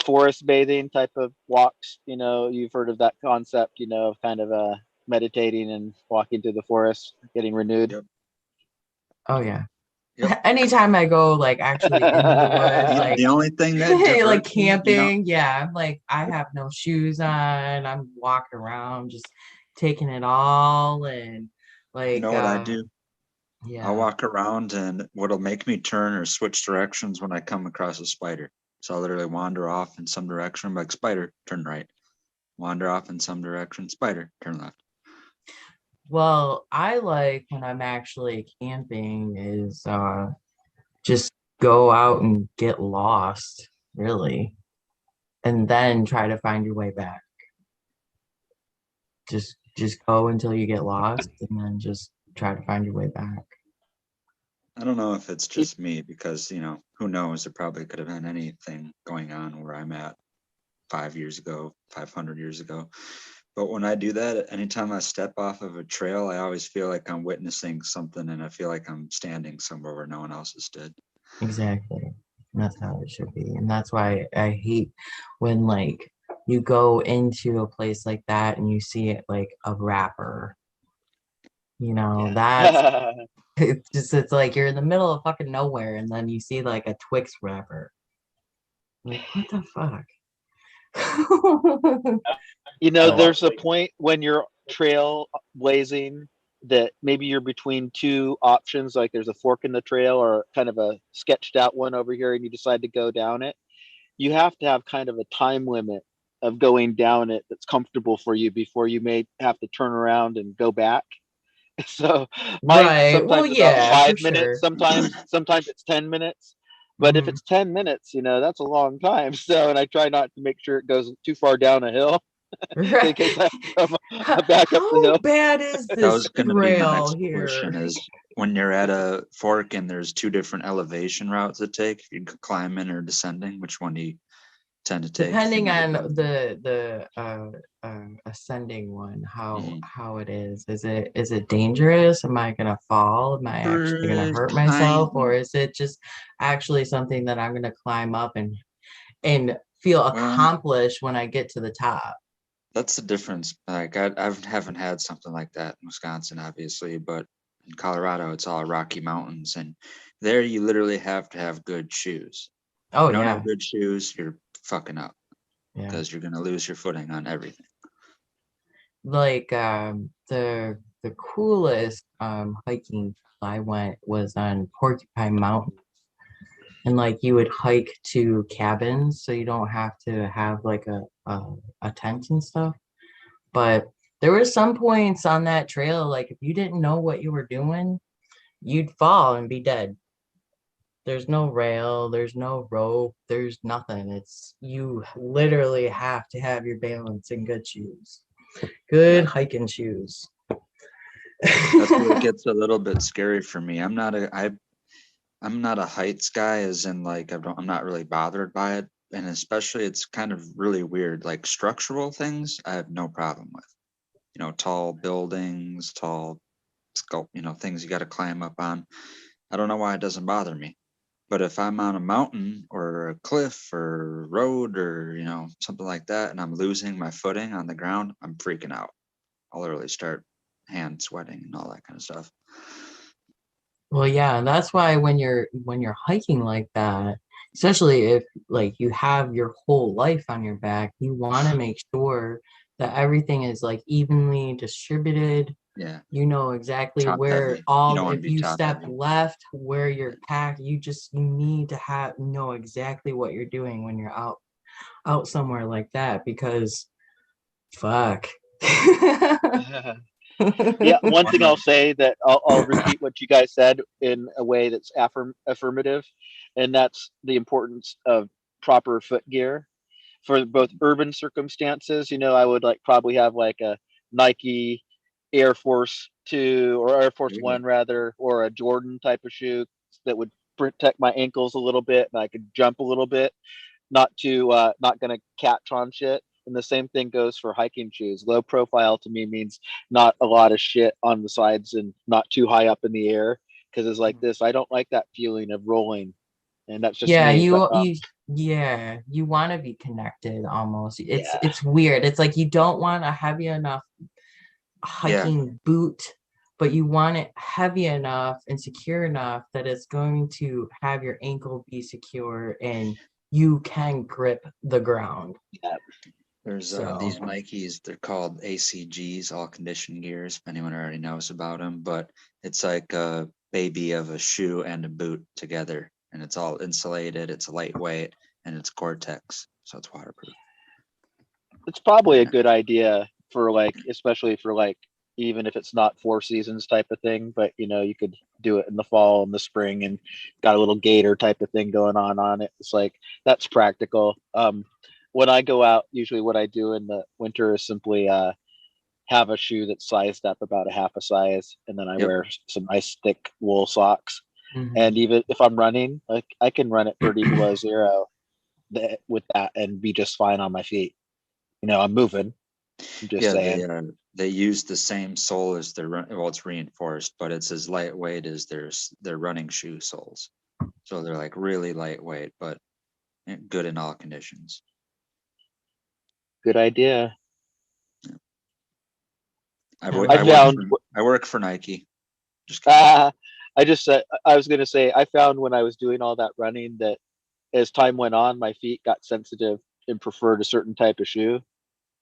forest bathing type of walks? You've heard of that concept, of kind of meditating and walking through the forest, getting renewed. Oh yeah. Anytime I go like actually into the woods, like the only thing that like camping, I'm like I have no shoes on. I'm walking around just taking it all and like you know what I do? Yeah. I'll walk around, and what'll make me turn or switch directions when I come across a spider. So I'll literally wander off in some direction. I'm like, spider, turn right. Wander off in some direction, spider, turn left. Well, I like when I'm actually camping is just go out and get lost, really, and then try to find your way back. Just go until you get lost, and then just try to find your way back. I don't know if it's just me, because who knows? There probably could have been anything going on where I'm at 5 years ago, 500 years ago. But when I do that, anytime I step off of a trail, I always feel like I'm witnessing something, and I feel like I'm standing somewhere where no one else has stood. Exactly. That's how it should be. And that's why I hate when like you go into a place like that and you see it like a rapper. That's it's like you're in the middle of fucking nowhere and then you see like a Twix wrapper. Like, what the fuck? There's a point when you're trail blazing that maybe you're between two options, like there's a fork in the trail or kind of a sketched out one over here, and you decide to go down it. You have to have kind of a time limit of going down it that's comfortable for you before you may have to turn around and go back. So sometimes about 5 minutes, sometimes it's 10 minutes. But if it's 10 minutes, that's a long time. So, and I try not to make sure it goes too far down a hill in case I come back up the hill. How bad is this That was going to be my trail next here? question, is when you're at a fork and there's two different elevation routes to take, if you're climbing or descending, which one do you tend to take. Depending on the ascending one, how it is it dangerous? Am I gonna fall? Am I actually gonna hurt myself, or is it just actually something that I'm gonna climb up and feel accomplished when I get to the top? That's the difference. Like I haven't had something like that in Wisconsin, obviously, but in Colorado, it's all Rocky Mountains, and there you literally have to have good shoes. Oh, if you don't yeah. have good shoes, you're fucking up Yeah. because you're gonna lose your footing on everything. Like the coolest hiking I went was on Porcupine Mountain. And like you would hike to cabins, so you don't have to have like a tent and stuff. But there were some points on that trail, like if you didn't know what you were doing, you'd fall and be dead. There's no rail, there's no rope, there's nothing. It's you literally have to have your balance in good shoes. Good hiking shoes. That's where it gets a little bit scary for me. I'm not a heights guy, as in like I'm not really bothered by it, and especially it's kind of really weird. Like structural things, I have no problem with. You know, tall buildings, tall things you got to climb up on. I don't know why it doesn't bother me. But if I'm on a mountain or a cliff or road or something like that, and I'm losing my footing on the ground, I'm freaking out. I'll literally start hand sweating and all that kind of stuff. Well, yeah, and that's why when you're hiking like that, especially if like you have your whole life on your back, you want to make sure that everything is like evenly distributed. Yeah. You know exactly Top where heavy. You don't wanna if be you top step heavy. left, where you're packed, you need to know exactly what you're doing when you're out somewhere like that, because fuck. Yeah, one thing I'll say that I'll repeat what you guys said in a way that's affirmative, and that's the importance of proper foot gear for both urban circumstances. I would probably have like a Nike Air Force 2 or Air Force 1 rather, or a Jordan type of shoe that would protect my ankles a little bit and I could jump a little bit, not gonna catch on shit. And the same thing goes for hiking shoes. Low profile to me means not a lot of shit on the sides and not too high up in the air, because it's like this. I don't like that feeling of rolling, and that's just Yeah, me. you But, you want to be connected almost. It's weird. It's like you don't want a heavy enough hiking boot, but you want it heavy enough and secure enough that it's going to have your ankle be secure and you can grip the ground. Yeah. There's these Nikes, they're called ACGs, all condition gears, if anyone already knows about them, but it's like a baby of a shoe and a boot together, and it's all insulated, it's lightweight, and it's Gore-Tex, so it's waterproof. it's probably a good idea for especially for even if it's not 4 seasons type of thing, but you could do it in the fall and the spring and got a little gator type of thing going on it. It's like, that's practical. When I go out, usually what I do in the winter is simply have a shoe that's sized up about a half a size, and then I wear some nice thick wool socks. Mhm. And even if I'm running, I can run at 30 below zero with that and be just fine on my feet. I'm moving. I'm just saying. They use the same sole as it's reinforced, but it's as lightweight as their running shoe soles. So they're like really lightweight, but good in all conditions. Good idea. I work for Nike. I was going to say, I found when I was doing all that running that as time went on, my feet got sensitive and preferred a certain type of shoe.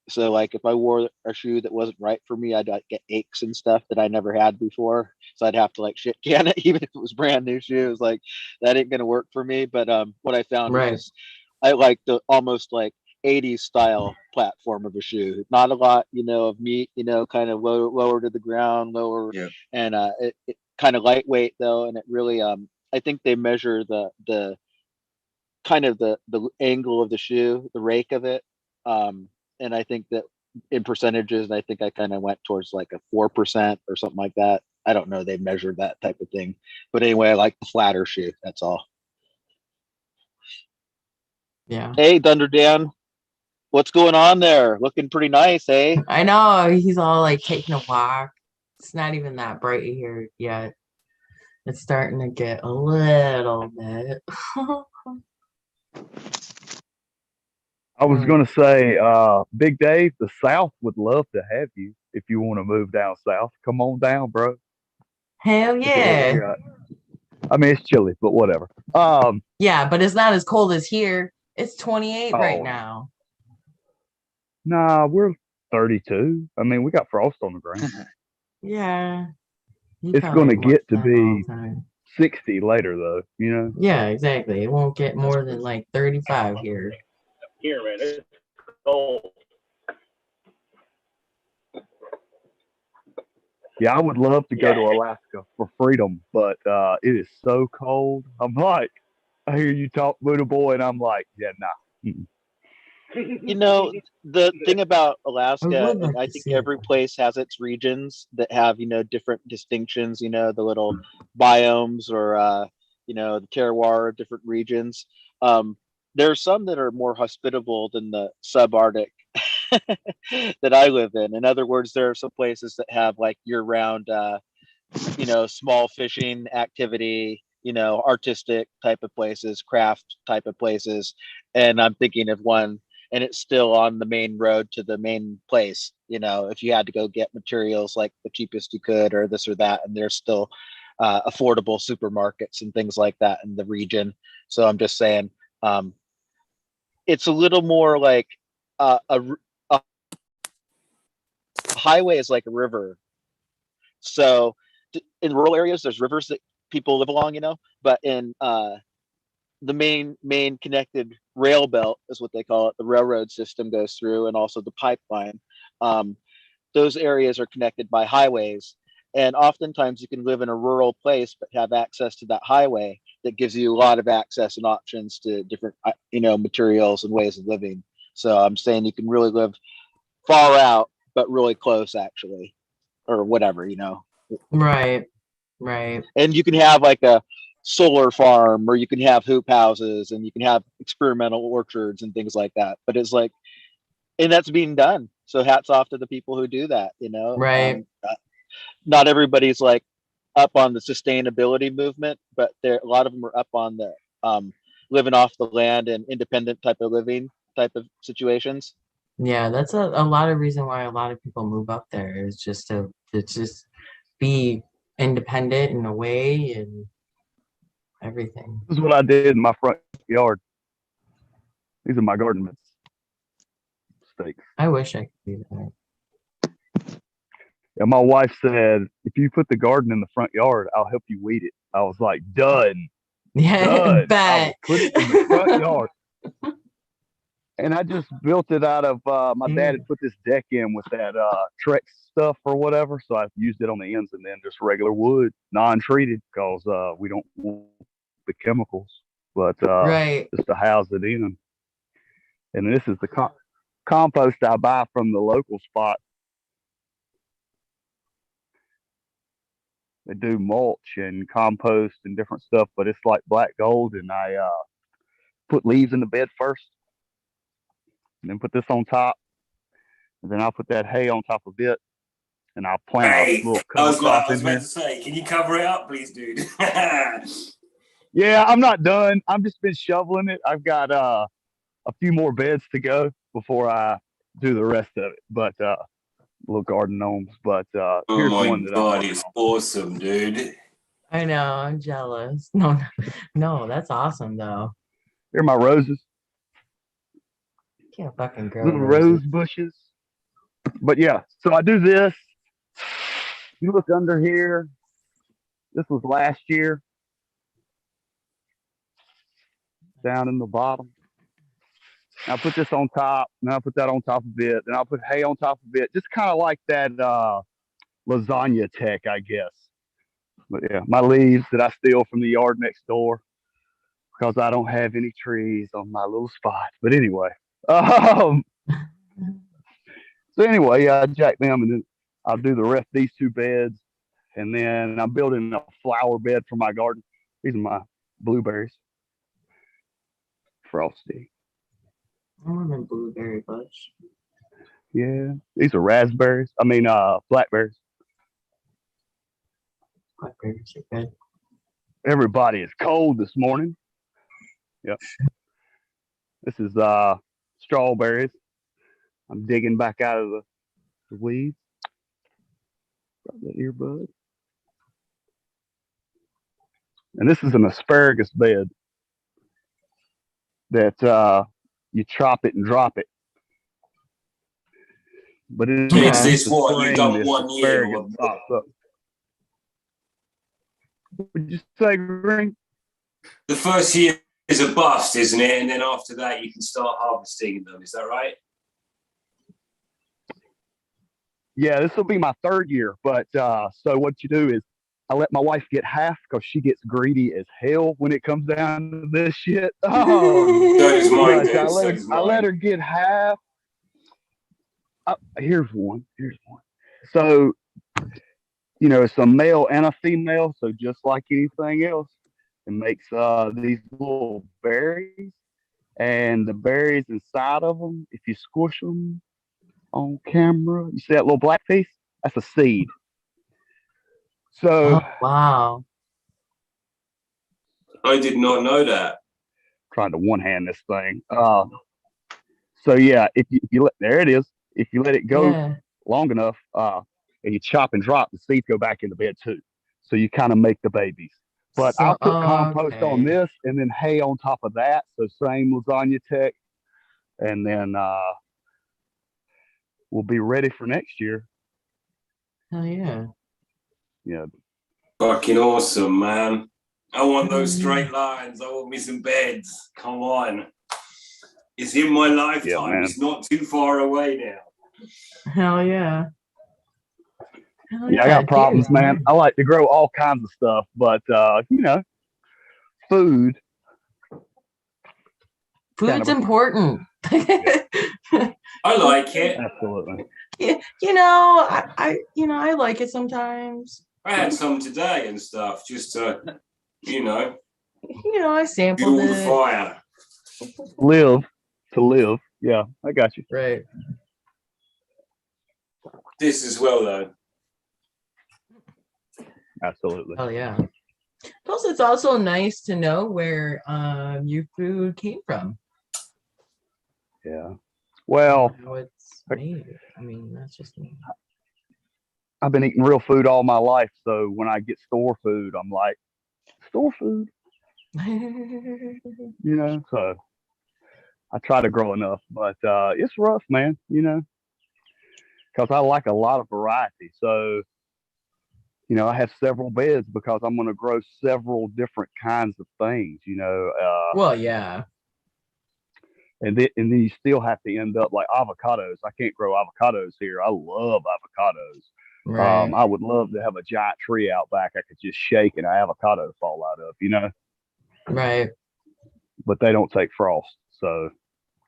So if I wore a shoe that wasn't right for me, I'd get aches and stuff that I never had before. So I'd have to shit can it, even if it was brand new shoes. That ain't going to work for me. But what I found was I like the almost 80s style platform of a shoe. Not a lot, of meat, kind of lower to the ground, lower, and it kind of lightweight though. And it really, I think they measure the kind of the angle of the shoe, the rake of it. And I think that in percentages, I think I kind of went towards a 4% or something like that. I don't know. They measured that type of thing. But anyway, I like the flatter shoe. That's all. Yeah. Hey, Thunder Dan, what's going on there? Looking pretty nice, eh? I know. He's all like taking a walk. It's not even that bright here yet. It's starting to get a little bit. I was gonna say, Big Dave, the South would love to have you if you want to move down south. Come on down, bro. Hell Look at what we yeah. got. I mean, it's chilly, but whatever. Yeah, but it's not as cold as here. It's 28 right Oh, now. nah, we're 32. I mean, we got frost on the ground. Yeah. You It's probably gonna have more get to sun all be the time. 60 later, though. You know. Yeah, exactly. It won't get more than like 35 here. Here, man, it's cold. Yeah, I would love to go to Alaska for freedom, but it is so cold. I'm like, I hear you talk Buddha boy, and I'm like, yeah, nah. You know, the thing about I Alaska, would and like I to think see it. every place has its regions that have, different distinctions, the little biomes or, the terroir of different regions. There are some that are more hospitable than the subarctic that I live in. In other words, there are some places that have like year-round, small fishing activity, artistic type of places, craft type of places. And I'm thinking of one, and it's still on the main road to the main place. If you had to go get materials like the cheapest you could or this or that, and there's still affordable supermarkets and things like that in the region. So I'm just saying, it's a little more like a highway is like a river. So in rural areas, there's rivers that people live along, but in the main connected rail belt is what they call it. The railroad system goes through, and also the pipeline. Those areas are connected by highways, and oftentimes you can live in a rural place but have access to that highway that gives you a lot of access and options to different, materials and ways of living. So I'm saying you can really live far out but really close, actually, or whatever. Right. Right. And you can have like a solar farm, or you can have hoop houses, and you can have experimental orchards and things like that. But it's like, and that's being done. So hats off to the people who do that. Right. Not everybody's like up on the sustainability movement, but a lot of them are up on the living off the land and independent type of living type of situations. Yeah, that's a lot of reason why a lot of people move up there is just to just be independent in a way and everything. This is what I did in my front yard. These are my garden mistakes. I wish I could do that. Yeah, my wife said, if you put the garden in the front yard, I'll help you weed it. I was like, done. Yeah, Done. I bet. will put it in the front yard. And I just built it out of my dad had put this deck in with that Trex stuff or whatever. So I used it on the ends, and then just regular wood, non-treated, because we don't want the chemicals, but Right. just to house it in. And this is the compost I buy from the local spot. They do mulch and compost and different stuff, but it's like black gold. And I put leaves in the bed first, and then put this on top, and then I'll put that hay on top of it, and I'll plant a little cover crop in about here. to say, can you cover it up, please, dude? Yeah, I'm not done. I've just been shoveling it. I've got a few more beds to go before I do the rest of it. But little garden gnomes. But Oh here's my one that I'm god, working it's on. awesome, dude. I know, I'm jealous. No, that's awesome though. Here are my roses. Can't fucking grow Little roses. rose bushes. But yeah, so I do this. You look under here. This was last year. Down in the bottom. I'll put this on top, and I'll put that on top of it, and I'll put hay on top of it. Just kind of like that lasagna tech, I guess. But yeah, my leaves that I steal from the yard next door because I don't have any trees on my little spot. But anyway, so anyway, yeah, I jack them, and then I'll do the rest of these two beds, and then I'm building a flower bed for my garden. These are my blueberries, frosty. I want a blueberry bush. Yeah, these are raspberries. I mean, blackberries. Blackberries are good. Everybody is cold this morning. Yep. This is strawberries. I'm digging back out of the weeds. Got the earbud. And this is an asparagus bed that you chop it and drop it. But in Makes the this what you spring, done this 1 year. asparagus pops up. What did you say, Green? The first year is a bust, isn't it? And then after that, you can start harvesting them. Is that right? Yeah, this will be my third year. But so what you do is I let my wife get half because she gets greedy as hell when it comes down to this shit. Oh, So does mine, but dude. So does I let mine. her get half. Here's one. So, you know, it's a male and a female. So just like anything else, it makes these little berries, and the berries inside of them, if you squish them on camera, you see that little black piece? That's a seed. So, Oh, wow. I did not know that. trying to one hand this thing. So yeah, if you let, there it is. If you let it go long enough, and you chop and drop, the seeds go back in the bed too. So you kind of make the babies. But So- I'll put compost okay. on this and then hay on top of that. So same lasagna tech. And then we'll be ready for next year. Hell yeah. Yeah. Fucking awesome, man. I want those straight lines. I want me some beds. Come on. It's in my lifetime. man. It's not too far away now. Hell yeah. Hell Yeah, I got problems, man. I like to grow all kinds of stuff, but you know, food. Food's important. I like it. Absolutely. You know, I like it sometimes. I had some today and stuff, just to, you know, I sampled fuel the it. fire. To live. Yeah, I got you. Right. This as well, though. Absolutely. Oh yeah. Plus, it's also nice to know where your food came from. Yeah. Well, How it's made. I mean, that's just me. I've been eating real food all my life, so when I get store food, I'm like, store food. You know, so I try to grow enough, but it's rough, man, you know, because I like a lot of variety. So, you know, I have several beds because I'm going to grow several different kinds of things, you know. Well, yeah. And then you still have to end up like avocados. I can't grow avocados here. I love avocados. Right. I would love to have a giant tree out back I could just shake and an avocado fall out of, you know. Right. But they don't take frost, so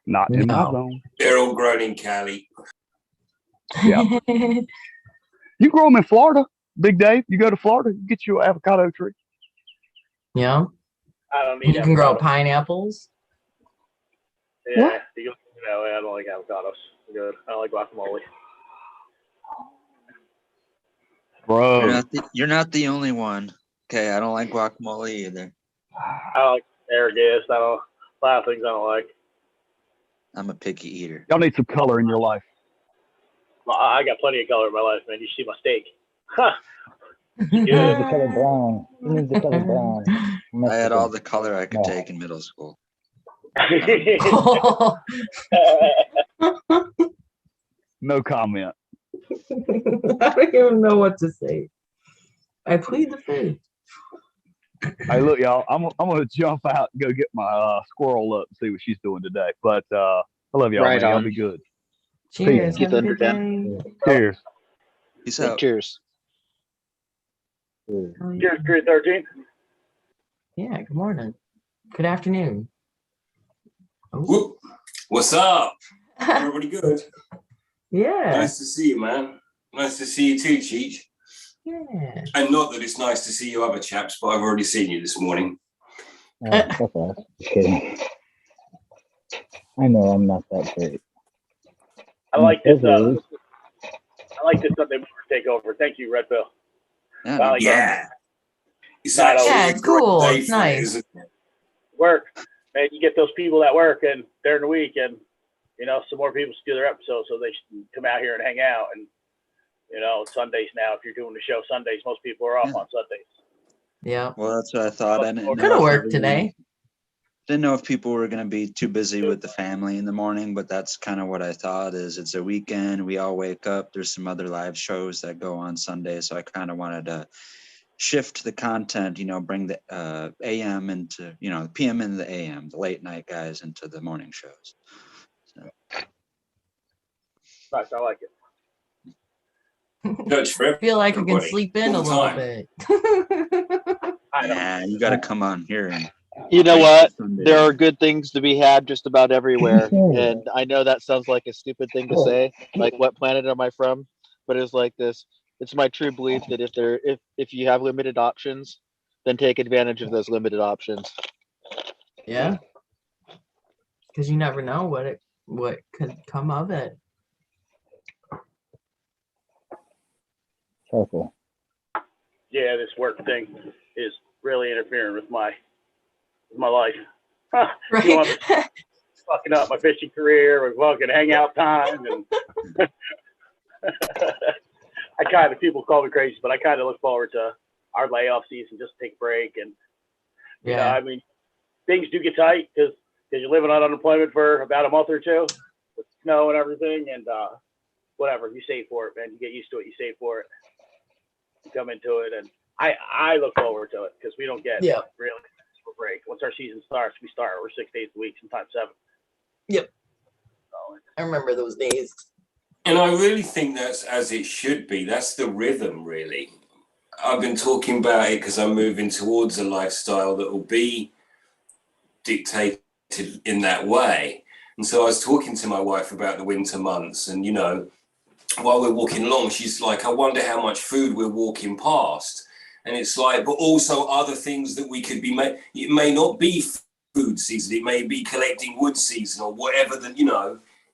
not in my No. zone. They're all grown in Cali. Yeah. You grow them in Florida, Big Dave. You go to Florida, you get you an avocado tree. Yeah. I don't need You can grow avocados. pineapples. Yeah, I don't like avocados. Good. I don't like guacamole. Bro. You're not the only one. Okay, I don't like guacamole either. I don't like asparagus. A lot of things I don't like. I'm a picky eater. Y'all need some color in your life. Well, I got plenty of color in my life, man. You see my steak. Huh. You need the color brown. You need the color brown. I had all the color I could take in middle school. No comment. I don't even know what to say. I plead the fifth. Hey, look, y'all. I'm gonna jump out and go get my squirrel up and see what she's doing today. But I love y'all, Right man. Y'all on. be good. Cheers. Peace. Have a good day. Cheers. Peace out. Cheers. Cheers, 313. Yeah, good morning. Good afternoon. Whoop. What's up? Everybody good? Yeah. Nice to see you, man. Nice to see you too, Cheech. Yeah. And not that it's nice to see you other chaps, but I've already seen you this morning. That's all. Just kidding. I know I'm not that great. I like this. I like this Sunday morning takeover. Thank you, Red Bill. Yeah. It's Not actually always. Yeah, it's cool. It's nice. isn't it? Work, man. You get those people that work and during the week, and some more people do their episodes, so they should come out here and hang out. And Sundays now, if you're doing the show Sundays, most people are off on Sundays. Yeah. Well, that's what I thought. I didn't Could know have if worked everyone- today. Didn't know if people were going to be too busy with the family in the morning, but that's kind of what I thought. Is it's a weekend, we all wake up. There's some other live shows that go on Sunday, so I kind of wanted to shift the content. Bring the AM into the PM into the AM, the late night guys into the morning shows. So. Nice, I like it. I feel like I can sleep in a little bit. Yeah, you got to come on here and. You know what? There are good things to be had just about everywhere. And I know that sounds like a stupid thing to say, like what planet am I from? But it's like this. It's my true belief that if you have limited options, then take advantage of those limited options. Yeah. Because you never know what could come of it. Careful. Yeah, this work thing is really interfering with my life. Right. You want fucking up my fishing career with fucking hangout time, and people call me crazy, but I kind of look forward to our layoff season, just take a break. And things do get tight because you're living on unemployment for about a month or two with snow and everything, and whatever, you save for it, man. You get used to it, you save for it, you come into it, and I look forward to it because we don't get really a break. Once our season starts, we're 6 days a week, sometimes 7. Yep. I remember those days. And I really think that's as it should be. That's the rhythm, really. I've been talking about it because I'm moving towards a lifestyle that will be dictated in that way. And so I was talking to my wife about the winter months, and while we're walking along, she's like, I wonder how much food we're walking past. And it's like, but also other things that we could be it may not be food season, it may be collecting wood season or whatever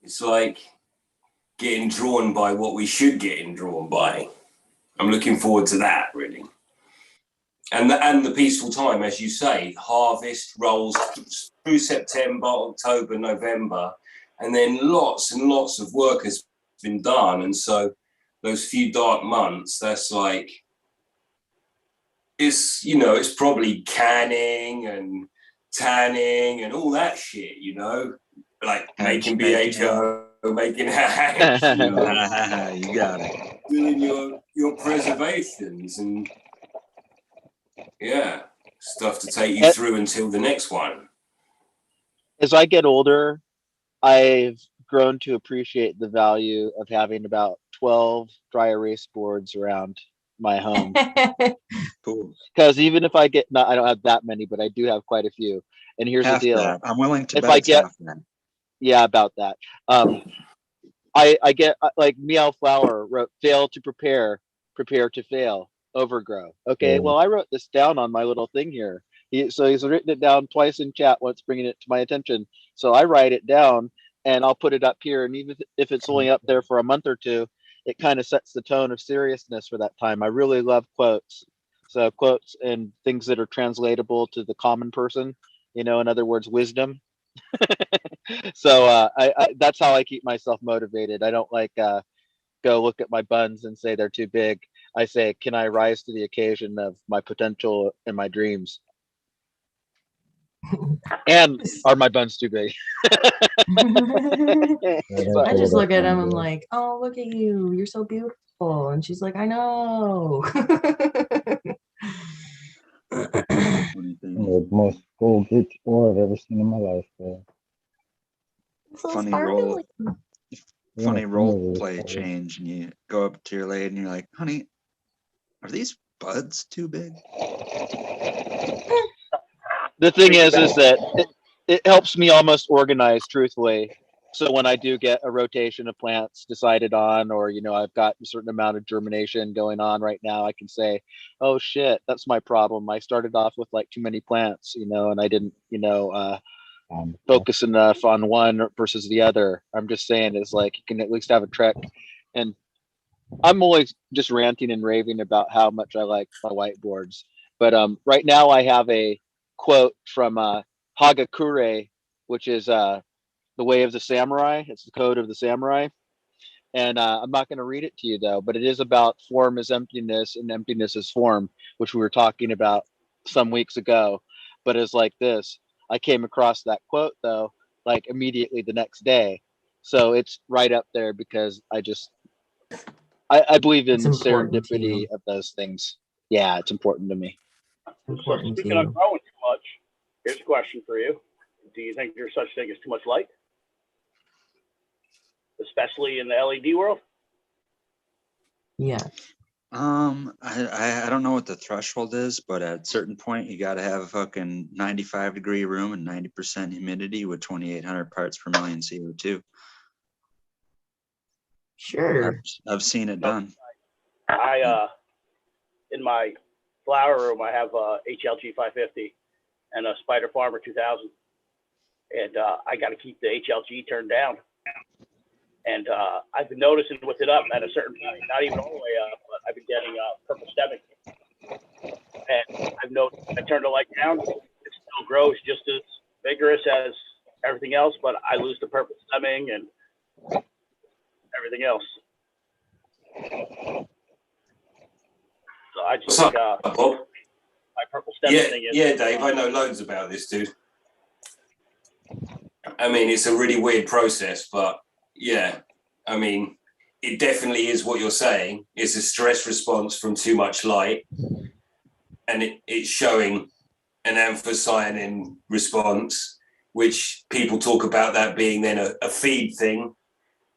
it's like getting drawn by what we should get drawn by. I'm looking forward to that, really. And the peaceful time, as you say, harvest rolls through September, October, November, and then lots and lots of work has been done. And so those few dark months, that's like, it's probably canning and tanning and all that shit, like making BHO, making hash, You got it. Doing your preservations and stuff to take you through until the next one. As I get older, I've grown to appreciate the value of having about 12 dry erase boards around my home. Cool. Because even if I I don't have that many, but I do have quite a few. And here's Half the deal. that. I'm willing to if bet I it's get, half that. yeah, about that. I get like Meow Flower wrote, fail to prepare to fail, overgrow. Okay, well, I wrote this down on my little thing here. So he's written it down twice in chat, once bringing it to my attention. So I write it down and I'll put it up here. And even if it's only up there for a month or two, it kind of sets the tone of seriousness for that time. I really love quotes. So quotes and things that are translatable to the common person, in other words, wisdom. So I that's how I keep myself motivated. I don't go look at my buns and say they're too big. I say, can I rise to the occasion of my potential and my dreams? And are my buns too big? I just look at him and like, oh, look at you. You're so beautiful. And she's like, I know. The most gold rich ore I've ever seen in my life, bro. So Funny role play change, and you go up to your lady and you're like, honey, are these buds too big? The thing is that it helps me almost organize, truthfully. So when I do get a rotation of plants decided on, or I've got a certain amount of germination going on right now, I can say, oh shit, that's my problem. I started off with like too many plants, and I didn't focus enough on one versus the other. I'm just saying is like you can at least have a trek. And I'm always just ranting and raving about how much I like my whiteboards. But right now I have a quote from Hagakure, which is the way of the samurai. It's the code of the samurai. And I'm not going to read it to you though, but it is about form is emptiness and emptiness is form, which we were talking about some weeks ago. But it's like this. I came across that quote though, like immediately the next day. So it's right up there because I believe in It's important to serendipity you. of those things. Yeah, it's important to me. So speaking of growing too much, here's a question for you. Do you think there's such thing as too much light? Especially in the LED world? Yeah. I don't know what the threshold is, but at a certain point you got to have a fucking 95-degree room and 90% humidity with 2,800 parts per million CO2. Sure. I've seen it done. I in my flower room I have a HLG 550 and a Spider Farmer 2000, and I got to keep the HLG turned down. And I've been noticing with it up at a certain point, not even all the way up, but I've been getting purple stemming. And I've noticed I turn the light down, it still grows just as vigorous as everything else, but I lose the purple stemming and everything else. So I just think my purple stemming thing is. Yeah, Dave, I know loads about this, dude. I mean, it's a really weird process, but yeah, I mean, it definitely is what you're saying. It's a stress response from too much light, and it's showing an anthocyanin response, which people talk about that being then a feed thing.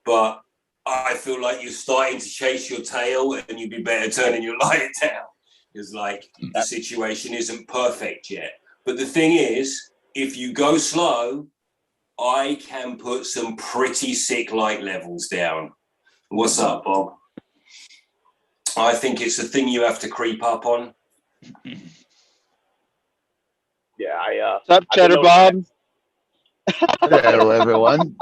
But I feel like you're starting to chase your tail, and you'd be better turning your light down because, like, the situation isn't perfect yet. But the thing is, if you go slow, I can put some pretty sick light levels down. What's up, Bob? I think it's a thing you have to creep up on. Yeah, What's up, Cheddar Bob? Hello, everyone.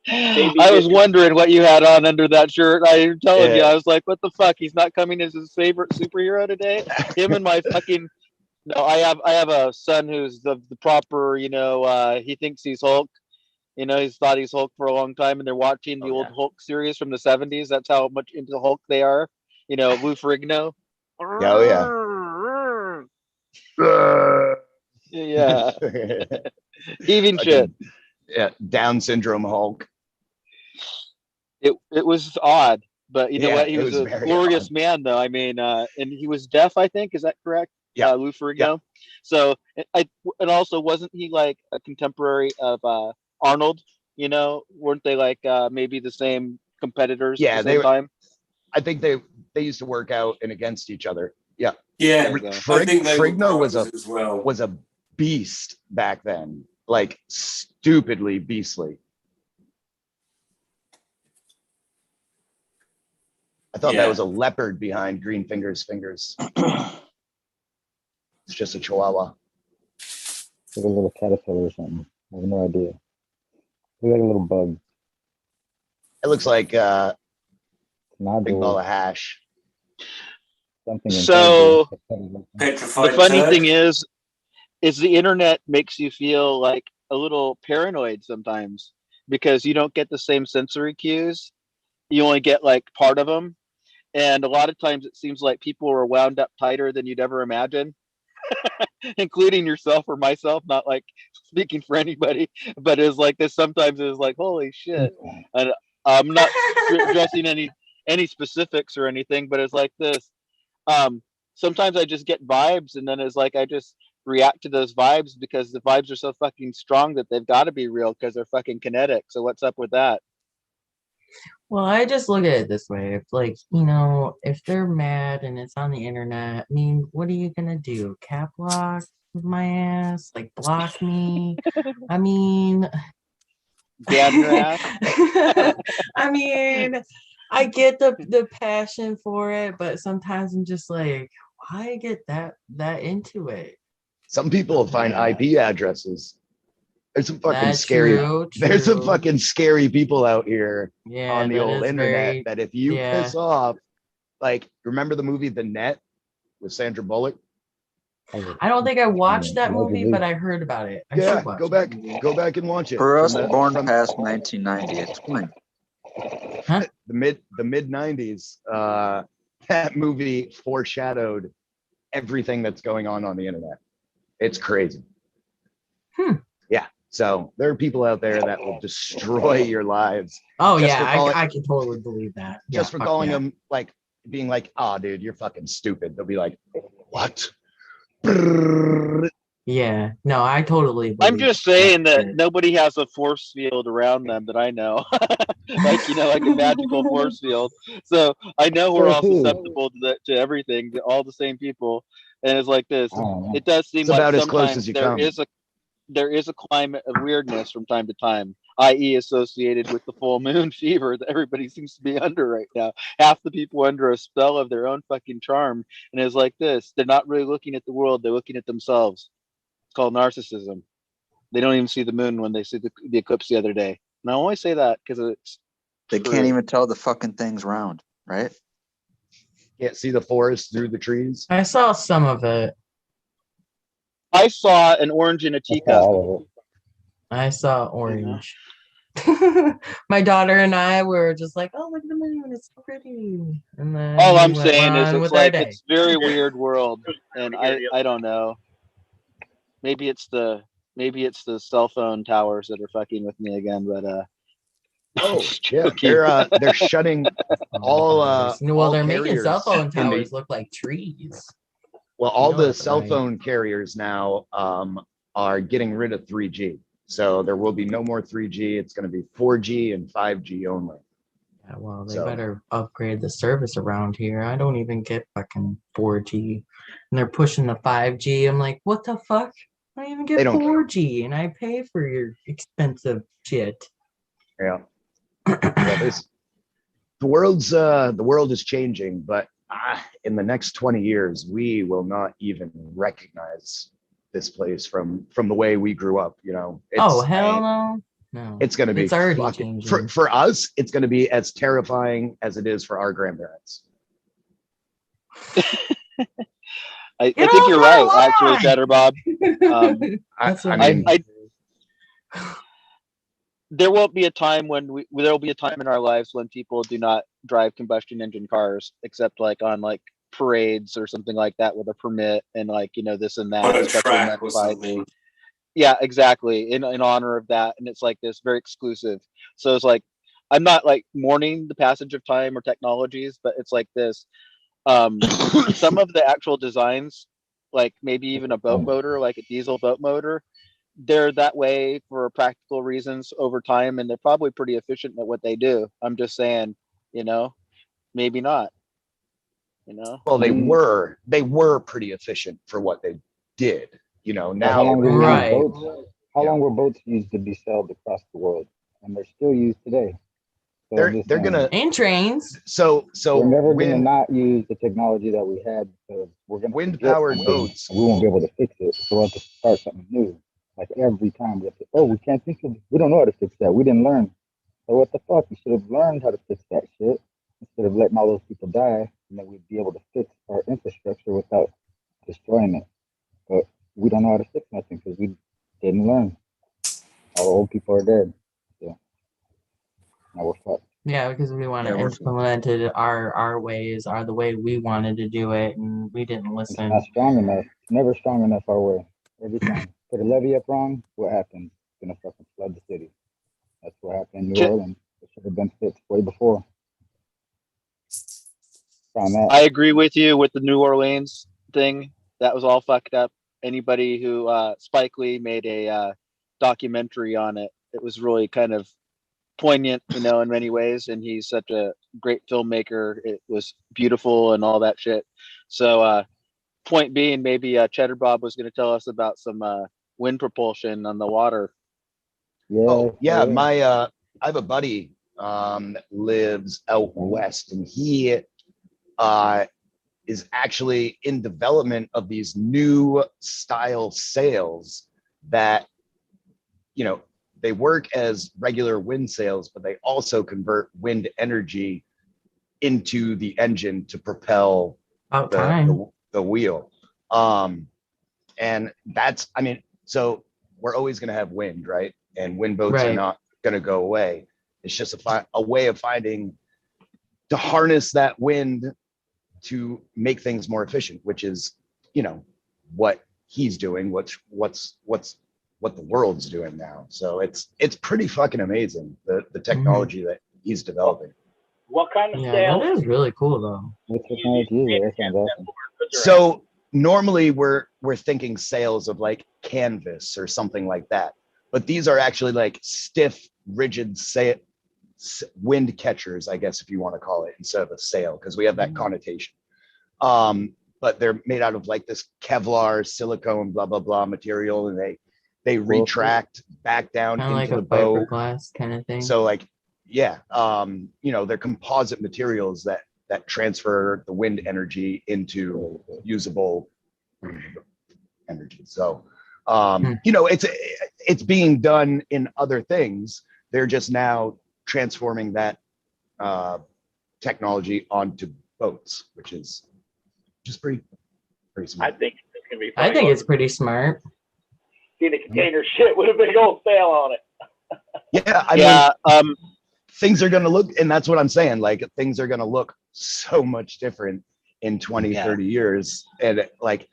I was wondering what you had on under that shirt. I'm telling you, I was like, what the fuck? He's not coming as his favorite superhero today? Him and my fucking... No, I have a son who's the proper, he thinks he's Hulk. He's thought he's Hulk for a long time, and they're watching the old Hulk series from the 70s. That's how much into Hulk they are. Lou Ferrigno. Oh, Yeah. Heaving shit. Yeah, Down syndrome Hulk. It was odd, but you know what? He it was was a very glorious odd. man, though. I mean, and he was deaf, I think. Is that correct? Yeah. Lou Ferrigno. So, and also, wasn't he like a contemporary of Arnold? Weren't they like maybe the same competitors Yeah, at the same time? I think they used to work out and against each other. Yeah. Yeah, I think they were Frigno was brothers as well. was a beast back then, like stupidly beastly. I thought that was a leopard behind Green Finger's fingers. It's just a chihuahua. Like a little caterpillar or something. I have no idea. Look like a little bug. It looks like a big Nodule. ball of hash. Something So Petrified the funny turd. thing is the internet makes you feel like a little paranoid sometimes because you don't get the same sensory cues. You only get like part of them. And a lot of times it seems like people are wound up tighter than you'd ever imagine, including yourself or myself, not like speaking for anybody, but it's like this sometimes is like, holy shit. And I'm not addressing any specifics or anything, but it's like this. Sometimes I just get vibes, and then it's like I just react to those vibes because the vibes are so fucking strong that they've got to be real because they're fucking kinetic. So what's up with that? Well, I just look at it this way. If if they're mad and it's on the internet, I mean, what are you gonna do? Cap block my ass? Like block me? I mean, damn your ass. I mean, I get the passion for it, but sometimes I'm just like, why get that into it? Some people will find IP addresses. There's some fucking That's scary. true, There's some true. fucking scary people out here Yeah, on the that old is internet very- that if you yeah. piss off, like, remember the movie The Net with Sandra Bullock? I don't think I watched that movie, but I heard about it. I Yeah, should watch go back and watch it. For us, born past 1990, explain. The mid 90s, that movie foreshadowed everything that's going on the internet. It's crazy. Yeah. So there are people out there that will destroy your lives. Oh just yeah, for calling- I can totally believe that. just Yeah, for fuck calling yeah. them like being like, oh dude, you're fucking stupid. They'll be like, what? Yeah, no, I totally. I'm just saying that nobody has a force field around them that I know, like like a magical force field. So I know we're all susceptible to to everything, to all the same people, and it's like this. It does seem It's like about as close sometimes as you there come. is a climate of weirdness from time to time, i.e., associated with the full moon fever that everybody seems to be under right now. Half the people under a spell of their own fucking charm, and it's like this: they're not really looking at the world; they're looking at themselves. It's called narcissism. They don't even see the moon when they see the eclipse the other day. And I only say that because it's They true. can't even tell the fucking thing's round, right? Can't see the forest through the trees. I saw some of it. I saw an orange in a teacup. I saw orange. My daughter and I were just like, "Oh, look at the moon! It's so pretty." And then All we I'm went saying is on it's with our like day. it's very weird world, and I don't know. Maybe it's the cell phone towers that are fucking with me again, but Oh yeah, they're shutting all well, all they're making cell carriers phone in the- towers look like trees. Well, all know the that's cell right. phone carriers now are getting rid of 3G. So there will be no more 3G. It's going to be 4G and 5G only. Yeah, well, they So- better upgrade the service around here. I don't even get fucking 4G, and they're pushing the 5G. I'm like, what the fuck? I don't even They get don't- 4G, and I pay for your expensive shit. Yeah. Yeah, the world is changing, but in the next 20 years, we will not even recognize this place from the way we grew up. Oh hell no, no. It's going to be It's already fucking, changing. for us. It's going to be as terrifying as it is for our grandparents. I think you're right, actually, Cheddar Bob. That's what there won't be a time when there will be a time in our lives when people do not drive combustion engine cars, except like on like parades or something like that with a permit and like this and that. On a special track event or by- something. Yeah, exactly. In honor of that, and it's like this very exclusive. So it's like I'm not like mourning the passage of time or technologies, but it's like this. Some of the actual designs, like maybe even a boat motor, like a diesel boat motor, they're that way for practical reasons over time, and they're probably pretty efficient at what they do. I'm just saying, maybe not. Well, they were pretty efficient for what they did. Now how long were Right. boats? How long were boats used to be sailed across the world, and they're still used today? So I'm just they're saying, gonna and trains. So we're never gonna when not use the technology that we had. So we're gonna wind-powered forget something, boats. and we won't be able to fix it. So we'll have to start something new. Like every time we have to. Oh, we can't think of. We don't know how to fix that. We didn't learn. So what the fuck? We should have learned how to fix that shit instead of letting all those people die, and then we'd be able to fix our infrastructure without destroying it. But we don't know how to fix nothing because we didn't learn. All the old people are dead. So now we're fucked. Yeah, because we want to Yeah, we're- implement it our ways, are the way we wanted to do it, and we didn't It's listen. not strong enough. It's never strong enough our way. Every time. Put a levee up wrong, what happens? It's gonna fucking flood the city. That's what happened in New Orleans. It should have been fixed way before. Found that. I agree with you with the New Orleans thing. That was all fucked up. Anybody who Spike Lee made a documentary on it. It was really kind of poignant, in many ways, and he's such a great filmmaker. It was beautiful and all that shit. So point being, maybe Cheddar Bob was going to tell us about some wind propulsion on the water. Yeah. Oh yeah, I have a buddy that lives out west, and he is actually in development of these new style sails that, you know, they work as regular wind sails, but they also convert wind energy into the engine to propel the wheel. And that's, I mean, so we're always going to have wind, right? And wind boats are not going to go away. It's just a way of finding to harness that wind to make things more efficient, which is, you know, what he's doing, what the world's doing now. So it's pretty fucking amazing, the technology that he's developing. What kind of Yeah, sail? that is really cool though. What technology is it? That sounds awesome. So normally we're thinking sails of like canvas or something like that, but these are actually like stiff, rigid wind catchers, I guess, if you want to call it, instead of a sail, because we have that connotation. But they're made out of like this Kevlar, silicone, blah blah blah material, and they retract back down Kind of into like the a boat. fiberglass kind of thing. So like, yeah, you know, they're composite materials that transfer the wind energy into usable energy. So, you know, it's being done in other things. They're just now transforming that technology onto boats, which is just pretty smart. I think it's gonna be funny. I think it's pretty smart. Seen a container shit with a big old sail on it. Yeah, I mean, things are going to look, and that's what I'm saying, like things are going to look so much different in 20, 30 years. And like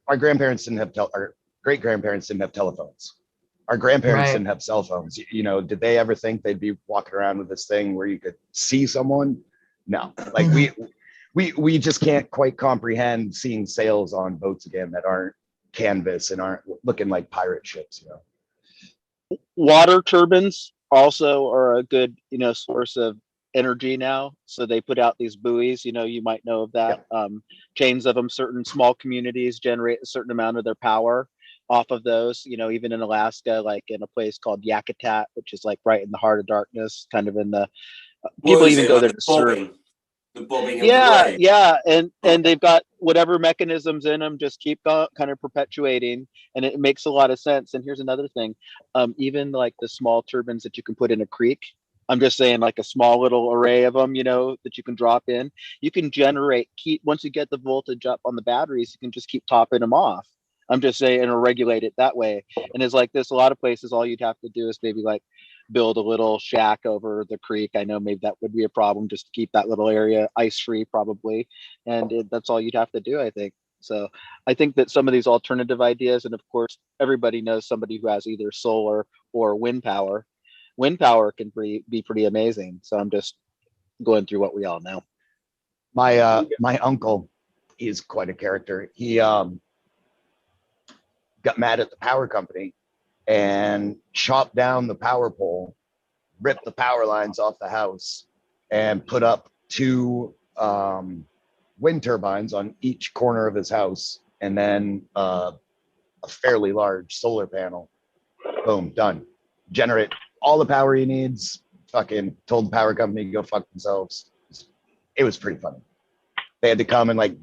our grandparents didn't have, our great grandparents didn't have telephones. Our grandparents didn't have cell phones. You know, did they ever think they'd be walking around with this thing where you could see someone? No, like we just can't quite comprehend seeing sails on boats again that aren't canvas and aren't looking like pirate ships, you know. Water turbines also are a good, you know, source of energy now. So they put out these buoys, you know, you might know of that. Chains of them. Certain small communities generate a certain amount of their power off of those, you know, even in Alaska, like in a place called Yakutat, which is like right in the heart of darkness, kind of in the people even go there to surf. The bobbing of Yeah, the wave. yeah, and they've got whatever mechanisms in them, just keep kind of perpetuating, and it makes a lot of sense. And here's another thing, even like the small turbines that you can put in a creek, I'm just saying, like a small little array of them, you know, that you can drop in. You can once you get the voltage up on the batteries, you can just keep topping them off. I'm just saying, and regulate it that way. And it's like this, a lot of places, all you'd have to do is maybe like build a little shack over the creek. I know maybe that would be a problem just to keep that little area ice free probably. And that's all you'd have to do, I think. So I think that some of these alternative ideas, and of course, everybody knows somebody who has either solar or wind power. Wind power can be pretty amazing. So I'm just going through what we all know. My uncle is quite a character. He got mad at the power company and chopped down the power pole, ripped the power lines off the house, and put up 2 wind turbines on each corner of his house, and then a fairly large solar panel. Boom, done. Generate all the power he needs. Fucking told the power company to go fuck themselves. It was pretty funny. They had to come and like,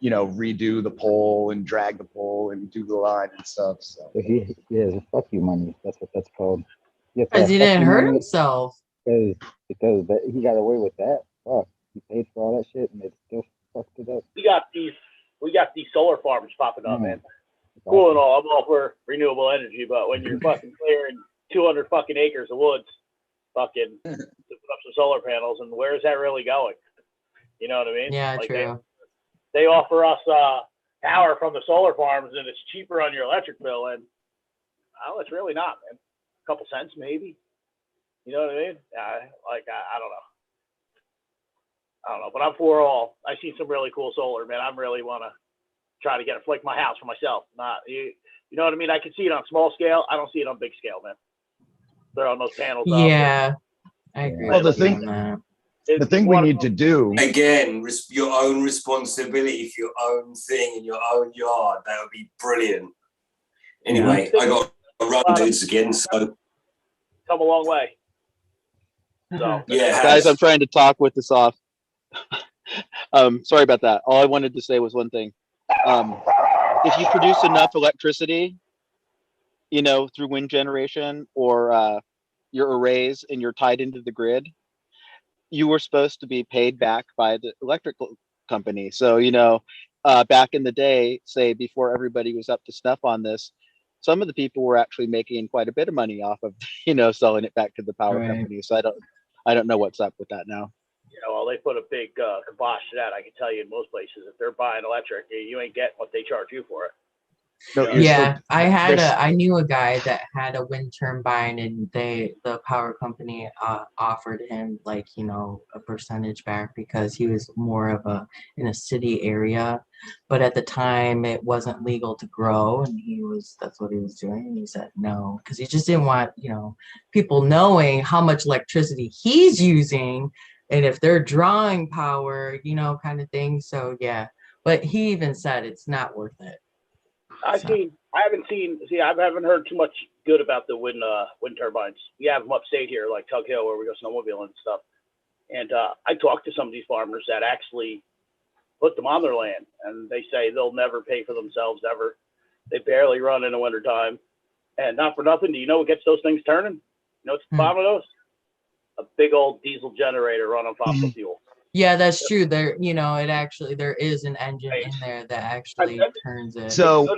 you know, redo the pole and drag the pole and do the line and stuff. So he has fuck you money. That's what that's called. Because he didn't hurt himself. Because he got away with that. Fuck, he paid for all that shit and they still fucked it up. We got these solar farms popping up, man. Cool and all. I'm all for renewable energy, but when you're fucking clearing 200 fucking acres of woods, fucking to put up some solar panels, and where is that really going? You know what I mean? Yeah, like true. They offer us power from the solar farms, and it's cheaper on your electric bill, and it's really not, man. A couple cents maybe. You know what I mean? I don't know, but I'm for all. I see some really cool solar, man. I really want to try to get a flick my house for myself. Not you know what I mean? I can see it on small scale. I don't see it on big scale, man. They're on those panels. Yeah, I agree. Well, the with you thing, on that. the thing we need to do again, your own responsibility for your own thing in your own yard. That would be brilliant. Anyway, I got to run dudes again, so come a long way. So yeah, guys, I'm trying to talk with this off. Sorry about that. All I wanted to say was one thing. If you produce enough electricity, through wind generation or your arrays and you're tied into the grid, you were supposed to be paid back by the electrical company. So, back in the day, say before everybody was up to snuff on this, some of the people were actually making quite a bit of money off of, selling it back to the power company. So I don't know what's up with that now. Well, they put a big kibosh to that. I can tell you in most places, if they're buying electric, you ain't getting what they charge you for it. Yeah, I knew a guy that had a wind turbine, and the power company offered him a percentage back because he was more of in a city area, but at the time it wasn't legal to grow, and that's what he was doing. And he said no because he just didn't want people knowing how much electricity he's using, and if they're drawing power, kind of thing. So yeah, but he even said it's not worth it. I haven't heard too much good about the wind turbines. We have them upstate here, like Tug Hill, where we go snowmobiling and stuff. And I talked to some of these farmers that actually put them on their land, and they say they'll never pay for themselves ever. They barely run in the wintertime. And not for nothing, do you know what gets those things turning? What's the bottom of those? A big old diesel generator run on fossil fuel. Yeah, that's true. There is an engine in there that actually turns it. So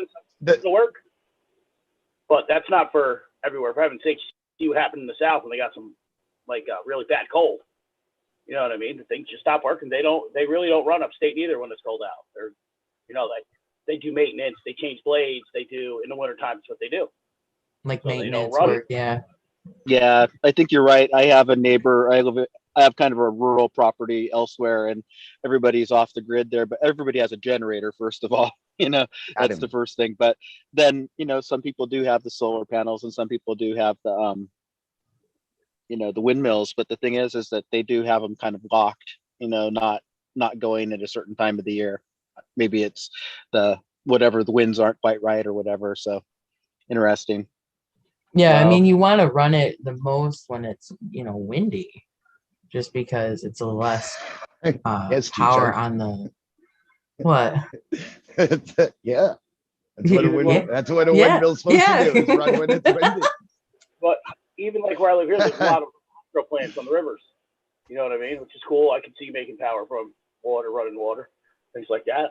it'll work, but that's not for everywhere. For heaven's sake, see what happened in the South when they got some really bad cold. You know what I mean? The things just stop working. They really don't run upstate either when it's cold out. They're, they do maintenance. They change blades. They do in the wintertime. That's what they do. Maintenance work. Yeah. Yeah, I think you're right. I have a neighbor. I have kind of a rural property elsewhere, and everybody's off the grid there. But everybody has a generator, first of all. That's the first thing. But then, some people do have the solar panels, and some people do have the, the windmills. But the thing is that they do have them kind of locked. Not going at a certain time of the year. Maybe it's the winds aren't quite right or whatever. So interesting. Yeah, I mean, you want to run it the most when it's windy, just because it's a less power on the what? Yeah, that's what a windmill's supposed to do, is run when it's windy. But even where I live here, there's a lot of hydro plants on the rivers. You know what I mean? Which is cool. I can see making power from running water, things like that.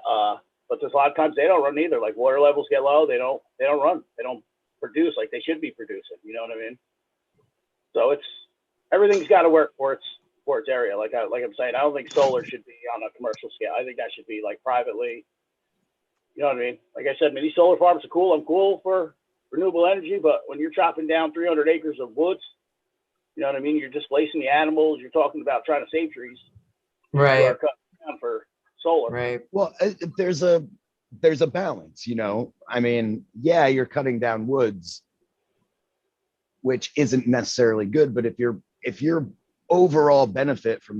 But there's a lot of times they don't run either. Like water levels get low, they don't run. They don't produce like they should be producing. You know what I mean? So everything's got to work for its area. Like I'm saying, I don't think solar should be on a commercial scale. I think that should be privately. You know what I mean? Like I said, these solar farms are cool. I'm cool for renewable energy, but when you're chopping down 300 acres of woods, you know what I mean? You're displacing the animals. You're talking about trying to save trees. Right. You are cutting down for solar. Right. Well, there's a balance, I mean, yeah, you're cutting down woods, which isn't necessarily good, but if your overall benefit from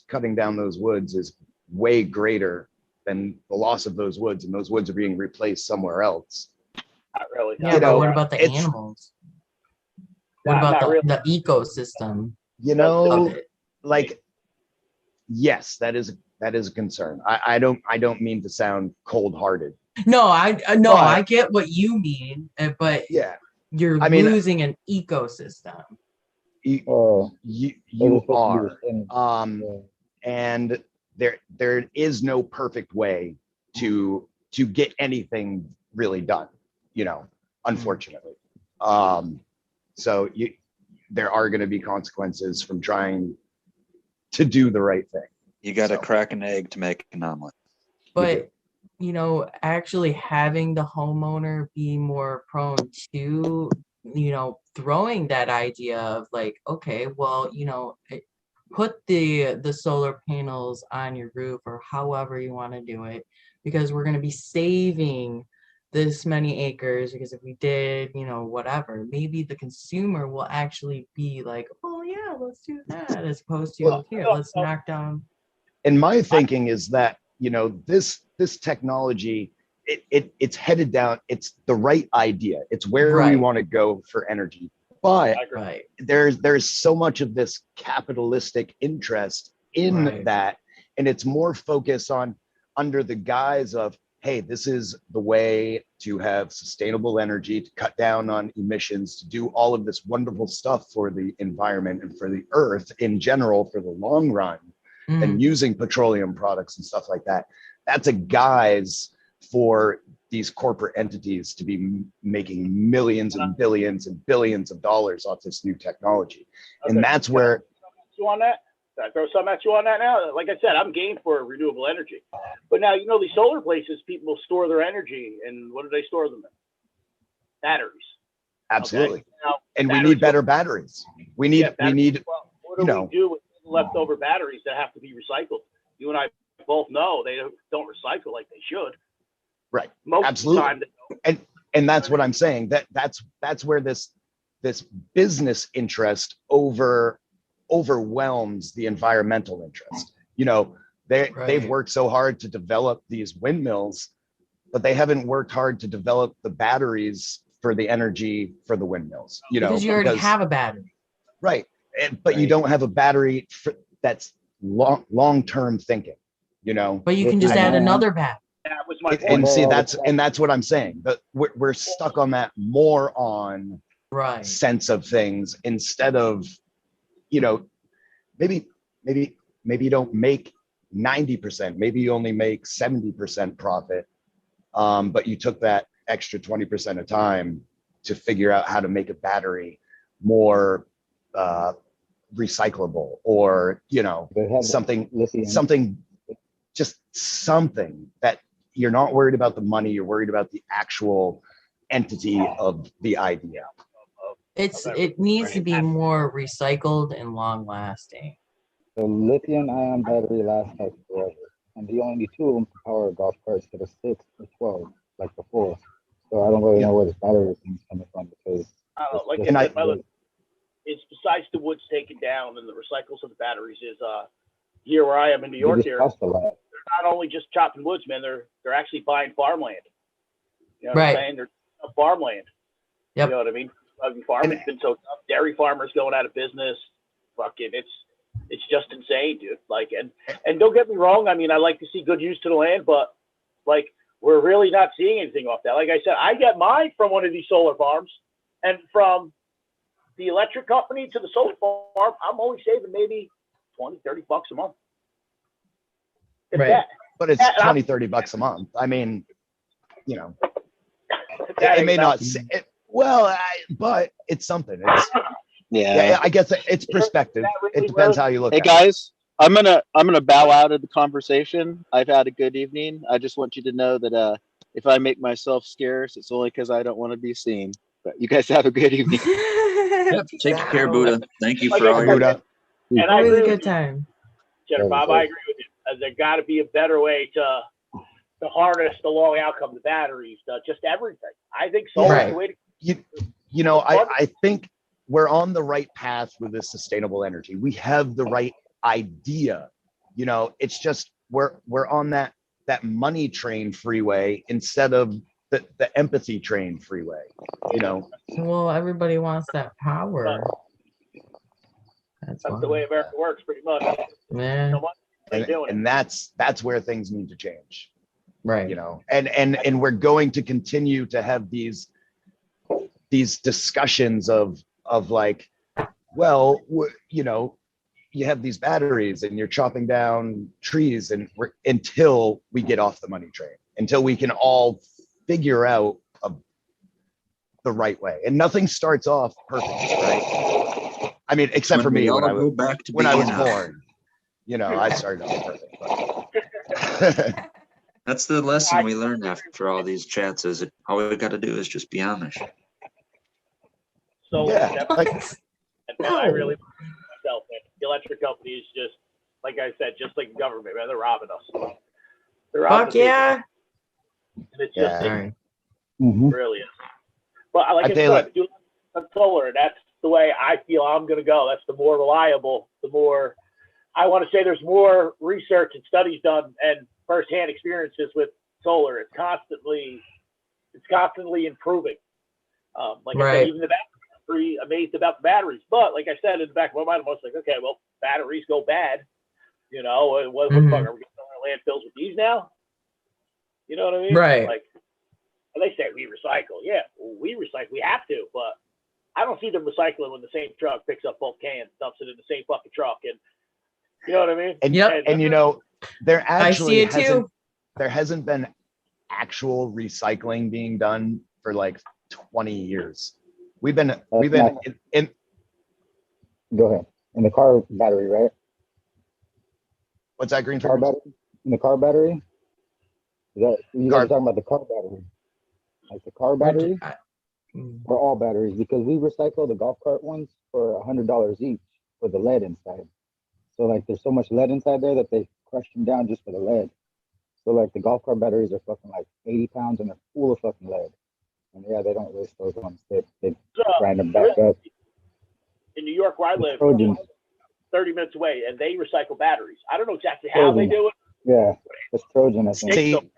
cutting down those woods is way greater than the loss of those woods, and those woods are being replaced somewhere else. Not really. Yeah, but what about the animals? What about the ecosystem? Yes, that is a concern. I don't mean to sound cold-hearted. No, I get what you mean, but yeah, you're losing an ecosystem. You are, and there is no perfect way to get anything really done, unfortunately. So there are going to be consequences from trying to do the right thing. You got to crack an egg to make an omelet. But actually having the homeowner be more prone to throwing that idea of okay, well, put the solar panels on your roof or however you want to do it, because we're going to be saving this many acres, because if we did whatever, maybe the consumer will actually be like, oh yeah, let's do that, as opposed to let's knock down. And my thinking is that this technology, it's headed down, it's the right idea, it's where we want to go for energy. But there's so much of this capitalistic interest in that and it's more focused on under the guise of, hey, this is the way to have sustainable energy, to cut down on emissions, to do all of this wonderful stuff for the environment and for the earth in general for the long run, and using petroleum products and stuff like that. That's a guise for these corporate entities to be making millions and billions of dollars off this new technology. And that's where You on that? Can I throw something at you on that now? Like I said, I'm game for renewable energy. But now, these solar places, people store their energy, and what do they store them in? Batteries. absolutely. Okay? Now, And we need better batteries. We need batteries, well, what do we do with leftover batteries that have to be recycled? You and I both know they don't recycle like they should. Right. Most Absolutely. of the time, And that's what I'm saying. That's where this business interest overwhelms the environmental interest. They've worked so hard to develop these windmills, but they haven't worked hard to develop the batteries for the energy for the windmills. Because you already have a battery. Right. But you don't have a battery that's long-term thinking, But you can just add another battery. That was my point. And see, that's what I'm saying. But we're stuck on that more on sense of things instead of, maybe you don't make 90%, maybe you only make 70% profit. But you took that extra 20% of time to figure out how to make a battery more recyclable, or something that you're not worried about the money, you're worried about the actual entity of the idea. It needs to be more recycled and long lasting. The lithium-ion battery lasts like forever, and the only two of them can power a golf cart instead of 6 or 12 like before. So I don't really know where this battery thing's coming from, because I don't know, like it's I just- said, it's besides the woods taken down and the recycles of the batteries is here where I am in New York just here. cost a lot. They're not only just chopping woods, man. They're actually buying farmland. You know what Right. I'm saying? They're farmland. Yep. You know what I mean? Farming's been so tough. Dairy farmers going out of business. Fucking, it's just insane, dude. Like, and don't get me wrong. I mean, I like to see good use to the land, but like, we're really not seeing anything off that. Like I said, I get mine from one of these solar farms, and from the electric company to the solar farm, I'm only saving maybe 20, 30 bucks a month. If that. But it's 20, 30 bucks a month. I mean, it may not, but it's something. Yeah, I guess it's perspective. It depends how you look Hey at guys, I'm gonna bow out of the conversation. I've had a good evening. I just want you to know that if I make myself scarce, it's only because I don't want to be seen. But you guys have a good evening. Yep, take care, Buddha. Thank you Like for I all said, your And I Always agree a with good you, time. Jennifer Bob. I agree with you. There got to be a better way to harness the long outcome, the batteries, just everything. I think solar is the way to. I think we're on the right path with this sustainable energy. We have the right idea. It's just we're on that money train freeway instead of the empathy train freeway. Well, everybody wants that power. That's the way America works, pretty much. Man. And that's where things need to change. Right. And we're going to continue to have these discussions of like, well, you have these batteries and you're chopping down trees, and until we get off the money train, until we can all figure out the right way. And nothing starts off perfect, right? I mean, except for me when I was born. I started off perfect. But that's the lesson we learned after all these chats is all we got to do is just be Amish. So Yeah, and I really myself, man. The electric company is just, like I said, just like government, man. They're robbing us. They're robbing Fuck yeah. people. And it's just Sorry. really is. But like I said, do solar. That's the way I feel I'm going to go. That's the more reliable. The more I want to say, there's more research and studies done and firsthand experiences with solar. It's constantly improving. Like I said, even the batteries, I'm pretty amazed about the batteries. But like I said, in the back of my mind, I'm almost like, okay, well, batteries go bad. You know, what the fuck are we going to landfills with these now? You know what I mean? Right. Like, and they say we recycle. Yeah, we recycle. We have to, but I don't see them recycling when the same truck picks up both cans, dumps it in the same fucking truck, and you know what I mean? And you know, there actually I see it there hasn't been actual recycling being done for like 20 years. We've been in Go ahead. In the car battery, right? What's that, Green car Fingers? battery? In the car battery? Is that you guys are talking about the car battery? Like the car battery? Or all batteries? Because we recycle the golf cart ones for $100 each for the lead inside. So like there's so much lead inside there that they crush them down just for the lead. So like the golf cart batteries are fucking like 80 pounds and they're full of fucking lead. And yeah, they don't waste those ones. They grind them back up. In New York, where I live, Trojans. 30 minutes away, and they recycle batteries. I don't know exactly how they do it. Yeah, it's Trojan, I think.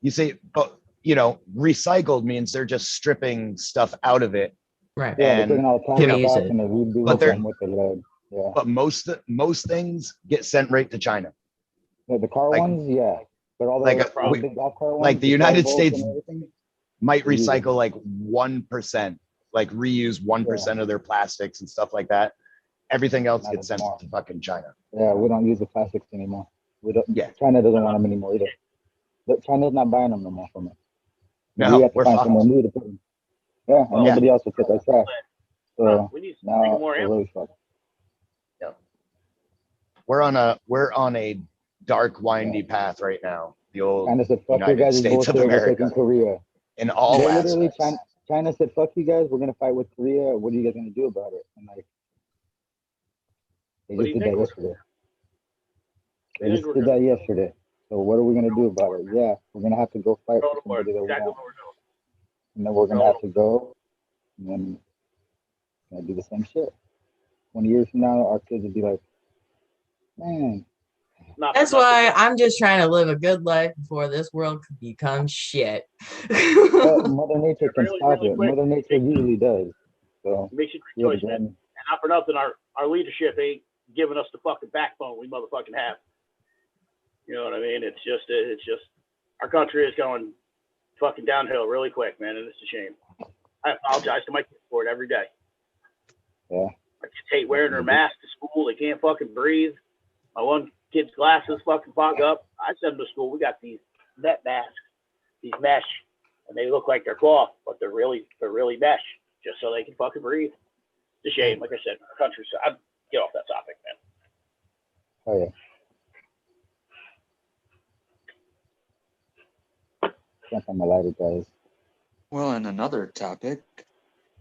You see, but you know, recycled means they're just stripping stuff out of it. Right. Yeah, they're And taking all the you know, plastic off and they're redoing them with the lead. Yeah. But most things get sent right to China. Yeah, the car ones, yeah. But all the big golf cart ones, like the United Volvos States and everything, might we use it. recycle like 1%, like reuse 1% of their plastics and stuff like that. Everything else gets sent to fucking China. Yeah, we don't use the plastics anymore. We don't. Yeah. China doesn't want them anymore either. But China's not buying them no more from us. No, we have to we're find fucked. somewhere new to put them. Yeah, and nobody else will take our trash. So we need now more we're really fucked. We're on a dark, windy path right now. The old China said, "Fuck your United guys' States of bullshit. We're America. taking Korea." In all They literally, aspects. China said, "Fuck you guys. We're gonna fight with Korea. What are you guys gonna do about it?" And like, they What do just you did that think yesterday. They just did that yesterday. So what are we gonna do about it? Yeah, we're gonna have to go fight for somebody that we want, and then we're gonna have to go, and then we're gonna do the same shit. 20 years from now, our kids will be like, man. That's why I'm just trying to live a good life before this world could become shit. But Mother Nature can stop it. Mother Nature usually does. So It makes you we have rejoice, to man. go And not for nothing, our leadership ain't giving us the fucking backbone we motherfucking have. You know what I mean? It's just our country is going fucking downhill really quick, man, and it's a shame. I apologize to my kids for it every day. Yeah. My kids hate wearing their mask to school. They can't fucking breathe. My one kid's glasses fucking fog up. I send them to school. We got these net masks, these mesh, and they look like they're cloth, but they're really mesh, just so they can fucking breathe. It's a shame. Like I said, our country. So I'd get off that topic, man. Oh yeah. Can't find my lighter, guys. Well, and another topic,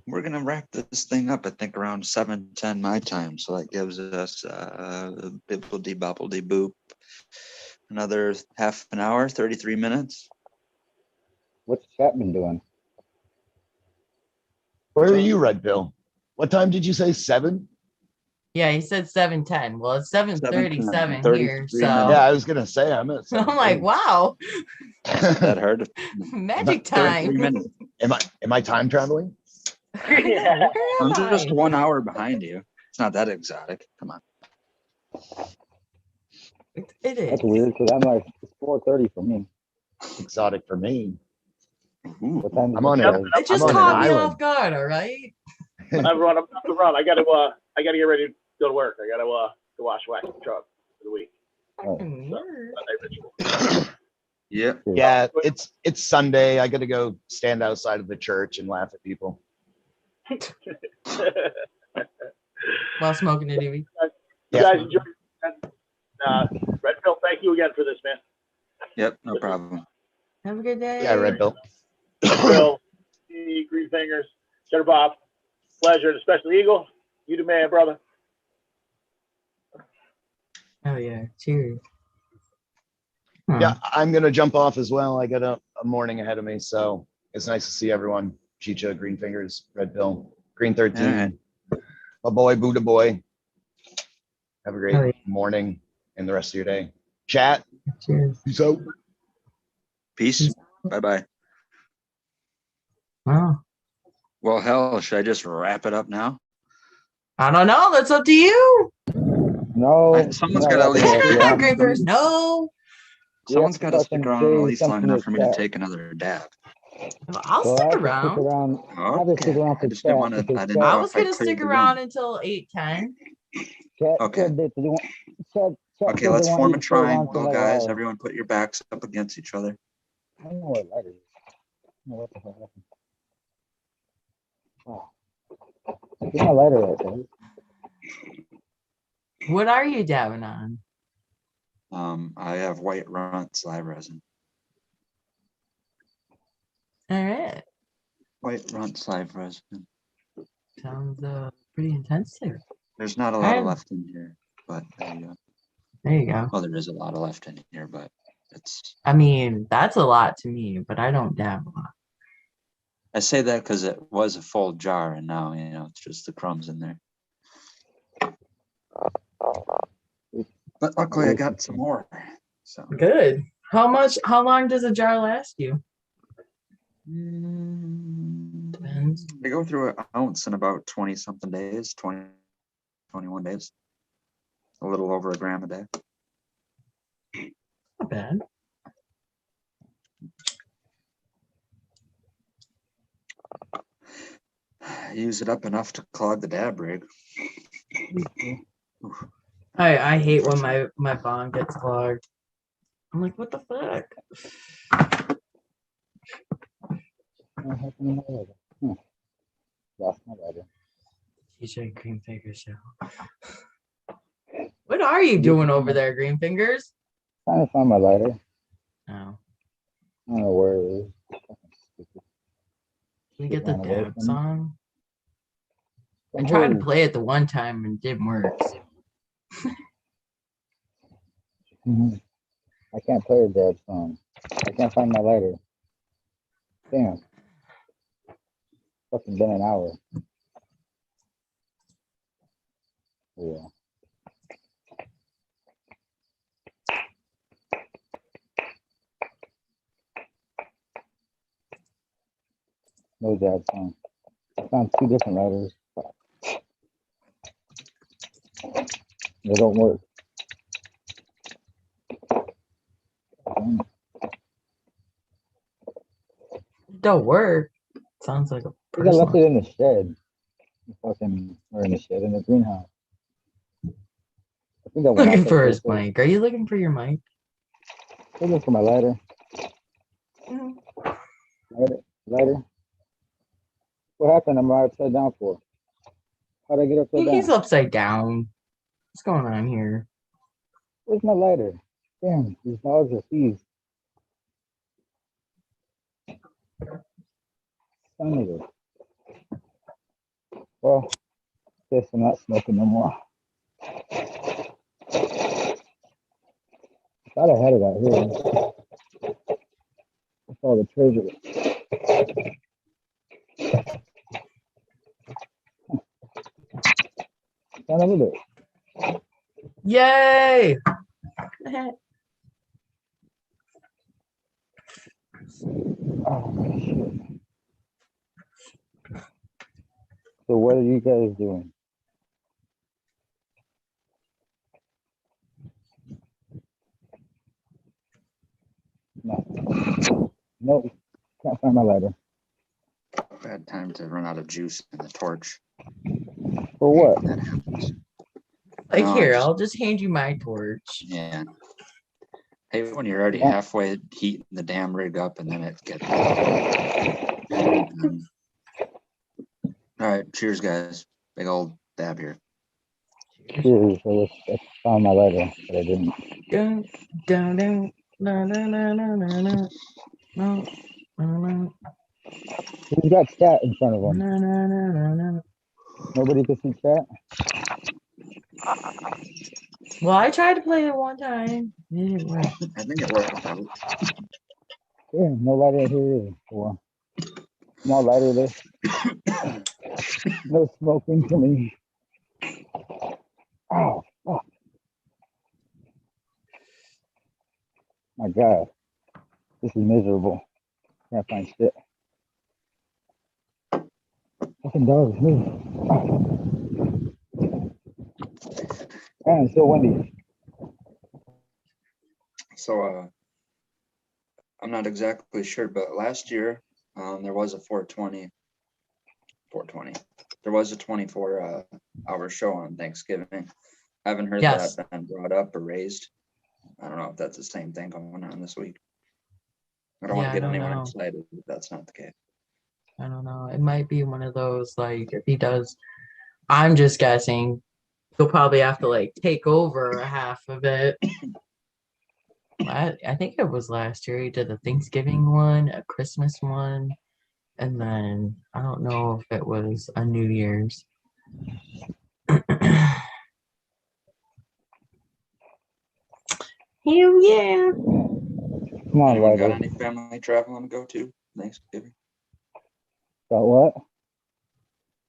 we're going to wrap this thing up, I think, around 7:10 my time. So that gives us bibbledy-bobbledy-boop. Another half an hour, 33 minutes. What's chat been doing? Where are you, Red Bill? What time did you say? 7? Yeah, he said 7:10. Well, it's 7:37 here. So yeah, I was going to say I'm at I'm like, wow. that hard. Magic time. Am I time traveling? Yeah. I'm just 1 hour behind you. It's not that exotic. Come on. It is. That's weird because I'm like, it's 4:30 for me. Exotic for me. What time is I'm on it? it. It just I'm on caught an me island. off guard, all right? I'm about to run. I gotta get ready to go to work. I gotta go wash wax the truck for the week. Yeah. Yeah, it's Sunday. I got to go stand outside of the church and laugh at people. While smoking a doobie. You guys enjoy. Red Pill, thank you again for this, man. Yep, no problem. Have a good day. Yeah, Red Bill. Bill, Green Fingers, Cheddar Bob, pleasure, and especially Eagle. You the man, brother. Oh yeah, cheers. Yeah, I'm gonna jump off as well. I got a morning ahead of me, so it's nice to see everyone. Chicha, Green Fingers, Red Bill, Green 13, my boy, Buddha boy. Have a great morning and the rest of your day. Chat. Cheers. Peace out. Peace. Bye-bye. Wow. Well, hell, should I just wrap it up now? I don't know. That's up to you. No, No, Someone's you're got to at not least laughing stick at No, around. that. creepers, no. Someone's got to stick fucking around at say least long something enough to for me to chat. take another dab. I'll So I stick have to stick around. around. I have to stick Okay. around I for just didn't chat want to. because I didn't I know was if I gonna cleared stick the around room. until 8:10. chat Okay. said that they want. Chat Okay. said they Let's want form you a to stay around till triangle, like guys. Everyone, put your backs up against each other. I don't know what lighter is. I don't know what the hell happened. Oh. Get my lighter out, guys. What are you dabbing on? I have white runts live resin. All right. White runts live resin. Sounds pretty intensive. There's not a lot of left in here, but there you go. There you go. Well, there is a lot of left in here, but it's. I mean, that's a lot to me, but I don't dab a lot. I say that because it was a full jar, and now it's just the crumbs in there. But luckily, I got some more. So good. How long does a jar last you? Depends. They go through an ounce in about 20 something days, 20, 21 days. A little over a gram a day. Not bad. Use it up enough to clog the dab rig. I hate when my bong gets clogged. I'm like, what the fuck? What happened to my lighter? Lost my lighter. TJ Green Fingers show. What are you doing over there, Green Fingers? Trying to find my lighter. Oh. I don't know where it is. Can we get the Ran away dab from me. song? I From tried to who? play it the one time and it didn't work. Mhm. I can't play a dab song. I can't find my lighter. Damn. Fucking been an hour. Yeah. No dab song. I found 2 different lighters. They don't work. Don't work. Sounds like a I think I left personal. it in the shed. Fucking, or in the shed, in the greenhouse. I think I went Looking out there for for his a bit. mic. Are you looking for your mic? Looking for my lighter. Lighter. What happened? I'm upside down for. How'd I get upside He's down? upside down. What's going on here? Where's my lighter? Damn, these dogs are thieves. Son of a. Well, guess I'm not smoking no more. Thought I had it out here. That's all the treasure. Son of a bitch. Yay! Oh, shit. So what are you guys doing? No. Nope. Can't find my lighter. Bad time to run out of juice in the torch. For what? That happens. Like, No, here, just- I'll just hand you my torch. Yeah. Hey, when you're already Yeah. halfway heating the damn rig up, and then it gets. All right, cheers, guys. Big old dab here. Cheers. I found my lighter, but I didn't. Dun, dun, dun, dun, dun, dun, dun, dun, dun. No, no, no, Who's got chat in front of them? no, no, no, no, no. Nobody can see chat? Well, I tried to play it one time. It didn't work. I think it worked out. Damn, no lighter here either. Well, small lighter there. No smoking for me. Oh, fuck. My God. This is miserable. Can't find shit. Fucking dogs move. Oh. And so Wendy. So I'm not exactly sure, but last year there was a 420. There was a 24-hour show on Thanksgiving. I haven't heard Yes. that been brought up or raised. I don't know if that's the same thing going on this week. I don't want Yeah, to I get don't anyone know. excited if that's not the case. I don't know. It might be one of those, like, if he does, I'm just guessing, he'll probably have to, like, take over a half of it. I think it was last year. He did a Thanksgiving one, a Christmas one, and then I don't know if it was a New Year's. Hell yeah. Come on, Anyone got Lego. any family traveling to go to Thanksgiving? Got what?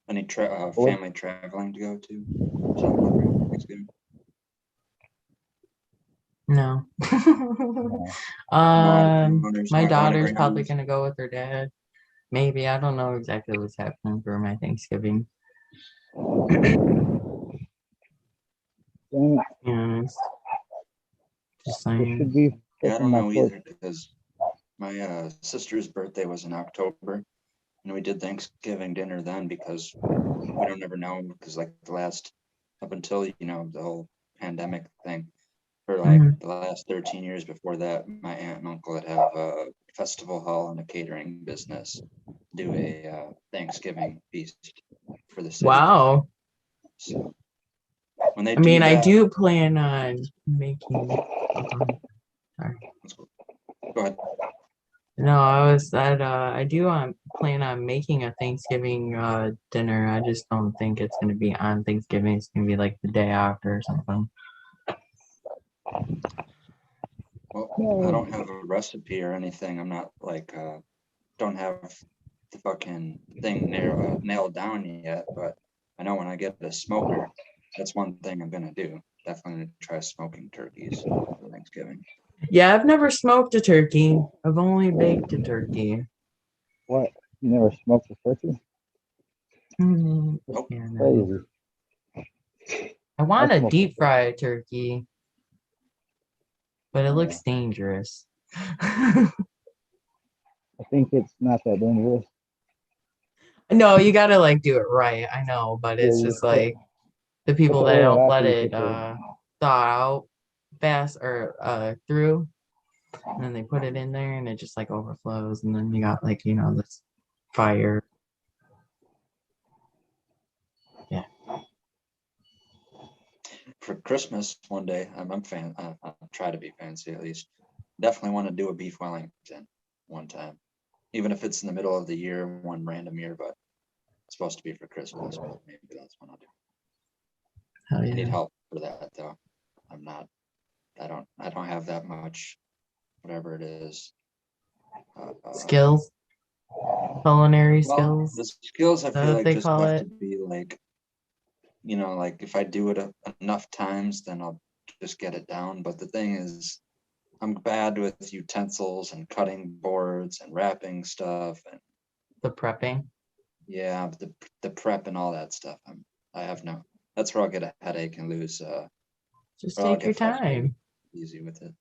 Any What? family traveling to go to? Celebrate Thanksgiving? No. No out of towners, My not going to daughter's probably grandma's. gonna go with her dad. Maybe. I don't know exactly what's happening for my Thanksgiving. Dang it. Yes. Just This saying. should be Yeah, I freaking don't my know torch. either because my sister's birthday was in October, and we did Thanksgiving dinner then because we don't ever know because like up until the whole pandemic thing, for like the last 13 years before that, my aunt and uncle would have a festival hall and a catering business do a Thanksgiving feast for the city. Wow. So when they I mean, do I that, do plan on making. Sorry. go ahead. No, I do plan on making a Thanksgiving dinner. I just don't think it's gonna be on Thanksgiving. It's gonna be like the day after or something. Well, I don't have a recipe or anything. I'm not like don't have the fucking thing nailed down yet, but I know when I get a smoker, that's one thing I'm gonna do. Definitely gonna try smoking turkeys for Thanksgiving. Yeah, I've never smoked a turkey. I've only baked a turkey. What? You never smoked a turkey? Nope. Yeah, no. Crazy. I want I a smoke deep fried turkey, but it looks dangerous. I think it's not that dangerous. No, you gotta like do it right. I know, but Yeah, it's you just put like the the people that oil don't after let you it put the thaw out fast or through, and then they put it in there and it just like overflows, and then you got like this fire. Yeah. For Christmas one day, I'll try to be fancy at least. Definitely want to do a beef Wellington one time, even if it's in the middle of the year, one random year, but it's supposed to be for Christmas, but maybe that's what I'll do. Hell I need yeah. help for that though. I don't have that much, whatever it is. Skills, culinary Well, skills. the skills I Is that feel what like they just call have it? to be like, like if I do it enough times, then I'll just get it down. But the thing is, I'm bad with utensils and cutting boards and wrapping stuff and The prepping. yeah, the prep and all that stuff. That's where I'll get a headache and lose. Just Or I'll take your get frustrated time. easy with it.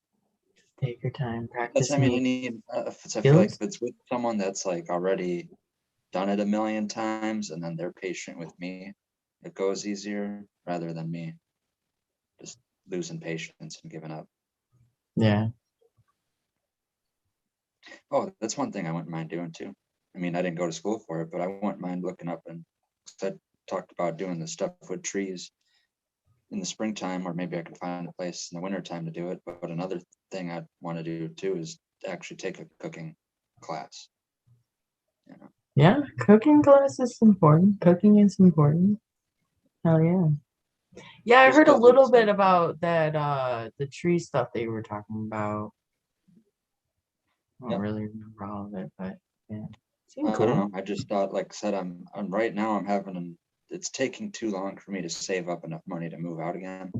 Take your time. That's, Practice I mean, you makes need. I feel like skills. if it's with someone that's like already done it a million times and then they're patient with me, it goes easier rather than me just losing patience and giving up. Yeah. Oh, that's one thing I wouldn't mind doing too. I mean, I didn't go to school for it, but I wouldn't mind looking up and 'cause I talked about doing the stuff with trees in the springtime, or maybe I can find a place in the wintertime to do it. But another thing I'd want to do too is actually take a cooking class. Yeah, cooking class is important. Cooking is important. Hell yeah. Yeah, I Just heard a 'cause little it's bit about that the tree stuff they were talking about. I don't Yeah. really remember all of it, but yeah. I Seemed don't cool. know. I just thought, like I said, I'm right now. It's taking too long for me to save up enough money to move out again.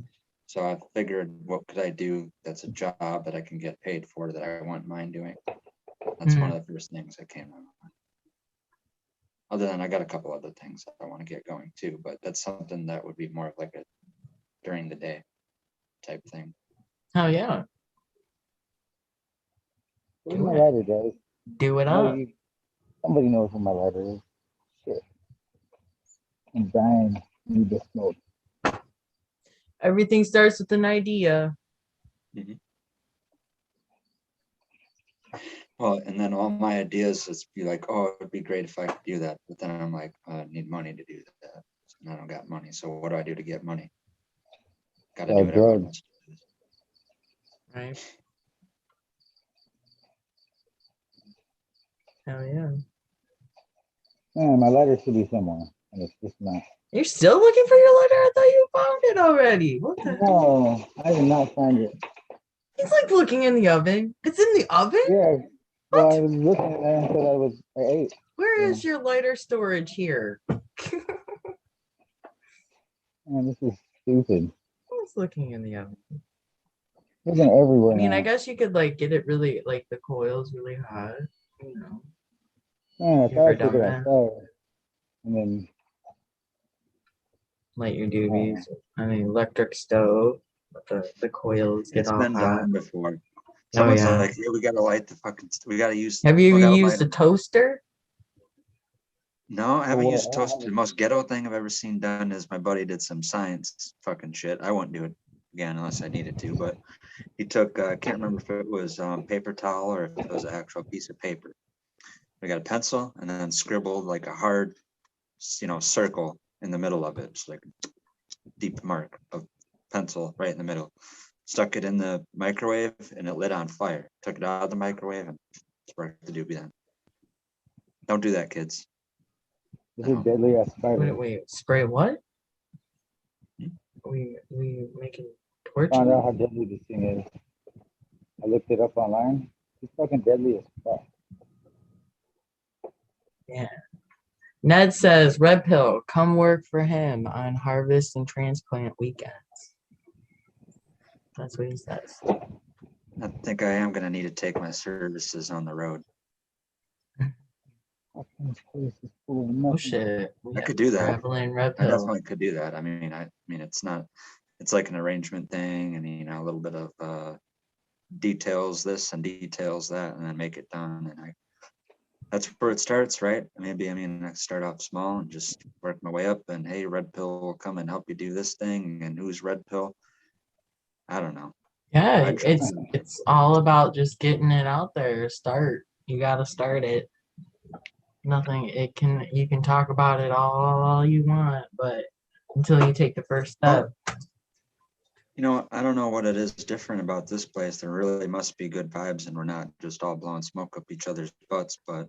So I figured, what could I do that's a job that I can get paid for that I wouldn't mind doing? That's one of the first things that came to my mind. Other than I got a couple other things I want to get going too, but that's something that would be more of like a during the day type thing. Oh yeah. Where's Do my it. lighter, guys? Do it up. Somebody knows where my lighter is. Shit. I'm dying. Need to smoke. Everything starts with an idea. Well, and then all my ideas is be like, oh, it'd be great if I could do that. But then I'm like, I need money to do that. And I don't got money. So what do I do to get money? Got to do what everyone else does. Right. Hell yeah. Man, my lighter should be somewhere. And it's just not. You're still looking for your letter? I thought you found it already. What the No, I did not find it. He's like looking in the oven. It's in the oven? Yeah. Well, I was looking at that until I ate. Where is your lighter storage here? Man, this is stupid. Who's looking in the oven? Looking everywhere I mean, now. I guess you could like get it really like the coils really hot, you know. Man, I You thought I ever took done it that? outside. And then Light your doobies. I mean, electric stove. The coils get It's all been hot. done before. Oh Someone's yeah. like, yeah, we got to light the fucking, we got to use. Have you we ever gotta used light a toaster? No, I haven't well, used toast. The most ghetto thing I've ever seen done is my buddy did some science fucking shit. I wouldn't do it again unless I needed to, but he took, I can't remember if it was paper towel or if it was an actual piece of paper. We got a pencil and then scribbled like a hard, circle in the middle of it. It's like a deep mark of pencil right in the middle. Stuck it in the microwave and it lit on fire. Took it out of the microwave and sparked the doobie then. Don't do that, kids. this is deadly as spider. Wait, spray what? We making torches? Found out how deadly this thing is. I looked it up online. It's fucking deadly as fuck. Yeah. Ned says, Red Pill, come work for him on harvest and transplant weekends. That's what he says. I think I am going to need to take my services on the road. Oh shit. I could do that. Traveling Red I Pill. definitely could do that. I mean, it's not, it's like an arrangement thing and, a little bit of details this and details that and then make it done. And that's where it starts, right? Maybe, I start off small and just work my way up and hey, Red Pill will come and help you do this thing. And who's Red Pill? I don't know. Yeah, it's all about just getting it out there. Start. You gotta start it. Nothing. You can talk about it all you want, but until you take the first step. I don't know what it is different about this place. There really must be good vibes and we're not just all blowing smoke up each other's butts, but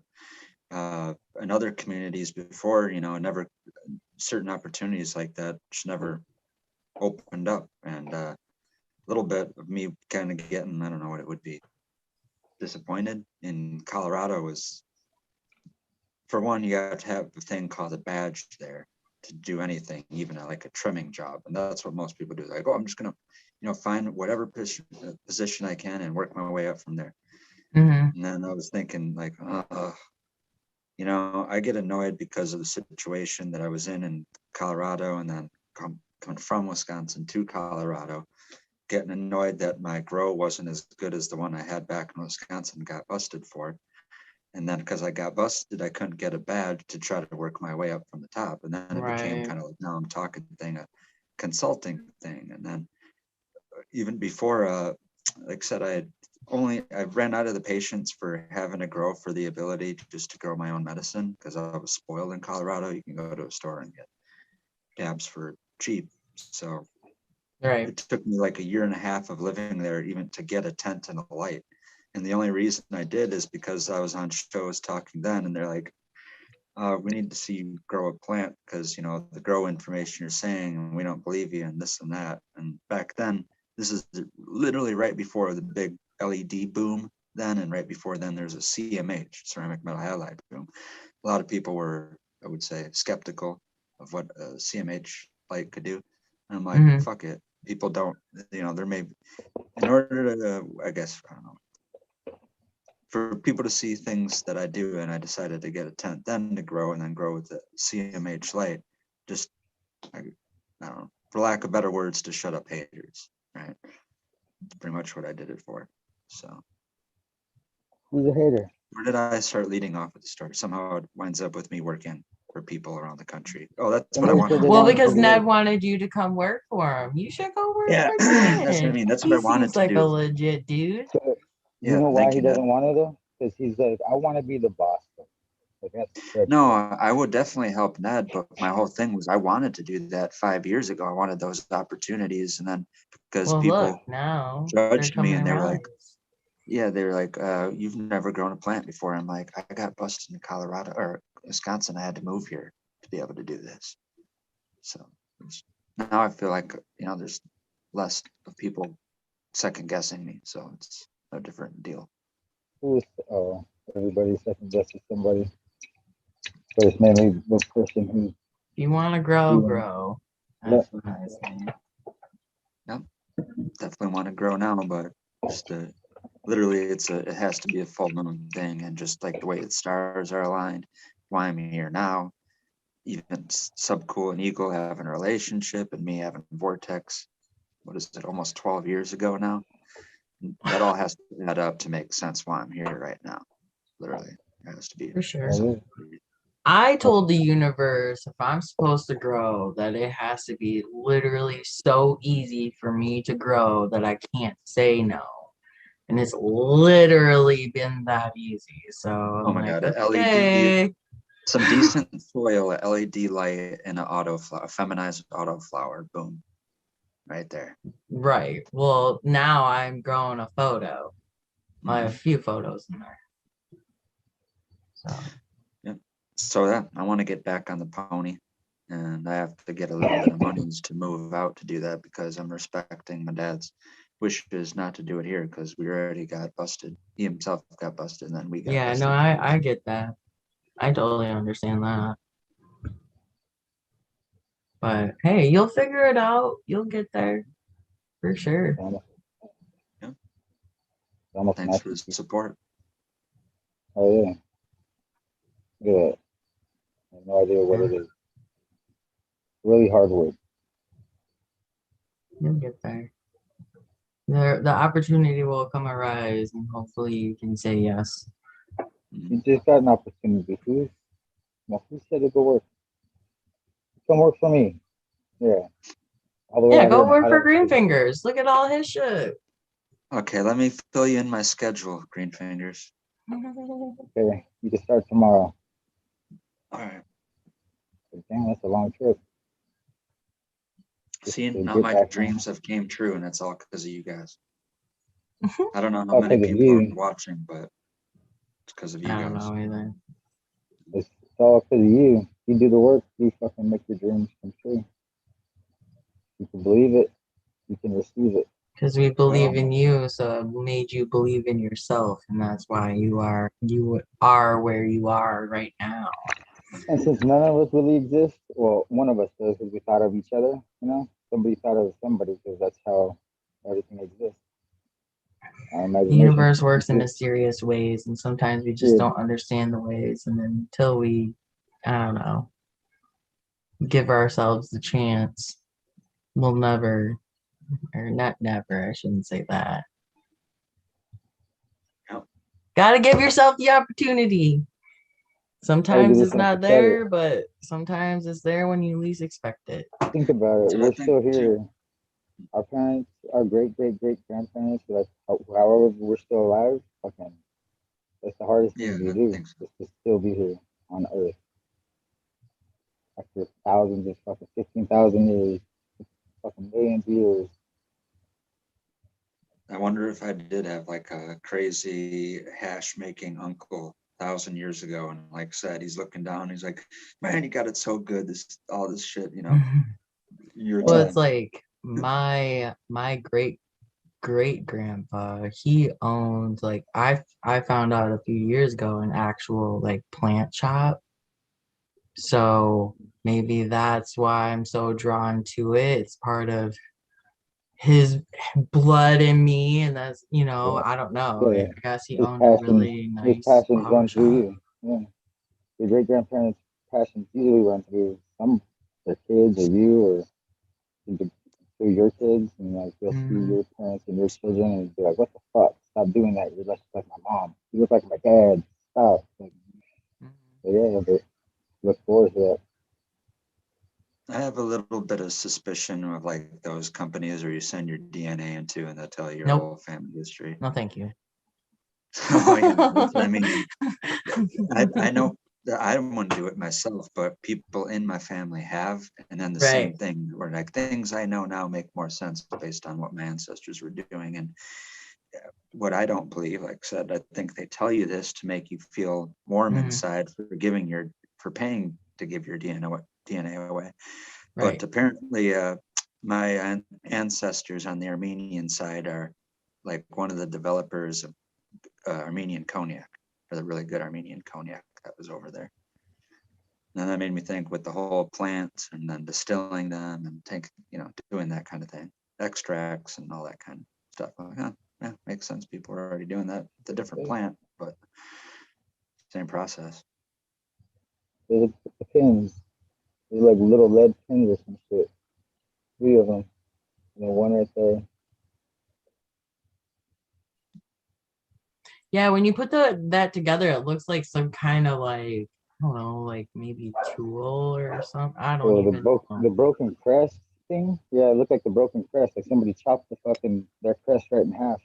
in other communities before, never certain opportunities like that just never opened up. And a little bit of me kind of getting, I don't know what it would be, disappointed in Colorado was, for one, you have to have a thing called a badge there to do anything, even like a trimming job. And that's what most people do. Like, oh, I'm just going to, find whatever position I can and work my way up from there. Mm-hmm. And then I was thinking like, I get annoyed because of the situation that I was in Colorado and then coming from Wisconsin to Colorado, getting annoyed that my grow wasn't as good as the one I had back in Wisconsin, got busted for it. And then because I got busted, I couldn't get a badge to try to work my way up from the top. And then it became kind of like, now I'm talking thing, a consulting thing. And then even before, like I said, I ran out of the patience for having to grow for the ability to grow my own medicine because I was spoiled in Colorado. You can go to a store and get dabs for cheap. So it took me like a year and a half of living there even to get a tent and a light. And the only reason I did is because I was on shows talking then and they're like, we need to see you grow a plant because, the grow information you're saying, and we don't believe you and this and that. And back then, this is literally right before the big LED boom then. And right before then, there's a CMH, ceramic metal halide boom. A lot of people were, I would say, skeptical of what a CMH light could do. And I'm like, fuck it. People don't, there may, in order to, I guess, I don't know, for people to see things that I do, and I decided to get a tent then to grow and then grow with the CMH light, just, I don't know, for lack of better words, to shut up haters. right? Pretty much what I did it for. So Who's a hater? where did I start leading off at the start? Somehow it winds up with me working for people around the country. Oh, that's what I Somebody said wanted. they Well, wanted because to do Ned it. wanted you to come work for him. You should go work Yeah, for that's what I Ned. mean. That's what He I wanted seems to like a do. legit dude. So, you Yeah, know why thank he you, Ned. doesn't want to though? Because he's like, I want to be the boss. Like that's No, I would definitely help Ned, but my whole thing was I wanted to do that 5 years ago. I wanted those opportunities, and then because Well, people look, now they're judged me coming and they were around. like, yeah, they were like, you've never grown a plant before. I'm like, I got busted in Colorado or Wisconsin. I had to move here to be able to do this. So now I feel like, there's less of people second guessing me. So it's a different deal. oh, everybody second guesses somebody. But it's mainly the person who. If you want to grow, doing- grow. Yeah. That's what I say. Yep, definitely want to grow now, but just literally it has to be a full moon thing, and just like the way the stars are aligned, why I'm here now. Even Subcool and Eagle having a relationship, and me having Vortex. What is it? Almost 12 years ago now. That all has to add up to make sense why I'm here right now. Literally, it has to be For sure. something. I told the universe if I'm supposed to grow, that it has to be literally so easy for me to grow that I can't say no. And it's literally been that easy. So Oh I'm my like, god, okay. LED, some decent soil, a LED light, and an a feminized autoflower. Boom, right there. Right. Well, now I'm growing a photo. I have a few photos in there. So yeah. So yeah, I want to get back on the pony, and I have to get a little bit of monies to move out to do that, because I'm respecting my dad's wishes not to do it here, because we already got busted. He himself got busted, and then we got yeah, busted. no, I get that. I totally understand that. But hey, you'll figure it out. You'll get there. For sure. Yeah. Almost Thanks for the support. Oh yeah. Yeah. I have no idea what it is. Really hard work. You'll get there. The opportunity will come arise, and hopefully you can say yes. You just got an opportunity. Who said to go work? Come work for me. Yeah. All the way Yeah, out go here in work for Highland Green City. Fingers. Look at all his shit. Okay, let me fill you in my schedule, Green Fingers. Okay, you can start tomorrow. All right. Damn, that's a long trip. See, to now get my back dreams have came true, and it's all because of you guys. Mm-hmm. I don't know how All many 'cause of people you. are watching, but it's because of you I guys. don't know either. It's all because of you. You do the work, you fucking make your dreams come true. You can believe it, you can receive it. Because we believe in you, so it made you believe in yourself, and that's why you are where you are right now. And since none of us really exist, well, one of us does because we thought of each other, somebody thought of somebody because that's how everything exists. Our The imagination universe works in exists. mysterious ways, and sometimes we just Yeah. don't understand the ways, and then until we, I don't know, give ourselves the chance, we'll never, or not never, I shouldn't say that. Yep. Gotta give yourself the opportunity. Sometimes it's not there, but sometimes it's there when you least expect it. Think about it. So I We're think still here. Our parents, our great grandparents, like however we're still alive, fucking, that's the hardest thing to do. Just to still be here on Earth after thousands of fucking 15,000 years, fucking millions of years. I wonder if I did have like a crazy hash making uncle 1,000 years ago, and like I said, he's looking down, he's like, man, you got it so good, all this shit, your Well, time. it's like my great grandpa, he owned, like, I found out a few years ago, an actual like plant shop. So maybe that's why I'm so drawn to it. It's part of his blood in me, and that's, I don't know. Yeah. I guess he His owned a really his nice passions flower run through shop. you. Yeah. Your great grandparents' passions usually run through their kids or you, or you could through your kids, and like you'll see your parents and your children, and be like, "What the fuck? Stop doing that. You're just like my mom. You look like my dad. Stop." Like, so yeah, but look forward to that. I have a little bit of suspicion of like those companies where you send your DNA into and they'll tell you your Nope. whole family history. No, thank you. Oh, yeah, that's what I mean, I know that I don't want to do it myself, but people in my family have, and then the same Right. thing where like things I know now make more sense based on what my ancestors were doing. And what I don't believe, like I said, I think they tell you this to make you feel warm inside for paying to give your DNA away. Right. But apparently, my ancestors on the Armenian side are like one of the developers of Armenian cognac, or the really good Armenian cognac that was over there. And that made me think with the whole plants and then distilling them and doing that kind of thing, extracts and all that kind of stuff. I'm like, huh, yeah, makes sense. People are already doing that. It's a different plant, but same process. There's the pins. There's like little lead pins or some shit. 3 of them. And then one right there. Yeah, when you put that together, it looks like some kind of like, I don't know, like maybe tool or something. I don't So even know. the broken crest thing, yeah, it looked like the broken crest. Like somebody chopped their crest right in half.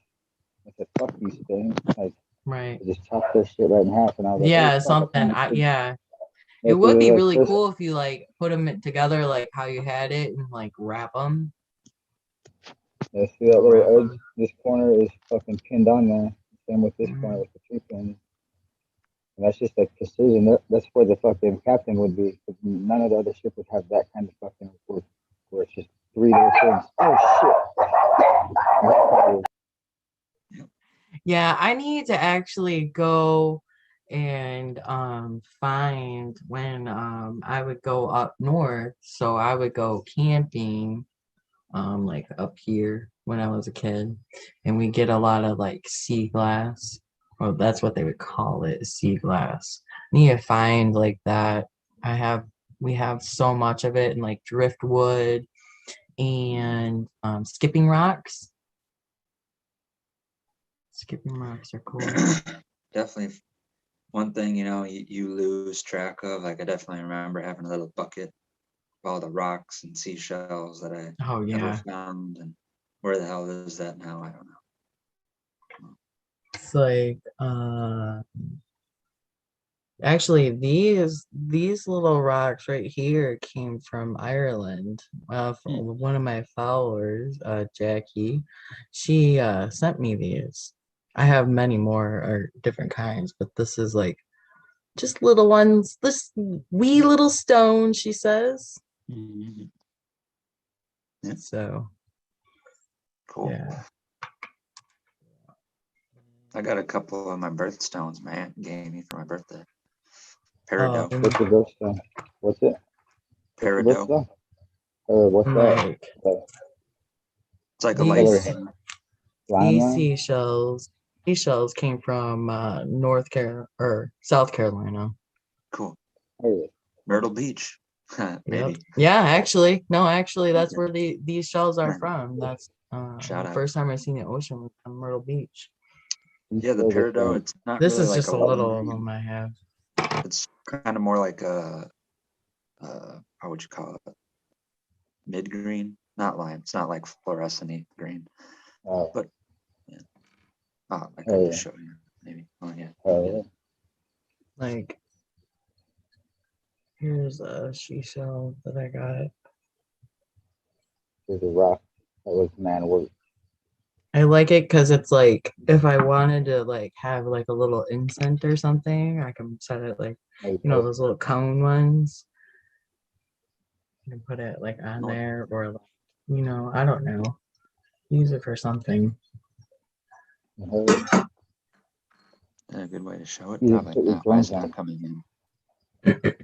I said, "Fuck these things!" Like, right, they just chopped their shit right in half, and I was like, yeah, "Oh fuck!" something. Yeah, it Like, would be like really this, cool if you like put them together like how you had it and like wrap them. yeah, see that little edge? This corner is fucking pinned on there. Same with this corner with the 3 pins. And that's just like precision. That's where the fucking captain would be. None of the other ship would have that kind of fucking work, where it's just 3 little things. Oh shit! Yeah, I need to actually go and find when I would go up north. So I would go camping like up here when I was a kid, and we get a lot of like sea glass. Well, that's what they would call it, sea glass. I need to find like that. We have so much of it, and like driftwood and skipping rocks. Skipping rocks are cool. Definitely one thing, you lose track of. Like I definitely remember having a little bucket of all the rocks and seashells that I never found. And where the hell is that now? I don't know. It's like actually these little rocks right here came from Ireland. From one of my followers, Jackie, she sent me these. I have many more or different kinds, but this is like just little ones. This wee little stone, she says. Yeah. So cool. Yeah. I got a couple of my birthstones my aunt gave me for my birthday. Peridot. What's your birthstone? What's it? Peridot. What's that? It's like a light. These seashells came from South Carolina. Cool. Myrtle Beach. Maybe. Yep. Yeah, actually, that's where these shells are from. That's Shout the out. first time I seen the ocean was on Myrtle Beach. Yeah, the peridot. It's not. This really is like just a little of them I have. It's kind of more like a how would you call it? Mid green, not lime. It's not like fluorescent green. But yeah. I could just show you maybe. Oh yeah. Like here's a seashell that I got. There's a rock that was man work. I like it because it's like if I wanted to like have like a little incense or something, I can set it like those little cone ones. You can put it like on there or like, I don't know. Use it for something. A good way to show it. Probably not. Why is that coming in?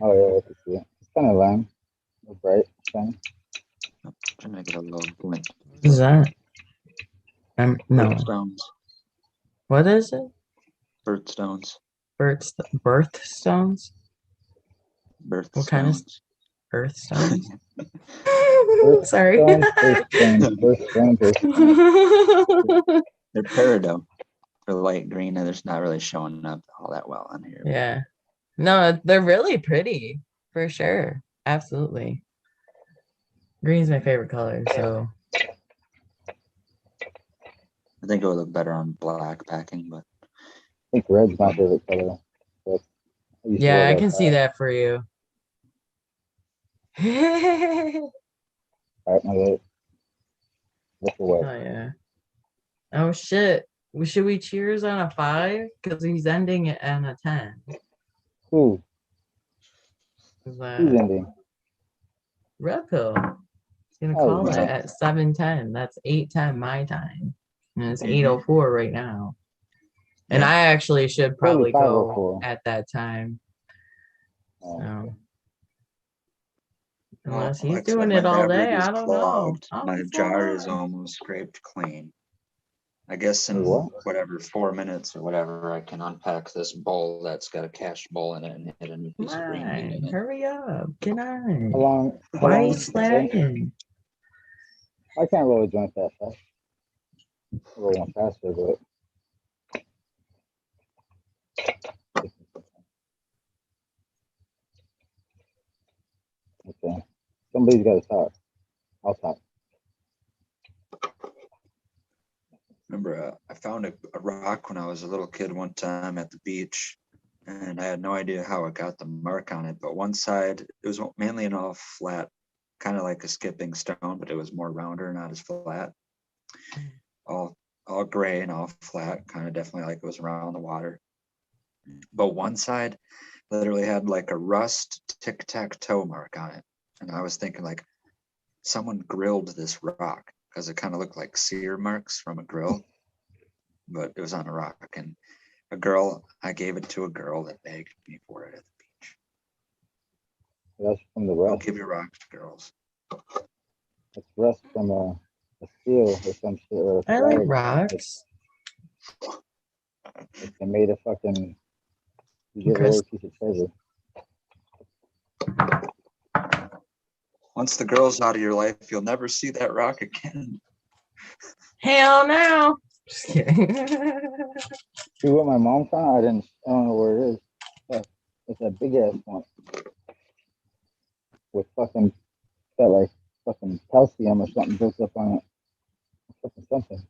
Oh yeah, I can see it. It's kind of lime. It's bright. Shiny. Trying to get a little glint. What is that? No. Birthstones. What is it? Birthstones. Birthstones? What kind of Earthstones. Earth Sorry. stones, earth stones, earth stones, earth stones. They're peridot. They're light green and it's not really showing up all that well on here. Yeah. No, they're really pretty for sure. Absolutely. Green's my favorite color, so I think it would look better on black packing, but I think red's my favorite color. But I used to yeah, wear I that can see hat. that for you. Oh All right, my bad. Look away. yeah. Oh shit. Should we cheers on a 5? Because he's ending it on a 10. Who? Is Who's that ending? Red Pill? He's gonna Oh, call it no. at 7:10. That's 8:10 my time. And it's Mhm. 8:04 right now. And Yeah. I actually should probably Probably go 5:04. at that time. Oh, So Well, unless he's looks like doing my it all battery day, is I don't know. clogged. I'll My be jar is fine. almost scraped clean. I guess Wait, in what? whatever 4 minutes or whatever, I can unpack this bowl that's got a cashed bowl in it and hit a new Come piece of green meat in on, it. hurry up. Get How on. long? How Why are you long? slacking? I can't roll a joint that fast. I roll one faster, but okay. Somebody's got to talk. I'll talk. Remember, I found a rock when I was a little kid one time at the beach, and I had no idea how it got the mark on it. But one side, it was mainly an all flat, kind of like a skipping stone, but it was more rounder, not as flat. All gray and all flat, kind of definitely like it was around the water. But one side literally had like a rust tic-tac-toe mark on it. And I was thinking like someone grilled this rock because it kind of looked like sear marks from a grill, but it was on a rock. And I gave it to a girl that begged me for it at the beach. That's from the Don't rust. give your rocks to girls. It's rust from a steel or some shit or a I like flag. rocks. If they made a fucking, you get a Chris. little piece of treasure. Once the girl's out of your life, you'll never see that rock again. Hell no. Just kidding. See what my mom found? I don't know where it is. It's a big ass one with fucking got like fucking calcium or something built up on it. Fucking something.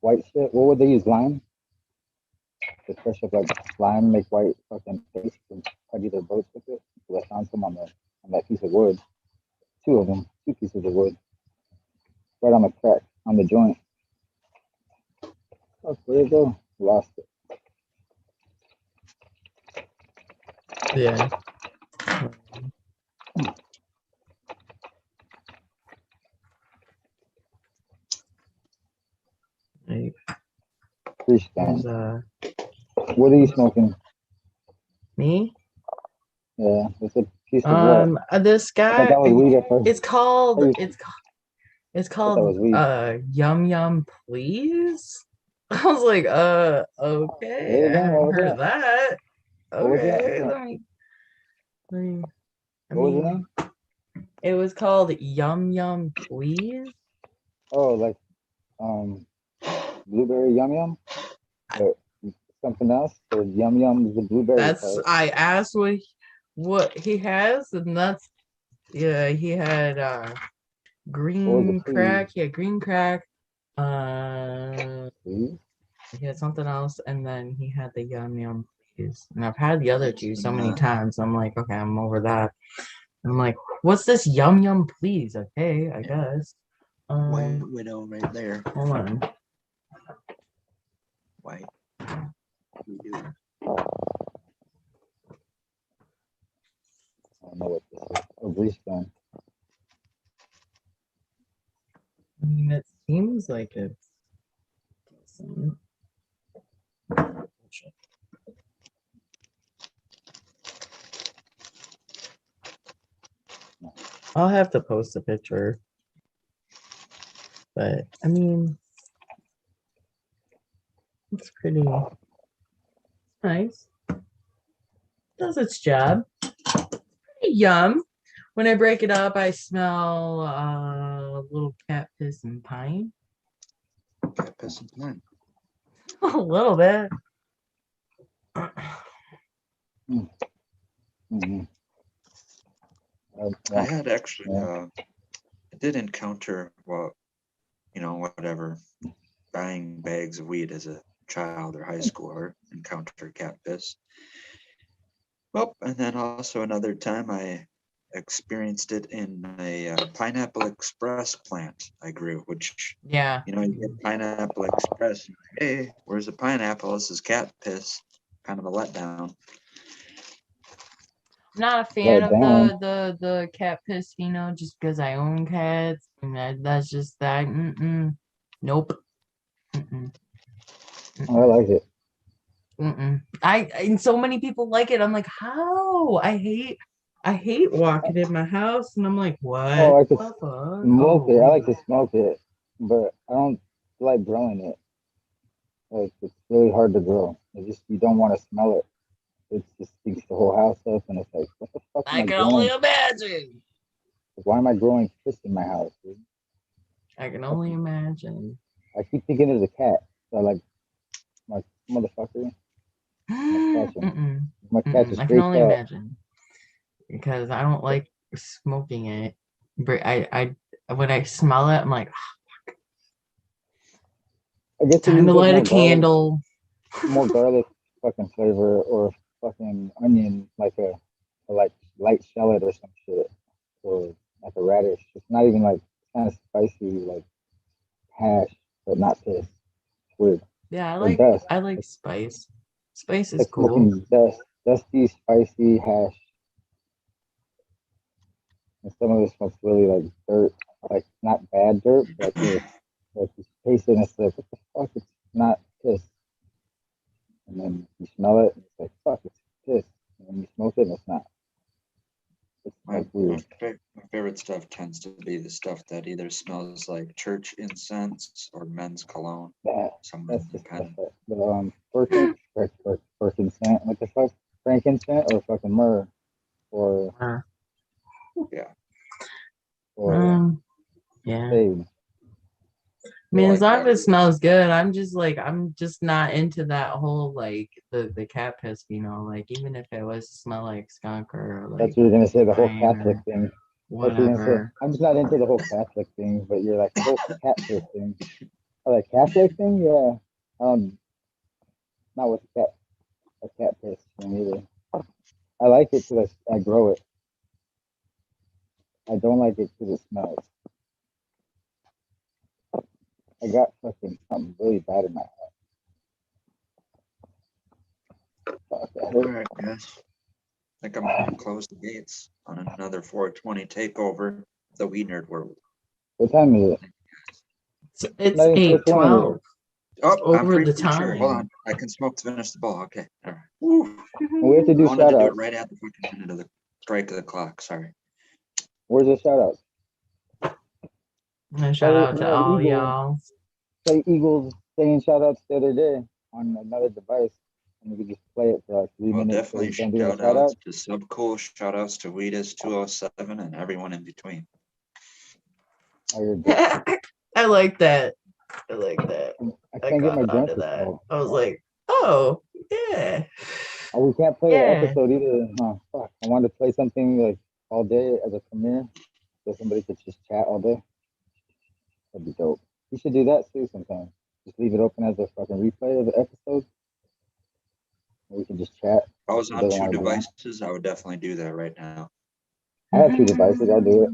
White shit. What would they use? Lime? To crush up like lime, make white fucking paste and putty their boats with it. So I found some on that piece of wood. Two of them, two pieces of wood. Right on the crack, on the joint. Oh, where'd it go? Lost it. Yeah. Like, Freestyle. there's What are you smoking? me? Yeah, it's a piece of what? This I thought guy. that was weed at first. It's called. I It's thought that was called. weed. Yum Yum Please. I was like, okay. I What haven't was heard that? of that. What was that? Okay. What's that? I What was the mean, name? it was called Yum Yum Please. Oh, like blueberry yum yum? Or something else? Or yum yum is the blueberry That's part. I asked what he has, and that's yeah. He had What was green the crack. please? He had green crack. Please? He had something else, and then he had the Yum Yum Please. And I've had the other two so many times. I'm like, okay, I'm over that. I'm like, what's this Yum Yum Please? Okay, I guess. White Widow right there. Hold on. White. We do. I don't know what this is. Oh, Greystone. I mean, it seems like it's decent. I'll have to post a picture. But I mean, it's pretty nice. Does its job. Pretty yum. when I break it up, I smell a little cat piss and pine. Cat piss and pine. A little bit. Mm-hmm. I had actually, I did encounter, well, you know, whatever, buying bags of weed as a child or high schooler, encounter cat piss. Well, and then also another time I experienced it in a Pineapple Express plant I grew, which, yeah, you know, you get Pineapple Express, and hey, where's the pineapple? This is cat piss. Kind of a letdown. Not a fan of the cat piss, you know, just because I own cats, and that's just that. Nope. I like it. And so many people like it. I'm like, how? I hate walking in my house, and I'm like, what? Oh, I could the fuck? smoke it. I like to Oh. smoke it, but I don't like growing it. Like it's really hard to grow. It's just you don't want to smell it. It just stinks the whole house up, and it's like, what the fuck am I I can only growing? imagine. Why am I growing piss in my house, dude? I can only imagine. I keep thinking there's a cat. So I like, motherfucker. I'm gonna catch him. I'm gonna catch a I can stray only cat. imagine because I don't like smoking it. But I when I smell it, I'm like, I guess it time to needs like light a more garlic, candle. more garlic fucking flavor, or fucking onion, like a like light shallot or some shit, or like a radish. It's not even like kind of spicy, like hash, but not piss. It's weird. Yeah, Or dust. I like spice. Spice is Like cool. smoking dusty, spicy hash. And some of it smells really like dirt, like not bad dirt, but like you taste it and it's like, what the fuck? It's not piss. And then you smell it, and it's like, fuck, it's piss. And then you smoke it, and it's not. It's like weird. My favorite stuff tends to be the stuff that either smells like church incense or men's cologne. That's just the frankincense. What the fuck? Frankincense or fucking myrrh or yeah. Or yeah. sage. I mean, as long as it smells good, I'm just not into that whole like the cat piss, you know, like even if it was to smell like skunk or like That's what you're gonna say, the whole pine Catholic or thing. That's what you're gonna say. whatever. I'm just not into the whole Catholic thing, but you're like the whole cat piss thing. Oh, the Catholic thing, yeah. Not with a cat piss thing either. I like it because I grow it. I don't like it because it smells. I got fucking something really bad in my head. All right, guys. I think I'm gonna close the gates on another 420 takeover the Wee Nerd World. What time is it? It's Not even 8:12. Oh, I'm Over the premature. Hold time. on. I can smoke to finish the ball. Okay. All right. Woo. We have to do I wanted to do shout it outs. right at the fucking minute of the strike of the clock. Sorry. Where's the shout outs? And shout out to all y'all. Play Eagles saying shout outs the other day on another device. And we could just play it for like 3 Well, minutes. So definitely we don't do any shout outs shout-outs. to Subcool, shout outs to Weedus 207 and everyone in between. I like that. I like that. I can't get my onto drums to that. start. I was like, oh yeah. Oh, we can't play Yeah. an episode either. Huh, fuck. I wanted to play something like all day as a premiere, so somebody could just chat all day. That'd be dope. We should do that too sometime. Just leave it open as a fucking replay of the episode. We can just chat. If I was Who on doesn't two wanna be on? devices, I would definitely do that right now. I have 2 devices. I'll do it.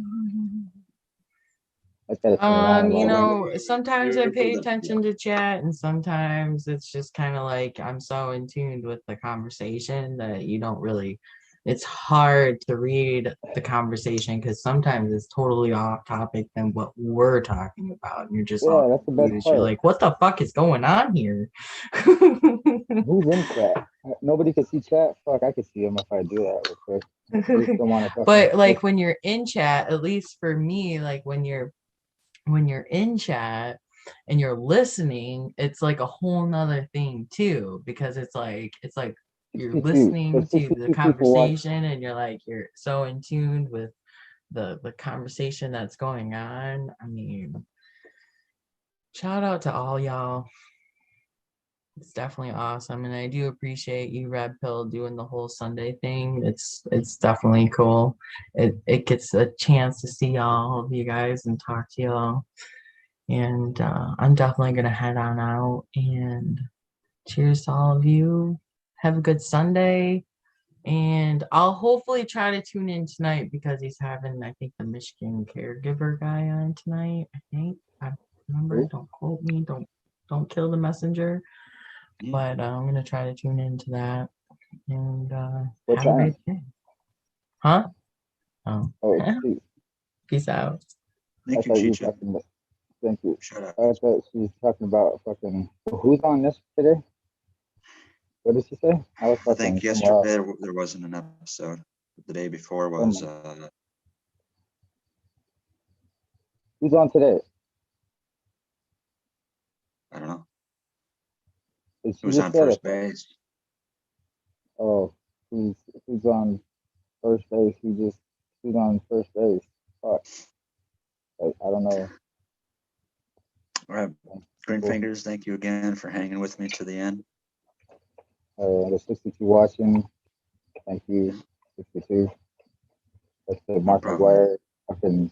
I gotta turn it on. You and all know, sometimes I pay attention to chat, and sometimes it's just kind of like I'm so in tune with the conversation that you don't really. It's hard to read the conversation because sometimes it's totally off topic than what we're talking about, and you're just all Yeah, that's the best confused. You're part. like, "What the fuck is going on here?" Who's in chat? Nobody can see chat. Fuck, I could see them if I do that real quick. I just don't want to fucking. But like when you're in chat, at least for me, like when you're in chat and you're listening, it's like a whole nother thing too, because it's like you're 62. listening So to the 62 people watch. conversation and you're so in tune with the conversation that's going on. I mean, shout out to all y'all. It's definitely awesome, and I do appreciate you, Red Pill, doing the whole Sunday thing. It's definitely cool. It gets a chance to see all of you guys and talk to y'all. And I'm definitely gonna head on out. And cheers to all of you. Have a good Sunday. And I'll hopefully try to tune in tonight because he's having, I think, the Michigan caregiver guy on tonight. I think I remember. Don't quote me. Don't kill the messenger. But I'm gonna try to tune into that and What have a time? great day. Huh? Oh. Sweet. Peace out. I thought you were talking about. Thank you. Shut up. I thought she was talking about fucking. Who's on this today? What did she say? I was I think fucking somewhere else. yesterday there wasn't an episode. The day before was Who's on today? I don't know. She It was just on said first it. base. Oh, who's on first base? Who's on first base? Fuck. I don't know. All right. Green Fingers, thank you again for hanging with me to the end. The 62 watching. Thank you. 62. That's the Mark McGuire. Fucking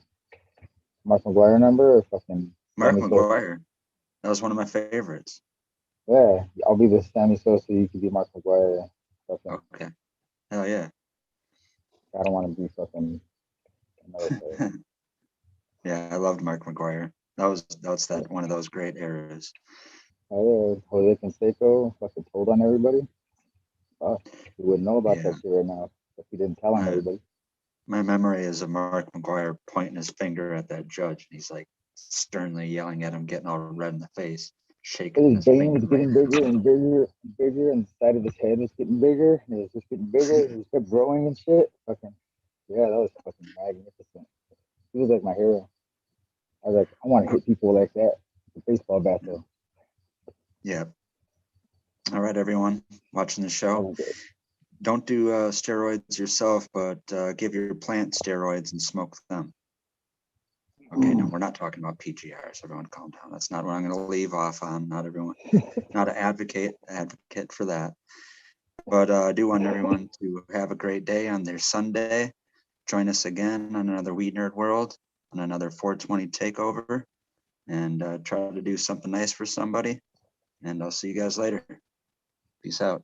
Mark McGuire number or fucking Mark Sammy Sosa? McGuire. That was one of my favorites. Yeah, I'll be the Sammy Sosa. You can be Mark McGuire. Fucking, Okay. Hell yeah. I don't want to be fucking another player. Yeah, I loved Mark McGuire. That's one of those great eras. Oh yeah, Jose Canseco fucking told on everybody. Oh, you wouldn't know about that shit right now if you didn't tell on everybody. My memory is of Mark McGuire pointing his finger at that judge. He's like sternly yelling at him, getting all red in the face, shaking His his vein was finger. getting bigger and bigger and bigger, and the side of his head was getting bigger, and it was just getting bigger, and it just kept growing and shit. Fucking, yeah, that was fucking magnificent. He was like my hero. I was like, I want to hit people like that with a baseball bat though. Yeah. All right, everyone watching the show. Don't do steroids yourself, but give your plant steroids and smoke them. Okay, no, we're not talking about PGRs. Everyone calm down. That's not what I'm going to leave off on. Not everyone, not an advocate for that. But I do want everyone to have a great day on their Sunday. Join us again on another Weed Nerd World, on another 420 takeover, and try to do something nice for somebody. And I'll see you guys later. Peace out.